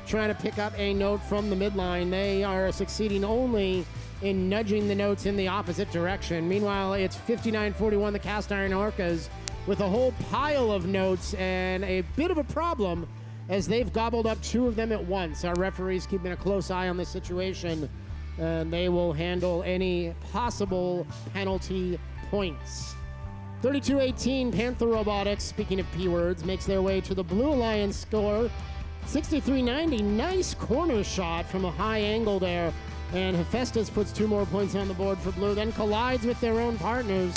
trying to pick up a note from the midline. They are succeeding only in nudging the notes in the opposite direction. Meanwhile, it's 59.41, the Cast Iron Orcas, with a whole pile of notes and a bit of a problem as they've gobbled up 2 of them at once. Our referee's keeping a close eye on this situation, and they will handle any possible penalty points. 32-18, Panther Robotics, speaking of P-words, makes their way to the Blue Alliance score. 63-90, nice corner shot from a high angle there, and Hephaestus puts 2 more points on the board for Blue, then collides with their own partners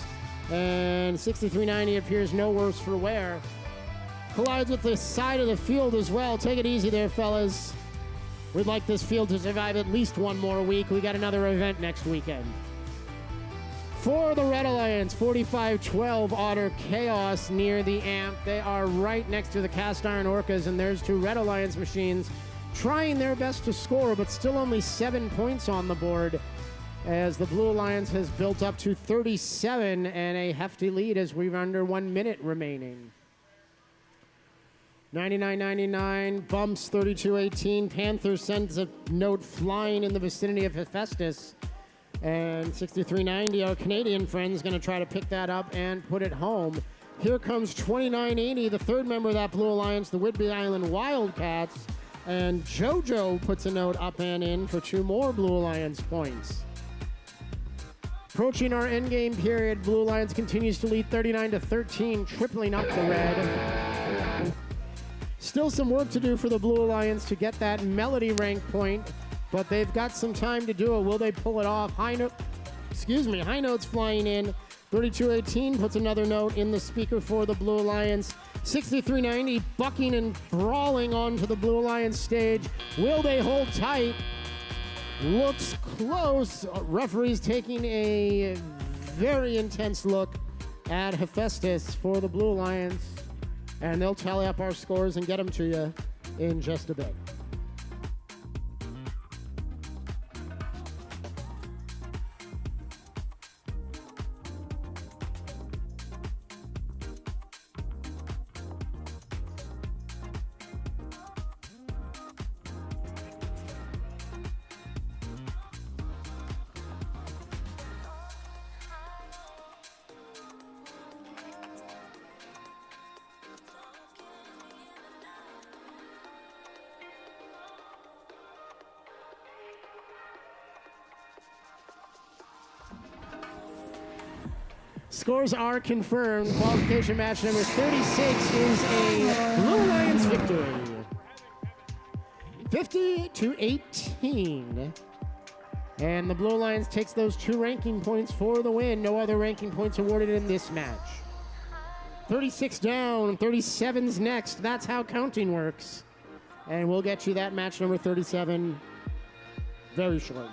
And 6390 appears no worse for wear. Collides with the side of the field as well. Take it easy there, fellas. We'd like this field to survive at least one more week. We got another event next weekend. For the Red Alliance, 4512 Otter Chaos near the amp. They are right next to the Cast Iron Orcas, and there's two Red Alliance machines trying their best to score, but still only 7 points on the board, as the Blue Alliance has built up to 37 and a hefty lead as we're under 1 minute remaining. 99.99 bumps 32.18. Panthers sends a note flying in the vicinity of Hephaestus. And 63.90, our Canadian friend's going to try to pick that up and put it home. Here comes 29.80, the third member of that Blue Alliance, the Whidbey Island Wildcats. And JoJo puts a note up and in for 2 more Blue Alliance points. Approaching our endgame period, Blue Alliance continues to lead 39-13, tripling up the red. Still some work to do for the Blue Alliance to get that melody rank point, but they've got some time to do it. Will they pull it off? High notes flying in. 32.18 puts another note in the speaker for the Blue Alliance. 63.90 bucking and brawling onto the Blue Alliance stage. Will they hold tight? Looks close. Referee's taking a very intense look at Hephaestus for the Blue Alliance. And they'll tally up our scores and get them to you in just a bit. Scores are confirmed. Qualification match number 36 is a Blue Alliance victory. 50-18. And the Blue Alliance takes those 2 ranking points for the win. No other ranking points awarded in this match. 36 down, 37's next. That's how counting works. And we'll get you that match number 37 very shortly.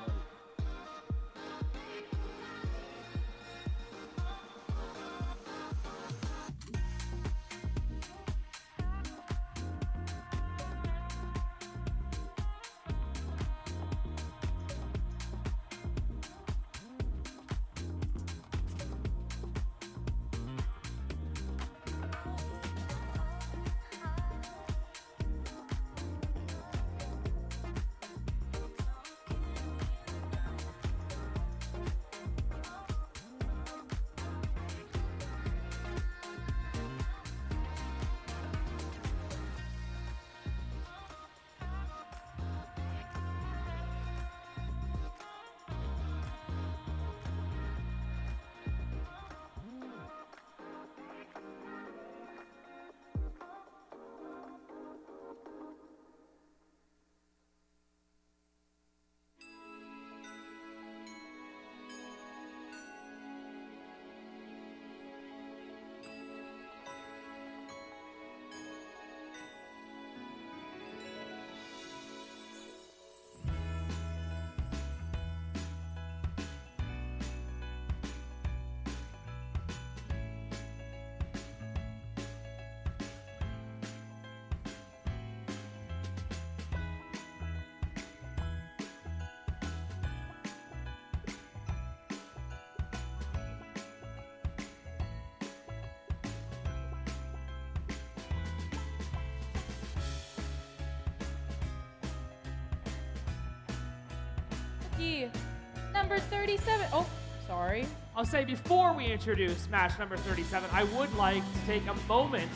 Number 37. Oh, sorry. I'll say before we introduce match number 37, I would like to take a moment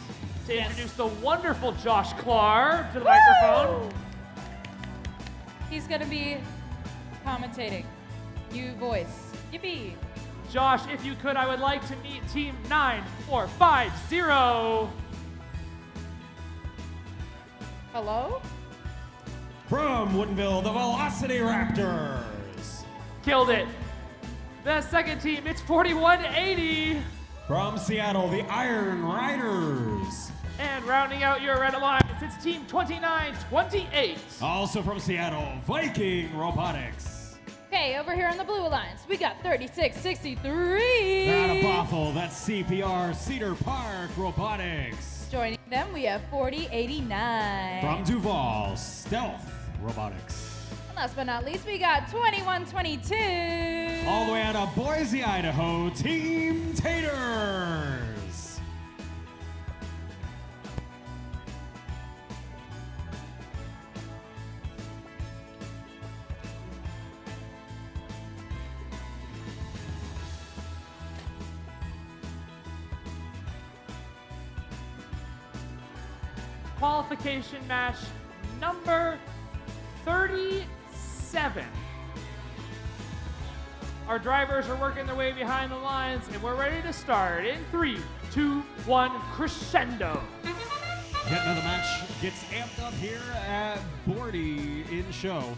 to introduce the wonderful Josh Clark to the microphone. He's going to be commentating. You voice. Yippee. Josh, if you could, I would like to meet Team 9450. Hello? From Woodinville, the Velocity Raptors. Killed it. The second team, it's 4180. From Seattle, the Iron Riders. And rounding out your Red Alliance, it's Team 2928. Also from Seattle, Viking Robotics. Okay, over here on the Blue Alliance, we got 3663. Out of Bothell, that's CPR Cedar Park Robotics. Joining them, we have 4089. From Duval, Stealth Robotics. And last but not least, we got 2122. All the way out of Boise, Idaho, Team Taters. Qualification match number 37. Our drivers are working their way behind the lines, and we're ready to start in 3, 2, 1, crescendo. Yet another match gets amped up here at Bordie in show.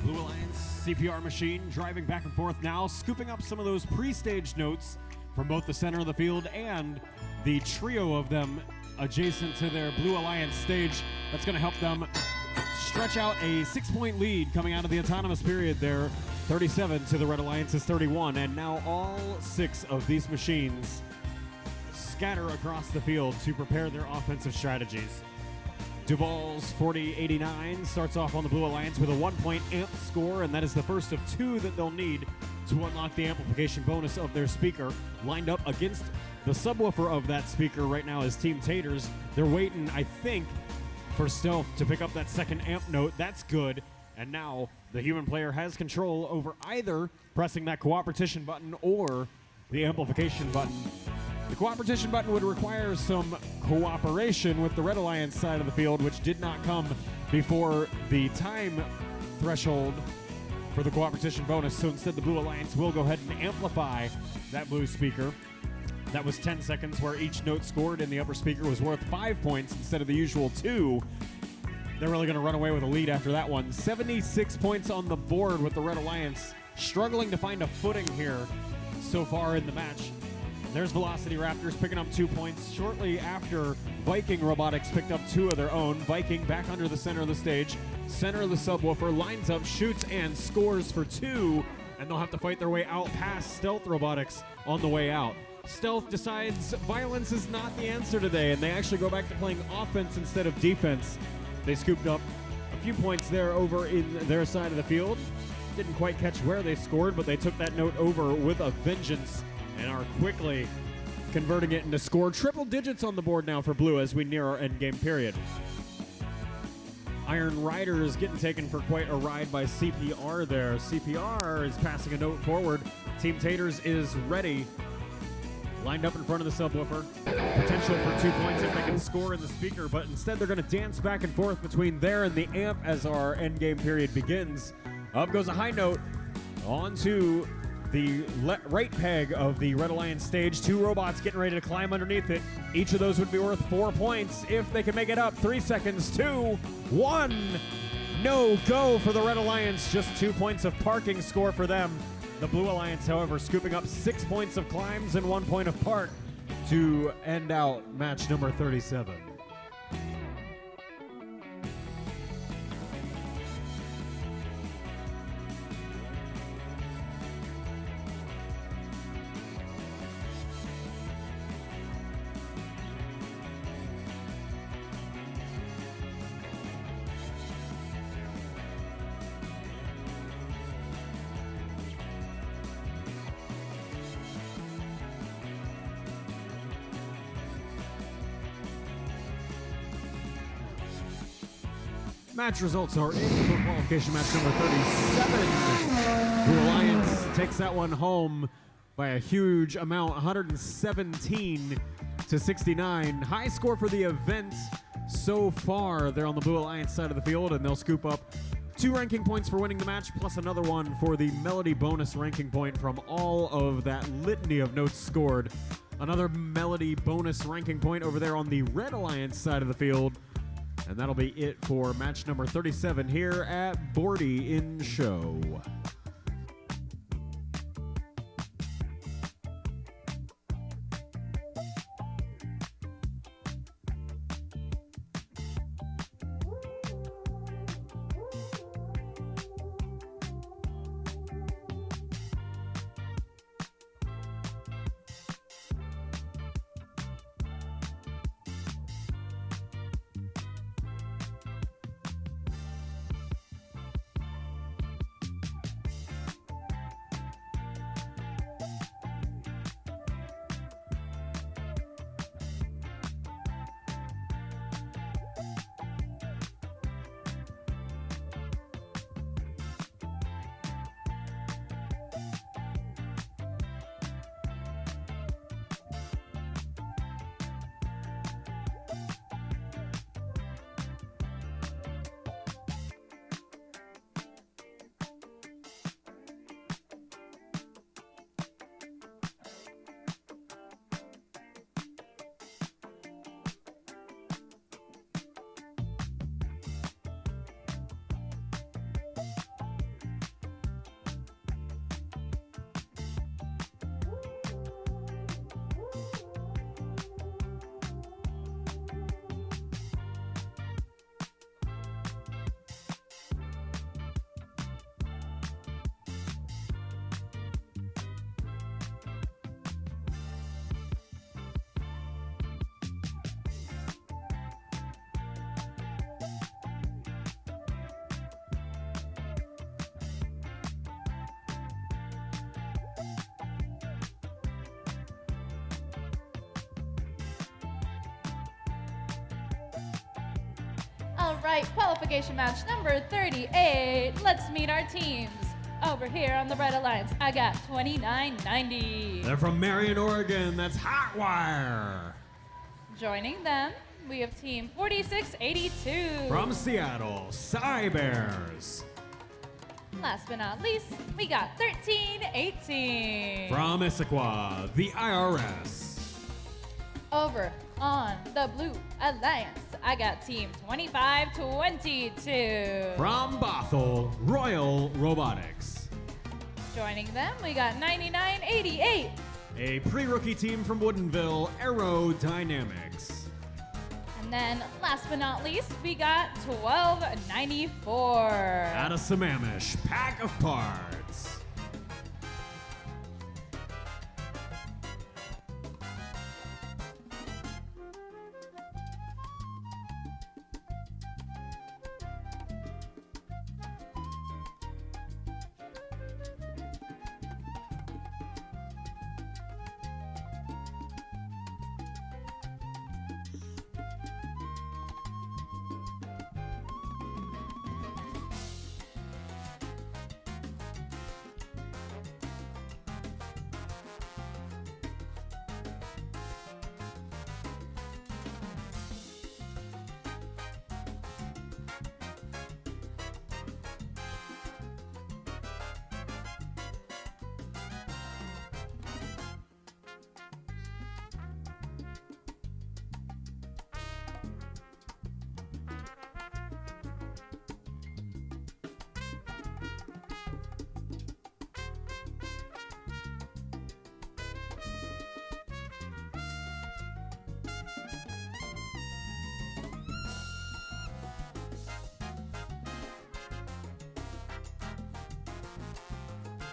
Blue Alliance CPR machine driving back and forth now, scooping up some of those pre-stage notes from both the center of the field and the trio of them adjacent to their Blue Alliance stage. That's going to help them stretch out a 6-point lead coming out of the autonomous period there. 37 to the Red Alliance's 31, and now all 6 of these machines scatter across the field to prepare their offensive strategies. Duval's 4089 starts off on the Blue Alliance with a 1-point amp score, and that is the first of 2 that they'll need to unlock the amplification bonus of their speaker. Lined up against the subwoofer of that speaker right now is Team Taters. They're waiting, I think, for Stealth to pick up that second amp note. That's good. And now the human player has control over either pressing that cooperation button or the amplification button. The cooperation button would require some cooperation with the Red Alliance side of the field, which did not come before the time threshold for the cooperation bonus. So instead, the Blue Alliance will go ahead and amplify that blue speaker. That was 10 seconds, where each note scored in the upper speaker was worth 5 points instead of the usual 2. They're really going to run away with a lead after that one. 76 points on the board with the Red Alliance, struggling to find a footing here so far in the match. There's Velocity Raptors picking up 2 points shortly after Viking Robotics picked up 2 of their own. Viking back under the center of the stage, center of the subwoofer, lines up, shoots, and scores for 2, and they'll have to fight their way out past Stealth Robotics on the way out. Stealth decides violence is not the answer today, and they actually go back to playing offense instead of defense. They scooped up a few points there over in their side of the field. Didn't quite catch where they scored, but they took that note over with a vengeance and are quickly converting it into score. Triple digits on the board now for Blue as we near our end game period. Iron Riders getting taken for quite a ride by CPR there. CPR is passing a note forward. Team Taters is ready. Lined up in front of the subwoofer. Potential for 2 points if they can score in the speaker, but instead they're going to dance back and forth between there and the amp as our endgame period begins. Up goes a high note onto the right peg of the Red Alliance stage. 2 robots getting ready to climb underneath it. Each of those would be worth 4 points if they can make it up. 3 seconds, 2, 1. No go for the Red Alliance. Just 2 points of parking score for them. The Blue Alliance, however, scooping up 6 points of climbs and 1 point of park to end out match number 37. Match results are in for qualification match number 37. Blue Alliance takes that one home by a huge amount, 117 to 69. High score for the event so far. They're on the Blue Alliance side of the field, and they'll scoop up 2 ranking points for winning the match, plus another one for the Melody bonus ranking point from all of that litany of notes scored. Another Melody bonus ranking point over there on the Red Alliance side of the field. And that'll be it for match number 37 here at Bordie in show. right, qualification match number 38. Let's meet our teams. Over here on the Red Alliance, I got 2990. They're from Marion, Oregon. That's Hotwire. Joining them, we have team 4682. From Seattle, Cybears. Last but not least, we got 1318. From Issaquah, the IRS. Over on the Blue Alliance, I got team 2522. From Bothell, Royal Robotics. Joining them, we got 9988. A pre-rookie team from Woodinville, Aerodynamics. And then, last but not least, we got 1294. Out of Sammamish, Pack of Parts.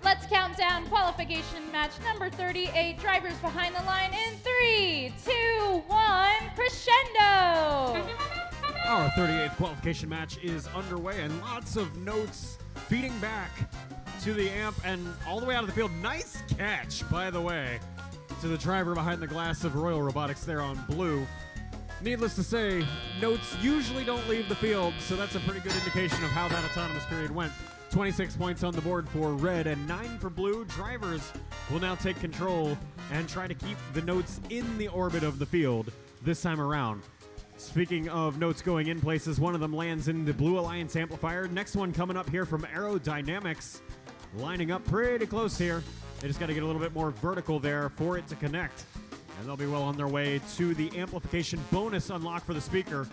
Let's count down qualification match number 38. Drivers behind the line in 3, 2, 1, crescendo! Our 38th qualification match is underway, and lots of notes feeding back to the amp and all the way out of the field. Nice catch, by the way, to the driver behind the glass of Royal Robotics there on blue. Needless to say, notes usually don't leave the field, so that's a pretty good indication of how that autonomous period went. 26 points on the board for red and 9 for blue. Drivers will now take control and try to keep the notes in the orbit of the field this time around. Speaking of notes going in places, one of them lands in the Blue Alliance amplifier. Next one coming up here from Aerodynamics, lining up pretty close here. They just got to get a little bit more vertical there for it to connect. And they'll be well on their way to the amplification bonus unlock for the speaker.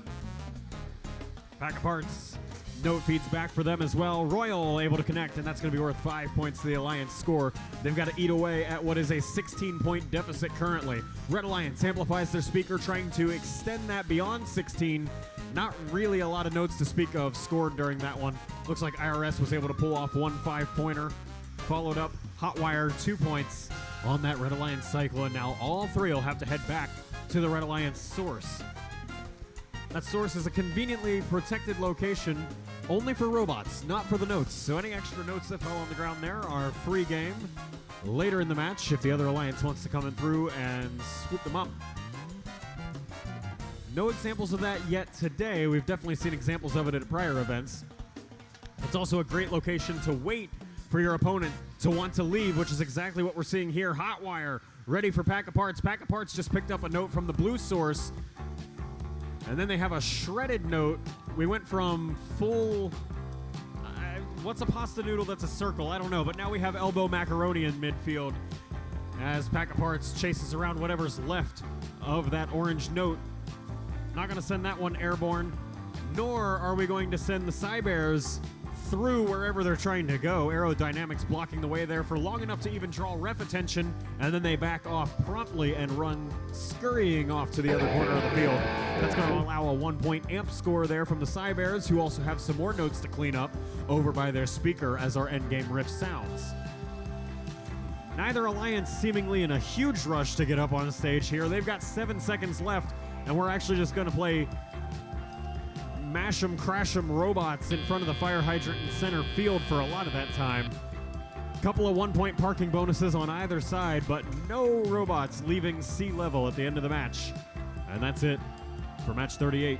Pack of Parts. Note feeds back for them as well. Royal able to connect, and that's going to be worth 5 points to the Alliance score. They've got to eat away at what is a 16-point deficit currently. Red Alliance amplifies their speaker, trying to extend that beyond 16. Not really a lot of notes to speak of scored during that one. Looks like IRS was able to pull off one 5-pointer. Followed up Hotwire 2 points on that Red Alliance cycle, and now all three will have to head back to the Red Alliance source. That source is a conveniently protected location only for robots, not for the notes. So any extra notes that fall on the ground there are free game later in the match if the other alliance wants to come in through and swoop them up. No examples of that yet today. We've definitely seen examples of it at prior events. It's also a great location to wait for your opponent to want to leave, which is exactly what we're seeing here. Hotwire ready for Pack of Parts. Pack of Parts just picked up a note from the blue source. And then they have a shredded note. We went from full, what's a pasta noodle that's a circle? I don't know, but now we have elbow macaroni in midfield as Pack of Parts chases around whatever's left of that orange note. Not going to send that one airborne, nor are we going to send the Cybears through wherever they're trying to go. Aerodynamics blocking the way there for long enough to even draw ref attention, and then they back off promptly and run scurrying off to the other corner of the field. That's going to allow a 1-point amp score there from the Cybears, who also have some more notes to clean up over by their speaker as our endgame riff sounds. Neither alliance seemingly in a huge rush to get up on stage here. They've got 7 seconds left, and we're actually just going to play mash 'em, crash 'em robots in front of the fire hydrant in center field for a lot of that time. Couple of 1-point parking bonuses on either side, but no robots leaving sea level at the end of the match. And that's it for match 38.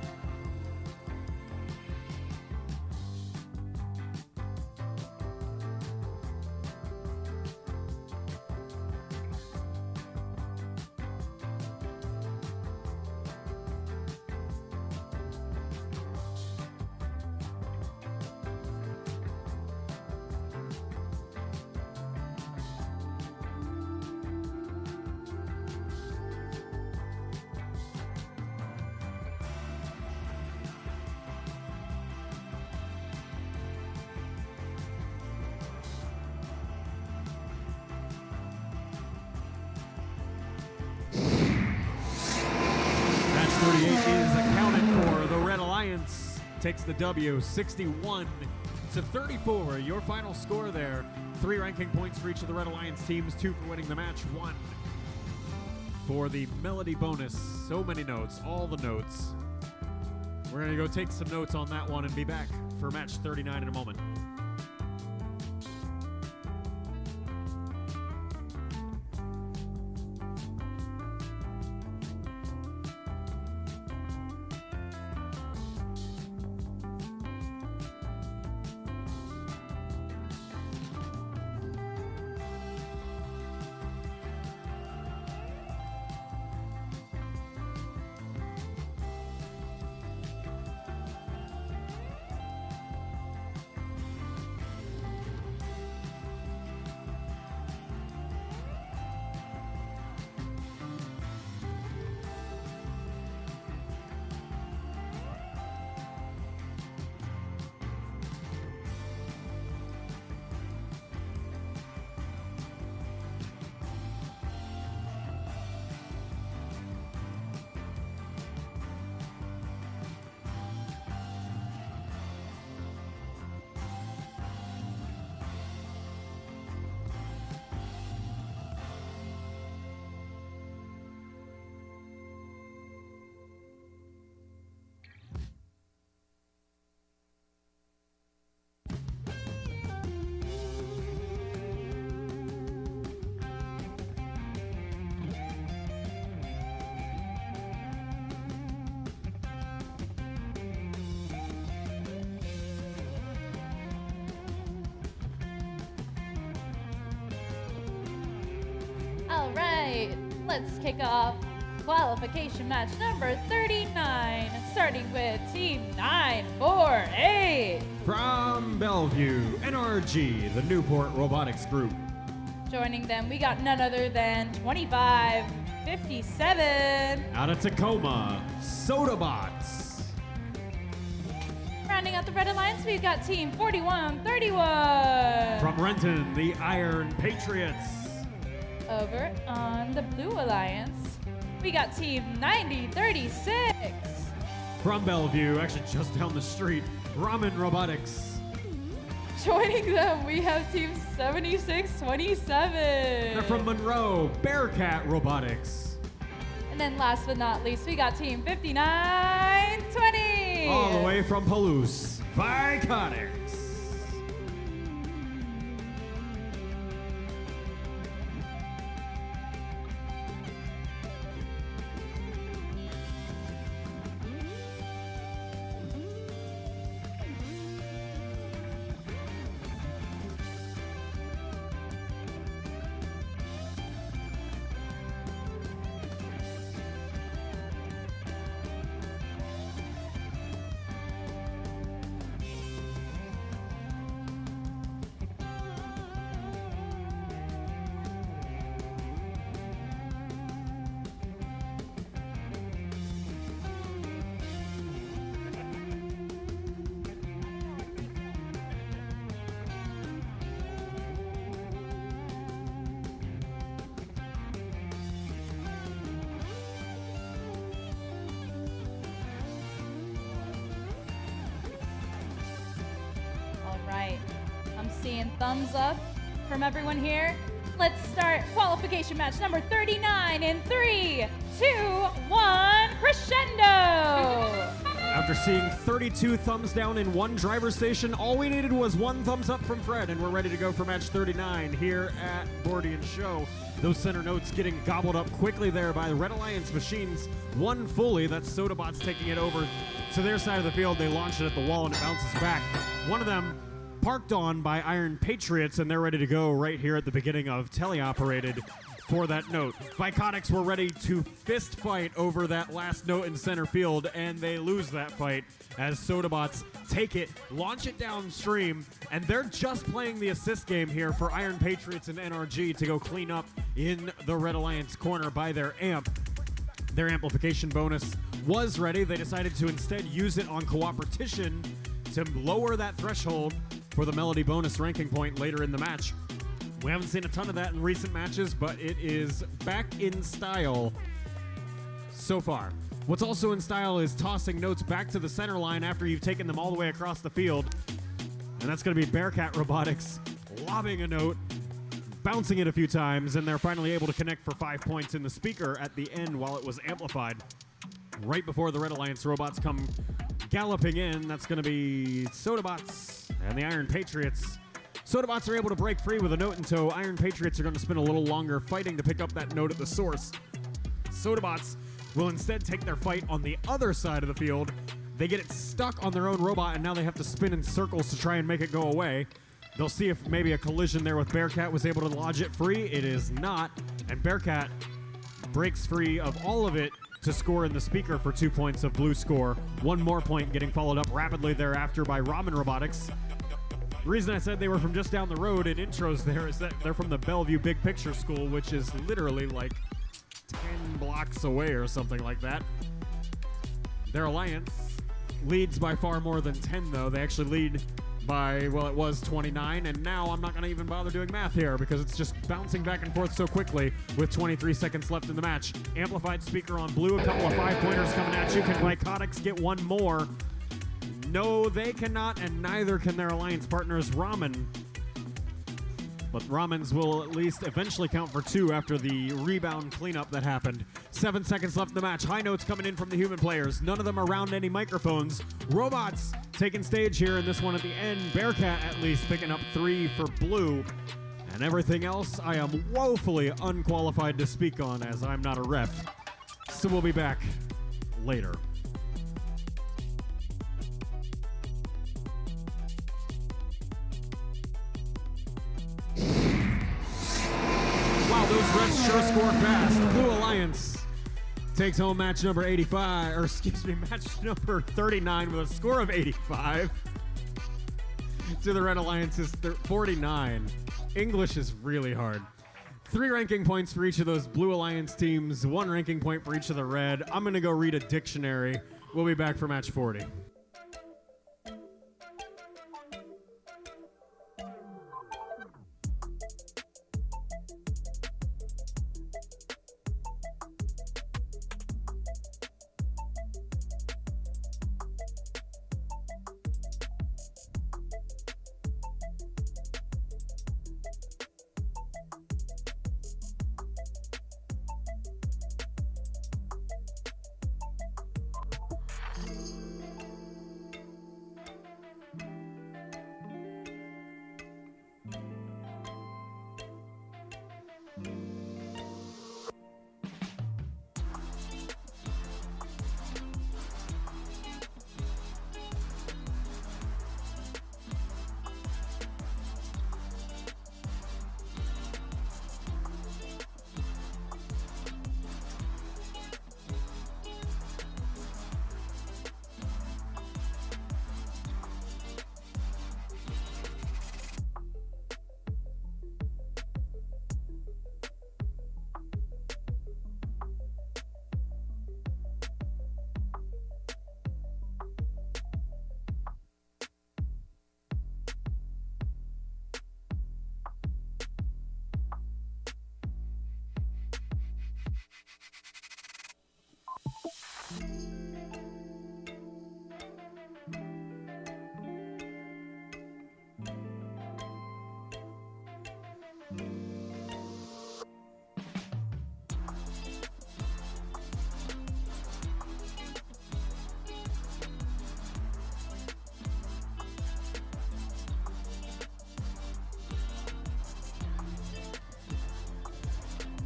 takes the W, 61-34. Your final score there. 3 ranking points for each of the Red Alliance teams, 2 for winning the match, 1 for the melody bonus. So many notes, all the notes. We're going to go take some notes on that one and be back for match 39 in a moment. All right, let's kick off qualification match number 39, starting with Team 948. From Bellevue, NRG, the Newport Robotics Group. Joining them, we got none other than 2557. Out of Tacoma, Sodabots. Rounding out the Red Alliance, we've got Team 4131. From Renton, the Iron Patriots. Over on the Blue Alliance, we got Team 9036. From Bellevue, actually just down the street, Ramen Robotics. Joining them, we have Team 7627. They're from Monroe, Bearcat Robotics. And then last but not least, we got Team 5920. All the way from Palouse, Viconics. Seeing thumbs up from everyone here. Let's start qualification match number 39 in 3, 2, 1, crescendo! After seeing 32 thumbs down in one driver station, all we needed was 1 thumbs up from Fred, and we're ready to go for match 39 here at Bordie and Show. Those center notes getting gobbled up quickly there by the Red Alliance machines. One fully, that's Sodabots taking it over to their side of the field. They launch it at the wall and it bounces back. One of them parked on by Iron Patriots, and they're ready to go right here at the beginning of teleoperated for that note. Viconics were ready to fist fight over that last note in center field, and they lose that fight as Sodabots take it, launch it downstream, and they're just playing the assist game here for Iron Patriots and NRG to go clean up in the Red Alliance corner by their amp. Their amplification bonus was ready. They decided to instead use it on cooperation to lower that threshold for the melody bonus ranking point later in the match. We haven't seen a ton of that in recent matches, but it is back in style so far. What's also in style is tossing notes back to the center line after you've taken them all the way across the field. And that's going to be Bearcat Robotics lobbing a note, bouncing it a few times, and they're finally able to connect for 5 points in the speaker at the end while it was amplified. Right before the Red Alliance robots come galloping in, that's going to be Sodabots and the Iron Patriots. Sodabots are able to break free with a note in tow. Iron Patriots are going to spend a little longer fighting to pick up that note at the source. Sodabots will instead take their fight on the other side of the field. They get it stuck on their own robot, and now they have to spin in circles to try and make it go away. They'll see if maybe a collision there with Bearcat was able to lodge it free. It is not, and Bearcat breaks free of all of it to score in the speaker for 2 points of blue score. One more point getting followed up rapidly thereafter by Ramen Robotics. The reason I said they were from just down the road in intros there is that they're from the Bellevue Big Picture School, which is literally like 10 blocks away or something like that. Their alliance leads by far more than 10, though. They actually lead by, well, it was 29, and now I'm not going to even bother doing math here because it's just bouncing back and forth so quickly with 23 seconds left in the match. Amplified speaker on blue, a couple of 5-pointers coming at you. Can Glycotics get one more? No, they cannot, and neither can their alliance partners, Ramen. But Ramens will at least eventually count for 2 after the rebound cleanup that happened. 7 seconds left in the match. High notes coming in from the human players. None of them around any microphones. Robots taking stage here in this one at the end. Bearcat at least picking up 3 for blue. And everything else I am woefully unqualified to speak on as I'm not a ref. So we'll be back later. Wow, those refs sure score fast. Blue Alliance takes home match number 85, or excuse me, match number 39 with a score of 85. To the Red Alliance's 49. English is really hard. 3 ranking points for each of those Blue Alliance teams, 1 ranking point for each of the Red. I'm going to go read a dictionary. We'll be back for match 40.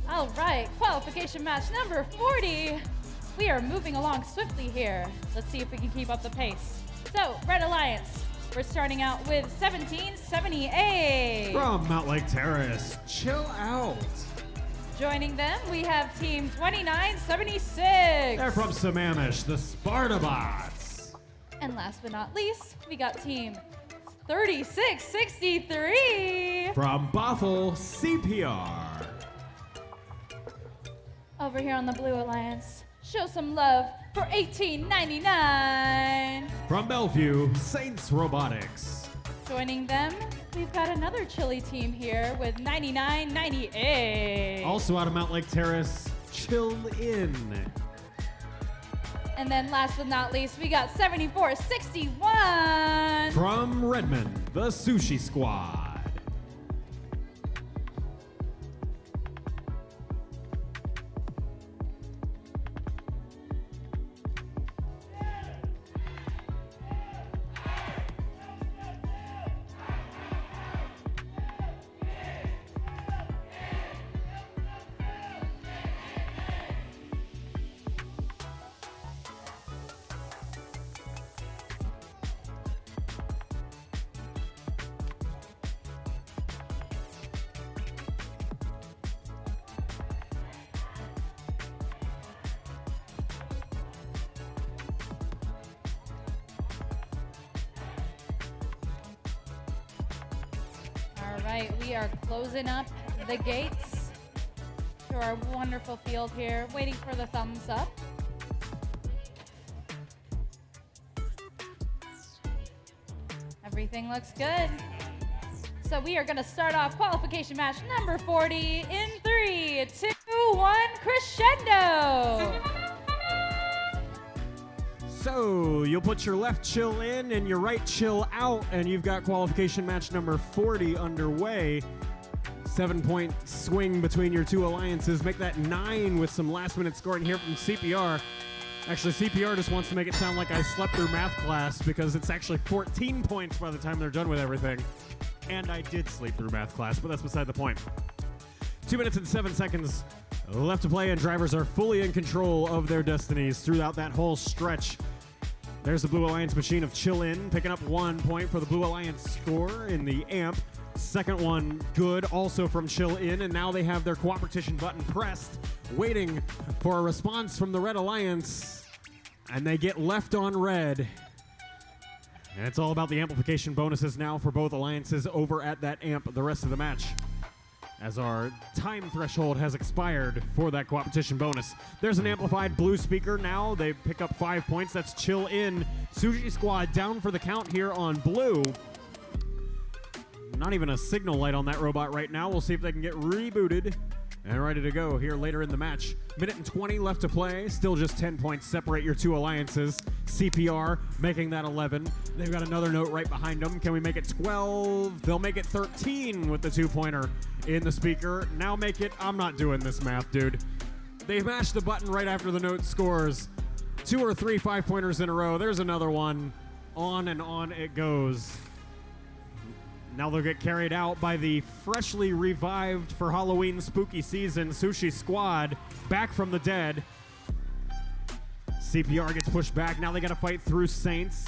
All right, qualification match number 40. We are moving along swiftly here. Let's see if we can keep up the pace. So, Red Alliance, we're starting out with 1778. From Mount Lake Terrace, chill out. Joining them, we have team 2976. They're from Sammamish, the Spartabots. And last but not least, we got team 3663. From Bothell, CPR. Over here on the Blue Alliance, show some love for 1899. From Bellevue, Saints Robotics. Joining them, we've got another chilly team here with 9998. Also out of Mount Lake Terrace, Chill In. And then last but not least, we got 7461. From Redmond, the Sushi Squad. All right, we are closing up the gates to our wonderful field here, waiting for the thumbs up. Everything looks good. So we are going to start off qualification match number 40 in 3, 2, 1, crescendo. So you'll put your left chill in and your right chill out, and you've got qualification match number 40 underway. 7-point swing between your two alliances. Make that 9 with some last-minute scoring here from CPR. Actually, CPR just wants to make it sound like I slept through math class because it's actually 14 points by the time they're done with everything. And I did sleep through math class, but that's beside the point. 2 minutes and 7 seconds left to play, and drivers are fully in control of their destinies throughout that whole stretch. There's the Blue Alliance machine of Chill In, picking up 1 point for the Blue Alliance score in the amp. Second one good, also from Chill In, and now they have their cooperation button pressed, waiting for a response from the Red Alliance, and they get left on red. And it's all about the amplification bonuses now for both alliances over at that amp the rest of the match, as our time threshold has expired for that cooperation bonus. There's an amplified blue speaker now. They pick up 5 points. That's Chill In. Sushi Squad down for the count here on blue. Not even a signal light on that robot right now. We'll see if they can get rebooted and ready to go here later in the match. Minute and 20 left to play. Still just 10 points separate your two alliances. CPR making that 11. They've got another note right behind them. Can we make it 12? They'll make it 13 with the 2-pointer in the speaker. Now make it, I'm not doing this math, dude. They mashed the button right after the note scores. 2 or 3 5-pointers in a row. There's another one. On and on it goes. Now they'll get carried out by the freshly revived for Halloween spooky season Sushi Squad, back from the dead. CPR gets pushed back. Now they got to fight through Saints.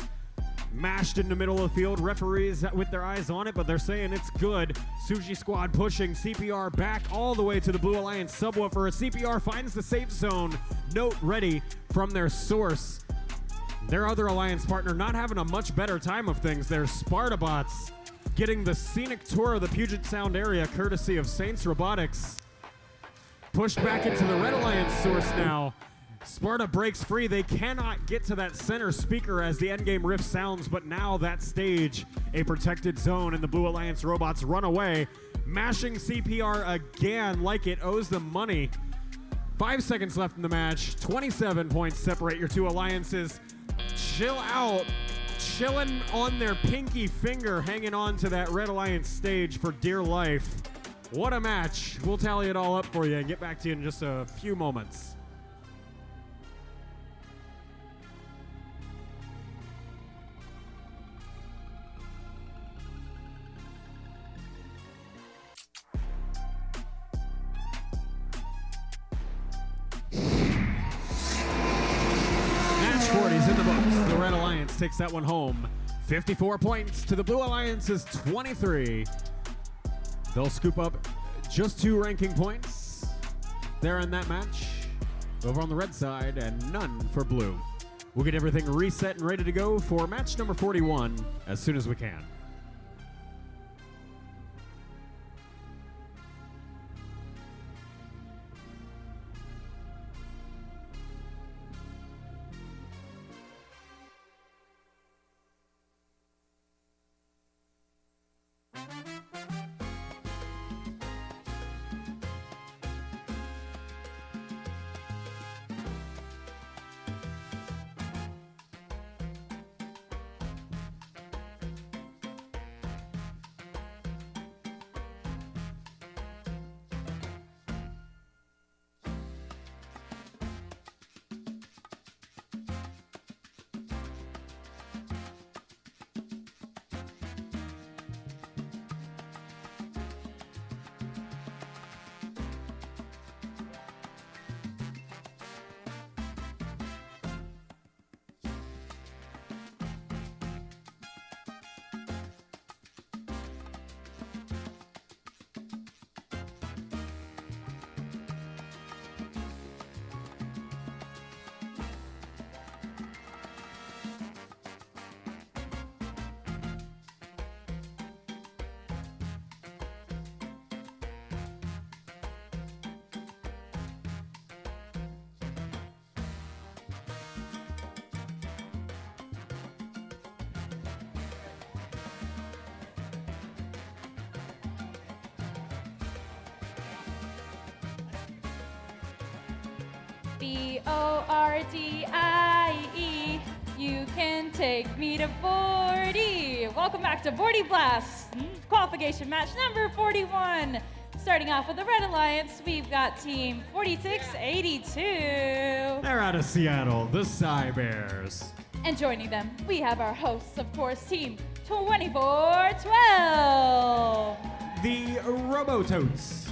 Mashed in the middle of the field. Referees with their eyes on it, but they're saying it's good. Sushi Squad pushing CPR back all the way to the Blue Alliance subwoofer. CPR finds the safe zone. Note ready from their source. Their other alliance partner not having a much better time of things. Their Spartabots getting the scenic tour of the Puget Sound area courtesy of Saints Robotics. Pushed back into the Red Alliance source now. Sparta breaks free. They cannot get to that center speaker as the endgame riff sounds, but now that stage, a protected zone, and the Blue Alliance robots run away, mashing CPR again like it owes them money. 5 seconds left in the match. 27 points separate your two alliances. Chill out. Chilling on their pinky finger, hanging on to that Red Alliance stage for dear life. What a match. We'll tally it all up for you and get back to you in just a few moments. Match 40's in the books. The Red Alliance takes that one home. 54 points to the Blue Alliance's 23. They'll scoop up just 2 ranking points there in that match over on the red side, and none for blue. We'll get everything reset and ready to go for match number 41 as soon as we can. Bordie. You can take me to Bordie. Welcome back to Bordie Blast, qualification match number 41. Starting off with the Red Alliance, we've got Team 4682. They're out of Seattle, the Cy Bears. And joining them, we have our hosts, of course, Team 2412. The Robototes.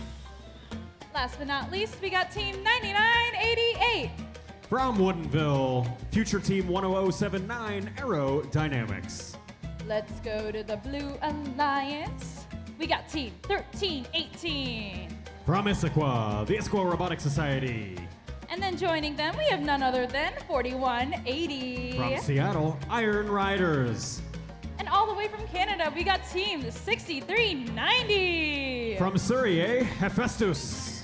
Last but not least, we got Team 9988. From Woodinville, future Team 10079 Aerodynamics. Let's go to the Blue Alliance. We got Team 1318. From Issaquah, the Issaquah Robotics Society. And then joining them, we have none other than 4180. From Seattle, Iron Riders. And all the way from Canada, we got Team 6390. From Surrey, Hephaestus.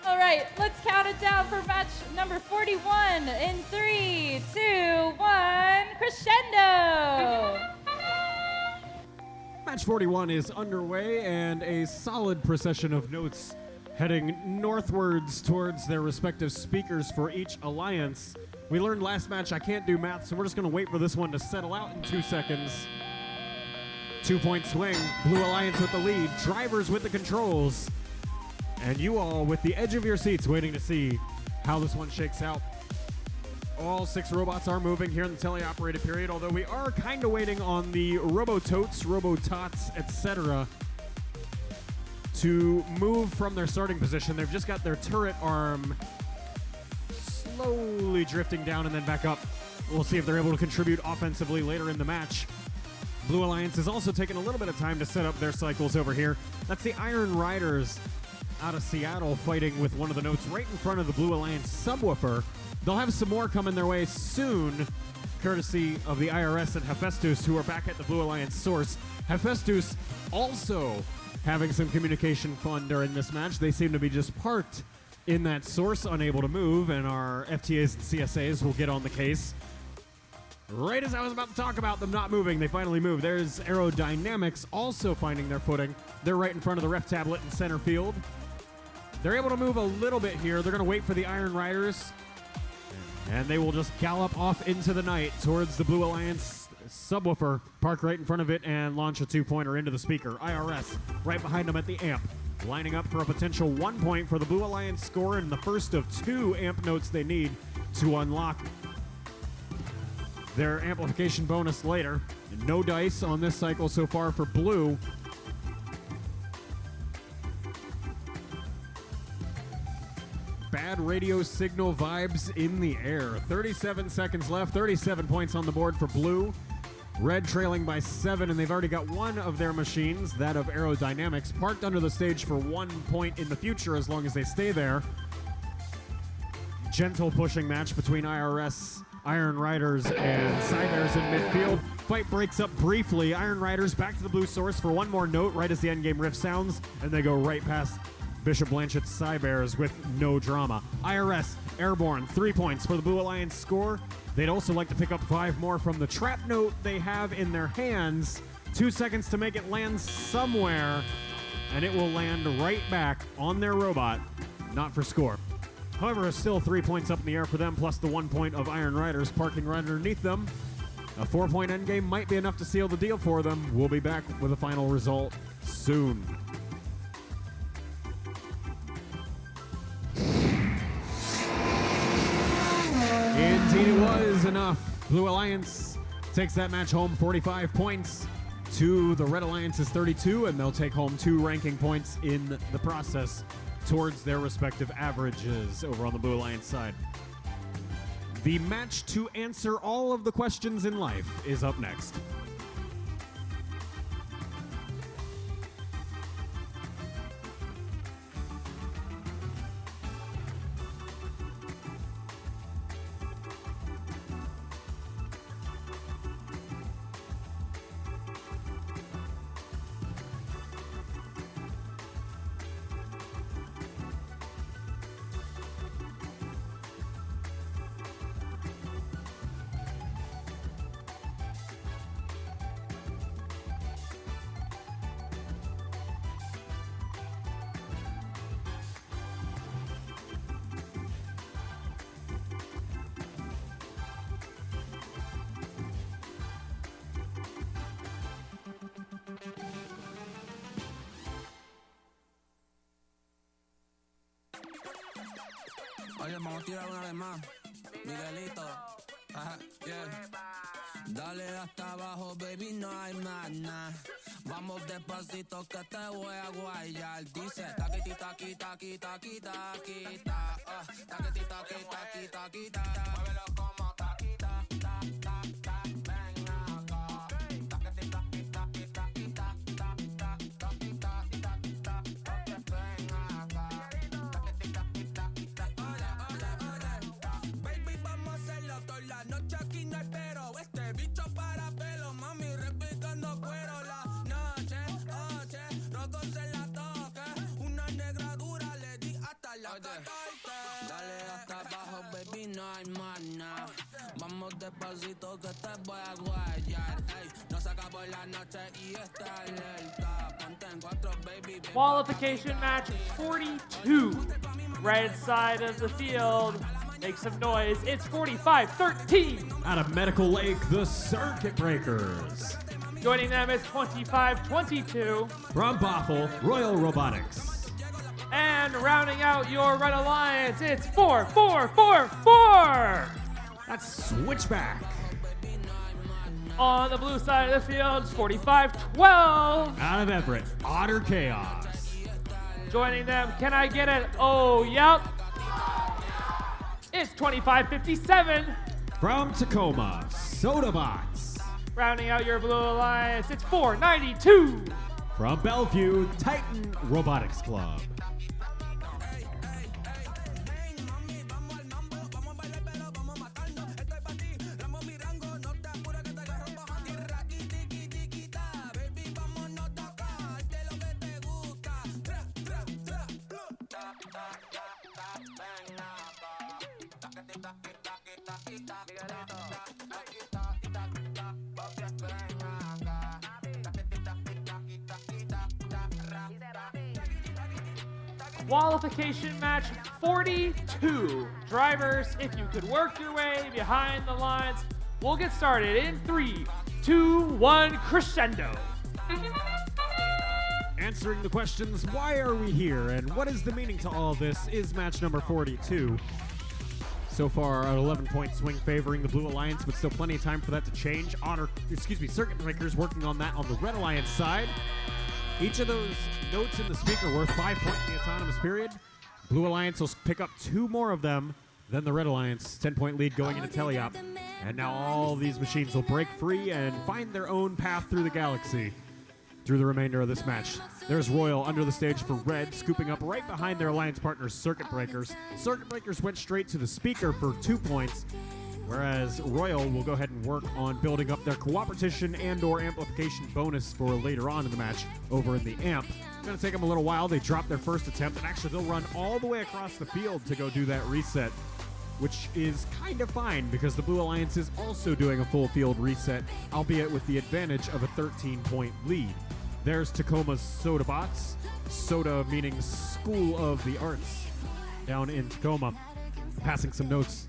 All right, let's count it down for match number 41 in 3, 2, 1, crescendo! Match 41 is underway, and a solid procession of notes heading northwards towards their respective speakers for each alliance. We learned last match I can't do math, so we're just going to wait for this one to settle out in 2 seconds. 2-point swing, Blue Alliance with the lead, drivers with the controls, and you all with the edge of your seats waiting to see how this one shakes out. All 6 robots are moving here in the teleoperated period, although we are kind of waiting on the Robototes, Robototes, etc. to move from their starting position. They've just got their turret arm slowly drifting down and then back up. We'll see if they're able to contribute offensively later in the match. Blue Alliance is also taking a little bit of time to set up their cycles over here. That's the Iron Riders out of Seattle fighting with one of the notes right in front of the Blue Alliance subwoofer. They'll have some more coming their way soon, courtesy of the IRS and Hephaestus, who are back at the Blue Alliance source. Hephaestus also having some communication fun during this match. They seem to be just parked in that source, unable to move, and our FTAs and CSAs will get on the case. Right as I was about to talk about them not moving, they finally move. There's Aerodynamics also finding their footing. They're right in front of the ref tablet in center field. They're able to move a little bit here. They're going to wait for the Iron Riders, and they will just gallop off into the night towards the Blue Alliance subwoofer, park right in front of it, and launch a 2-pointer into the speaker. IRS right behind them at the amp, lining up for a potential 1 point for the Blue Alliance score and the first of 2 amp notes they need to unlock their amplification bonus later. And no dice on this cycle so far for Blue. Bad radio signal vibes in the air. 37 seconds left, 37 points on the board for Blue. Red trailing by 7, and they've already got one of their machines, that of Aerodynamics, parked under the stage for 1 point in the future as long as they stay there. Gentle pushing match between IRS, Iron Riders, and Cybears in midfield. Fight breaks up briefly. Iron Riders back to the blue source for one more note right as the endgame riff sounds, and they go right past Bishop Blanchett's Cybears with no drama. IRS, airborne, 3 points for the Blue Alliance score. They'd also like to pick up 5 more from the trap note they have in their hands. 2 seconds to make it land somewhere, and it will land right back on their robot, not for score. However, still 3 points up in the air for them, plus the 1 point of Iron Riders parking right underneath them. A 4-point endgame might be enough to seal the deal for them. We'll be back with a final result soon. Indeed it was enough. Blue Alliance takes that match home 45 points to the Red Alliance's 32, and they'll take home 2 ranking points in the process towards their respective averages over on the Blue Alliance side. The match to answer all of the questions in life is up next. Oye, vamos a tirar una vez más. Miguelito. Ajá, yeah. Dale hasta abajo, baby, no hay más nada. Vamos despacito que te voy a guayar. Dice, taquiti, taqui, taqui, taqui, taqui, ta. Taquiti, taqui, taqui, taqui, ta. Muévelo como taqui, ta, ta, ta, ta. Ven acá. Taquiti, taqui, taqui, taqui, ta, ta, ta. Taqui, taqui, taqui, ta. Ven acá. Taquiti, taqui, taqui, taqui. Oye, baby, vamos a hacerlo toda la noche aquí no hay pero. Este bicho para pelo, mami, repicando cuero. La noche, roto se la toque. Una negra dura le di hasta la 14. Dale hasta abajo, baby, no hay más nada. Vamos despacito que te voy a guayar. Ey, no se acabó la noche y está alerta. Ponte en 4, baby. Qualification match 42. Red side of the field. Make some noise. It's 45-13. Out of Medical Lake, the Circuit Breakers. Joining them is 25-22. From Bothell, Royal Robotics. And rounding out your Red Alliance, it's 4-4-4-4. That's Switchback. On the blue side of the field, it's 45-12. Out of Everett, Otter Chaos. Joining them, can I get it? Oh, yep. It's 25-57. From Tacoma, Sodabots. Rounding out your blue alliance, it's 492. From Bellevue, Titan Robotics Club. Qualification match 42. Drivers, if you could work your way behind the lines, we'll get started in 3, 2, 1, crescendo. Answering the questions, why are we here and what is the meaning to all this, is match number 42. So far, an 11-point swing favoring the Blue Alliance, but still plenty of time for that to change. Circuit breakers working on that on the Red Alliance side. Each of those notes in the speaker worth 5 points in the autonomous period. Blue Alliance will pick up 2 more of them than the Red Alliance. 10-point lead going into teleop. And now all these machines will break free and find their own path through the galaxy through the remainder of this match. There's Royal under the stage for Red, scooping up right behind their alliance partners, Circuit Breakers. Circuit Breakers went straight to the speaker for 2 points, whereas Royal will go ahead and work on building up their cooperation and or amplification bonus for later on in the match over in the amp. It's going to take them a little while. They drop their first attempt, and actually they'll run all the way across the field to go do that reset, which is kind of fine because the Blue Alliance is also doing a full field reset, albeit with the advantage of a 13-point lead. There's Tacoma's Soda Bots, Soda meaning School of the Arts, down in Tacoma. Passing some notes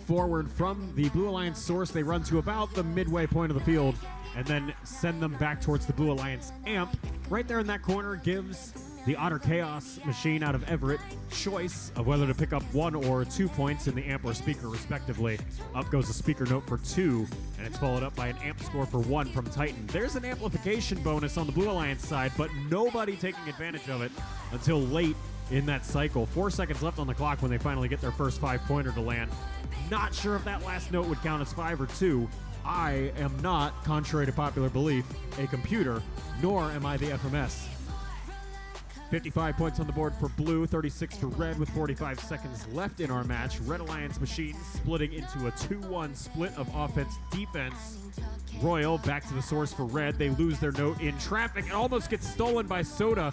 forward from the Blue Alliance source, they run to about the midway point of the field and then send them back towards the Blue Alliance amp. Right there in that corner gives the Otter Chaos machine out of Everett choice of whether to pick up 1 or 2 points in the amp or speaker respectively. Up goes a speaker note for 2, and it's followed up by an amp score for 1 from Titan. There's an amplification bonus on the Blue Alliance side, but nobody taking advantage of it until late in that cycle. 4 seconds left on the clock when they finally get their first 5-pointer to land. Not sure if that last note would count as 5 or 2. I am not, contrary to popular belief, a computer, nor am I the FMS. 55 points on the board for Blue, 36 for Red with 45 seconds left in our match. Red Alliance machines splitting into a 2-1 split of offense-defense. Royal back to the source for Red. They lose their note in traffic. It almost gets stolen by Soda.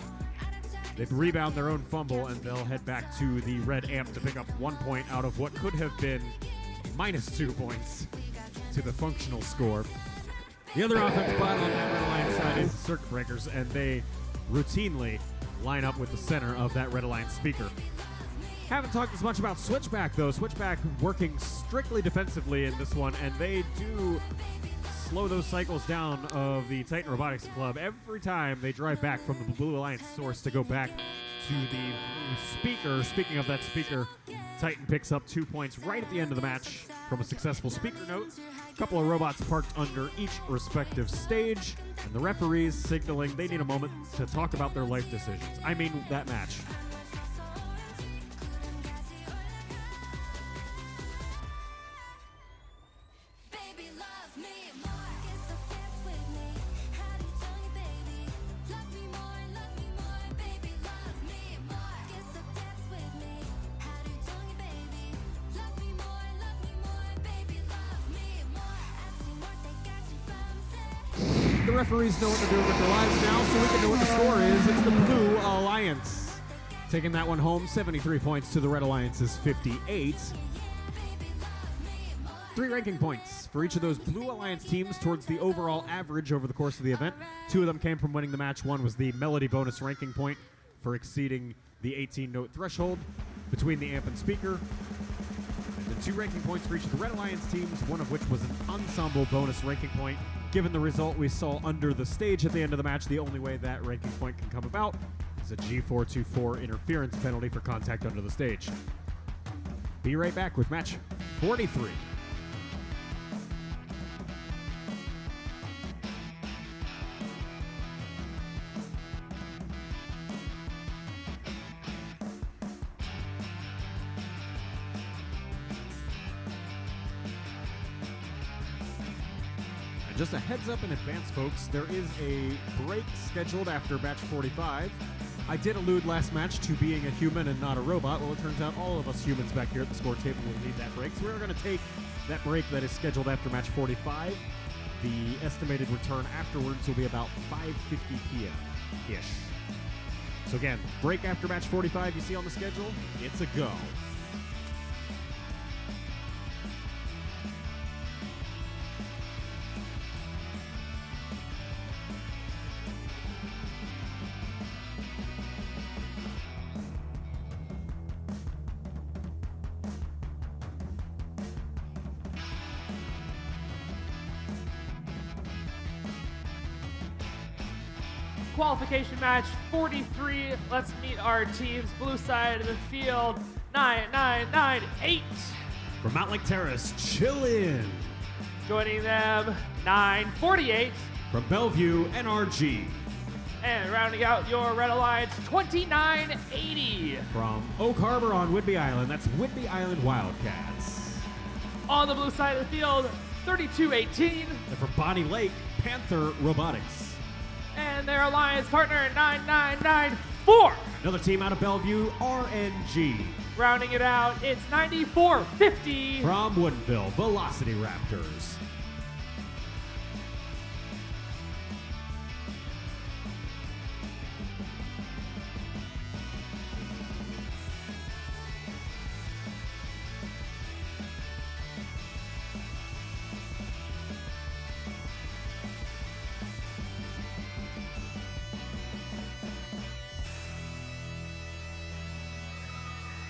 They rebound their own fumble, and they'll head back to the Red amp to pick up 1 point out of what could have been -2 points to the functional score. The other offensive bot on the Red Alliance side is the Circuit Breakers, and they routinely line up with the center of that Red Alliance speaker. Haven't talked as much about Switchback, though. Switchback working strictly defensively in this one, and they do slow those cycles down of the Titan Robotics Club every time they drive back from the Blue Alliance source to go back to the speaker. Speaking of that speaker, Titan picks up 2 points right at the end of the match from a successful speaker note. A couple of robots parked under each respective stage, and the referees signaling they need a moment to talk about their life decisions. I mean, that match. The referees know what they're doing with their lives now, so we can know what the score is. It's the Blue Alliance taking that one home, 73 points to the Red Alliance's 58. 3 ranking points for each of those Blue Alliance teams towards the overall average over the course of the event. 2 of them came from winning the match. 1 was the Melody bonus ranking point for exceeding the 18-note threshold between the amp and speaker. And then 2 ranking points for each of the Red Alliance teams, 1 of which was an ensemble bonus ranking point. Given the result we saw under the stage at the end of the match, the only way that ranking point can come about is a G424 interference penalty for contact under the stage. Be right back with match 43. Just a heads up in advance, folks, there is a break scheduled after match 45. I did allude last match to being a human and not a robot. Well, it turns out all of us humans back here at the score table will need that break. So we're going to take that break that is scheduled after match 45. The estimated return afterwards will be about 5:50 p.m.-ish. So again, break after match 45 you see on the schedule, it's a go. Qualification match 43. Let's meet our teams. Blue side of the field, 9998. From Mount Lake Terrace, Chill In. Joining them, 948. From Bellevue, NRG. And rounding out your Red Alliance, 2980. From Oak Harbor on Whidbey Island, that's Whidbey Island Wildcats. On the blue side of the field, 3218. And from Bonnie Lake, Panther Robotics. And their alliance partner, 9994. Another team out of Bellevue, RNG. Rounding it out, it's 9450. From Woodinville, Velocity Raptors.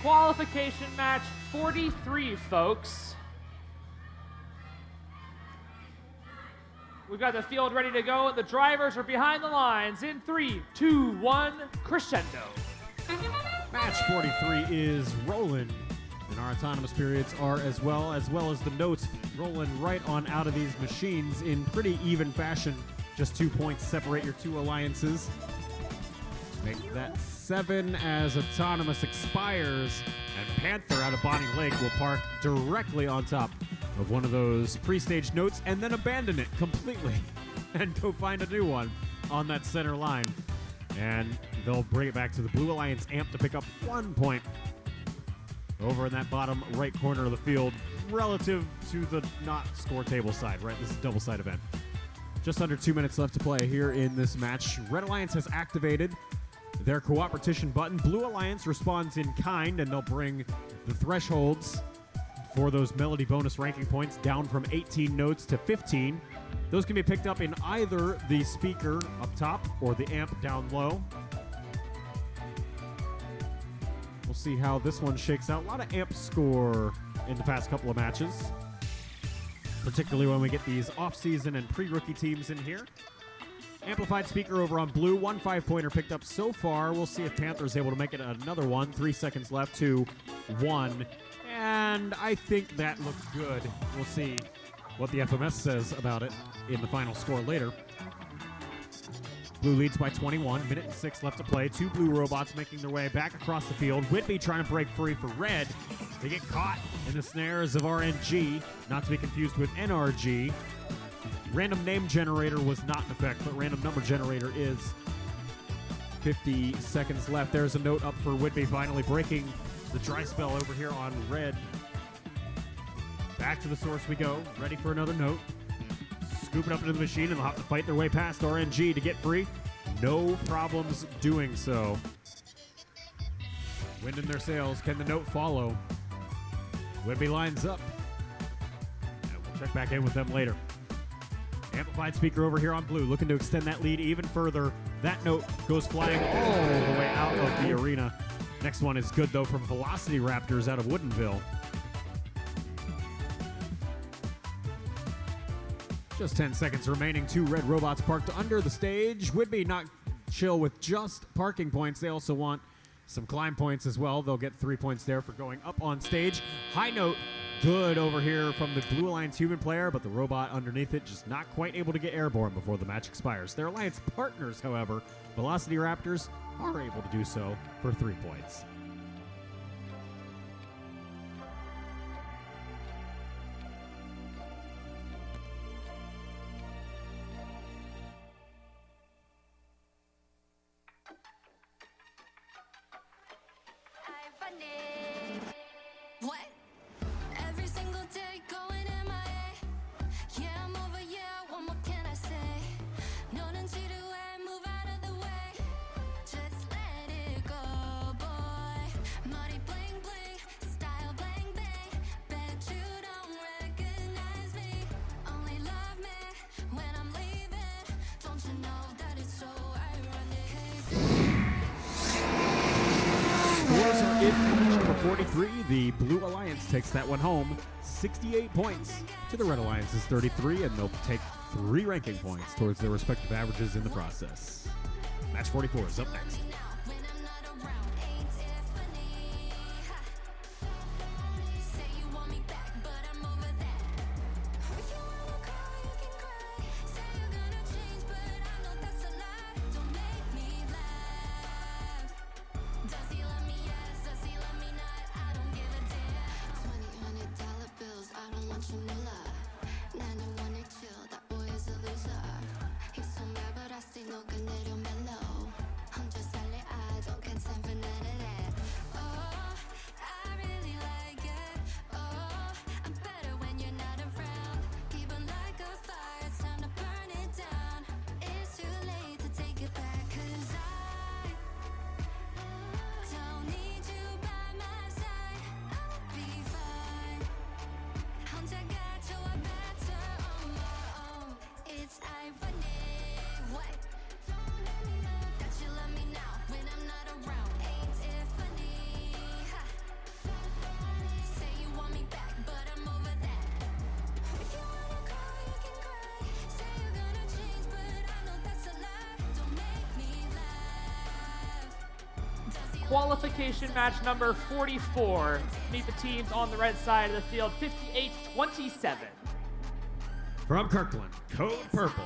Qualification match 43, folks. We've got the field ready to go, and the drivers are behind the lines in 3, 2, 1, crescendo. Match 43 is rolling, and our autonomous periods are as well as the notes rolling right on out of these machines in pretty even fashion. Just 2 points separate your two alliances. Make that 7 as autonomous expires, and Panther out of Bonnie Lake will park directly on top of one of those pre-staged notes and then abandon it completely and go find a new one on that center line. And they'll bring it back to the Blue Alliance amp to pick up 1 point over in that bottom right corner of the field relative to the not score table side, right? This is a double side event. Just under 2 minutes left to play here in this match. Red Alliance has activated their cooperation button. Blue Alliance responds in kind, and they'll bring the thresholds for those melody bonus ranking points down from 18 notes to 15. Those can be picked up in either the speaker up top or the amp down low. We'll see how this one shakes out. A lot of amp score in the past couple of matches, particularly when we get these off-season and pre-rookie teams in here. Amplified speaker over on blue. 1 5-pointer picked up so far. We'll see if Panther's able to make it another one. 3 seconds left. 2, 1. And I think that looks good. We'll see what the FMS says about it in the final score later. Blue leads by 21. Minute and 6 left to play. 2 blue robots making their way back across the field. Whidbey trying to break free for red. They get caught in the snares of RNG, not to be confused with NRG. Random name generator was not in effect, but random number generator is. 50 seconds left. There's a note up for Whidbey, finally breaking the dry spell over here on red. Back to the source we go. Ready for another note. Scoop it up into the machine, and they'll have to fight their way past RNG to get free. No problems doing so. Wind in their sails. Can the note follow? Whidbey lines up. And we'll check back in with them later. Amplified speaker over here on blue, looking to extend that lead even further. That note goes flying all the way out of the arena. Next one is good, though, from Velocity Raptors out of Woodinville. Just 10 seconds remaining. 2 red robots parked under the stage. Whidbey not chill with just parking points. They also want some climb points as well. They'll get 3 points there for going up on stage. High note. Good over here from the Blue Alliance human player, but the robot underneath it just not quite able to get airborne before the match expires. Their Alliance partners, however, Velocity Raptors, are able to do so for 3 points. What? Every single day going MIA. Yeah, I'm over, yeah, what more can I say? 너는 지루해, move out of the way. Just let it Yellows are in match number 43. The Blue Alliance takes that one home, 68 points to the Red Alliance's 33, and they'll take 3 ranking points towards their respective averages in the process. Match 44 is up next. Qualification match number 44. Meet the teams on the red side of the field, 58-27. From Kirkland, Code Purple.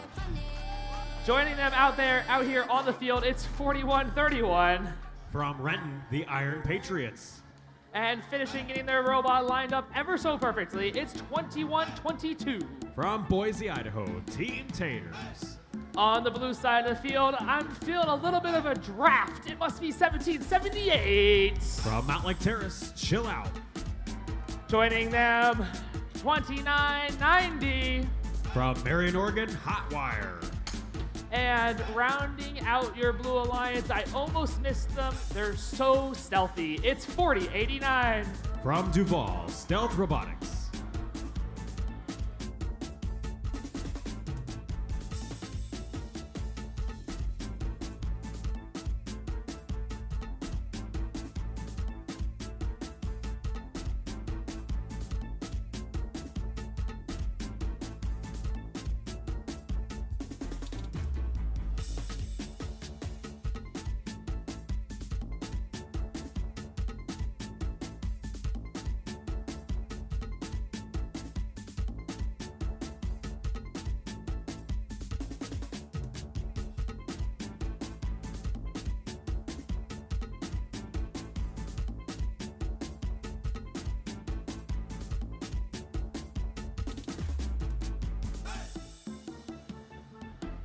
Joining them out here on the field, it's 41-31. From Renton, the Iron Patriots. And finishing getting their robot lined up ever so perfectly, it's 21-22. From Boise, Idaho, Team Taters. On the blue side of the field, I'm feeling a little bit of a draft. It must be 1778. From Mountain Lake Terrace, Chill Out. Joining them, 2990. From Marion, Oregon, Hotwire. And rounding out your Blue Alliance, I almost missed them. They're so stealthy. It's 4089. From Duval, Stealth Robotics.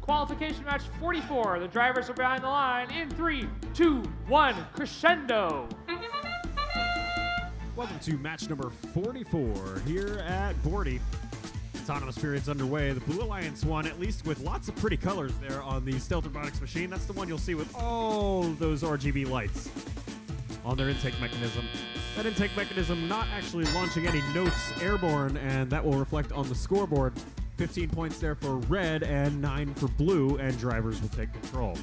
Qualification match 44. The drivers are behind the line in 3, 2, 1, crescendo. Welcome to match number 44 here at Bordie. Autonomous period's underway. The Blue Alliance won, at least with lots of pretty colors there on the Stealth Robotics machine. That's the one you'll see with all those RGB lights on their intake mechanism. That intake mechanism not actually launching any notes airborne, and that will reflect on the scoreboard. 15 points there for red and 9 for blue, and drivers will take control.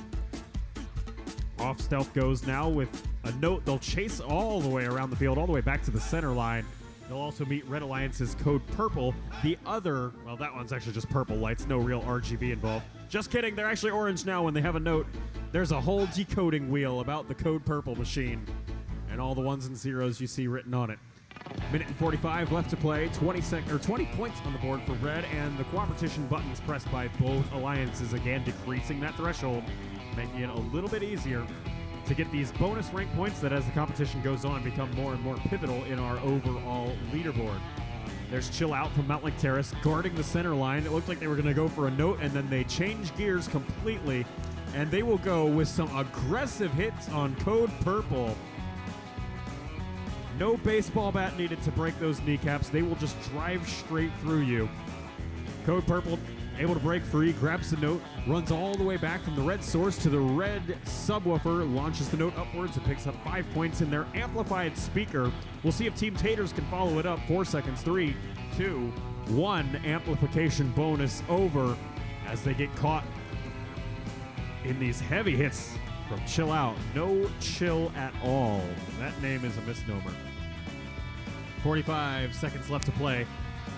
Off Stealth goes now with a note. They'll chase all the way around the field, all the way back to the center line. They'll also meet Red Alliance's Code Purple. The other, well, that one's actually just purple lights, no real RGB involved. Just kidding, they're actually orange now when they have a note. There's a whole decoding wheel about the Code Purple machine and all the ones and zeros you see written on it. Minute and 45 left to play. 20 points on the board for red, and the cooperation buttons pressed by both alliances, again decreasing that threshold, making it a little bit easier to get these bonus rank points that, as the competition goes on, become more and more pivotal in our overall leaderboard. There's Chill Out from Mountain Lake Terrace guarding the center line. It looked like they were going to go for a note, and then they change gears completely, and they will go with some aggressive hits on Code Purple. No baseball bat needed to break those kneecaps. They will just drive straight through you. Code Purple able to break free, grabs the note, runs all the way back from the red source to the red subwoofer, launches the note upwards and picks up 5 points in their amplified speaker. We'll see if Team Taters can follow it up. 4 seconds, 3, 2, 1. Amplification bonus over as they get caught in these heavy hits from Chill Out. No chill at all. That That name is a misnomer. 45 seconds left to play.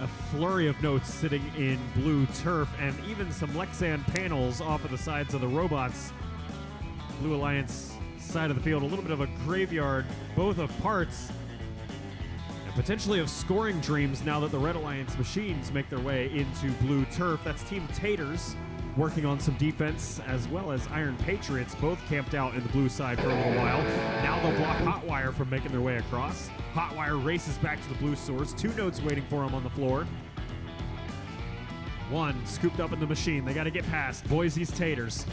A flurry of notes sitting in blue turf and even some Lexan panels off of the sides of the robots. Blue Alliance side of the field, a little bit of a graveyard, both of parts and potentially of scoring dreams now that the Red Alliance machines make their way into blue turf. That's Team Taters working on some defense, as well as Iron Patriots, both camped out in the blue side for a little while. Now they'll block Hotwire from making their way across. Hotwire races back to the blue source. 2 notes waiting for him on the floor. 1 scooped up in the machine. They got to get past Boise's Taters.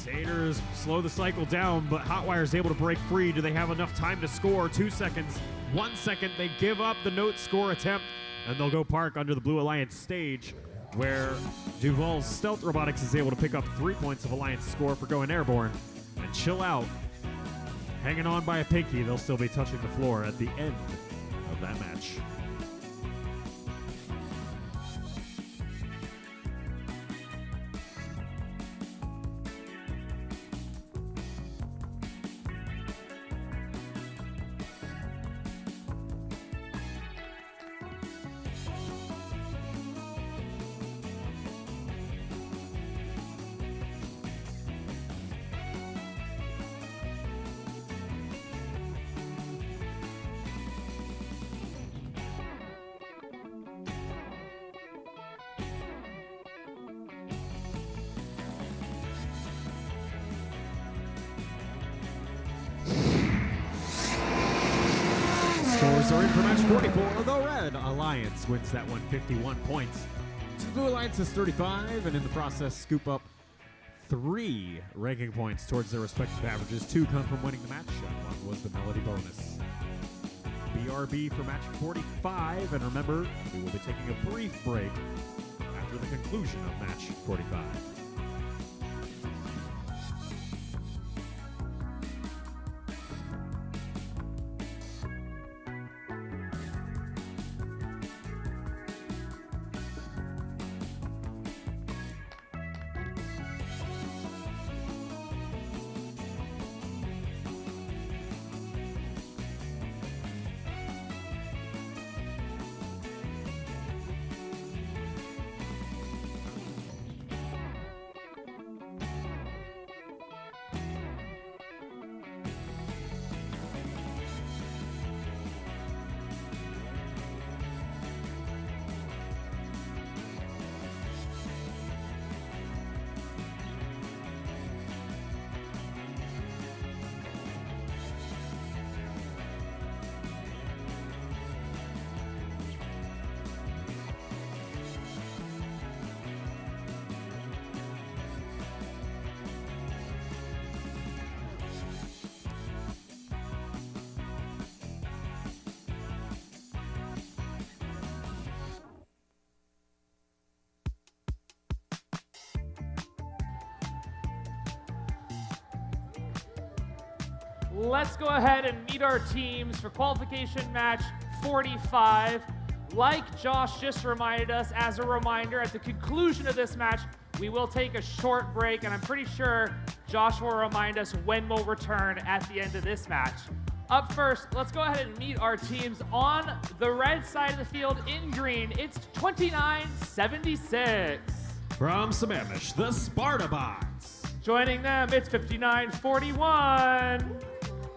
Taters slow the cycle down, but Hotwire's able to break free. Do they have enough time to score? 2 seconds, 1 second. They give up the note score attempt, and they'll go park under the Blue Alliance stage, where Duval's Stealth Robotics is able to pick up 3 points of Alliance score for going airborne and chill out. Hanging on by a pinky, they'll still be touching the floor at the end of that match. Scores are in for match 44. The Red Alliance wins that one 51 points. So the Blue Alliance is 35, and in the process scoop up 3 ranking points towards their respective averages. 2 come from winning the match, and 1 was the Melody bonus. BRB for match 45, and remember, we will be taking a brief break after the conclusion of match 45. Let's go ahead and meet our teams for qualification match 45. Like Josh just reminded us, as a reminder, at the conclusion of this match, we will take a short break, and I'm pretty sure Josh will remind us when we'll return at the end of this match. Up first, let's go ahead and meet our teams on the red side of the field in green. It's 29-76. From Sammamish, the Sparta Bots. Joining them, it's 59-41.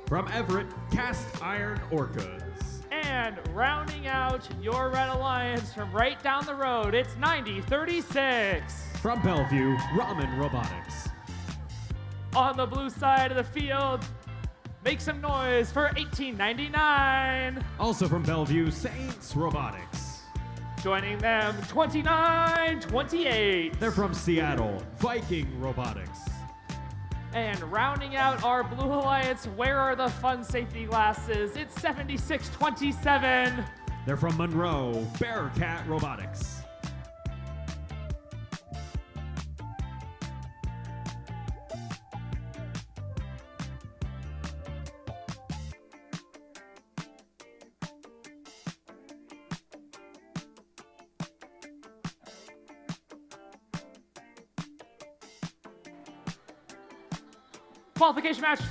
From Everett, Cast Iron Orcas. And rounding out your Red Alliance from right down the road, it's 90-36. From Bellevue, Ramen Robotics. On the blue side of the field, make some noise for 1899. Also from Bellevue, Saints Robotics. Joining them, 29-28. They're from Seattle, Viking Robotics. And rounding out our Blue Alliance, where are the fun safety glasses? It's 76-27. They're from Monroe, Bearcat Robotics. Qualification match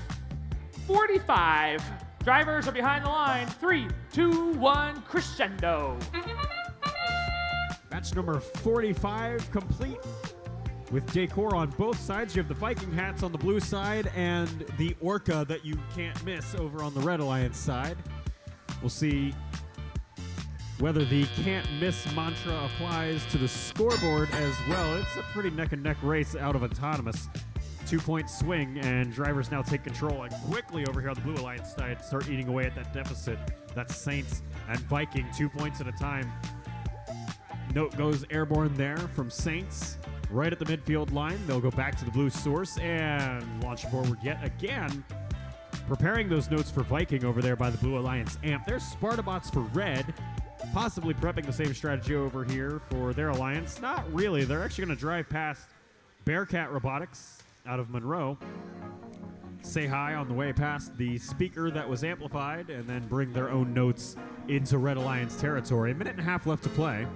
45. Drivers are behind the line. 3, 2, 1, crescendo. Match number 45 complete. With decor on both sides, you have the Viking hats on the blue side and the Orca that you can't miss over on the Red Alliance side. We'll see whether the can't miss mantra applies to the scoreboard as well. It's a pretty neck and neck race out of autonomous. 2-point swing, and drivers now take control and quickly over here on the Blue Alliance side start eating away at that deficit. That's Saints and Viking, 2 points at a time. Note goes airborne there from Saints. Right at the midfield line, they'll go back to the blue source and launch forward yet again. Preparing those notes for Viking over there by the Blue Alliance amp. There's Spartabots for red, possibly prepping the same strategy over here for their alliance. Not really. They're actually going to drive past Bearcat Robotics out of Monroe. Say hi on the way past the speaker that was amplified and then bring their own notes into Red Alliance territory. A minute and a half left to play.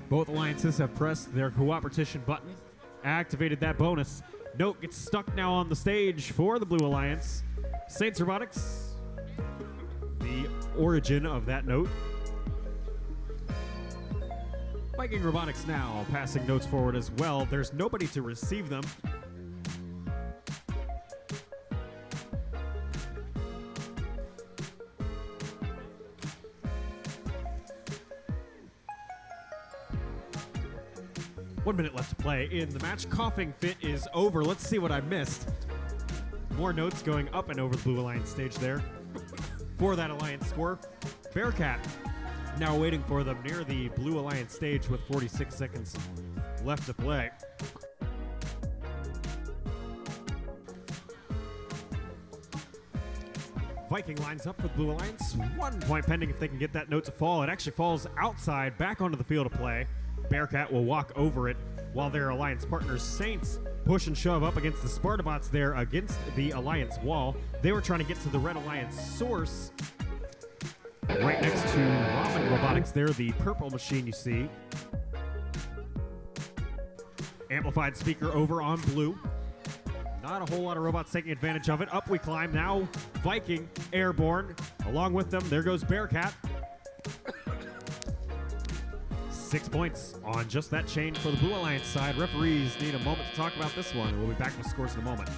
Both alliances have pressed their cooperation button, activated that bonus. Note gets stuck now on the stage for the Blue Alliance. Saints Robotics, the origin of that note. Viking Robotics now passing notes forward as well. There's nobody to receive them. One minute left to play in the match. Coughing fit is over. Let's see what I missed. More notes going up and over the Blue Alliance stage there. For that Alliance score, Bearcat now waiting for them near the Blue Alliance stage with 46 seconds left to play. Viking lines up with Blue Alliance. 1 point pending if they can get that note to fall. It actually falls outside, back onto the field of play. Bearcat will walk over it while their Alliance partners Saints push and shove up against the Spartabots there against the Alliance wall. They were trying to get to the Red Alliance source right next to Ramen Robotics there, the purple machine you see. Amplified speaker over on blue. Not a whole lot of robots taking advantage of it. Up we climb now. Viking airborne. Along with them, there goes Bearcat. 6 points on just that chain for the Blue Alliance side. Referees need a moment to talk about this one. We'll be back with scores in a moment.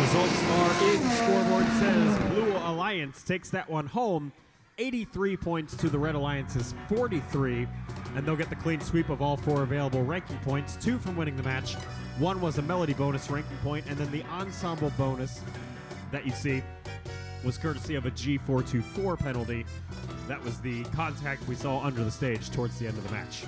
Results are in. Scoreboard says Blue Alliance takes that one home. 83 points to the Red Alliance's 43. And they'll get the clean sweep of all 4 available ranking points. 2 from winning the match. 1 was a Melody bonus ranking point, and then the Ensemble bonus that you see was courtesy of a G424 penalty. That was the contact we saw under the stage towards the end of the match.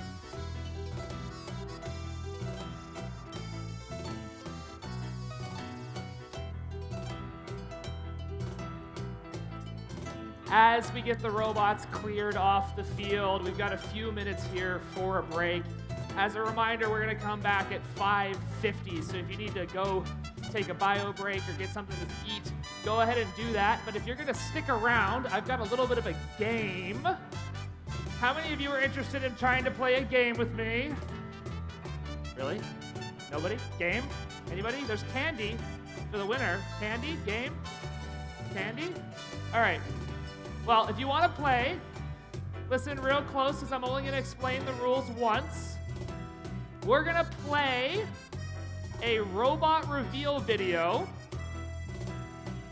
As we get the robots cleared off the field, we've got a few minutes here for a break. As a reminder, we're going to come back at 5:50, so if you need to go take a bio break or get something to eat, go ahead and do that. But if you're going to stick around, I've got a little bit of a game. How many of you are interested in trying to play a game with me? Really? Nobody? Game? Anybody? There's candy for the winner. Candy? Game? Candy? All right. Well, if you want to play, listen real close because I'm only going to explain the rules once. We're going to play a robot reveal video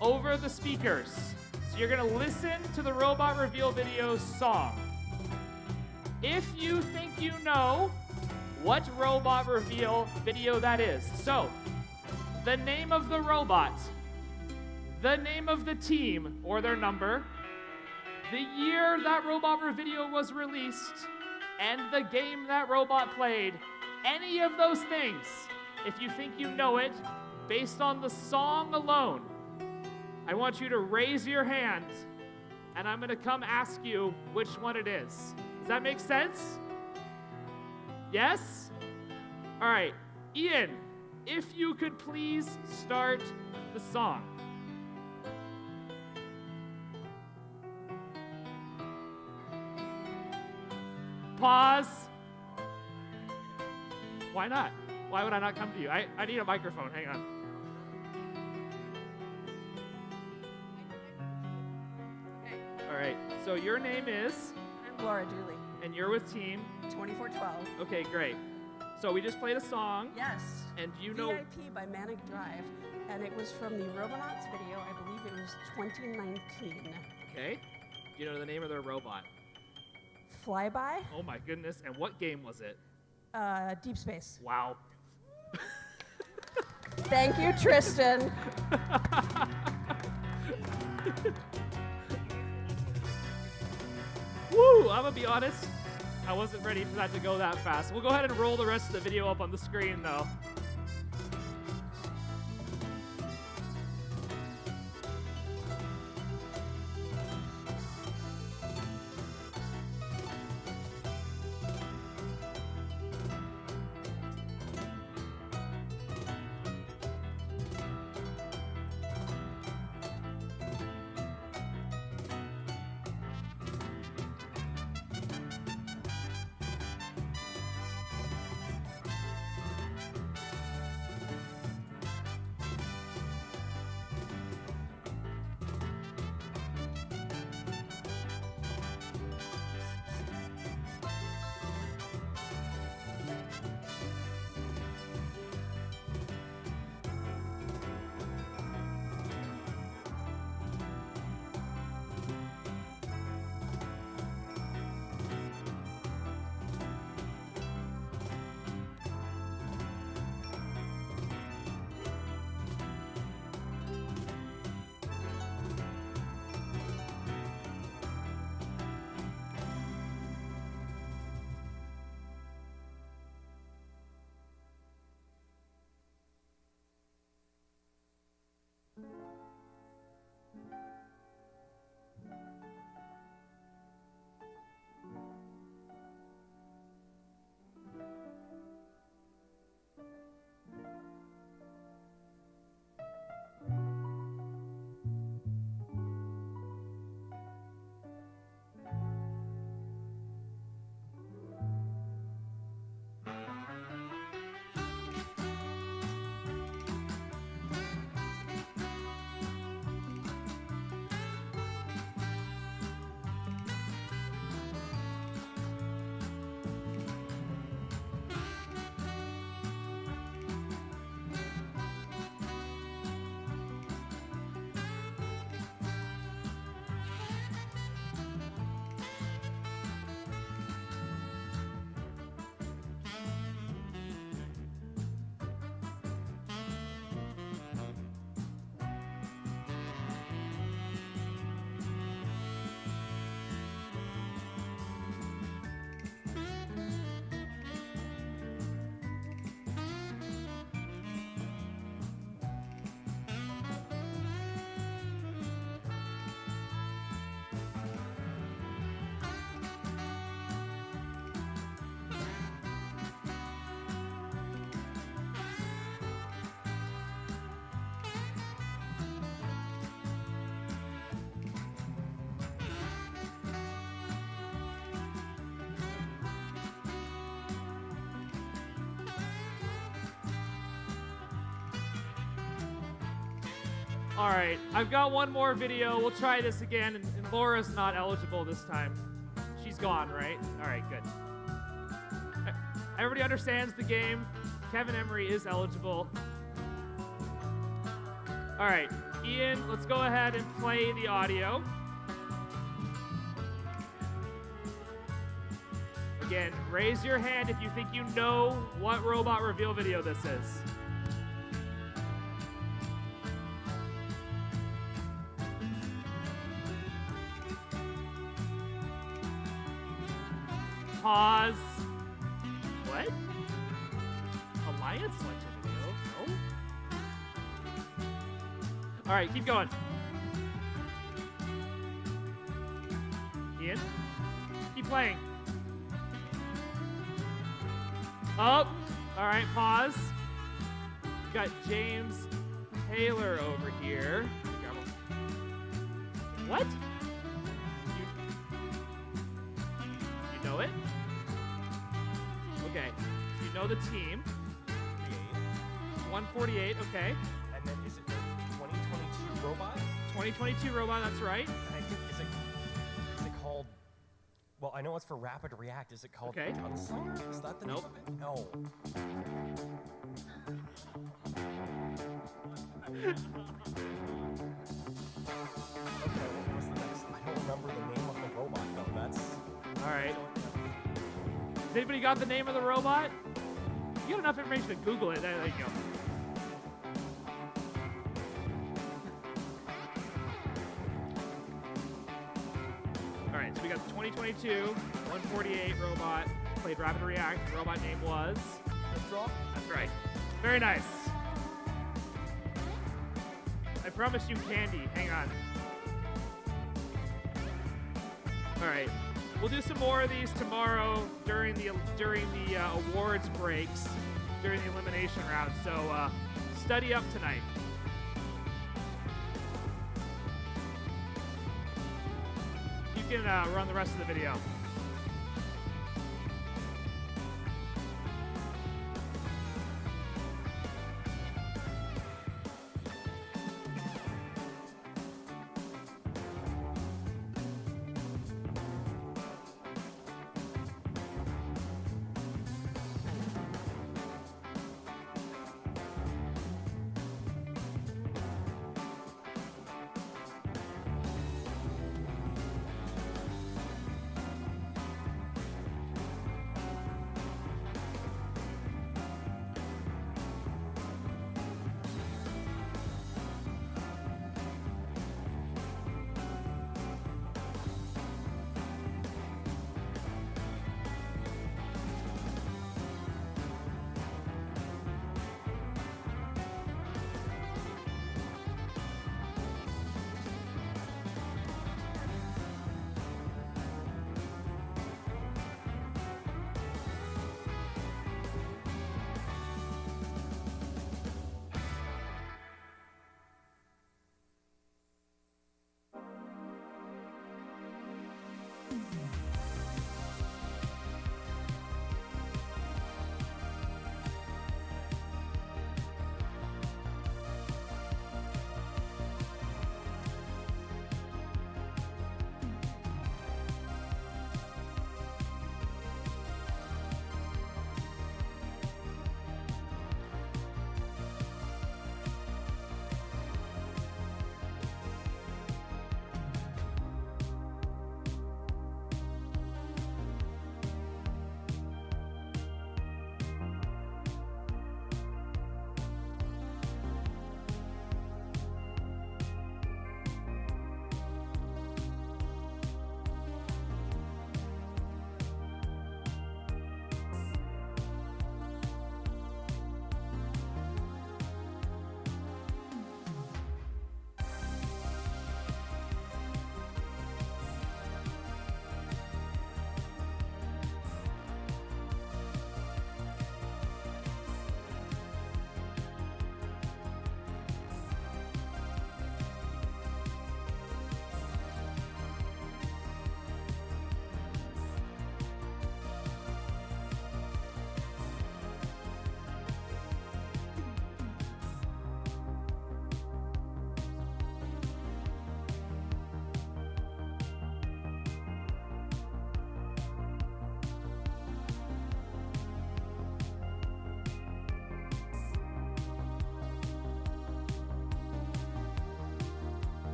over the speakers. So you're gonna listen to the robot reveal video song. If you think you know what robot reveal video that is, so the name of the robot, the name of the team or their number, the year that robot video was released, and the game that robot played, any of those things, if you think you know it, based on the song alone, I want you to raise your hand, and I'm gonna come ask you which one it is. Does that make sense? Yes? All right, Ian, if you could please start the song. Pause. Why not? Why would I not come to you? I need a microphone. Hang on. Okay. All right. So your name is? I'm Laura Dooley. And you're with Team? 2412. Okay, great. So we just played a song. Yes. And you know? VIP by Manic Drive. And it was from the Robototes video. I believe it was 2019. Okay. Do you know the name of their robot? Flyby. Oh my goodness. And what game was it? Deep Space. Wow. Thank you, Tristan. Woo! I'm gonna be honest, I wasn't ready for that to go that fast. We'll go ahead and roll the rest of the video up on the screen though. All right, I've got one more video. We'll try this again, and Laura's not eligible this time. She's gone, right? All right, good. Everybody understands the game? Kevin Emery is eligible. All right, Ian, let's go ahead and play the audio. Again, raise your hand if you think you know what robot reveal video this is. Pause. What? Alliance selection video? No? All right, keep going. Ian, keep playing. Oh, all right, pause. We got James Taylor over here. What? You know it? Okay. You know the team. 148, okay. And then is it the 2022 robot? 2022 robot, that's right. And I think, is it called, well, I know it's for Rapid React. Is it called Gunslinger? Is that the name of it? No. Okay, what was the next? I don't remember the name of the robot, though. That's... All right. Has anybody got the name of the robot? You got enough information to Google it. There you go. All right, so we got the 2022 148 robot. Played Rapid React. The robot name was? That's right. Very nice. I promised you candy. Hang on. All right. We'll do some more of these tomorrow during the awards breaks, during the elimination round. So study up tonight. You can run the rest of the video.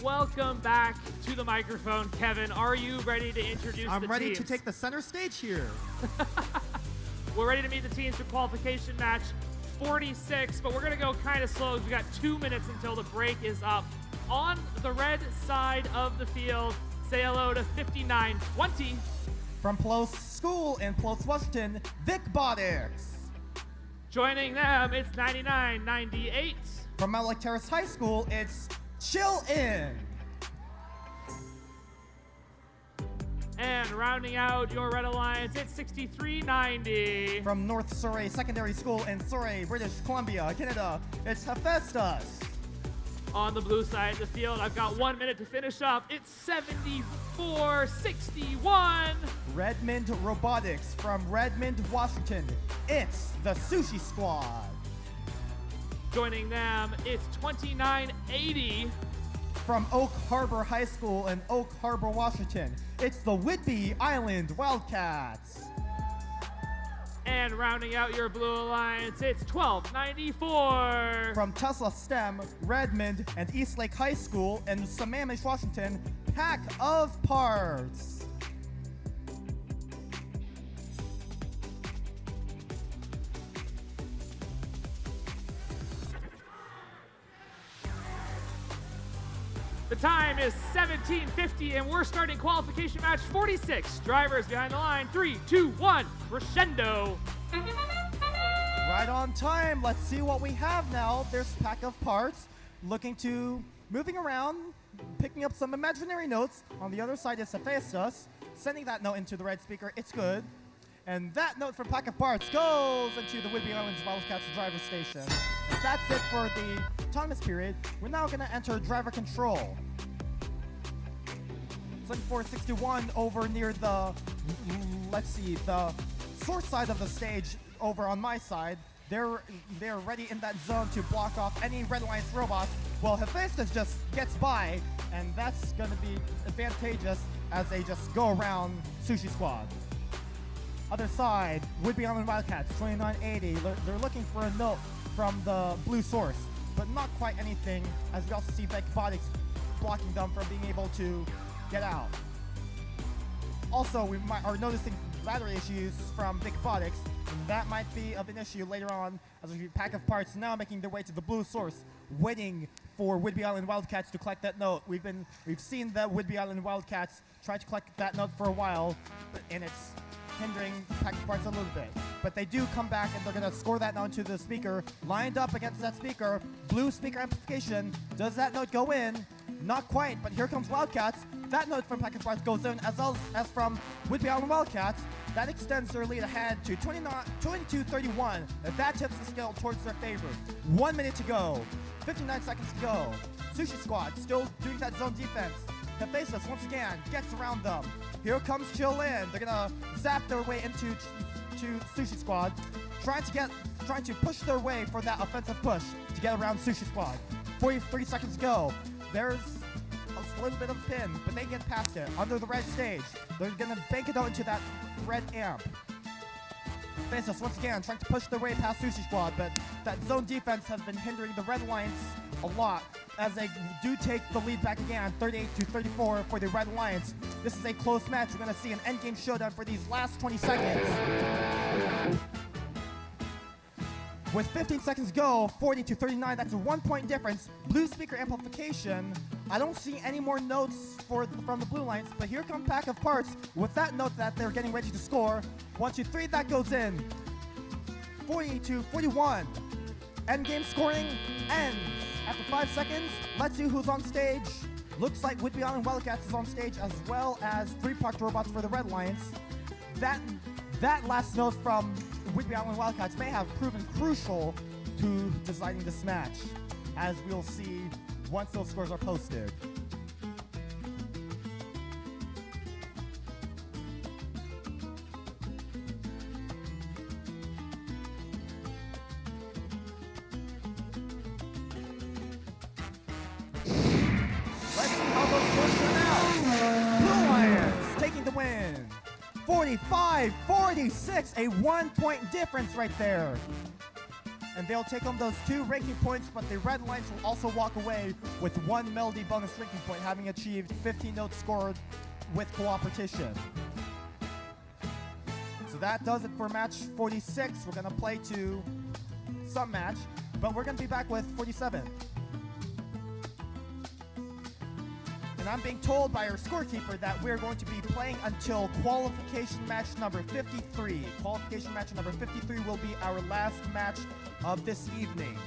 welcome back to the microphone. Kevin, are you ready to introduce the I'm ready teams? to take the center stage here. We're ready to meet the teams for qualification match 46, but we're going to go kind of slow. We got 2 minutes until the break is up. On the red side of the field, say hello to 5920. From Ploce School in Ploce, Washington, Robotics. Joining them, it's 9998. From Mount Lake Terrace High School, it's Chill In. And rounding out your Red Alliance, it's 6390. From North Surrey Secondary School in Surrey, British Columbia, Canada, it's Hephaestus. On the blue side of the field, I've got 1 minute to finish up. It's 7461. Redmond Robotics from Redmond, Washington, it's the Sushi Squad. Joining them, it's 2980. From Oak Harbor High School in Oak Harbor, Washington, it's the Whidbey Island Wildcats. And rounding out your blue alliance, it's 1294. From Tesla STEM, Redmond, and Eastlake High School in Sammamish, Washington, Pack of Parts. The time is 17:50, and we're starting qualification match 46. Drivers behind the line, 3, 2, 1, crescendo. Right on time. Let's see what we have now. There's Pack of Parts moving around, picking up some imaginary notes. On the other side is Hephaestus, sending that note into the red speaker. It's good. And that note from Pack of Parts goes into the Whidbey Islands Wildcats driver station. And that's it for the Thomas period. We're now going to enter driver control. 7461 over near the, the source side of the stage over on my side. They're ready in that zone to block off any Red Alliance robots. Well, Hephaestus just gets by, and that's going to be advantageous as they just go around Sushi Squad. Other side, Whidbey Island Wildcats, 2980. They're looking for a note from the blue source, but not quite anything, as we also see Robotics blocking them from being able to get out. Also, we are noticing battery issues from Robotics, and that might be of an issue later on, as we Pack of Parts now making their way to the blue source, waiting for Whidbey Island Wildcats to collect that note. We've seen the Whidbey Island Wildcats try to collect that note for a while, and it's hindering Pack of Parts a little bit. But they do come back, and they're going to score that note to the speaker. Lined up against that speaker, blue speaker amplification. Does that note go in? Not quite, but here comes Wildcats. That note from Pack of Parts goes in, as well as from Whidbey Island Wildcats. That extends their lead ahead to 22-31. That tips the scale towards their favor. 1 minute to go. 59 seconds to go. Sushi Squad still doing that zone defense. Hephaestus once again gets around them. Here comes Chill In. They're gonna zap their way into Sushi Squad, trying to push their way for that offensive push to get around Sushi Squad. 43 seconds to go. There's a little bit of pin, but they get past it under the red stage. They're gonna bank it out into that red amp. Hephaestus once again trying to push their way past Sushi Squad, but that zone defense has been hindering the Red Alliance a lot, as they do take the lead back again, 38-34 for the Red Alliance. This is a close match. We're going to see an endgame showdown for these last 20 seconds. With 15 seconds to go, 40-39, that's a 1 point difference. Blue speaker amplification. I don't see any more notes from the Blue Alliance, but here comes Pack of Parts with that note that they're getting ready to score. 1, 2, 3, that goes in. 40-41. Endgame scoring ends. After 5 seconds, let's see who's on stage. Looks like Whidbey Island Wildcats is on stage, as well as 3 parked robots for the Red Alliance. That last note from Whidbey Island Wildcats may have proven crucial to deciding this match, as we'll see once those scores are posted. Let's see how those scores turn out. Blue Lions taking the win. 45-46, a 1 point difference right there. and they'll take home those 2 ranking points, but the Red Alliance will also walk away with 1 Melody bonus ranking point, having achieved 15 notes scored with cooperation. So that does it for match 46. We're going to play to some match, but we're going to be back with 47. And I'm being told by our scorekeeper that we're going to be playing until qualification match number 53. Qualification match number 53 will be our last match of this evening.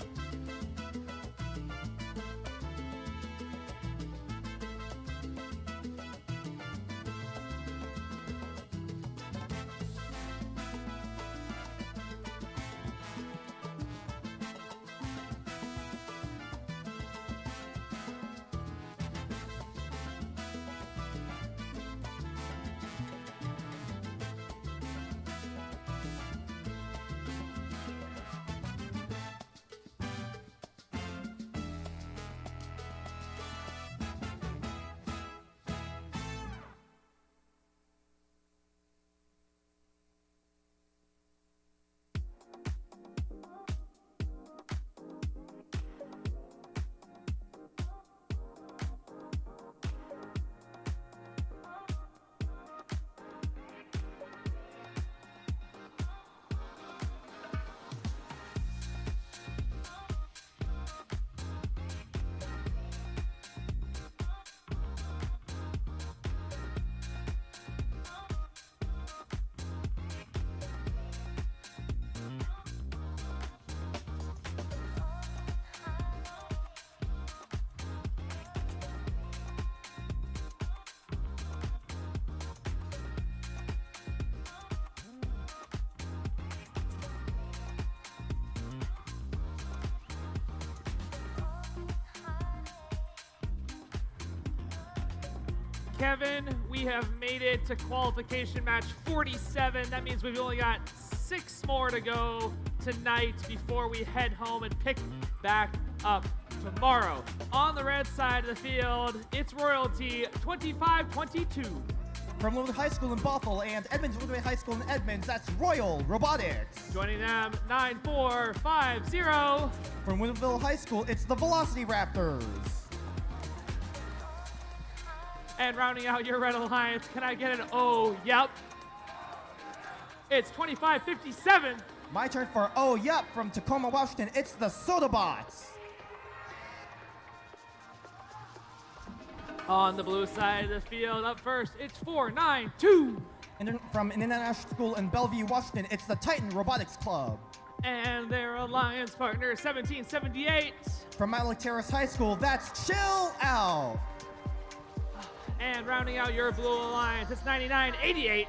Kevin, we have made it to qualification match 47. That means we've only got 6 more to go tonight before we head home and pick back up tomorrow. On the red side of the field, it's Royalty 25-22. From Woodway High School in Bothell and Edmonds Woodway High School in Edmonds, that's Royal Robotics. Joining them, 9-4-5-0. From Woodville High School, it's the Velocity Raptors. And rounding out your Red Alliance, can I get an oh, yep? It's 25-57. My turn for oh, yep, from Tacoma, Washington, it's the Sodabots. On the blue side of the field, up first, it's 4-9-2. From an international school in Bellevue, Washington, it's the Titan Robotics Club. And their alliance partner, 1778. From Matlock Terrace High School, that's Chill Out. And rounding out your blue alliance, it's 99-88.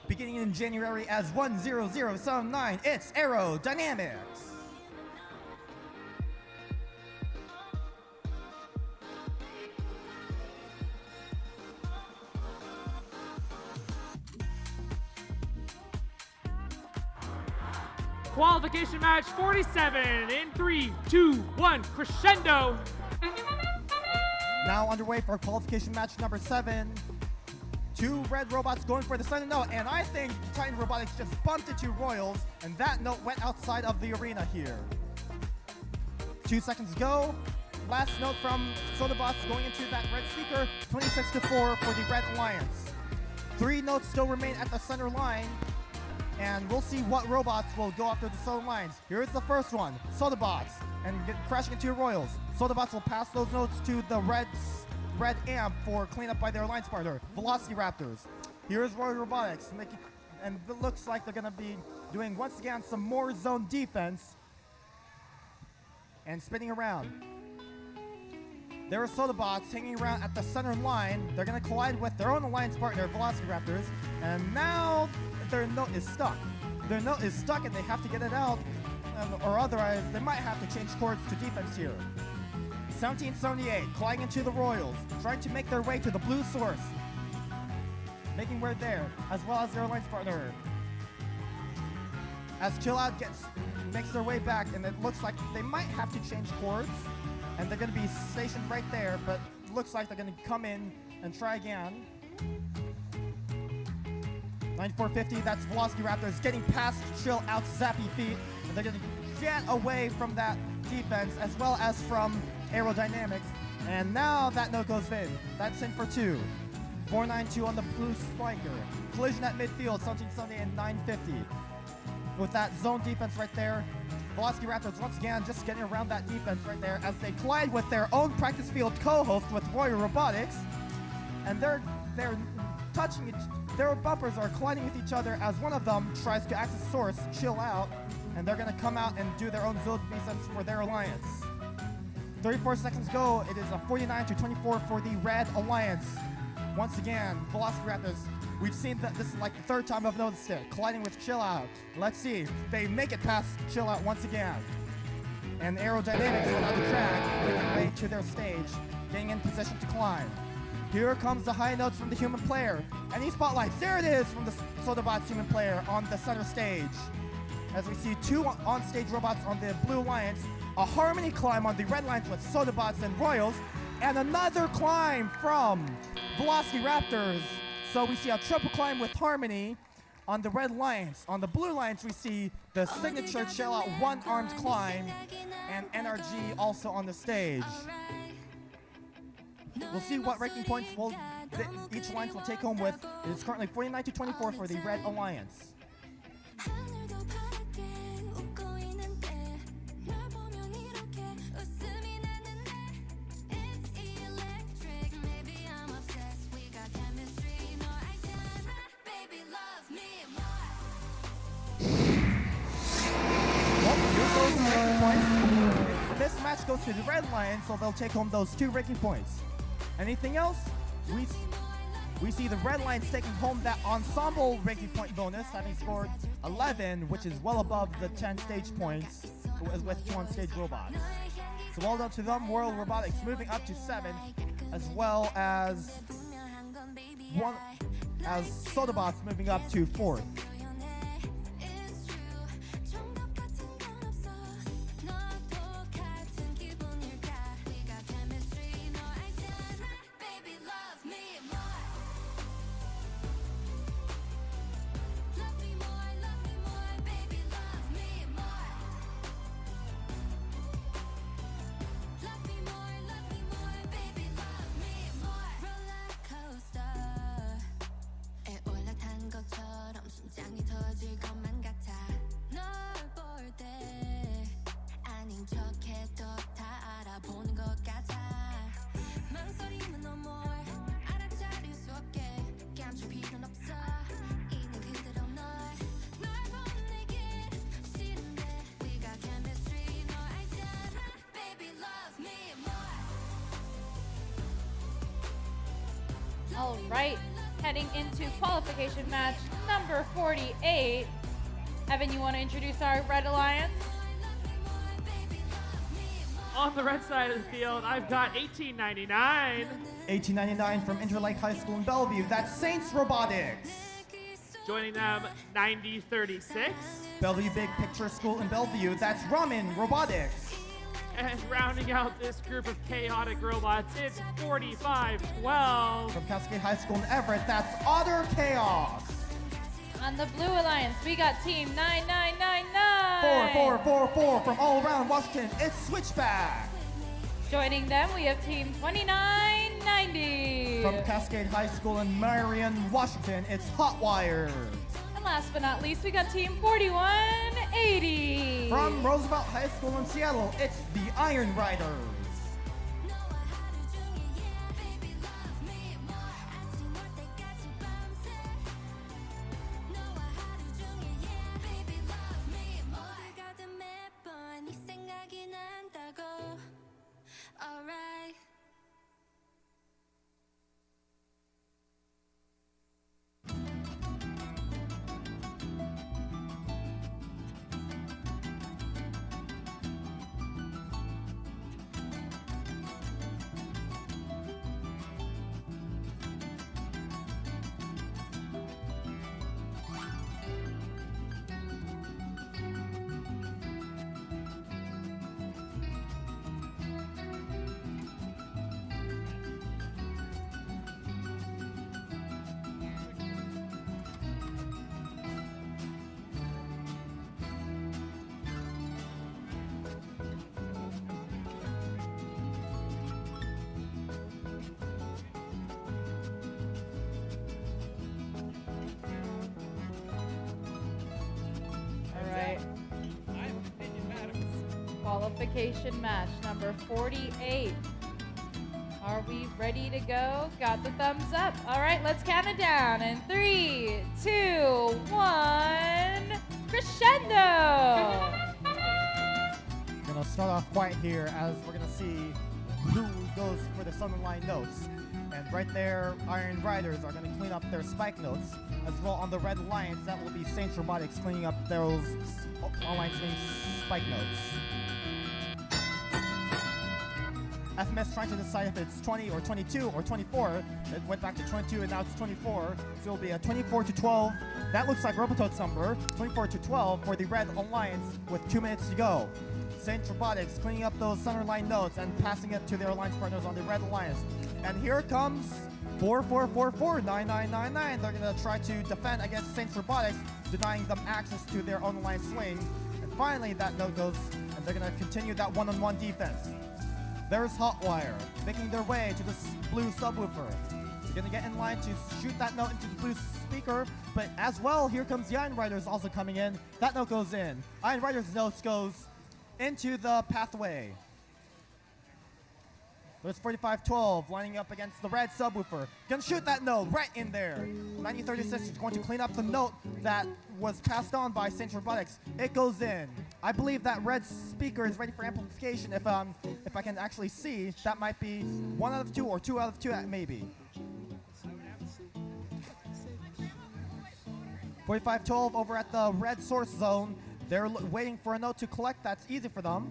Beginning in January as 10079, it's Aerodynamics. Qualification match 47 in 3, 2, 1, crescendo. Now underway for qualification match number 7. 2 red robots going for the center note, and I think Titan Robotics just bumped into Royals, and that note went outside of the arena here. 2 seconds ago, last note from Sodabots going into that red speaker, 26-4 for the Red Alliance. 3 notes still remain at the center line, and we'll see what robots will go after the center lines. Here's the first one, Sodabots, and crashing into Royals. Sodabots will pass those notes to the red amp for cleanup by their alliance partner, Velocity Raptors. Here's Royal Robotics, and it looks like they're going to be doing, once again, some more zone defense and spinning around. There are Sodabots hanging around at the center line. They're going to collide with their own alliance partner, Velocity Raptors, and now their note is stuck. Their note is stuck and they have to get it out, or otherwise they might have to change course to defense here. 1778, colliding into the Royals, trying to make their way to the blue source. Making way there, as well as their alliance partner. As Chill Out makes their way back, and it looks like they might have to change course, and they're going to be stationed right there, but it looks like they're going to come in and try again. 9450, that's Velocity Raptors getting past Chill Out's zappy feet, and they're going to get away from that defense as well as from aerodynamics. And now that note goes in. That's in for 2. 492 on the blue spiker. Collision at midfield, 1770 and 950. With that zone defense right there, Velocity Raptors once again just getting around that defense right there as they collide with their own practice field co-host with Royal Robotics. And they're touching their bumpers are colliding with each other as one of them tries to access source, chill out, and they're gonna come out and do their own zone defense for their alliance. 34 seconds go. It is a 49-24 for the Red Alliance. Once again, Velocity Raptors, we've seen that this is like the 3rd time I've noticed it, colliding with Chill Out. Let's see if they make it past Chill Out once again. And Aerodynamics on the track, making way to their stage, getting in position to climb. Here comes the high notes from the human player. And he spotlights, there it is from the Sodabots human player on the center stage. As we see 2 on-stage robots on the Blue Alliance, a harmony climb on the Red Alliance with Sodabots and Royals, and another climb from Velocity Raptors. So we see a triple climb with harmony on the Red Alliance. On the Blue Alliance, we see the signature Chill Out one-armed climb and NRG also on the stage. We'll see what ranking points each alliance will take home with. It is currently 49-24 for the Red Alliance. This match goes to the Red Alliance, so they'll take home those 2 ranking points. Anything else? We see the Red Alliance taking home that ensemble ranking point bonus, having scored 11, which is well above the 10 stage points with 2 on-stage robots. So well done to them. World Robotics moving up to 7th, as well as Sodabots moving up to 4th. All right, heading into qualification match number 48. Evan, you want to introduce our Red Alliance? On the red side of the field, I've got 1899. 1899 from Interlake High School in Bellevue. That's Saints Robotics. Joining them, 9036. Bellevue Big Picture School in Bellevue. That's Ramen Robotics. And rounding out this group of chaotic robots, it's 4512. From Cascade High School in Everett, that's Otter Chaos. On the Blue Alliance, we got Team 9999. 4444 from all around Washington, it's Switchback. Joining them, we have Team 2990. From Cascade High School in Marion, Washington, it's Hotwire. And last but not least, we got Team 4180. From Roosevelt High School in Seattle, it's the Iron Riders. Qualification match number 48. Are we ready to go? Got the thumbs up. All right, let's count it down. In 3, 2, 1, crescendo! We're gonna start off quiet here as we're gonna see who goes for the Southern Line notes. And right there, Iron Riders are gonna clean up their spike notes. As well on the Red Alliance, that will be Saints Robotics cleaning up those Alliance named spike notes. FMS trying to decide if it's 20 or 22 or 24. It went back to 22 and now it's 24. So it'll be a 24 to 12. That looks like Robototes number. 24 to 12 for the Red Alliance with 2 minutes to go. Saints Robotics cleaning up those center line notes and passing it to their alliance partners on the Red Alliance. And here comes 44449999. They're gonna try to defend against Saints Robotics, denying them access to their own alliance swing. And finally that note goes, and they're gonna continue that one-on-one defense. There's Hotwire making their way to this blue subwoofer. They're gonna get in line to shoot that note into the blue speaker, but as well, here comes the Iron Riders also coming in. That note goes in. Iron Riders' note goes into the pathway. There's 4512 lining up against the red subwoofer. Gonna shoot that note right in there. 9036 is going to clean up the note that was passed on by Saints Robotics. It goes in. I believe that red speaker is ready for amplification. If I can actually see, that might be 1 out of 2 or 2 out of 2 maybe. 4512 over at the red source zone. They're waiting for a note to collect. That's easy for them.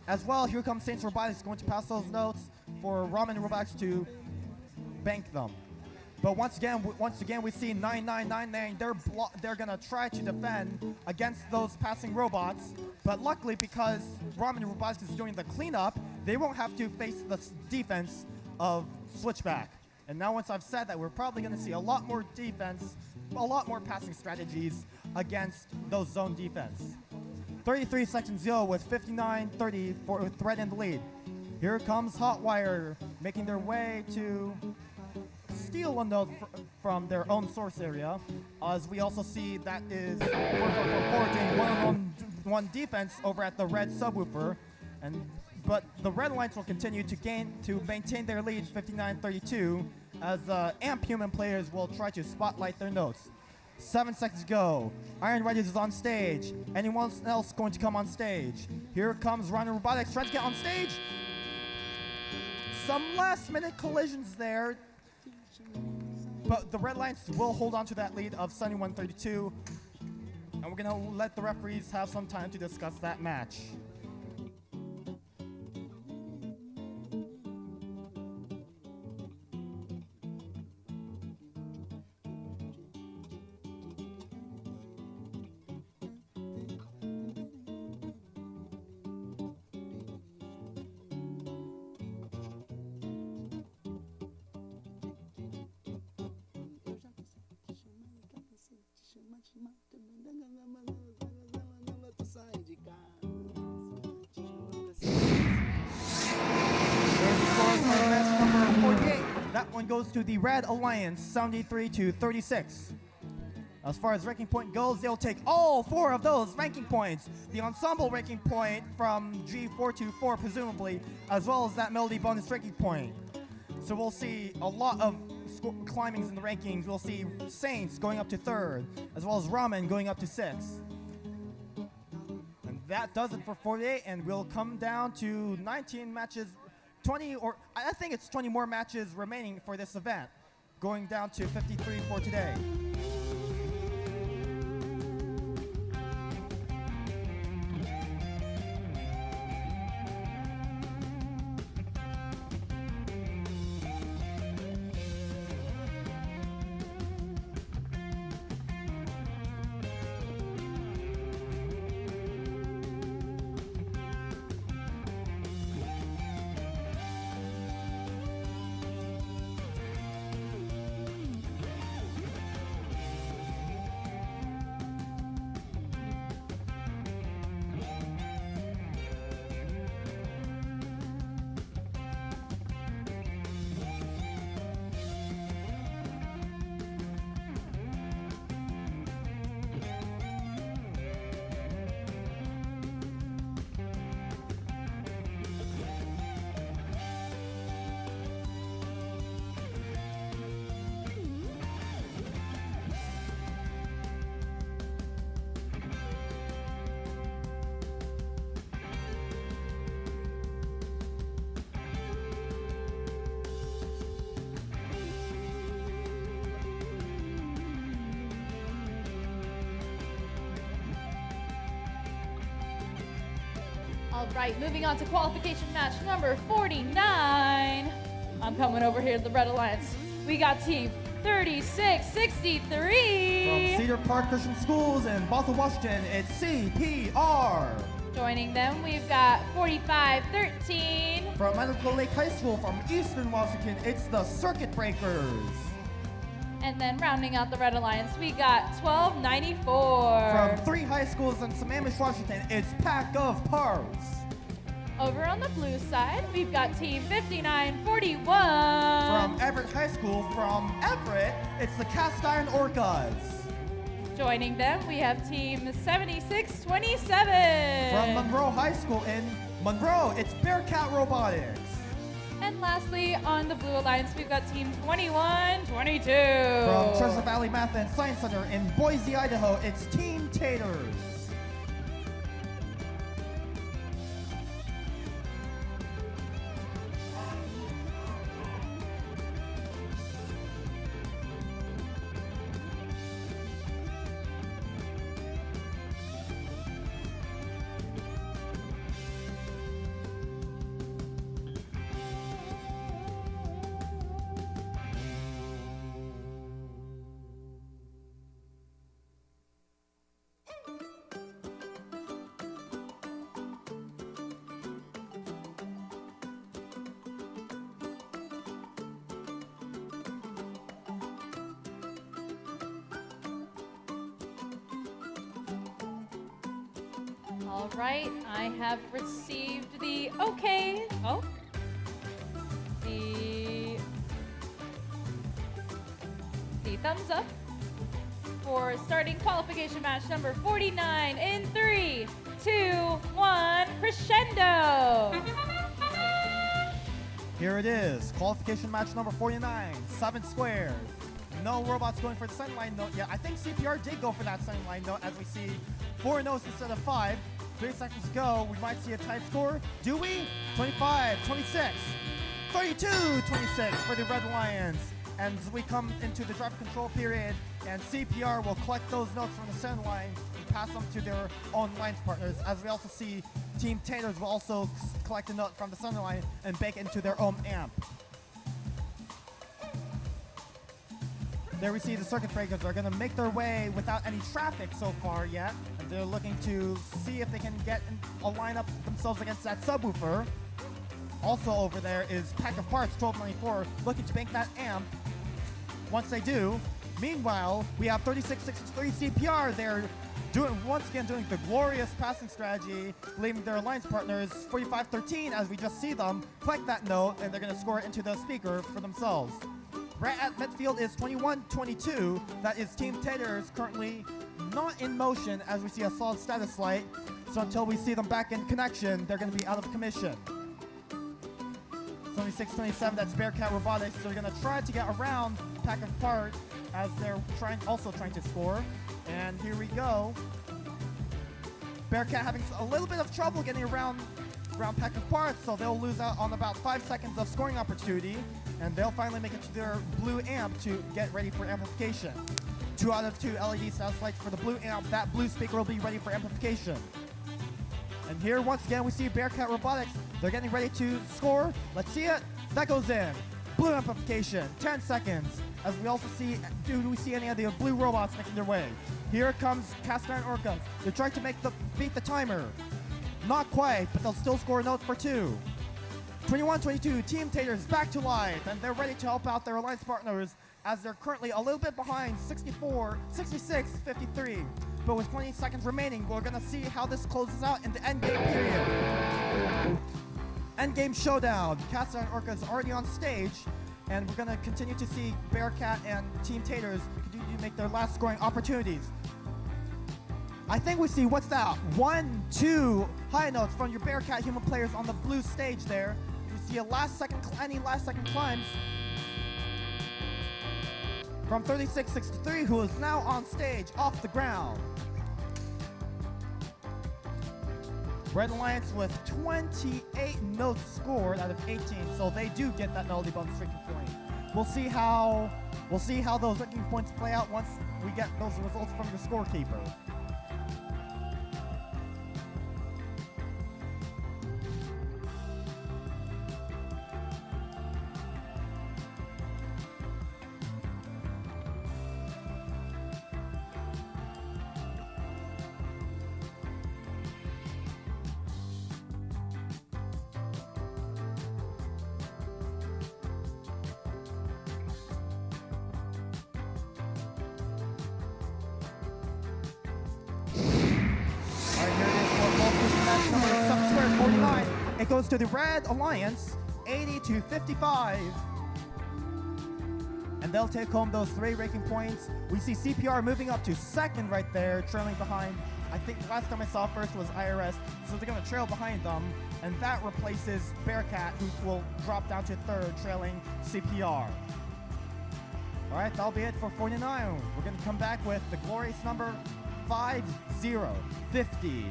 As well, here comes Saints Robotics going to pass those notes for Ramen Robotics to bank them. But once again, we see 9999. They're gonna try to defend against those passing robots. But luckily, because Ramen Robotics is doing the cleanup, they won't have to face the defense of Switchback. And now, once I've said that, we're probably gonna see a lot more defense, a lot more passing strategies against those zone defense. 33 seconds go with 59:30 for Thread in the lead. Here comes Hotwire making their way to steal a note from their own source area. As we also see that is doing one-on-one defense over at the red subwoofer. But the Red Alliance will continue to maintain their lead 59:32 as Amp Human players will try to spotlight their notes. 7 seconds go. Iron Riders is on stage. Anyone else going to come on stage? Here comes Rhino Robotics trying to get on stage. Some last-minute collisions there. But the Red Alliance will hold on to that lead of 71-32. And we're going to let the referees have some time to discuss that match. That one goes to the Red Alliance, 73-36. As far as ranking point goes, they'll take all 4 of those ranking points. The ensemble ranking point from G424, presumably, as well as that melody bonus ranking point. So we'll see a lot of climbings in the rankings. We'll see Saints going up to 3rd, as well as Ramen going up to 6th. And that does it for 48, and we'll come down to 19 matches. 20, or I think it's 20 more matches remaining for this event, going down to 53 for today. All right, moving on to qualification match number 49. I'm coming over here to the Red Alliance. We got team 3663. From Cedar Park Christian Schools in Bothell, Washington, it's CPR. Joining them, we've got 4513. From Manitoba Lake High School from Eastern Washington, it's the Circuit Breakers. And then rounding out the Red Alliance, we got 1294. From 3 high schools in Sammamish, Washington, it's Pack of Parts. Over on the blue side, we've got team 5941. From Everett High School from Everett, it's the Cast Iron Orcas. Joining them, we have team 7627. From Monroe High School in Monroe, it's Bearcat Robotics. And lastly, on the Blue Alliance, we've got team 2122. From Treasure Valley Math and Science Center in Boise, Idaho, it's Team Taters. All right, I have received the okay. Oh, the thumbs up for starting qualification match number 49 in 3, 2, 1, crescendo. Here it is, qualification match number 49, 7 squares. No robots going for the sunline note yet. I think CPR did go for that sunline note as we see 4 notes instead of 5. 3 seconds to go. We might see a tight score. Do we? 25, 26, 32, 26 for the Red Lions. And we come into the drive control period, and CPR will collect those notes from the center line and pass them to their own lines partners. As we also see, Team Taters will also collect a note from the center line and bake it into their own amp. There we see the circuit breakers are going to make their way without any traffic so far yet. And they're looking to see if they can get a lineup themselves against that subwoofer. Also over there is Pack of Parts 1294 looking to bank that amp. Once they do, meanwhile, we have 3663 CPR. They're once again doing the glorious passing strategy, leaving their alliance partners 4513 as we just see them collect that note, and they're going to score it into the speaker for themselves. Right at midfield is 2122. That is Team Taters currently not in motion as we see a solid status light. So until we see them back in connection, they're going to be out of commission. 7627, that's Bearcat Robotics. They're going to try to get around Pack of Part as they're also trying to score. And here we go. Bearcat having a little bit of trouble getting around Pack of Parts, so they'll lose out on about 5 seconds of scoring opportunity, and they'll finally make it to their blue amp to get ready for amplification. 2 out of 2 LED status lights for the blue amp. That blue speaker will be ready for amplification. And here, once again, we see Bearcat Robotics. They're getting ready to score. Let's see it. That goes in. Blue amplification, 10 seconds. As we also see, do we see any of the blue robots making their way? Here comes Cast Iron Orcas. They're trying to beat the timer. Not quite, but they'll still score a note for 2. 21-22, Team Taters back to life, and they're ready to help out their alliance partners as they're currently a little bit behind, 66-53. But with 20 seconds remaining, we're going to see how this closes out in the endgame period. Endgame showdown. Cast Iron Orcas already on stage, and we're going to continue to see Bearcat and Team Taters continue to make their last scoring opportunities. I think we see, what's that? 1, 2 high notes from your Bearcat human players on the blue stage there. We see any last second climbs from 3663, who is now on stage off the ground. Red Alliance with 28 notes scored out of 18, so they do get that melody bonus ranking point. We'll see how those ranking points play out once we get those results from your scorekeeper. match number 7 squared 49. It goes to the Red Alliance, 80-55. And they'll take home those 3 ranking points. We see CPR moving up to second right there, trailing behind. I think last time I saw first was IRS, so they're going to trail behind them. And that replaces Bearcat, who will drop down to third, trailing CPR. All right, that'll be it for 49. We're going to come back with the glorious number 5050.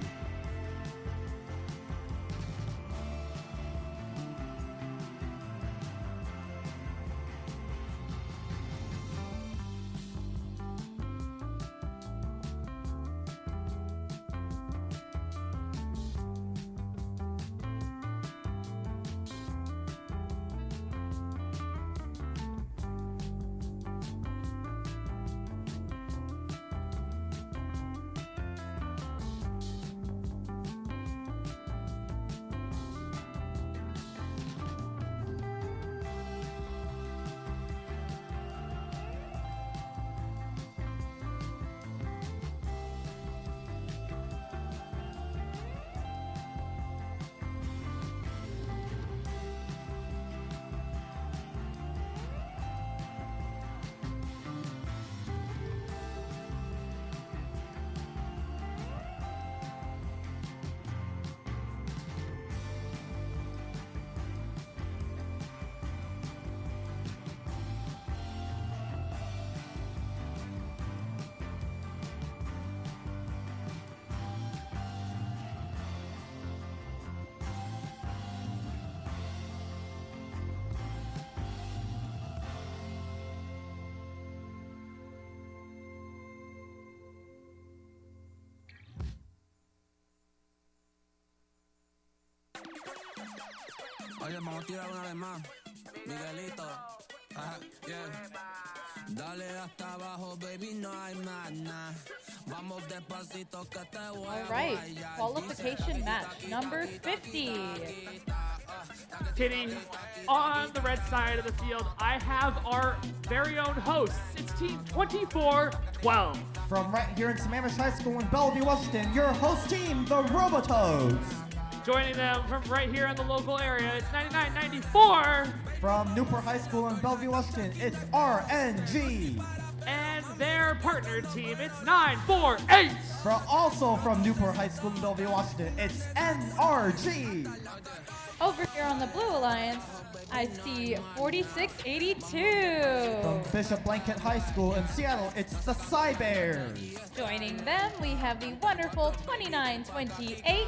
Oye, vamos a tirar una vez más. Miguelito. Ajá, yeah. Dale hasta abajo, baby, no hay más nada. Vamos despacito que te voy a All right, guayar. qualification match number 50. Kitty, on the red side of the field, I have our very own hosts. It's Team 2412. From right here in Sammamish High School in Bellevue, Washington, your host team, the Robototes. Joining them from right here in the local area, it's 9994. From Newport High School in Bellevue, Washington, it's RNG. And their partner team, it's 948. Also from Newport High School in Bellevue, Washington, it's NRG. Over here on the Blue Alliance, I see 4682. From Bishop Blanket High School in Seattle, it's the Cybears. Joining them, we have the wonderful 2928.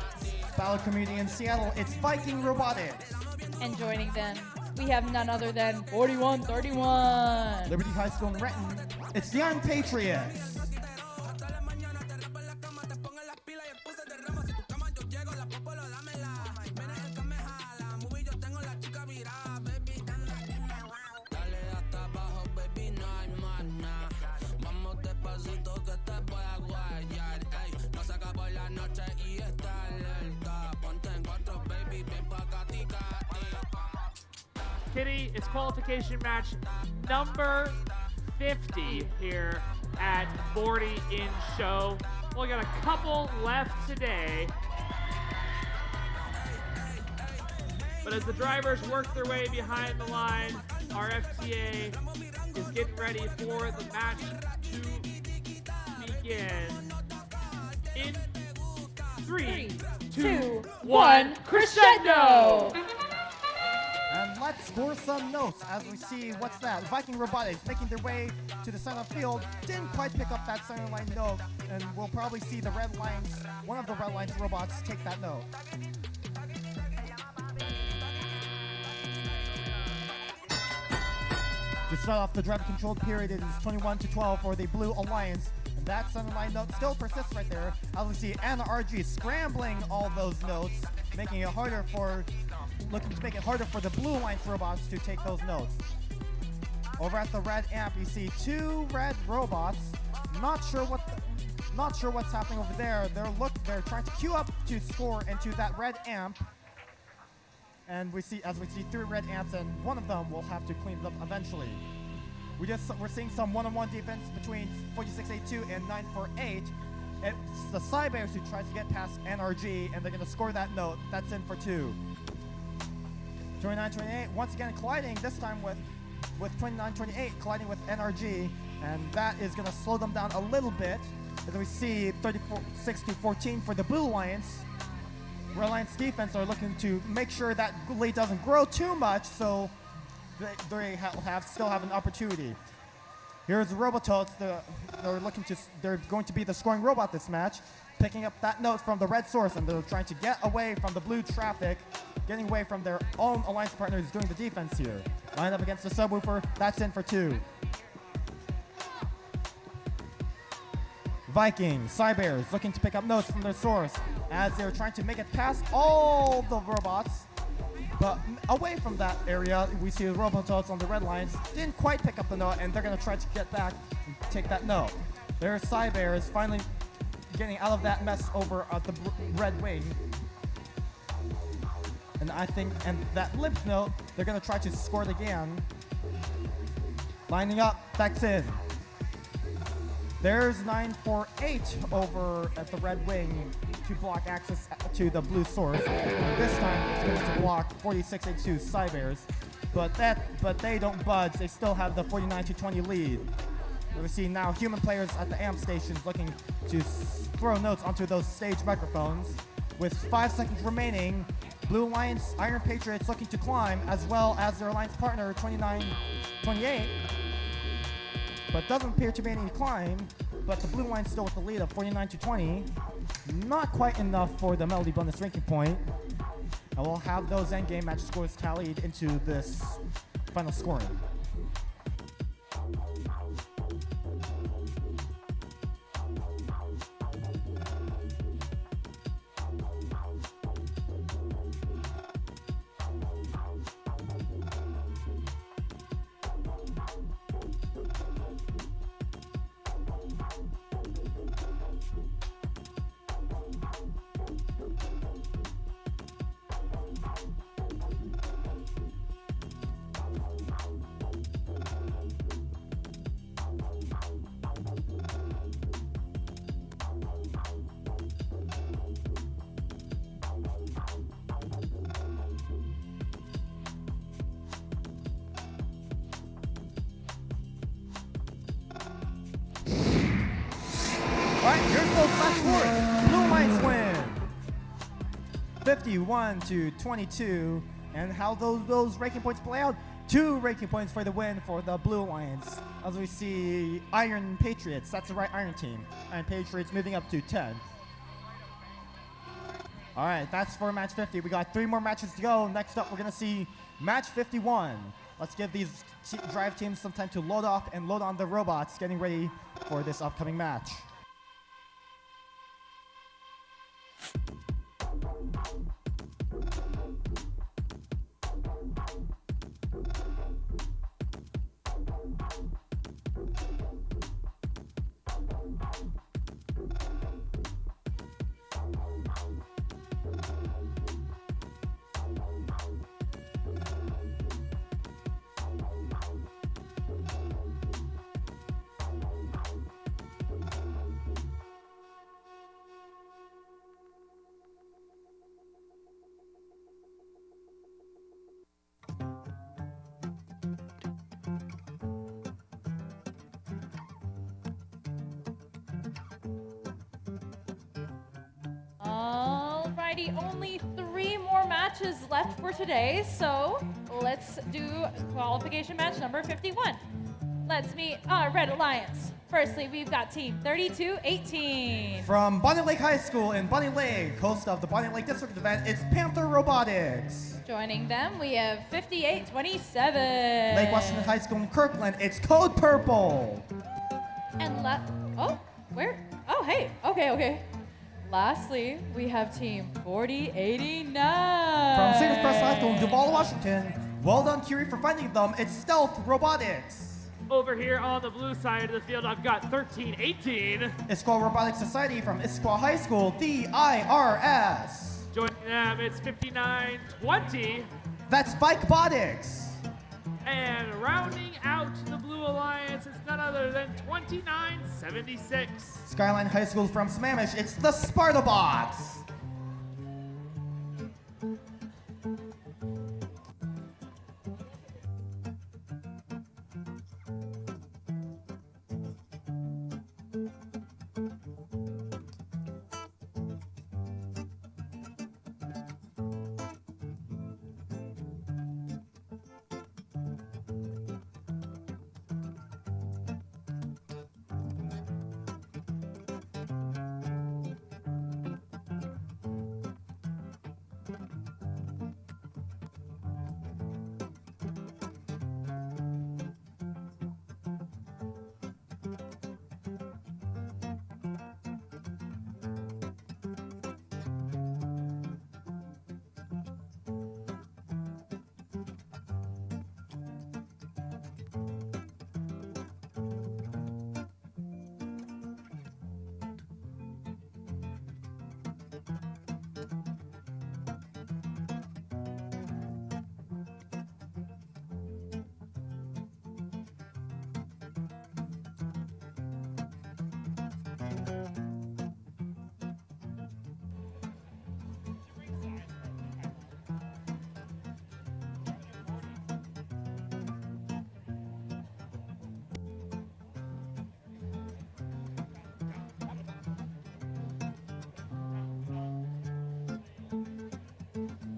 Battle Community in Seattle, it's Viking Robotics. And joining them, we have none other than 4131. Liberty High School in Renton, it's Young Patriots. Kitty, it's qualification match number 50 here at Bordie in show. We got a couple left today. But as the drivers work their way behind the line, our FTA is getting ready for the match to begin. In 3, 2, 1, crescendo! And let's score some notes as we see what's that. Viking Robotics making their way to the center field. Didn't quite pick up that center line note, and we'll probably see the Red Lines, one of the Red Lines robots, take that note. To start off the driver-controlled period, it is 21-12 for the Blue Alliance. And that center line note still persists right there. As we see Anna RG scrambling all those notes, making it harder for looking to make it harder for the Blue Alliance robots to take those notes. Over at the red amp, you see 2 red robots. Not sure what's happening over there. They're trying to queue up to score into that red amp. And we see 3 red amps, and one of them will have to clean it up eventually. We're seeing some one-on-one defense between 4682 and 948. It's the Cybears who tries to get past NRG, and they're going to score that note. That's in for 2. 29-28, once again colliding, this time with 29-28, colliding with NRG, and that is going to slow them down a little bit. As we see 36-14 for the Blue Alliance. Red Alliance defense are looking to make sure that lead doesn't grow too much, so they still have an opportunity. Here's the Robototes. They're going to be the scoring robot this match, picking up that note from the red source, and they're trying to get away from the blue traffic, getting away from their own alliance partners doing the defense here. Lined up against the subwoofer, that's in for 2. Vikings, Cybears looking to pick up notes from their source as they're trying to make it past all the robots. But away from that area, we see the Robototes on the red lines didn't quite pick up the note, and they're going to try to get back and take that note. There's Cybears finally getting out of that mess over at the red wing. And and that lymph note, they're going to try to score it again. Lining up, that's in. There's 948 over at the red wing to block access to the blue source. And this time it's going to block 4682 Cybears. But they don't budge. They still have the 49-20 lead. We see now human players at the amp stations looking to throw notes onto those stage microphones. With 5 seconds remaining, Blue Alliance Iron Patriots looking to climb, as well as their alliance partner 29-28. But doesn't appear to be any climb, but the Blue Line still with the lead of 49-20. Not quite enough for the Melody bonus ranking point. And we'll have those endgame match scores tallied into this final scoring. Alright, here's those match scores. Blue Lions win 51-22. And how those ranking points play out? 2 ranking points for the win for the Blue Alliance. As we see Iron Patriots, that's the right Iron team. Iron Patriots moving up to 10. Alright, that's for match 50. We got 3 more matches to go. Next up, we're going to see match 51. Let's give these drive teams some time to load off and load on the robots, getting ready for this upcoming match. Alrighty, only 3 more matches left for today, so let's do qualification match number 51. Let's meet our Red Alliance. Firstly, we've got team 3218. From Bonnie Lake High School in Bonnie Lake, host of the Bonnie Lake District event, it's Panther Robotics. Joining them, we have 5827. Lake Washington High School in Kirkland, it's Code Purple. And oh, hey, okay. Lastly, we have team 4089. From Cedar Crest High School in Duval, Washington, well done, Curie, for finding them. It's Stealth Robotics. Over here on the blue side of the field, I've got 1318. Issaquah Robotics Society from Issaquah High School, the IRS. Joining them, it's 5920. That's Bikebotics. And rounding out the Blue Alliance is none other than 2976. Skyline High School from Sammamish, it's the Spartabots.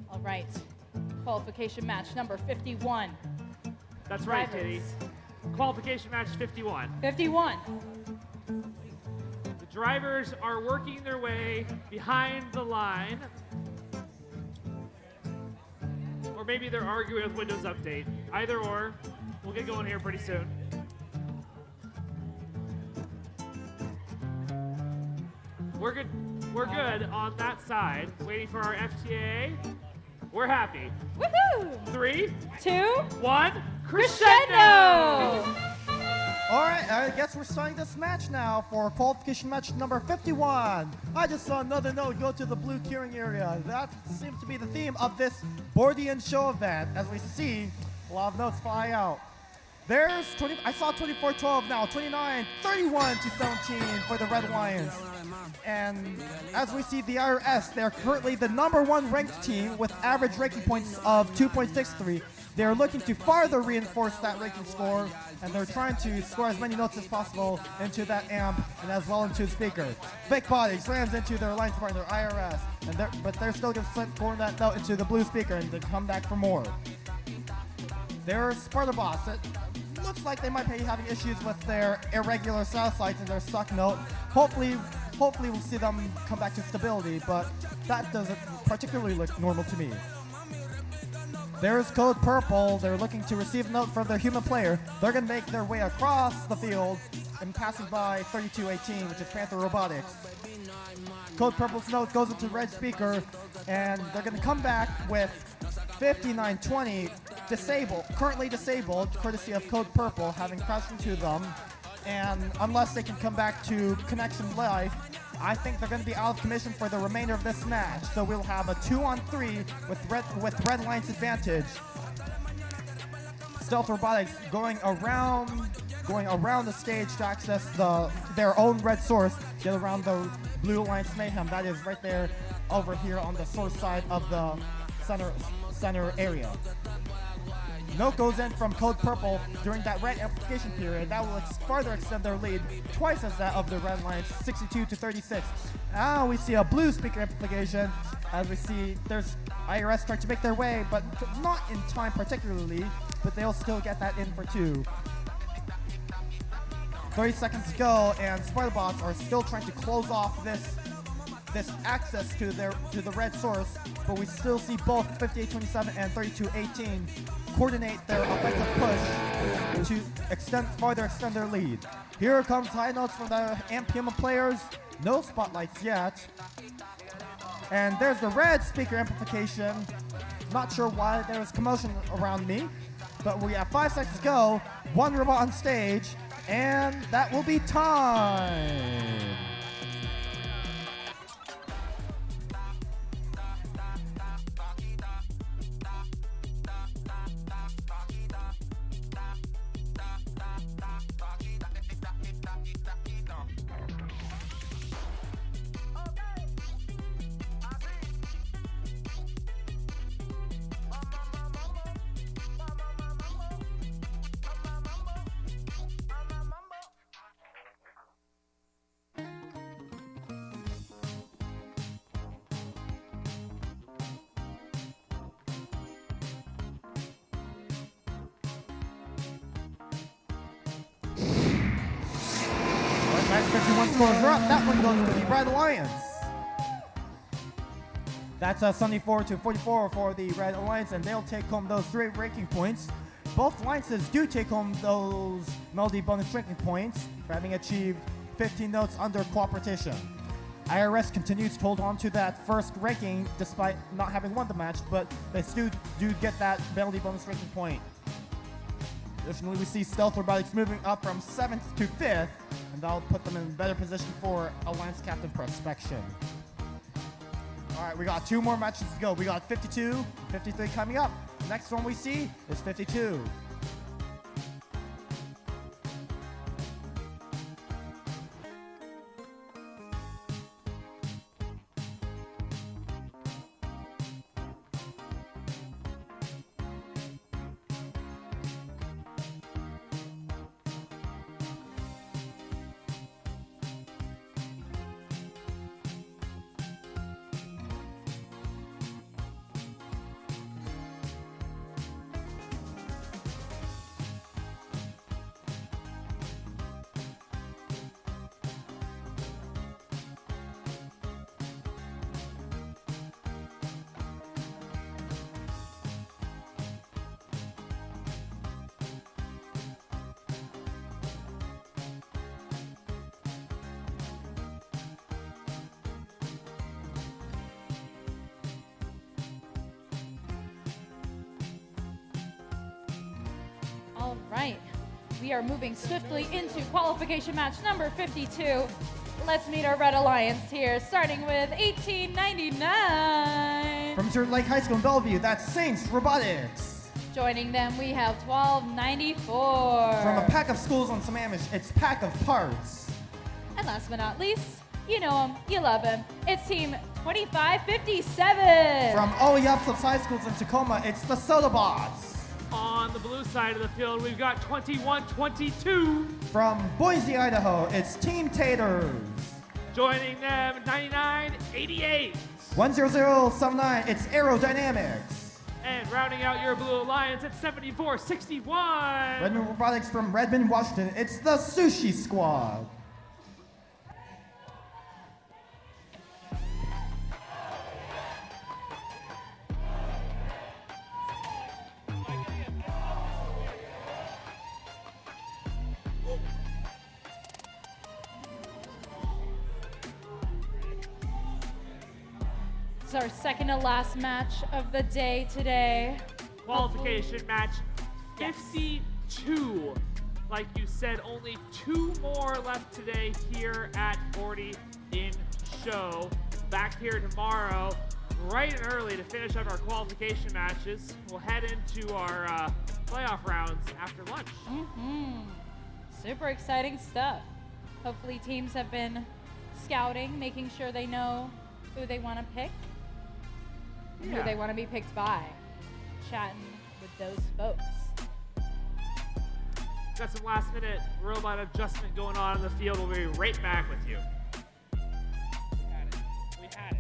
All right, qualification match number 51. That's right, Drivers. Kitty. Qualification match 51. 51. The drivers are working their way behind the line. Or maybe they're arguing with Windows Update. Either or. We'll get going here pretty soon. We're good. We're good on that side. Waiting for our FTA. We're happy. Woohoo! 3, 2, 1, crescendo! All right, I guess we're starting this match now for qualification match number 51. I just saw another note go to the blue curing area. That seems to be the theme of this Bordian show event, as we see a lot of notes fly out. There's 20, I saw 24-12 now, 29-31 to 17 for the Red Lions. And as we see the IRS, they're currently the #1 ranked team with average ranking points of 2.63. They're looking to farther reinforce that ranking score, and they're trying to score as many notes as possible into that amp and as well into the speaker. Big Body slams into their alliance partner IRS, but they're still going to score that note into the blue speaker and they come back for more. There's Spartabots. It looks like they might be having issues with their irregular south sides and their suck note. Hopefully we'll see them come back to stability, but that doesn't particularly look normal to me. There's Code Purple. They're looking to receive a note from their human player. They're going to make their way across the field and passing by 3218, which is Panther Robotics. Code Purple's note goes into red speaker, and they're going to come back with 5920 currently disabled, courtesy of Code Purple having crashed into them. And unless they can come back to connection live, I think they're going to be out of commission for the remainder of this match. So we'll have a 2-on-3 with Red Lions advantage. Stealth Robotics going around the stage to access their own red source, get around the Blue Alliance Mayhem. That is right there over here on the source side of the center area. Note goes in from Code Purple during that red amplification period. That will further extend their lead, twice as that of the Red Lions, 62-36. Now we see a blue speaker amplification, as we see there's IRS trying to make their way, but not in time particularly, but they'll still get that in for 2. 30 seconds to go, and Spartabots are still trying to close off this access to the red source, but we still see both 5827 and 3218 coordinate their offensive push to further extend their lead. Here comes high notes from the Ampium players. No spotlights yet. And there's the red speaker amplification. Not sure why there's commotion around me, but we have 5 seconds to go. 1 robot on stage, and that will be time. 51 scores are up. That one goes to the Red Alliance. That's 74-44 for the Red Alliance, and they'll take home those 3 ranking points. Both alliances do take home those melody bonus ranking points for having achieved 15 notes under cooperation. IRS continues to hold on to that first ranking despite not having won the match, but they still do get that melody bonus ranking point. Additionally, we see Stealth Robotics moving up from 7th to 5th, and that'll put them in a better position for Alliance Captain Prospection. All right, we got 2 more matches to go. We got 52, 53 coming up. The next one we see is 52. All right, we are moving swiftly into qualification match number 52. Let's meet our Red Alliance here, starting with 1899. From Turtle Lake High School in Bellevue, that's Saints Robotics. Joining them, we have 1294. From a pack of schools on Sammamish, it's Pack of Parts. And last but not least, you know him, you love him. It's Team 2557. From all Yaps of high schools in Tacoma, it's the Sodabots. On the blue side of the field, we've got 2122. From Boise, Idaho, it's Team Taters. Joining them, 9988. 10079, it's Aerodynamics. And rounding out your blue alliance at 7461. Redmond Robotics from Redmond, Washington, it's the Sushi Squad. It's our second to last match of the day today. Qualification match 52. Like you said, only 2 more left today here at Bordie in show. Back here tomorrow, bright and early to finish up our qualification matches. We'll head into our playoff rounds after lunch. Super exciting stuff. Hopefully teams have been scouting, making sure they know who they want to pick, and who they want to be picked by. Chatting with those folks. Got some last minute robot adjustment going on in the field. We'll be right back with you. We had it.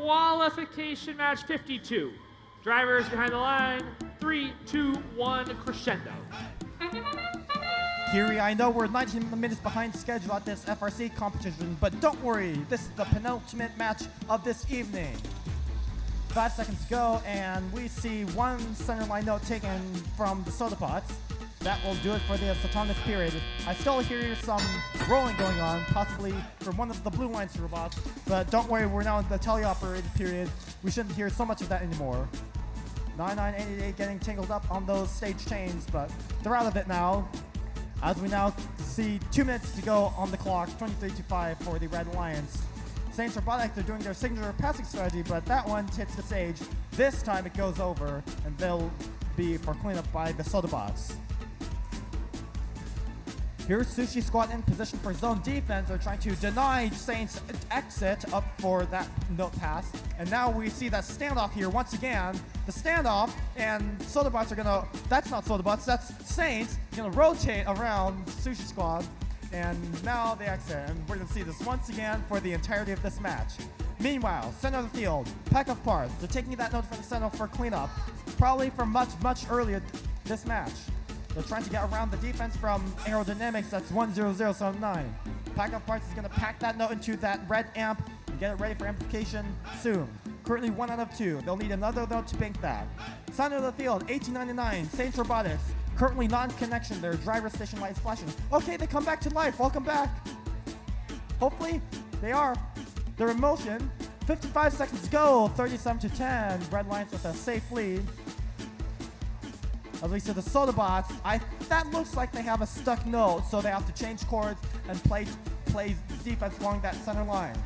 qualification match 52. Drivers behind the line, 3, 2, 1, crescendo. Kiri, I know we're 19 minutes behind schedule at this FRC competition, but don't worry, this is the penultimate match of this evening. 5 seconds go, and we see one center line note taken from the soda pots. That will do it for this autonomous period. I still hear some rolling going on, possibly from one of the blue lines robots, but don't worry, we're now in the teleoperated period. We shouldn't hear so much of that anymore. 9988 getting tangled up on those stage chains, but they're out of it now. As we now see 2 minutes to go on the clock, 23-5 for the Red Alliance. Saints Robotics, they're doing their signature passing strategy, but that one hits the stage. This time it goes over, and they'll be for cleanup by the Sodabots. Here's Sushi Squad in position for zone defense. They're trying to deny Saints exit up for that note pass. And now we see that standoff here once again. The standoff, and Sodabots are gonna, that's not Sodabots, that's Saints, gonna rotate around Sushi Squad. And now they exit, and we're gonna see this once again for the entirety of this match. Meanwhile, center of the field, pack of parts. They're taking that note from the center for cleanup, probably from much earlier this match. They're trying to get around the defense from aerodynamics. That's 10079. Pack of parts is going to pack that note into that red amp and get it ready for amplification soon. Currently 1 out of 2. They'll need another note to bank that. Center of the field, 1899, Saints Robotics. Currently non-connection. Their driver station light is flashing. Okay, they come back to life. Welcome back. Hopefully, they are. They're in motion. 55 seconds go. 37-10. Red Lions with a safe lead. At least to the Sodabots, that looks like they have a stuck note, so they have to change chords and play defense along that center line.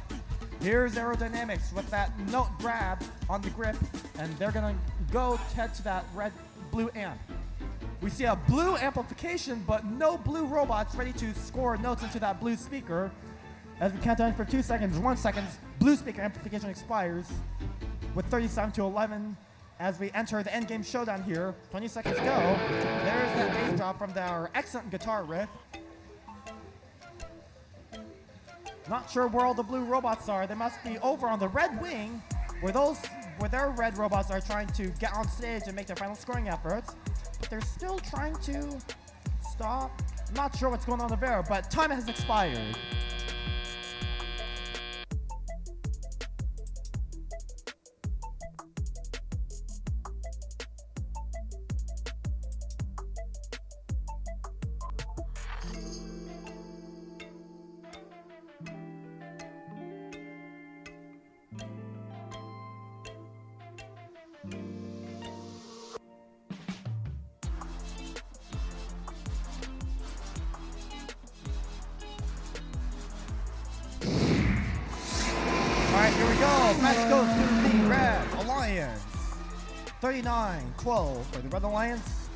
Here's aerodynamics with that note grab on the grip, and they're gonna go head to that blue amp. We see a blue amplification, but no blue robots ready to score notes into that blue speaker. As we count down for 2 seconds, 1 second, blue speaker amplification expires with 37-11. As we enter the endgame showdown here, 20 seconds go. There's that bass drop from their excellent guitar riff. Not sure where all the blue robots are. They must be over on the red wing, where their red robots are trying to get on stage and make their final scoring efforts. But they're still trying to stop. I'm not sure what's going on over there, but time has expired. Here we go. Match goes to the Red Alliance. 39-12 for the Red Alliance.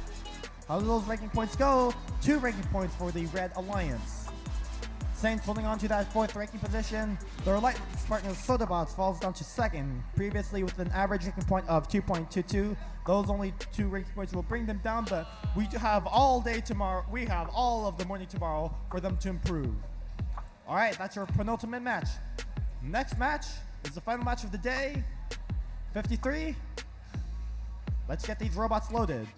How do those ranking points go? 2 ranking points for the Red Alliance. Saints holding on to that 4th ranking position. Their Alliance partner Sodabots falls down to 2nd, previously with an average ranking point of 2.22. Those only 2 ranking points will bring them down, but we have all day tomorrow. We have all of the morning tomorrow for them to improve. All right, that's your penultimate match. Next match is the final match of the day. 53. Let's get these robots loaded.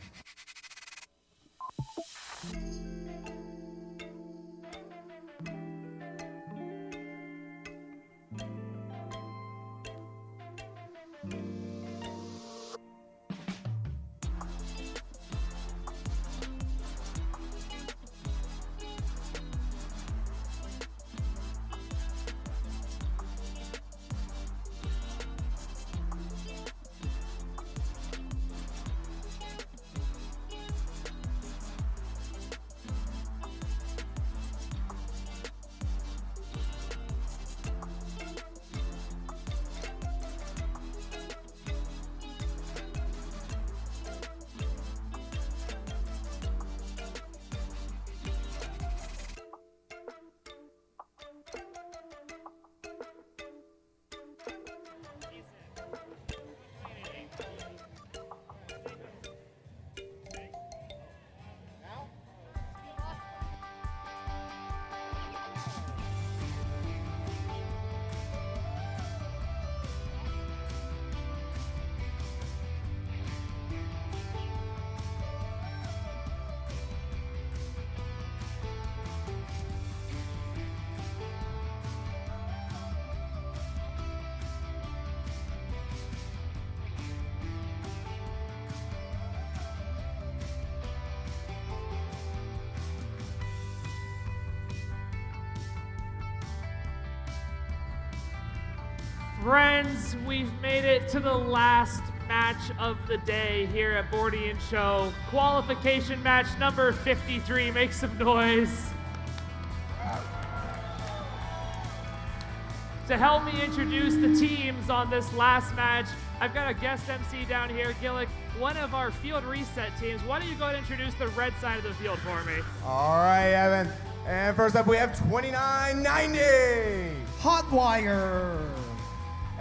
Friends, we've made it to the last match of the day here at Bordie and Show. Qualification match number 53. Make some noise. To help me introduce the teams on this last match, I've got a guest MC down here, Gillick, one of our field reset teams. Why don't you go ahead and introduce the red side of the field for me? All right, Evan. And first up, we have 2990. Hot Wire.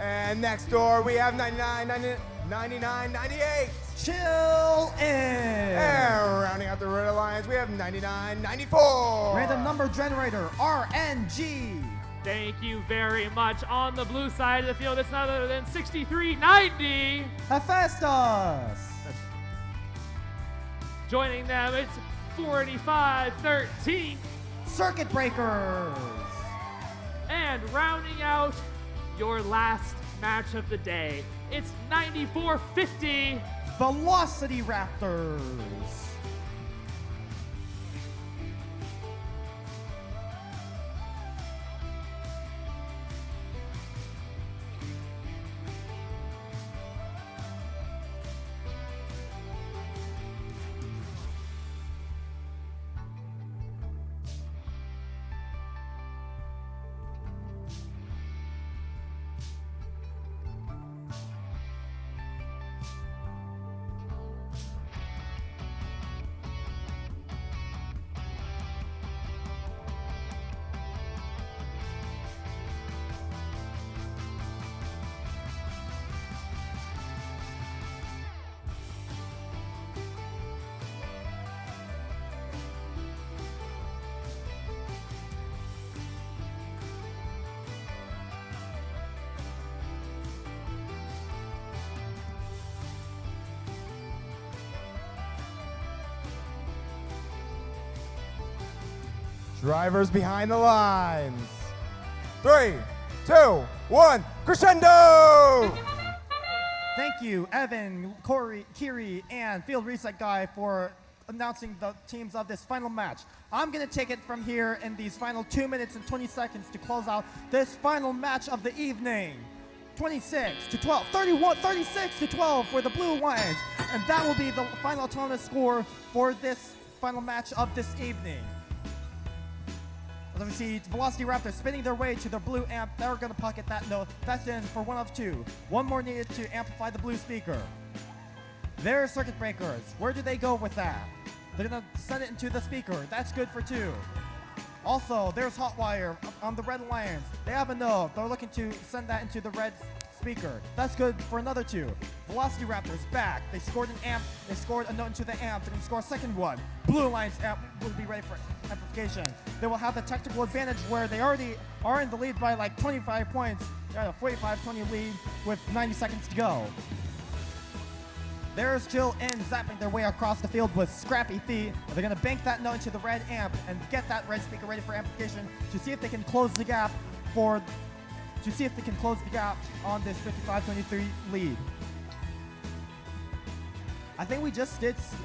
And next door, we have 9998. Chill In. And rounding out the Red Alliance, we have 9994. Random number generator, RNG. Thank you very much. On the blue side of the field, it's none other than 6390. Hephaestus. Joining them, it's 4513. Circuit Breakers. And rounding out your last match of the day, it's 9450. Velocity Raptors. Drivers behind the lines. 3, 2, 1, crescendo! Thank you, Evan, Corey, Kiri, and Field Reset Guy for announcing the teams of this final match. I'm going to take it from here in these final 2 minutes and 20 seconds to close out this final match of the evening. 26-12, 36-12 for the Blue Lions, and that will be the final autonomous score for this final match of this evening. Let me see, Velocity Raptors spinning their way to the blue amp. They're going to pocket that note. That's in for 1 of 2. One more needed to amplify the blue speaker. There's Circuit Breakers. Where do they go with that? They're going to send it into the speaker. That's good for 2. Also, there's Hotwire on the Red Alliance. They have a note. They're looking to send that into the red speaker. That's good for another 2. Velocity Raptors back. They scored an amp. They scored a note into the amp. They're going to score a second one. Blue Alliance amp will be ready for amplification. They will have the technical advantage where they already are in the lead by like 25 points. They have a 45-20 lead with 90 seconds to go. There's Chill In zapping their way across the field with scrappy feet. They're going to bank that note into the red amp and get that red speaker ready for amplification to see if they can close the gap on this 55-23 lead. I think we just did see,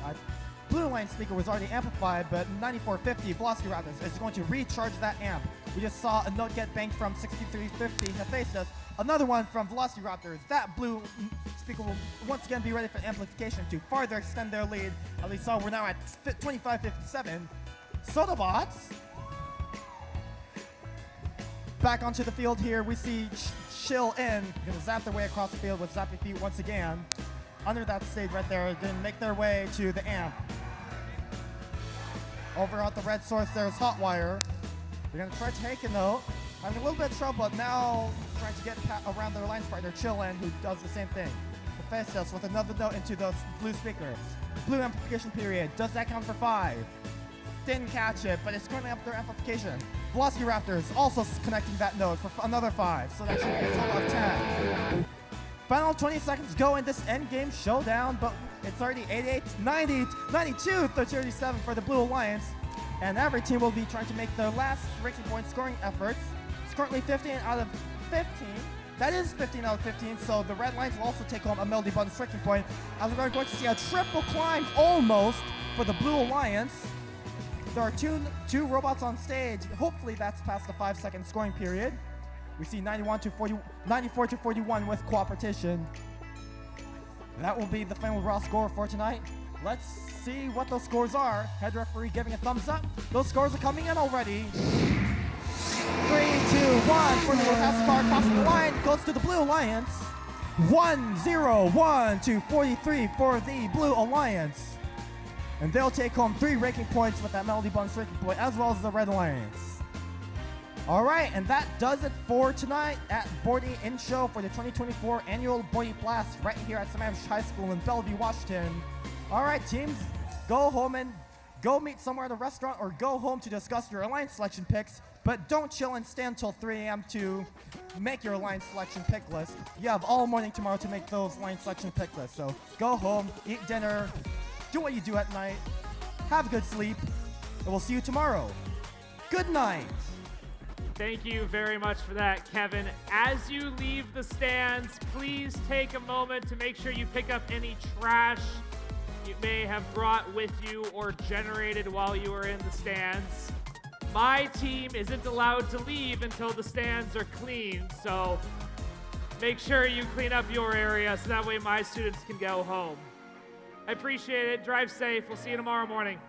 Blue Alliance speaker was already amplified, but 9450 Velocity Raptors is going to recharge that amp. We just saw a note get banked from 6350 Hephaestus. Another one from Velocity Raptors. That blue speaker will once again be ready for amplification to farther extend their lead. As we saw, we're now at 25-57. Sodabots. Back onto the field here, we see Chill In. Gonna zap their way across the field with zappy feet once again. Under that stage right there, gonna make their way to the amp. Over at the red source, there's Hotwire. They're gonna try to take a note. Having a little bit of trouble, but now trying to get around their alliance partner, Chill In, who does the same thing. Hephaestus with another note into the blue speaker. Blue amplification period. Does that count for 5? Didn't catch it, but it's going up their amplification. Velocity Raptors also connecting that note for another 5, so that should be a total of 10. Final 20 seconds go in this endgame showdown, but it's already 88, 90, 92, 37 for the Blue Alliance. And every team will be trying to make their last ranking point scoring efforts. It's currently 15 out of 15. That is 15 out of 15, so the Red Lions will also take home a Melody Button striking point, as we're going to see a triple climb almost for the Blue Alliance. There are two robots on stage. Hopefully that's past the 5-second scoring period. We see 94 to 41 with cooperation. That will be the final raw score for tonight. Let's see what those scores are. Head referee giving a thumbs up. Those scores are coming in already. 3, 2, 1 for the last car crosses the line. Goes to the Blue Alliance. 1-0-1 to 43 for the Blue Alliance. And they'll take home 3 ranking points with that Melody Buns ranking point, as well as the Red Alliance. All right, and that does it for tonight at Bordie In Show for the 2024 annual Bordie Blast right here at Sammamish High School in Bellevue, Washington. All right, teams, go home and go meet somewhere at a restaurant or go home to discuss your alliance selection picks, but don't chill and stand till 3 a.m. to make your alliance selection pick list. You have all morning tomorrow to make those alliance selection pick lists. So go home, eat dinner, do what you do at night, have a good sleep, and we'll see you tomorrow. Good night. Thank you very much for that, Kevin. As you leave the stands, please take a moment to make sure you pick up any trash you may have brought with you or generated while you were in the stands. My team isn't allowed to leave until the stands are clean, so make sure you clean up your area so that way my students can go home. I appreciate it. Drive safe. We'll see you tomorrow morning.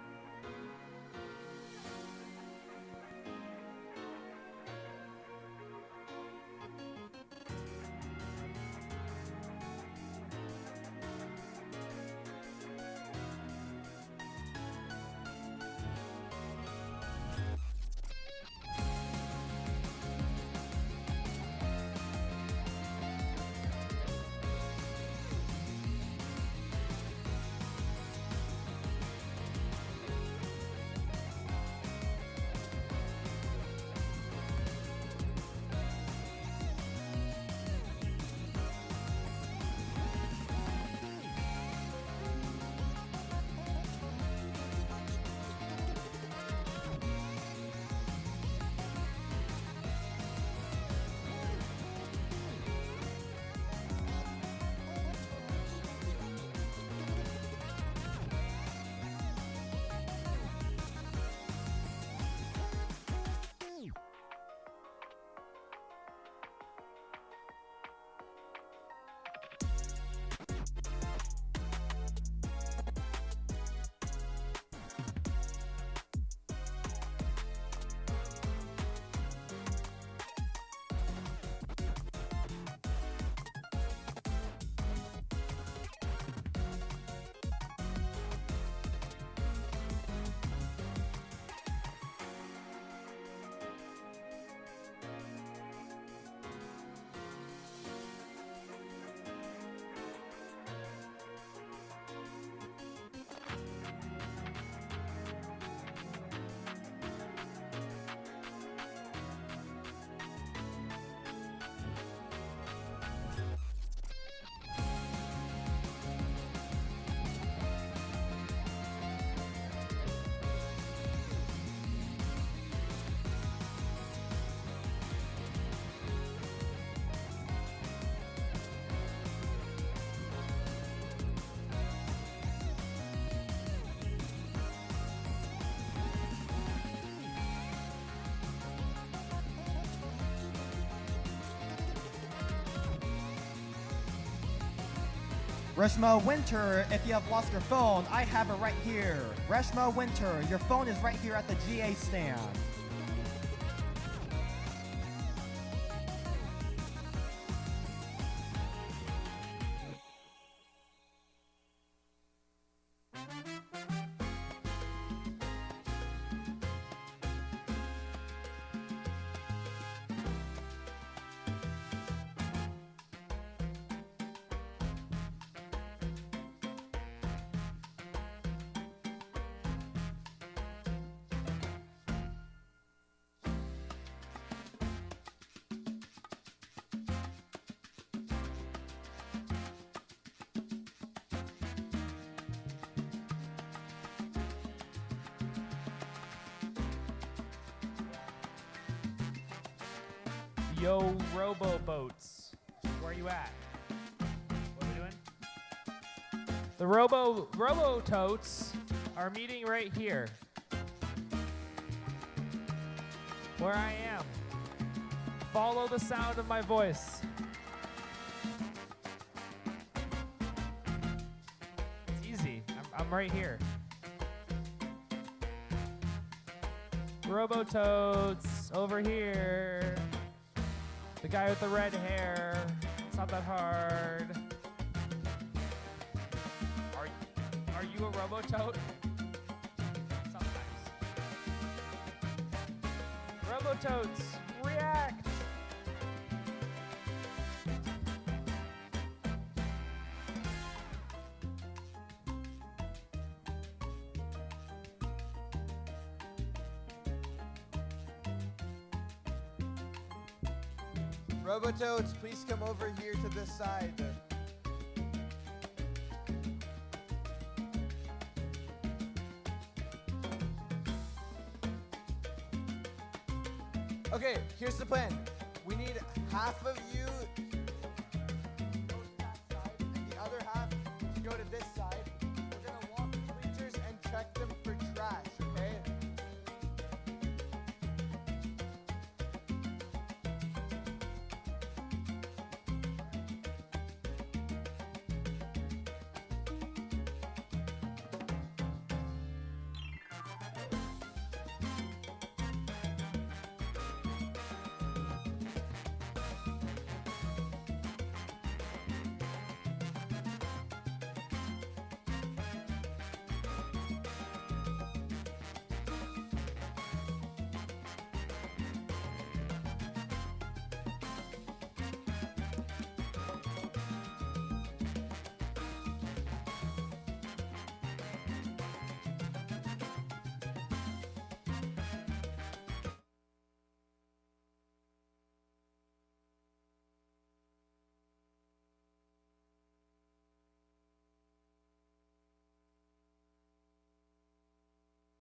Reshma Winter, if you have lost your phone, I have it right here. Reshma Winter, your phone is right here at the GA stand. Yo, Roboboats. Where are you at? What are we doing? The Robototes are meeting right here. Where I am. Follow the sound of my voice. It's easy. I'm right here. Robototes over here. The guy with the red hair. It's not that hard. Are you a Robotote? Sometimes. Robototes, react! Robototes, please come over here to this side. Okay, here's the plan. We need half of you to go to that side, and the other half to go to this side. We're gonna walk the bleachers and check them for trash.